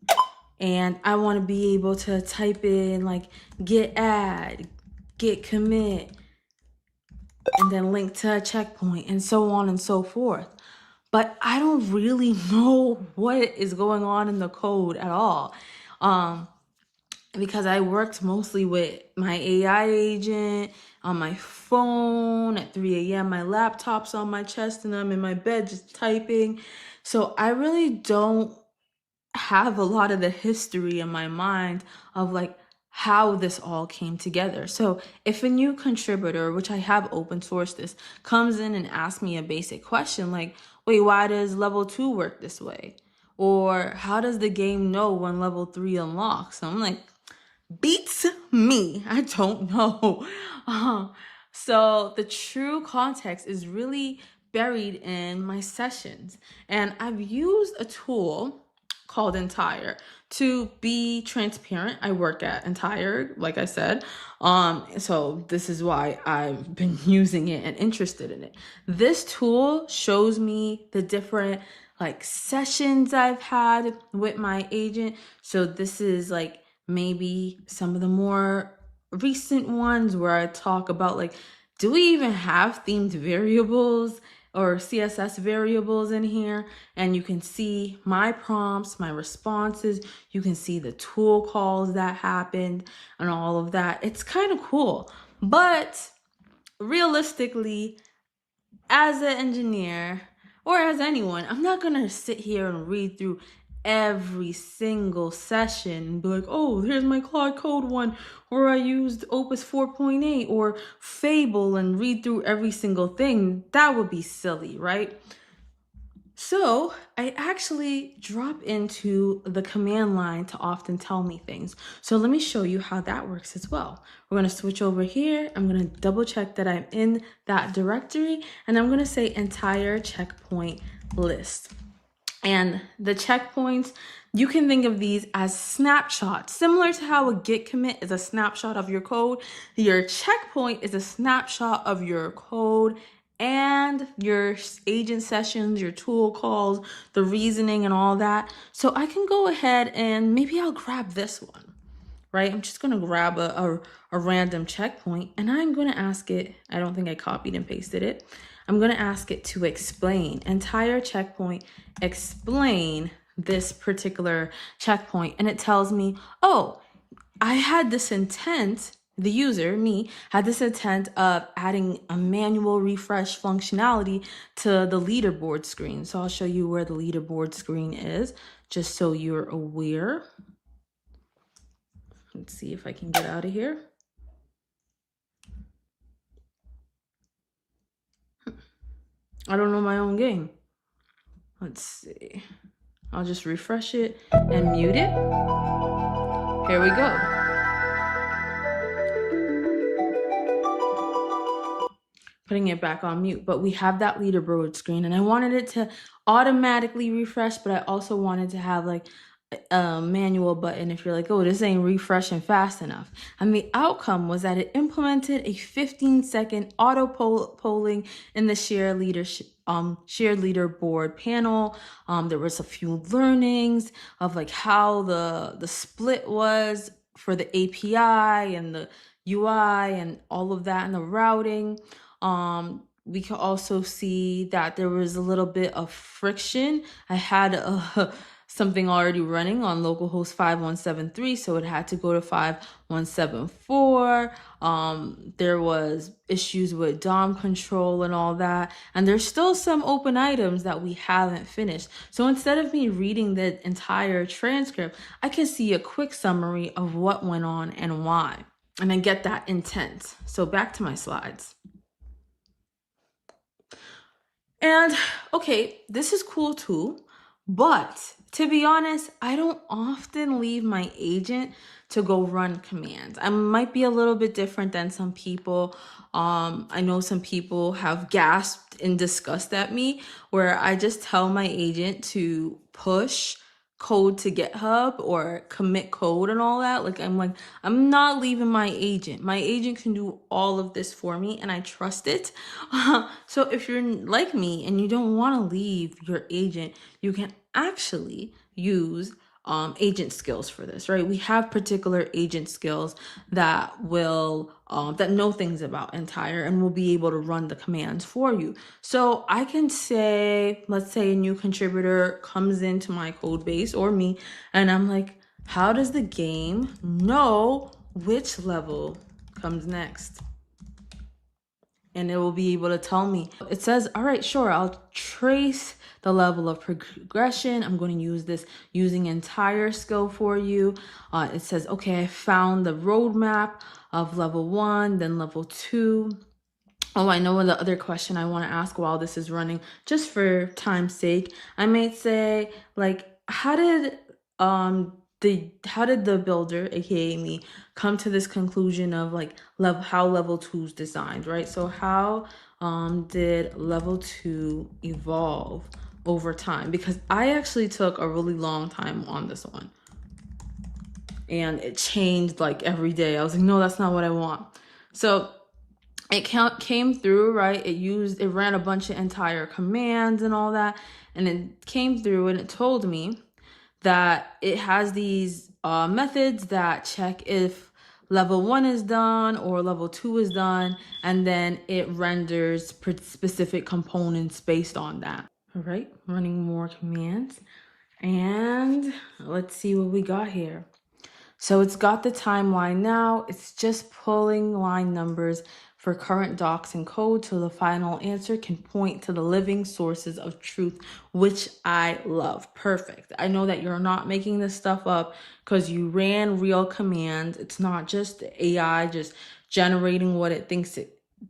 And I want to be able to type in like git add, git commit, and then link to a checkpoint and so on and so forth. But I don't really know what is going on in the code at all. Because I worked mostly with my AI agent on my phone at 3 a.m. My laptop's on my chest and I'm in my bed just typing. So I really don't have a lot of the history in my mind of like how this all came together. So if a new contributor, which I have open sourced this, comes in and asks me a basic question like, wait, why does level 2 work this way? Or how does the game know when level 3 unlocks? So I'm like, beats me. I don't know. So the true context is really buried in my sessions. And I've used a tool called Entire to be transparent. I work at Entire, like I said. So this is why I've been using it and interested in it. This tool shows me the different like sessions I've had with my agent. So this is like maybe some of the more recent ones where I talk about like, do we even have themed variables or CSS variables in here? And you can see my prompts, my responses, you can see the tool calls that happened and all of that. It's kind of cool. But realistically, as an engineer or as anyone, I'm not gonna sit here and read through every single session and be like, oh, here's my Claude Code one, or I used Opus 4.8 or Fable and read through every single thing. That would be silly, right? So I actually drop into the command line to often tell me things. So let me show you how that works as well. We're going to switch over here. I'm going to double check that I'm in that directory, and I'm going to say entire checkpoint list. And the checkpoints, you can think of these as snapshots. Similar to how a git commit is a snapshot of your code, your checkpoint is a snapshot of your code and your agent sessions, your tool calls, the reasoning and all that. So I can go ahead and maybe I'll grab this one, right? I'm just gonna grab a random checkpoint and I'm gonna ask it, I don't think I copied and pasted it. I'm gonna ask it to explain, entire checkpoint, explain this particular checkpoint. And it tells me, oh, I had this intent, the user, me, had this intent of adding a manual refresh functionality to the leaderboard screen. So I'll show you where the leaderboard screen is, just so you're aware. Let's see if I can get out of here. I don't know my own game. Let's see. I'll just refresh it and mute it. Here we go. Putting it back on mute, but we have that leaderboard screen and I wanted it to automatically refresh, but I also wanted to have like a manual button if you're like, oh, this ain't refreshing fast enough. And the outcome was that it implemented a 15-second auto polling in the shared leaderboard panel. There was a few learnings of like how the split was for the API and the UI and all of that and the routing. We can also see that there was a little bit of friction. I had something already running on localhost 5173, so it had to go to 5174. There was issues with DOM control and all that, and there's still some open items that we haven't finished. So instead of me reading the entire transcript, I can see a quick summary of what went on and why, and then get that intent. So back to my slides. And okay, this is cool too, but to be honest, I don't often leave my agent to go run commands. I might be a little bit different than some people. I know some people have gasped in disgust at me where I just tell my agent to push code to GitHub or commit code and all that. I'm not leaving my agent. My agent can do all of this for me and I trust it. So if you're like me and you don't want to leave your agent, you can actually use agent skills for this, right? We have particular agent skills that will that know things about entire and will be able to run the commands for you. So I can say, let's say a new contributor comes into my code base or me, and I'm like, how does the game know which level comes next? And it will be able to tell me. It says, all right, sure, I'll trace the level of progression. I'm going to use this using entire skill for you. It says, okay, I found the roadmap of level 1, then level 2. Oh, I know the other question I want to ask while this is running, just for time's sake. I might say, like, how did the builder, aka me, come to this conclusion of like how level 2 is designed, right? So how did level 2 evolve over time? Because I actually took a really long time on this one and it changed like every day. I was like, no, that's not what I want. So it came through, right? It ran a bunch of entire commands and all that, and it came through and it told me that it has these methods that check if level 1 is done or level 2 is done, and then it renders specific components based on that. All right, running more commands, and let's see what we got here. So it's got the timeline now. It's just pulling line numbers for current docs and code so the final answer can point to the living sources of truth, which I love. Perfect. I know that you're not making this stuff up because you ran real commands. It's not just AI just generating what it thinks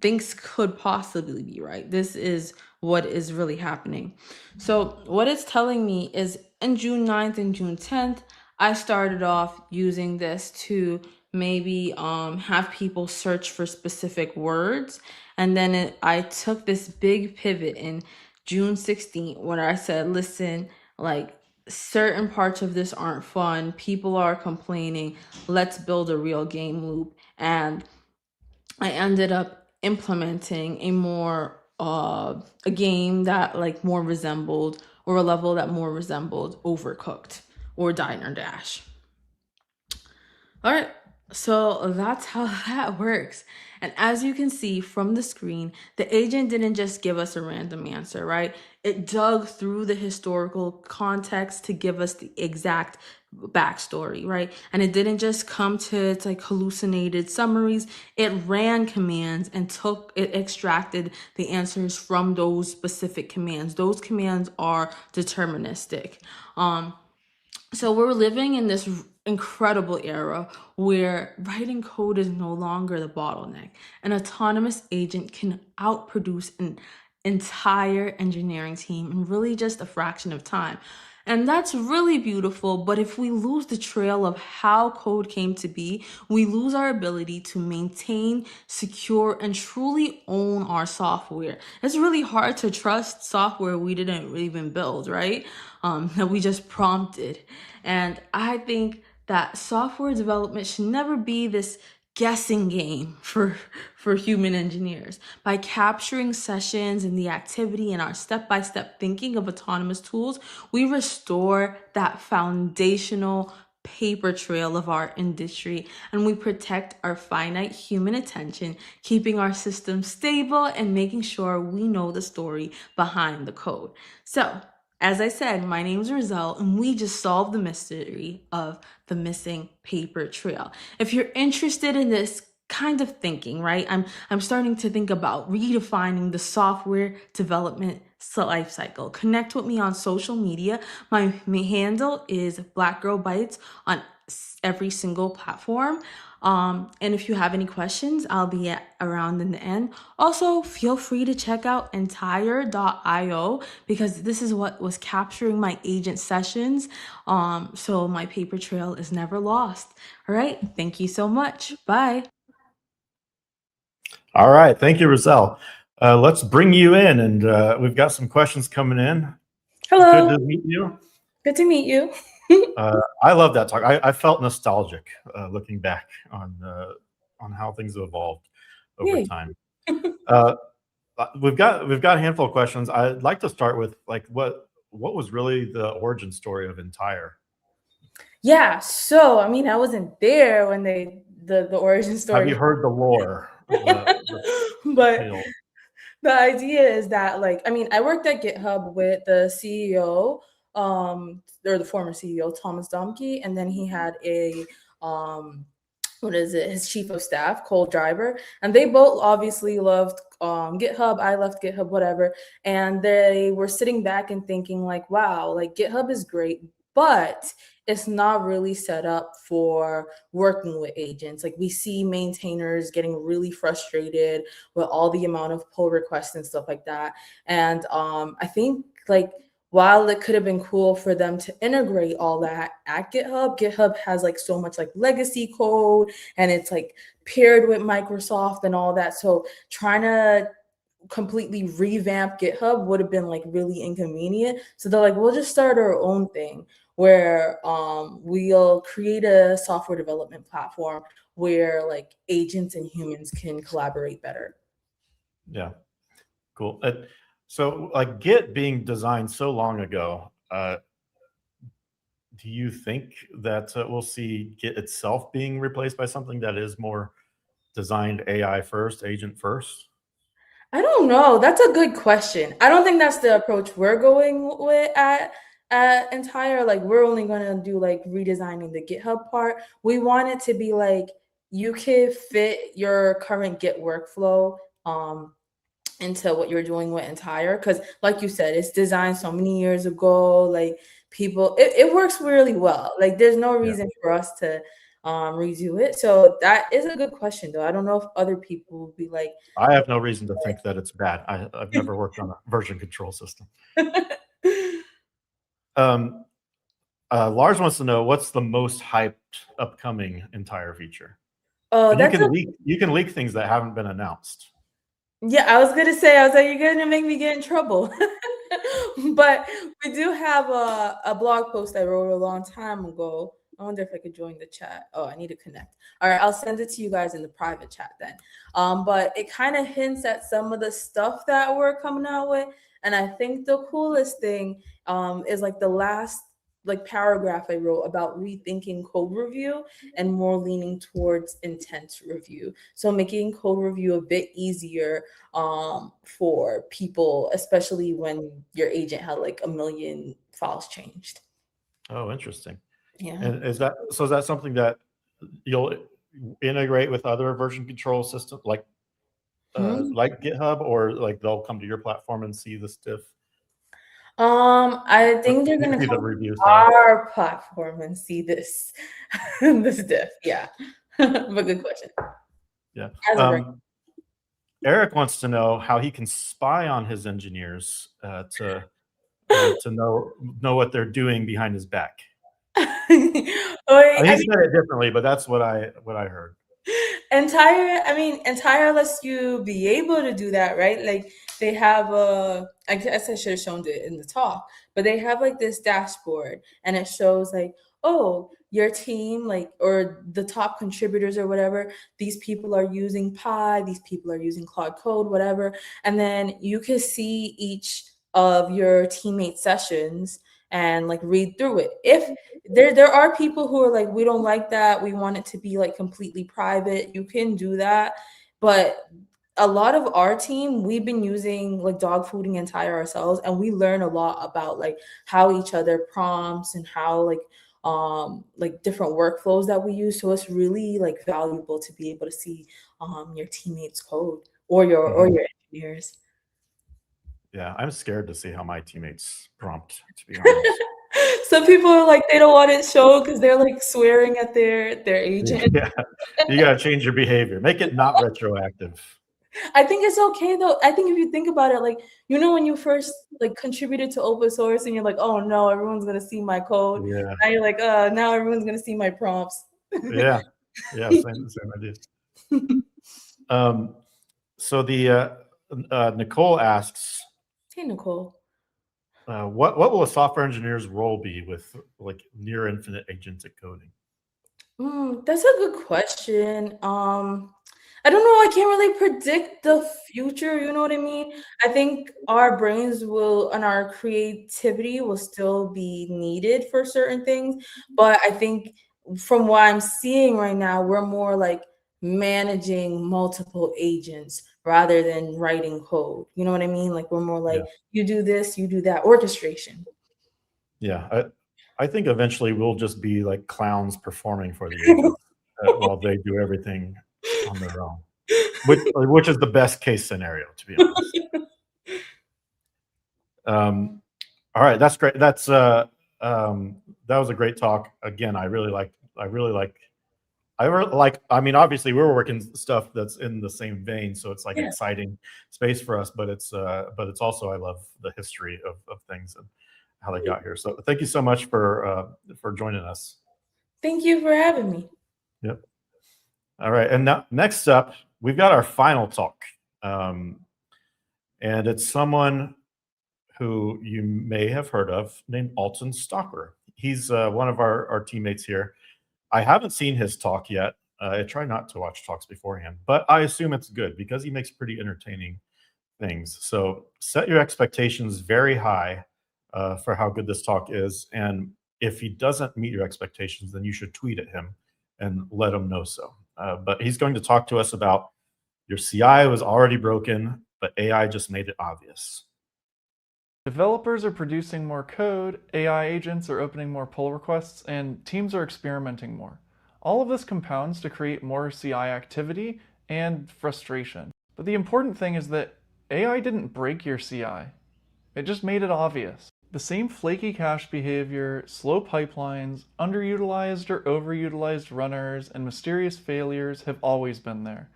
thinks could possibly be right. This is what is really happening. So what it's telling me is in June 9th and June 10th, I started off using this to maybe have people search for specific words. And then I took this big pivot in June 16th where I said, listen, like certain parts of this aren't fun. People are complaining. Let's build a real game loop. And I ended up implementing a game that like more resembled, or a level that more resembled Overcooked or Diner Dash. All right, so that's how that works. And as you can see from the screen, the agent didn't just give us a random answer, right? It dug through the historical context to give us the exact backstory, right? And it didn't just come to its like hallucinated summaries. It ran commands and extracted the answers from those specific commands. Those commands are deterministic. So we're living in this incredible era where writing code is no longer the bottleneck. An autonomous agent can outproduce an entire engineering team in really just a fraction of time. And that's really beautiful, but if we lose the trail of how code came to be, we lose our ability to maintain, secure, and truly own our software. It's really hard to trust software we didn't even build, right? That we just prompted. And I think that software development should never be this guessing game for human engineers. By capturing sessions and the activity in our step-by-step thinking of autonomous tools, we restore that foundational paper trail of our industry, and we protect our finite human attention, keeping our system stable and making sure we know the story behind the code. So, as I said, my name is Roselle, and we just solved the mystery of the missing paper trail. If you're interested in this kind of thinking, right? I'm starting to think about redefining the software development life cycle. Connect with me on social media. My handle is Black Girl Bites on every single platform. And if you have any questions, I'll be around in the end. Also, feel free to check out entire.io because this is what was capturing my agent sessions. So my paper trail is never lost. All right. Thank you so much. Bye. All right. Thank you, Roselle. Let's bring you in, and we've got some questions coming in. Hello. Good to meet you. Good to meet you. I love that talk. I felt nostalgic looking back on how things have evolved over Yay. time. We've got a handful of questions. I'd like to start with like what was really the origin story of Entire? Yeah, so I mean, I wasn't there when the origin story. Have you heard the lore? But the idea is that, like, I mean, I worked at GitHub with the CEO, or the former CEO, Thomas Domke, and then he had a his chief of staff, Cole Driver, and they both obviously loved GitHub. I left GitHub, whatever, and they were sitting back and thinking like, wow, like GitHub is great, but it's not really set up for working with agents. Like we see maintainers getting really frustrated with all the amount of pull requests and stuff like that. And I think like while it could have been cool for them to integrate all that at GitHub, GitHub has like so much like legacy code and it's like paired with Microsoft and all that. So trying to completely revamp GitHub would have been like really inconvenient. So they're like, we'll just start our own thing where we'll create a software development platform where like agents and humans can collaborate better. Yeah, cool. So like Git being designed so long ago, do you think that we'll see Git itself being replaced by something that is more designed AI first, agent first? I don't know. That's a good question. I don't think that's the approach we're going with at Entire. Like we're only going to do like redesigning the GitHub part. We want it to be like you can fit your current Git workflow into what you're doing with Entire, because like you said, it's designed so many years ago. Like people, it works really well. Like there's no reason for us to redo it. So that is a good question, though. I don't know if other people will be like, I have no reason to think that it's bad. I've never worked on a version control system. Um, Lars wants to know what's the most hyped upcoming entire feature. oh, And that's a you can leak things that haven't been announced. yeah, I was gonna say, I was like, you're gonna make me get in trouble. But we do have a blog post I wrote a long time ago. I wonder if I could join the chat. Oh, I need to connect. All right, I'll send it to you guys in the private chat then. But it kind of hints at some of the stuff that we're coming out with. And I think the coolest thing is like the last like paragraph I wrote about rethinking code review and more leaning towards intent review. So making code review a bit easier for people, especially when your agent had like a million files changed. Oh, interesting. Yeah. And is that something that you'll integrate with other version control systems like GitHub, or like they'll come to your platform and see this diff? I think they're gonna See the come review, to sorry. our platform and see this this diff. Yeah. But good question. Yeah. As of right Eric wants to know how he can spy on his engineers to know what they're doing behind his back. Oh, He said it differently, but that's what I heard. Entire lets you be able to do that, right? Like they have I guess I should have shown it in the talk, but they have like this dashboard and it shows like, oh, your team, like, or the top contributors or whatever, these people are using Pi, these people are using Claude Code, whatever. And then you can see each of your teammate sessions and like read through it. If there are people who are like, we don't like that, we want it to be like completely private, you can do that. But a lot of our team, we've been using like dog fooding entire ourselves, and we learn a lot about like how each other prompts and how like different workflows that we use. So it's really like valuable to be able to see your teammates code or your engineers. Yeah, I'm scared to see how my teammates prompt, to be honest. Some people are like, they don't want it shown because they're like swearing at their agent. Yeah, you gotta change your behavior. Make it not retroactive. I think it's okay though. I think if you think about it, like, you know, when you first like contributed to open source and you're like, oh no, everyone's gonna see my code. Yeah. Now you're like, now everyone's gonna see my prompts. Yeah. Yeah, same idea. So the Nicole asks, Hey, Nicole. what will a software engineer's role be with like near infinite agentic coding? That's a good question. I don't know. I can't really predict the future. You know what I mean? I think our brains will and our creativity will still be needed for certain things. But I think from what I'm seeing right now, we're more like managing multiple agents rather than writing code. You know what I mean? Like we're more like, you do this, you do that, orchestration. Yeah, I think eventually we'll just be like clowns performing for the agents while they do everything on their own, which is the best case scenario, to be honest. All right, that's great. That was a great talk. Again, I mean, obviously we were working stuff that's in the same vein, so it's like an exciting space for us, but it's also, I love the history of things and how they got here. So thank you so much for joining us. Thank you for having me. Yep. All right, and now next up, we've got our final talk. And it's someone who you may have heard of named Alton Stalker. He's one of our teammates here. I haven't seen his talk yet. I try not to watch talks beforehand, but I assume it's good because he makes pretty entertaining things. So set your expectations very high for how good this talk is. And if he doesn't meet your expectations, then you should tweet at him and let him know so. But he's going to talk to us about your CI was already broken, but AI just made it obvious. Developers are producing more code, AI agents are opening more pull requests, and teams are experimenting more. All of this compounds to create more CI activity and frustration. But the important thing is that AI didn't break your CI. It just made it obvious. The same flaky cache behavior, slow pipelines, underutilized or overutilized runners, and mysterious failures have always been there.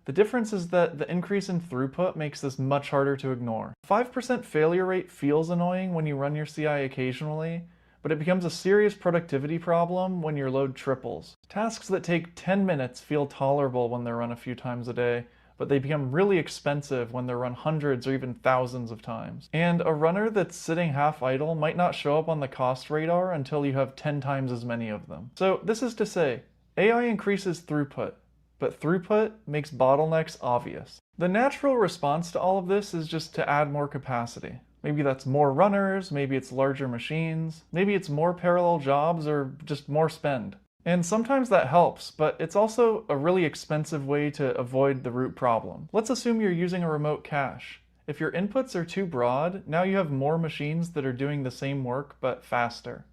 The difference is that the increase in throughput makes this much harder to ignore. 5% failure rate feels annoying when you run your CI occasionally, but it becomes a serious productivity problem when your load triples. Tasks that take 10 minutes feel tolerable when they're run a few times a day, but they become really expensive when they're run hundreds or even thousands of times. And a runner that's sitting half idle might not show up on the cost radar until you have 10 times as many of them. So this is to say, AI increases throughput, but throughput makes bottlenecks obvious. The natural response to all of this is just to add more capacity. Maybe that's more runners, maybe it's larger machines, maybe it's more parallel jobs, or just more spend. And sometimes that helps, but it's also a really expensive way to avoid the root problem. Let's assume you're using a remote cache. If your inputs are too broad, now you have more machines that are doing the same work, but faster.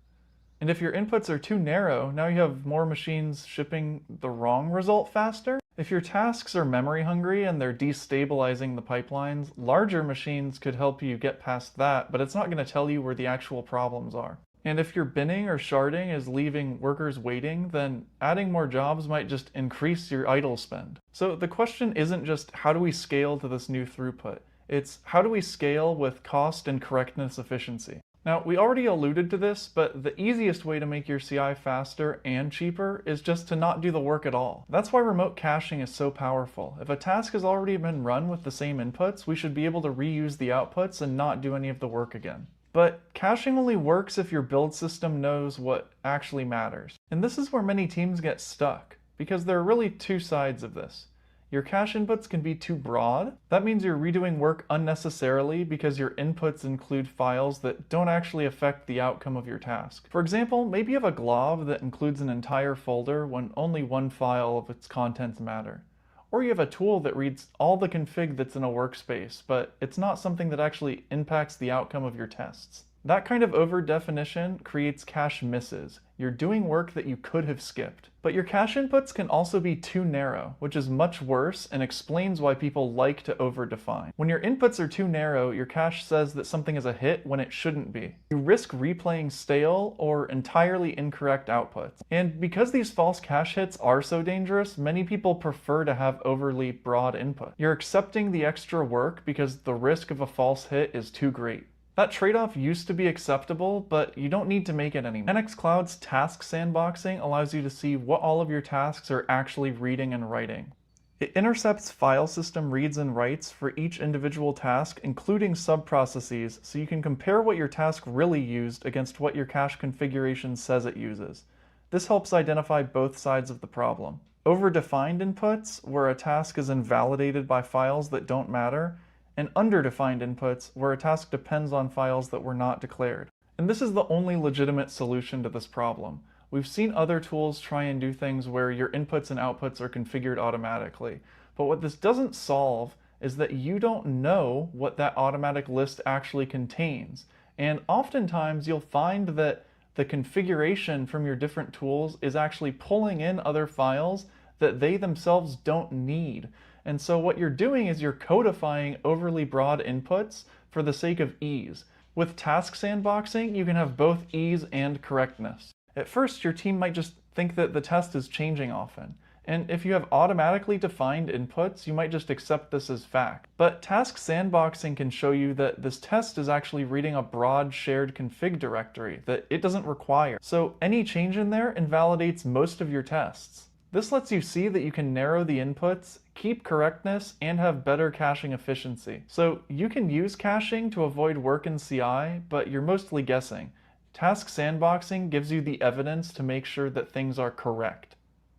And if your inputs are too narrow, now you have more machines shipping the wrong result faster. If your tasks are memory hungry and they're destabilizing the pipelines, larger machines could help you get past that, but it's not going to tell you where the actual problems are. And if your binning or sharding is leaving workers waiting, then adding more jobs might just increase your idle spend. So the question isn't just how do we scale to this new throughput? It's how do we scale with cost and correctness efficiency? Now, we already alluded to this, but the easiest way to make your CI faster and cheaper is just to not do the work at all. That's why remote caching is so powerful. If a task has already been run with the same inputs, we should be able to reuse the outputs and not do any of the work again. But caching only works if your build system knows what actually matters. And this is where many teams get stuck, because there are really two sides of this. Your cache inputs can be too broad. That means you're redoing work unnecessarily because your inputs include files that don't actually affect the outcome of your task. For example, maybe you have a glob that includes an entire folder when only one file of its contents matter. Or you have a tool that reads all the config that's in a workspace, but it's not something that actually impacts the outcome of your tests. That kind of over-definition creates cache misses. You're doing work that you could have skipped. But your cache inputs can also be too narrow, which is much worse and explains why people like to over-define. When your inputs are too narrow, your cache says that something is a hit when it shouldn't be. You risk replaying stale or entirely incorrect outputs. And because these false cache hits are so dangerous, many people prefer to have overly broad input. You're accepting the extra work because the risk of a false hit is too great. That trade-off used to be acceptable, but you don't need to make it anymore. NX Cloud's task sandboxing allows you to see what all of your tasks are actually reading and writing. It intercepts file system reads and writes for each individual task, including sub-processes, so you can compare what your task really used against what your cache configuration says it uses. This helps identify both sides of the problem. Over-defined inputs, where a task is invalidated by files that don't matter, and underdefined inputs, where a task depends on files that were not declared. And this is the only legitimate solution to this problem. We've seen other tools try and do things where your inputs and outputs are configured automatically, but what this doesn't solve is that you don't know what that automatic list actually contains. And oftentimes you'll find that the configuration from your different tools is actually pulling in other files that they themselves don't need. And so what you're doing is you're codifying overly broad inputs for the sake of ease. With task sandboxing, you can have both ease and correctness. At first, your team might just think that the test is changing often. And if you have automatically defined inputs, you might just accept this as fact. But task sandboxing can show you that this test is actually reading a broad shared config directory that it doesn't require. So any change in there invalidates most of your tests. This lets you see that you can narrow the inputs, keep correctness, and have better caching efficiency. So you can use caching to avoid work in CI, but you're mostly guessing. Task sandboxing gives you the evidence to make sure that things are correct.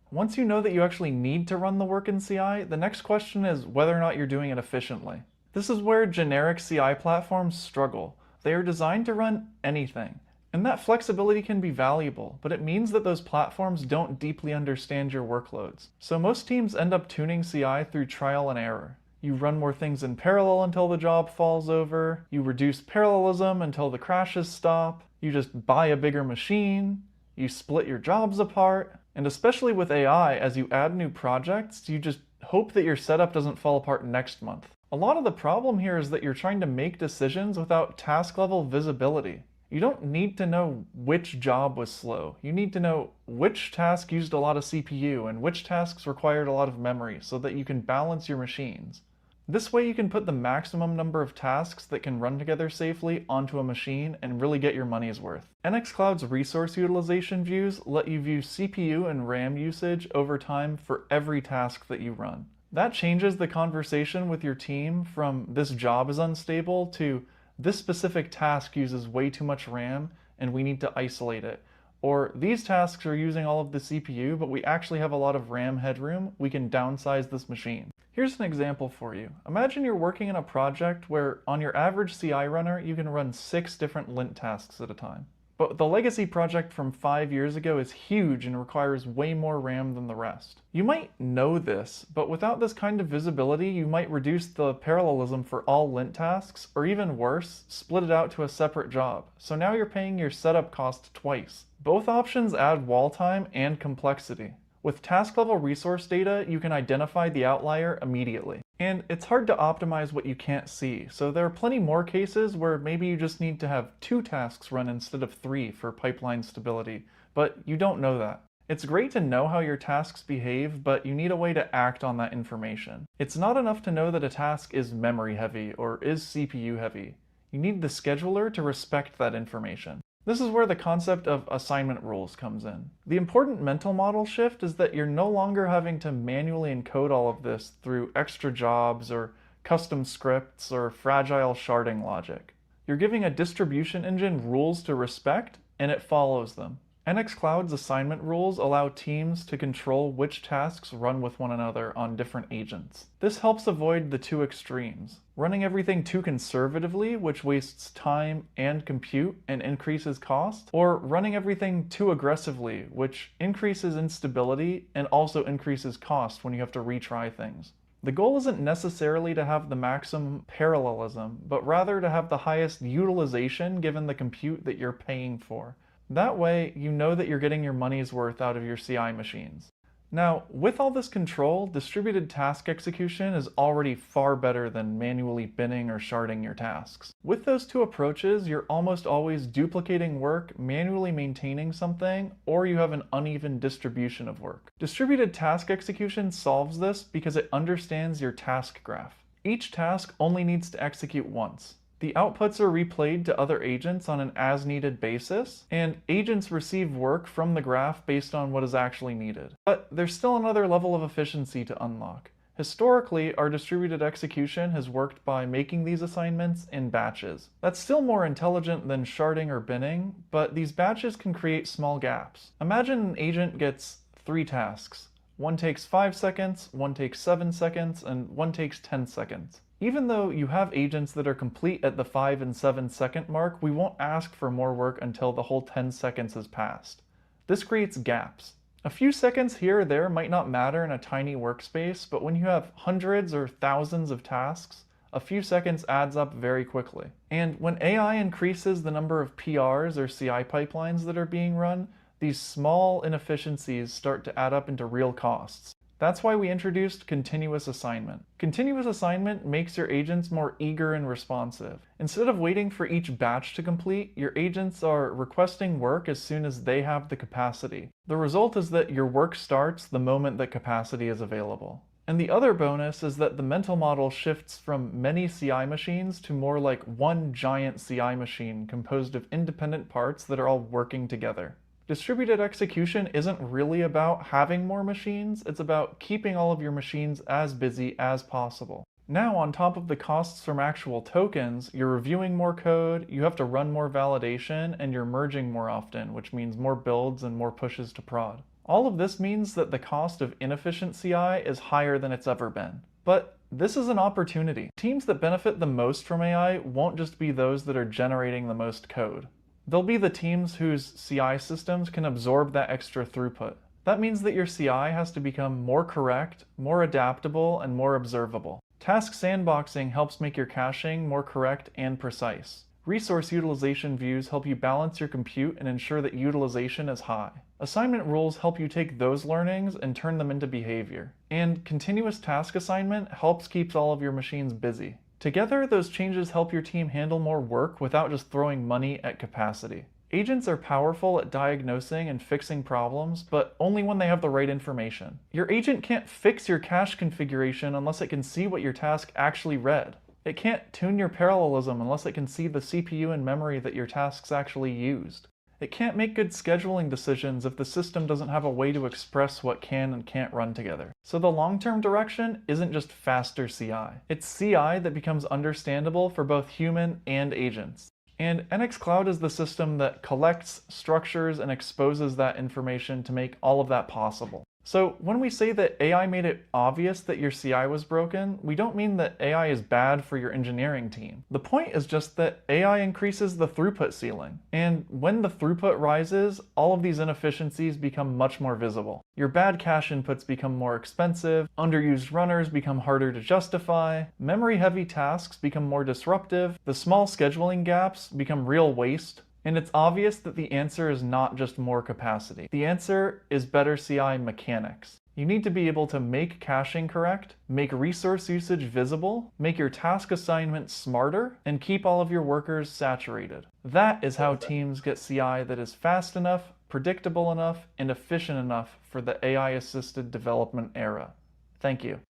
Once you know that you actually need to run the work in CI, the next question is whether or not you're doing it efficiently. This is where generic CI platforms struggle. They are designed to run anything. And that flexibility can be valuable, but it means that those platforms don't deeply understand your workloads. So most teams end up tuning CI through trial and error. You run more things in parallel until the job falls over, you reduce parallelism until the crashes stop, you just buy a bigger machine, you split your jobs apart, and especially with AI, as you add new projects, you just hope that your setup doesn't fall apart next month. A lot of the problem here is that you're trying to make decisions without task level visibility. You don't need to know which job was slow. You need to know which task used a lot of CPU and which tasks required a lot of memory so that you can balance your machines. This way you can put the maximum number of tasks that can run together safely onto a machine and really get your money's worth. NX Cloud's resource utilization views let you view CPU and RAM usage over time for every task that you run. That changes the conversation with your team from this job is unstable to this specific task uses way too much RAM and we need to isolate it. Or these tasks are using all of the CPU, but we actually have a lot of RAM headroom, we can downsize this machine. Here's an example for you. Imagine you're working in a project where on your average CI runner, you can run 6 different lint tasks at a time. But the legacy project from 5 years ago is huge and requires way more RAM than the rest. You might know this, but without this kind of visibility, you might reduce the parallelism for all lint tasks, or even worse, split it out to a separate job. So now you're paying your setup cost twice. Both options add wall time and complexity. With task level resource data, you can identify the outlier immediately. And it's hard to optimize what you can't see, so there are plenty more cases where maybe you just need to have 2 tasks run instead of 3 for pipeline stability, but you don't know that. It's great to know how your tasks behave, but you need a way to act on that information. It's not enough to know that a task is memory heavy or is CPU heavy. You need the scheduler to respect that information. This is where the concept of assignment rules comes in. The important mental model shift is that you're no longer having to manually encode all of this through extra jobs or custom scripts or fragile sharding logic. You're giving a distribution engine rules to respect, and it follows them. NX Cloud's assignment rules allow teams to control which tasks run with one another on different agents. This helps avoid the 2 extremes. Running everything too conservatively, which wastes time and compute and increases cost, or running everything too aggressively, which increases instability and also increases cost when you have to retry things. The goal isn't necessarily to have the maximum parallelism, but rather to have the highest utilization given the compute that you're paying for. That way, you know that you're getting your money's worth out of your CI machines. Now, with all this control, distributed task execution is already far better than manually binning or sharding your tasks. With those 2 approaches, you're almost always duplicating work, manually maintaining something, or you have an uneven distribution of work. Distributed task execution solves this because it understands your task graph. Each task only needs to execute once. The outputs are replayed to other agents on an as-needed basis, and agents receive work from the graph based on what is actually needed. But there's still another level of efficiency to unlock. Historically, our distributed execution has worked by making these assignments in batches. That's still more intelligent than sharding or binning, but these batches can create small gaps. Imagine an agent gets 3 tasks. One takes 5 seconds, one takes 7 seconds, and one takes 10 seconds. Even though you have agents that are complete at the 5 and 7 second mark, we won't ask for more work until the whole 10 seconds has passed. This creates gaps. A few seconds here or there might not matter in a tiny workspace, but when you have hundreds or thousands of tasks, a few seconds adds up very quickly. And when AI increases the number of PRs or CI pipelines that are being run, these small inefficiencies start to add up into real costs. That's why we introduced continuous assignment. Continuous assignment makes your agents more eager and responsive. Instead of waiting for each batch to complete, your agents are requesting work as soon as they have the capacity. The result is that your work starts the moment that capacity is available. And the other bonus is that the mental model shifts from many CI machines to more like one giant CI machine composed of independent parts that are all working together. Distributed execution isn't really about having more machines, it's about keeping all of your machines as busy as possible. Now, on top of the costs from actual tokens, you're reviewing more code, you have to run more validation, and you're merging more often, which means more builds and more pushes to prod. All of this means that the cost of inefficient CI is higher than it's ever been. But this is an opportunity. Teams that benefit the most from AI won't just be those that are generating the most code. They'll be the teams whose CI systems can absorb that extra throughput. That means that your CI has to become more correct, more adaptable, and more observable. Task sandboxing helps make your caching more correct and precise. Resource utilization views help you balance your compute and ensure that utilization is high. Assignment rules help you take those learnings and turn them into behavior. And continuous task assignment helps keep all of your machines busy. Together, those changes help your team handle more work without just throwing money at capacity. Agents are powerful at diagnosing and fixing problems, but only when they have the right information. Your agent can't fix your cache configuration unless it can see what your task actually read. It can't tune your parallelism unless it can see the CPU and memory that your tasks actually used. It can't make good scheduling decisions if the system doesn't have a way to express what can and can't run together. So the long-term direction isn't just faster CI. It's CI that becomes understandable for both human and agents. And NX Cloud is the system that collects, structures, and exposes that information to make all of that possible. So when we say that AI made it obvious that your CI was broken, we don't mean that AI is bad for your engineering team. The point is just that AI increases the throughput ceiling. And when the throughput rises, all of these inefficiencies become much more visible. Your bad cache inputs become more expensive, underused runners become harder to justify, memory-heavy tasks become more disruptive, the small scheduling gaps become real waste, and it's obvious that the answer is not just more capacity. The answer is better CI mechanics. You need to be able to make caching correct, make resource usage visible, make your task assignment smarter, and keep all of your workers saturated. That is how teams get CI that is fast enough, predictable enough, and efficient enough for the AI-assisted development era. Thank you.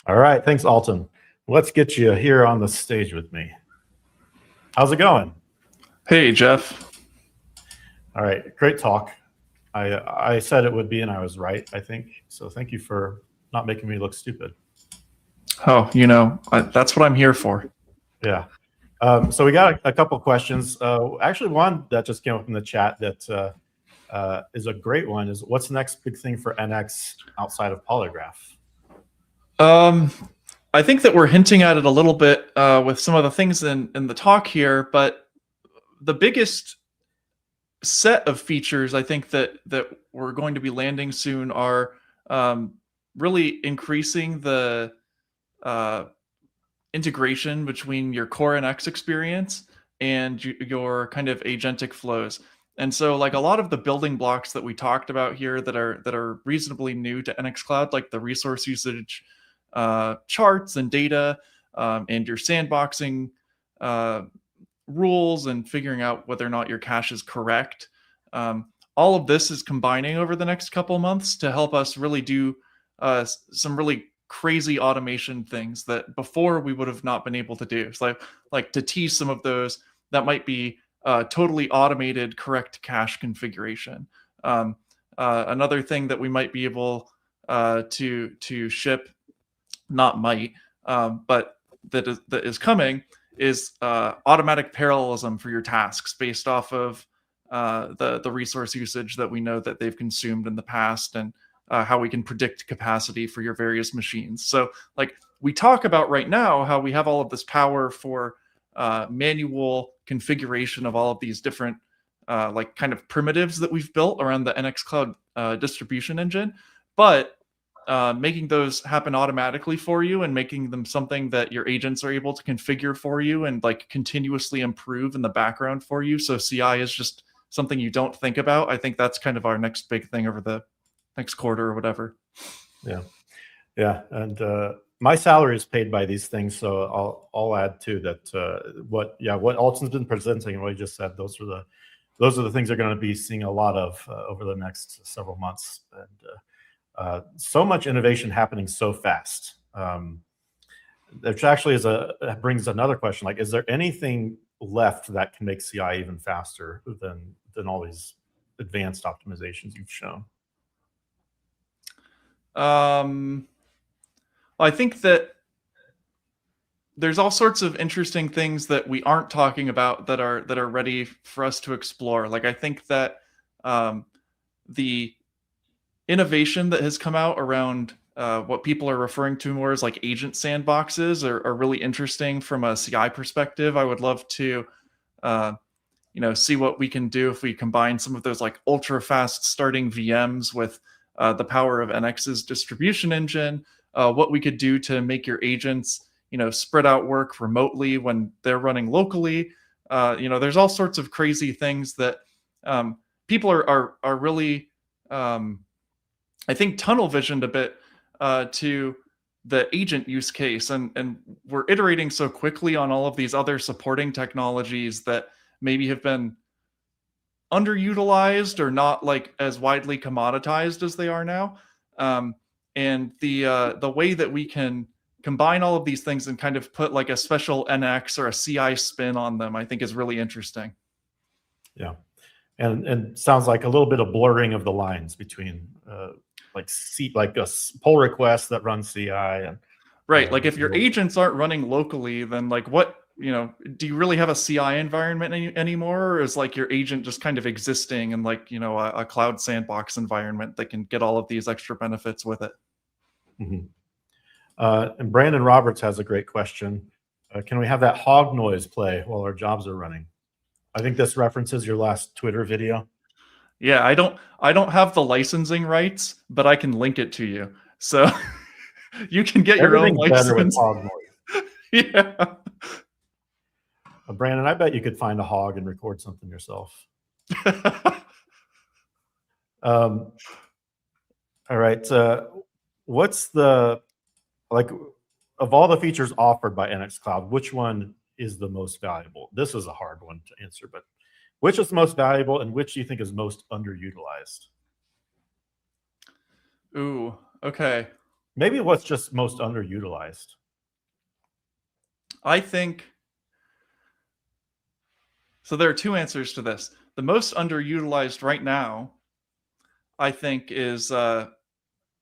All right, thanks, Alton. Let's get you here on the stage with me. How's it going? Hey, Jeff. All right, great talk. I said it would be, and I was right, I think. So thank you for not making me look stupid. Oh, that's what I'm here for. Yeah. So we got a couple questions. Actually, one that just came up in the chat that is a great one is, what's the next big thing for NX outside of Polygraph? I think that we're hinting at it a little bit with some of the things in the talk here, but the biggest set of features I think that we're going to be landing soon are really increasing the integration between your core NX experience and your kind of agentic flows. And so like a lot of the building blocks that we talked about here that are reasonably new to NX Cloud, like the resource usage charts and data, and your sandboxing rules and figuring out whether or not your cache is correct. All of this is combining over the next couple months to help us really do some really crazy automation things that before we would have not been able to do. So like to tease some of those, that might be totally automated correct cache configuration. Another thing that we might be able to ship, not might, but that is coming, is automatic parallelism for your tasks based off of the resource usage that we know that they've consumed in the past, and how we can predict capacity for your various machines. So like we talk about right now, how we have all of this power for manual configuration of all of these different like kind of primitives that we've built around the NX Cloud distribution engine, but making those happen automatically for you and making them something that your agents are able to configure for you and like continuously improve in the background for you. So CI is just something you don't think about. I think that's kind of our next big thing over the next quarter or whatever. Yeah. And my salary is paid by these things, so I'll add too that what Alton's been presenting and what he just said, those are the things they're going to be seeing a lot of over the next several months. And so much innovation happening so fast. Which actually brings another question, like, is there anything left that can make CI even faster than all these advanced optimizations you've shown? I think that there's all sorts of interesting things that we aren't talking about that are ready for us to explore. Like I think that the innovation that has come out around what people are referring to more as like agent sandboxes are really interesting from a CI perspective. I would love to see what we can do if we combine some of those like ultra fast starting VMs with the power of NX's distribution engine, what we could do to make your agents spread out work remotely when they're running locally. There's all sorts of crazy things that people are really I think, tunnel visioned a bit to the agent use case, and we're iterating so quickly on all of these other supporting technologies that maybe have been underutilized or not like as widely commoditized as they are now. And the way that we can combine all of these things and kind of put like a special NX or a CI spin on them, I think is really interesting. Yeah, and sounds like a little bit of blurring of the lines between like a pull request that runs CI and right. Like if your agents aren't running locally, then like what, do you really have a CI environment anymore, or is like your agent just kind of existing in like a cloud sandbox environment that can get all of these extra benefits with it? Mm-hmm. And Brandon Roberts has a great question. Can we have that hog noise play while our jobs are running? I think this references your last Twitter video. Yeah, I don't have the licensing rights, but I can link it to you. So you can get your own license. Better with hog noise. Yeah. Brandon, I bet you could find a hog and record something yourself. All right. What's the, like, of all the features offered by NX Cloud, which one is the most valuable? This is a hard one to answer, but which is the most valuable and which do you think is most underutilized? Ooh, okay. Maybe what's just most underutilized? I think, so there are two answers to this. The most underutilized right now, I think, is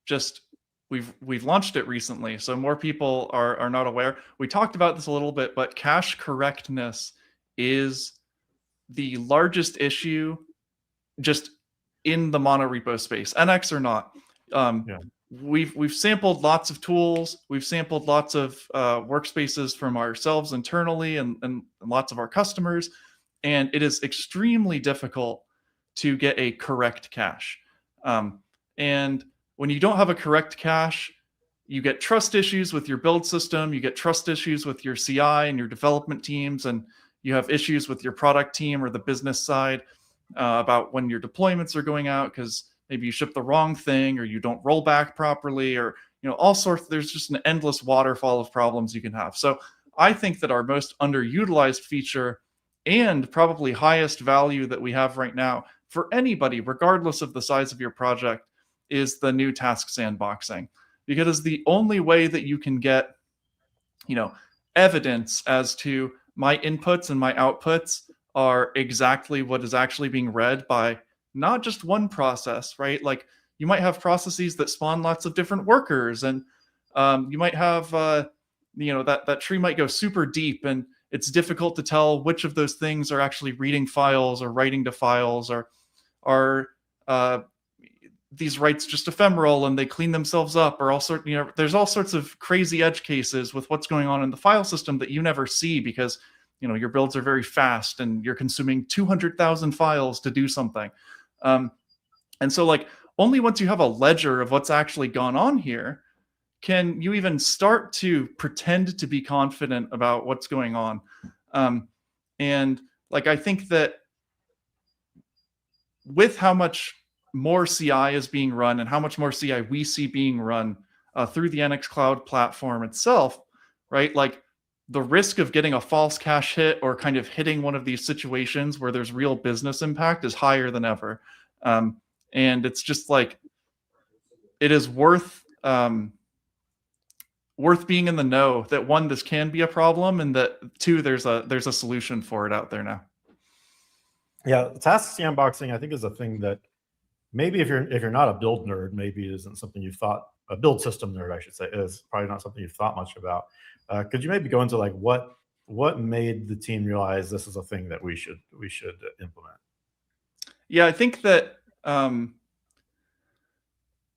just we've launched it recently, so more people are not aware. We talked about this a little bit, but cache correctness is the largest issue just in the monorepo space, NX or not. We've sampled lots of tools. We've sampled lots of workspaces from ourselves internally and lots of our customers. And it is extremely difficult to get a correct cache. And when you don't have a correct cache, you get trust issues with your build system. You get trust issues with your CI and your development teams. And you have issues with your product team or the business side about when your deployments are going out because maybe you ship the wrong thing or you don't roll back properly or all sorts. There's just an endless waterfall of problems you can have. So I think that our most underutilized feature and probably highest value that we have right now for anybody, regardless of the size of your project, is the new task sandboxing, because it's the only way that you can get evidence as to my inputs and my outputs are exactly what is actually being read by not just one process, right? Like you might have processes that spawn lots of different workers, and you might have, that tree might go super deep, and it's difficult to tell which of those things are actually reading files or writing to files, or are these writes just ephemeral and they clean themselves up, or there's all sorts of crazy edge cases with what's going on in the file system that you never see because your builds are very fast and you're consuming 200,000 files to do something. And so like only once you have a ledger of what's actually gone on here can you even start to pretend to be confident about what's going on. And like I think that with how much more CI is being run and how much more CI we see being run through the NX Cloud platform itself, right? Like the risk of getting a false cache hit or kind of hitting one of these situations where there's real business impact is higher than ever. And it's just like, it is worth being in the know that one, this can be a problem, and that two, there's a solution for it out there now. Yeah, task sandboxing I think is a thing that maybe if you're not a build nerd, maybe it isn't something you've thought. A build system nerd, I should say, is probably not something you've thought much about. Could you maybe go into like what made the team realize this is a thing that we should implement? Yeah, I think that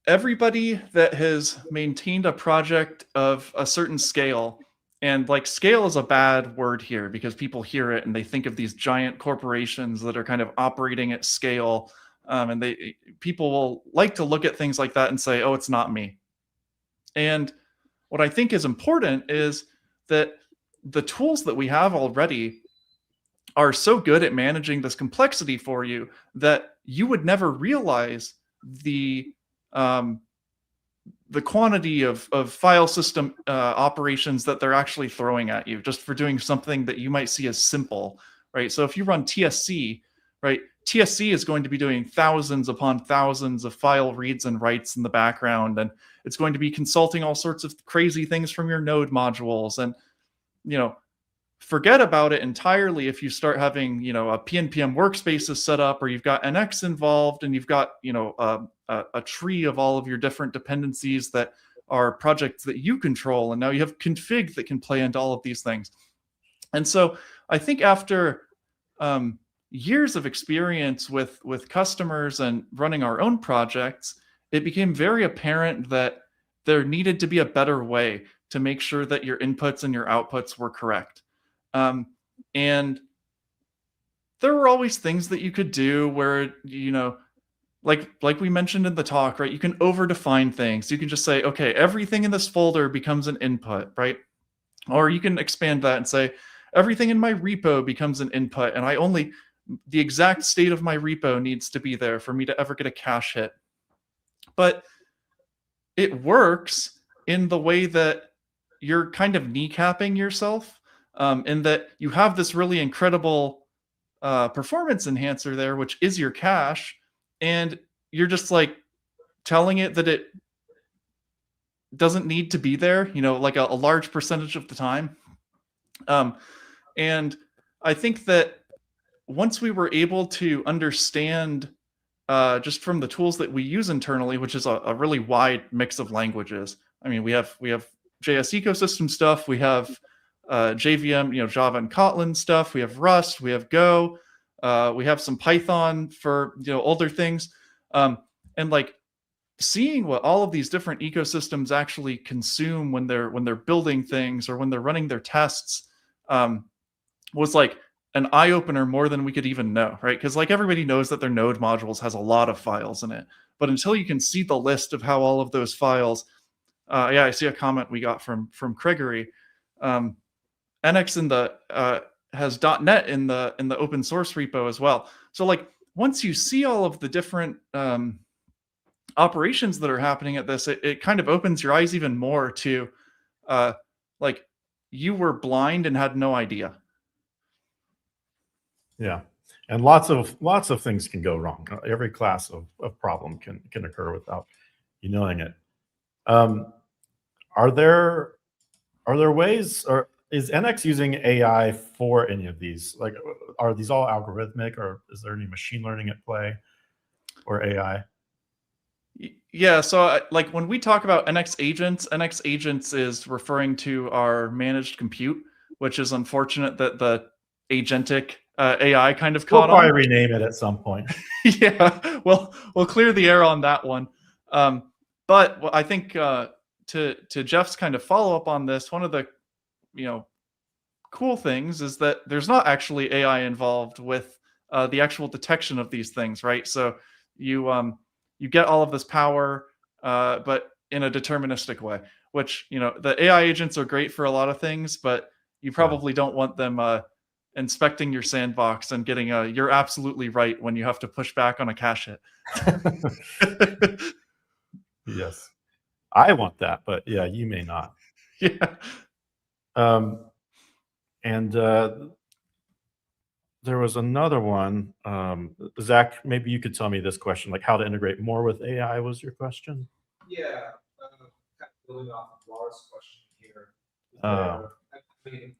everybody that has maintained a project of a certain scale, and like scale is a bad word here because people hear it and they think of these giant corporations that are kind of operating at scale, and people will like to look at things like that and say, oh, it's not me. And what I think is important is that the tools that we have already are so good at managing this complexity for you that you would never realize the the quantity of file system operations that they're actually throwing at you just for doing something that you might see as simple, right? So if you run TSC, right, TSC is going to be doing thousands upon thousands of file reads and writes in the background, and it's going to be consulting all sorts of crazy things from your node modules. And, forget about it entirely if you start having, a PNPM workspaces set up, or you've got NX involved, and you've got, a tree of all of your different dependencies that are projects that you control. And now you have config that can play into all of these things. And so I think after years of experience with customers and running our own projects, it became very apparent that there needed to be a better way to make sure that your inputs and your outputs were correct. And there were always things that you could do where, like we mentioned in the talk, right? You can over-define things. You can just say, okay, everything in this folder becomes an input, right? Or you can expand that and say, everything in my repo becomes an input, and the exact state of my repo needs to be there for me to ever get a cache hit. But it works in the way that you're kind of kneecapping yourself. In that you have this really incredible performance enhancer there, which is your cache, and you're just like telling it that it doesn't need to be there, like a large percentage of the time. And I think that once we were able to understand just from the tools that we use internally, which is a really wide mix of languages. I mean, we have JS ecosystem stuff, we have JVM, Java and Kotlin stuff. We have Rust, we have Go, we have some Python for older things, and like seeing what all of these different ecosystems actually consume when they're building things or when they're running their tests was like an eye opener more than we could even know, right? Because like everybody knows that their node modules has a lot of files in it, but until you can see the list of how all of those files, I see a comment we got from Gregory. NX in the has .NET in the open source repo as well. So like once you see all of the different operations that are happening at this, it kind of opens your eyes even more to like you were blind and had no idea. Yeah, and lots of things can go wrong. Every class of problem can occur without you knowing it. Are there ways, or is NX using AI for any of these? Like, are these all algorithmic, or is there any machine learning at play or AI? Yeah, so like when we talk about NX agents is referring to our managed compute, which is unfortunate that the agentic AI kind of caught on. We'll probably rename it at some point. Yeah, well, we'll clear the air on that one. But I think to Jeff's kind of follow up on this, one of the cool things is that there's not actually AI involved with the actual detection of these things, right? So you get all of this power, but in a deterministic way, which the AI agents are great for a lot of things, but you probably don't want them inspecting your sandbox and getting you're absolutely right when you have to push back on a cache hit. Yes, I want that, but yeah, you may not. Yeah. And there was another one. Zach, maybe you could tell me this question, like how to integrate more with AI was your question? Yeah, building off of Laura's question here. I mean,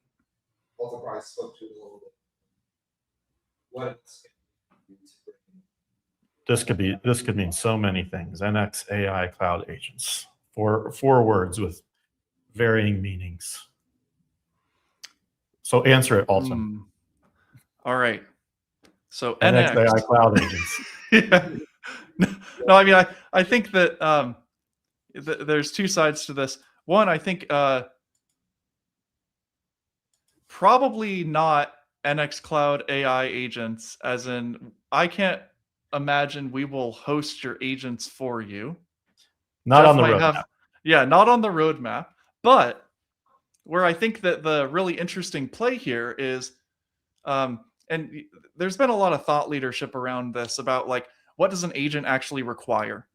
also probably spoke to it a little bit. This could mean so many things. NX AI cloud agents. Four words with varying meanings. So answer it, Alton. All right. So NX AI cloud agents. Yeah. No, I mean, I think that there's two sides to this. One, I think probably not NX Cloud AI agents, as in I can't imagine we will host your agents for you. Not on the roadmap. Yeah, not on the roadmap. But where I think that the really interesting play here is, and there's been a lot of thought leadership around this about like, what does an agent actually require?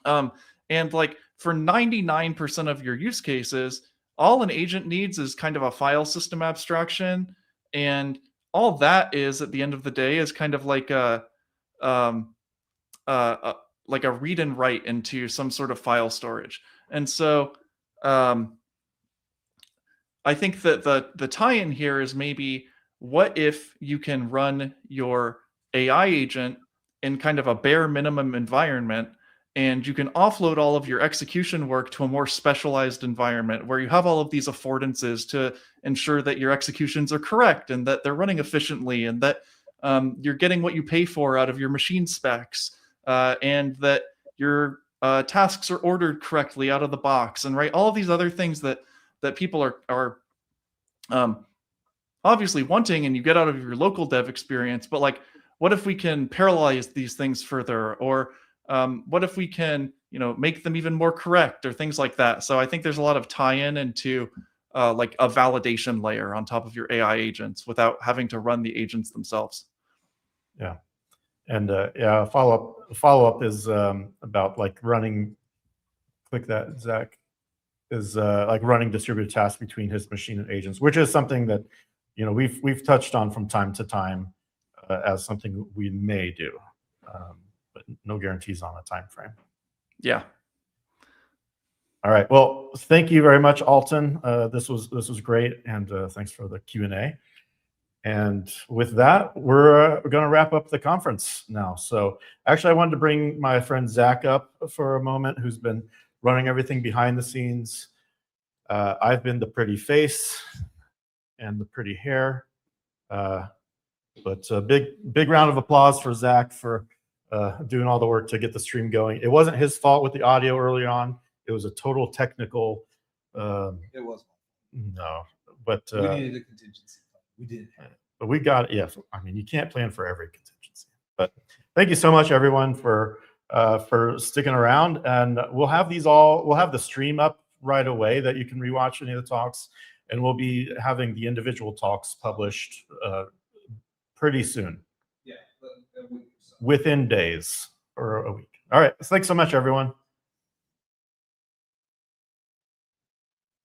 And like for 99% of your use cases, all an agent needs is kind of a file system abstraction. And all that is at the end of the day is kind of like um, like a read and write into some sort of file storage. And so I think that the tie-in here is maybe what if you can run your AI agent in kind of a bare minimum environment, and you can offload all of your execution work to a more specialized environment where you have all of these affordances to ensure that your executions are correct and that they're running efficiently and that you're getting what you pay for out of your machine specs, and that your tasks are ordered correctly out of the box, and right, all of these other things that people are obviously wanting, and you get out of your local dev experience. But like, what if we can parallelize these things further, or what if we can, make them even more correct, or things like that? So I think there's a lot of tie-in into like a validation layer on top of your AI agents without having to run the agents themselves. Yeah. And yeah, follow up is about like running. Click that, Zach. Is like running distributed tasks between his machine and agents, which is something that we've touched on from time to time as something we may do, but no guarantees on a time frame. Yeah. All right. Well, thank you very much, Alton. This was great, and thanks for the Q&A. And with that, we're going to wrap up the conference now. So actually, I wanted to bring my friend Zach up for a moment, who's been running everything behind the scenes. I've been the pretty face and the pretty hair. But a big round of applause for Zach for doing all the work to get the stream going. It wasn't his fault with the audio early on. It was a total technical. It was. No, but we needed a contingency. We did. But we got it. Yes, I mean, you can't plan for every contingency. But thank you so much, everyone, for sticking around. And we'll have the stream up right away that you can rewatch any of the talks, and we'll be having the individual talks published pretty soon. Yeah, a week or so. Within days or a week. All right. Thanks so much, everyone.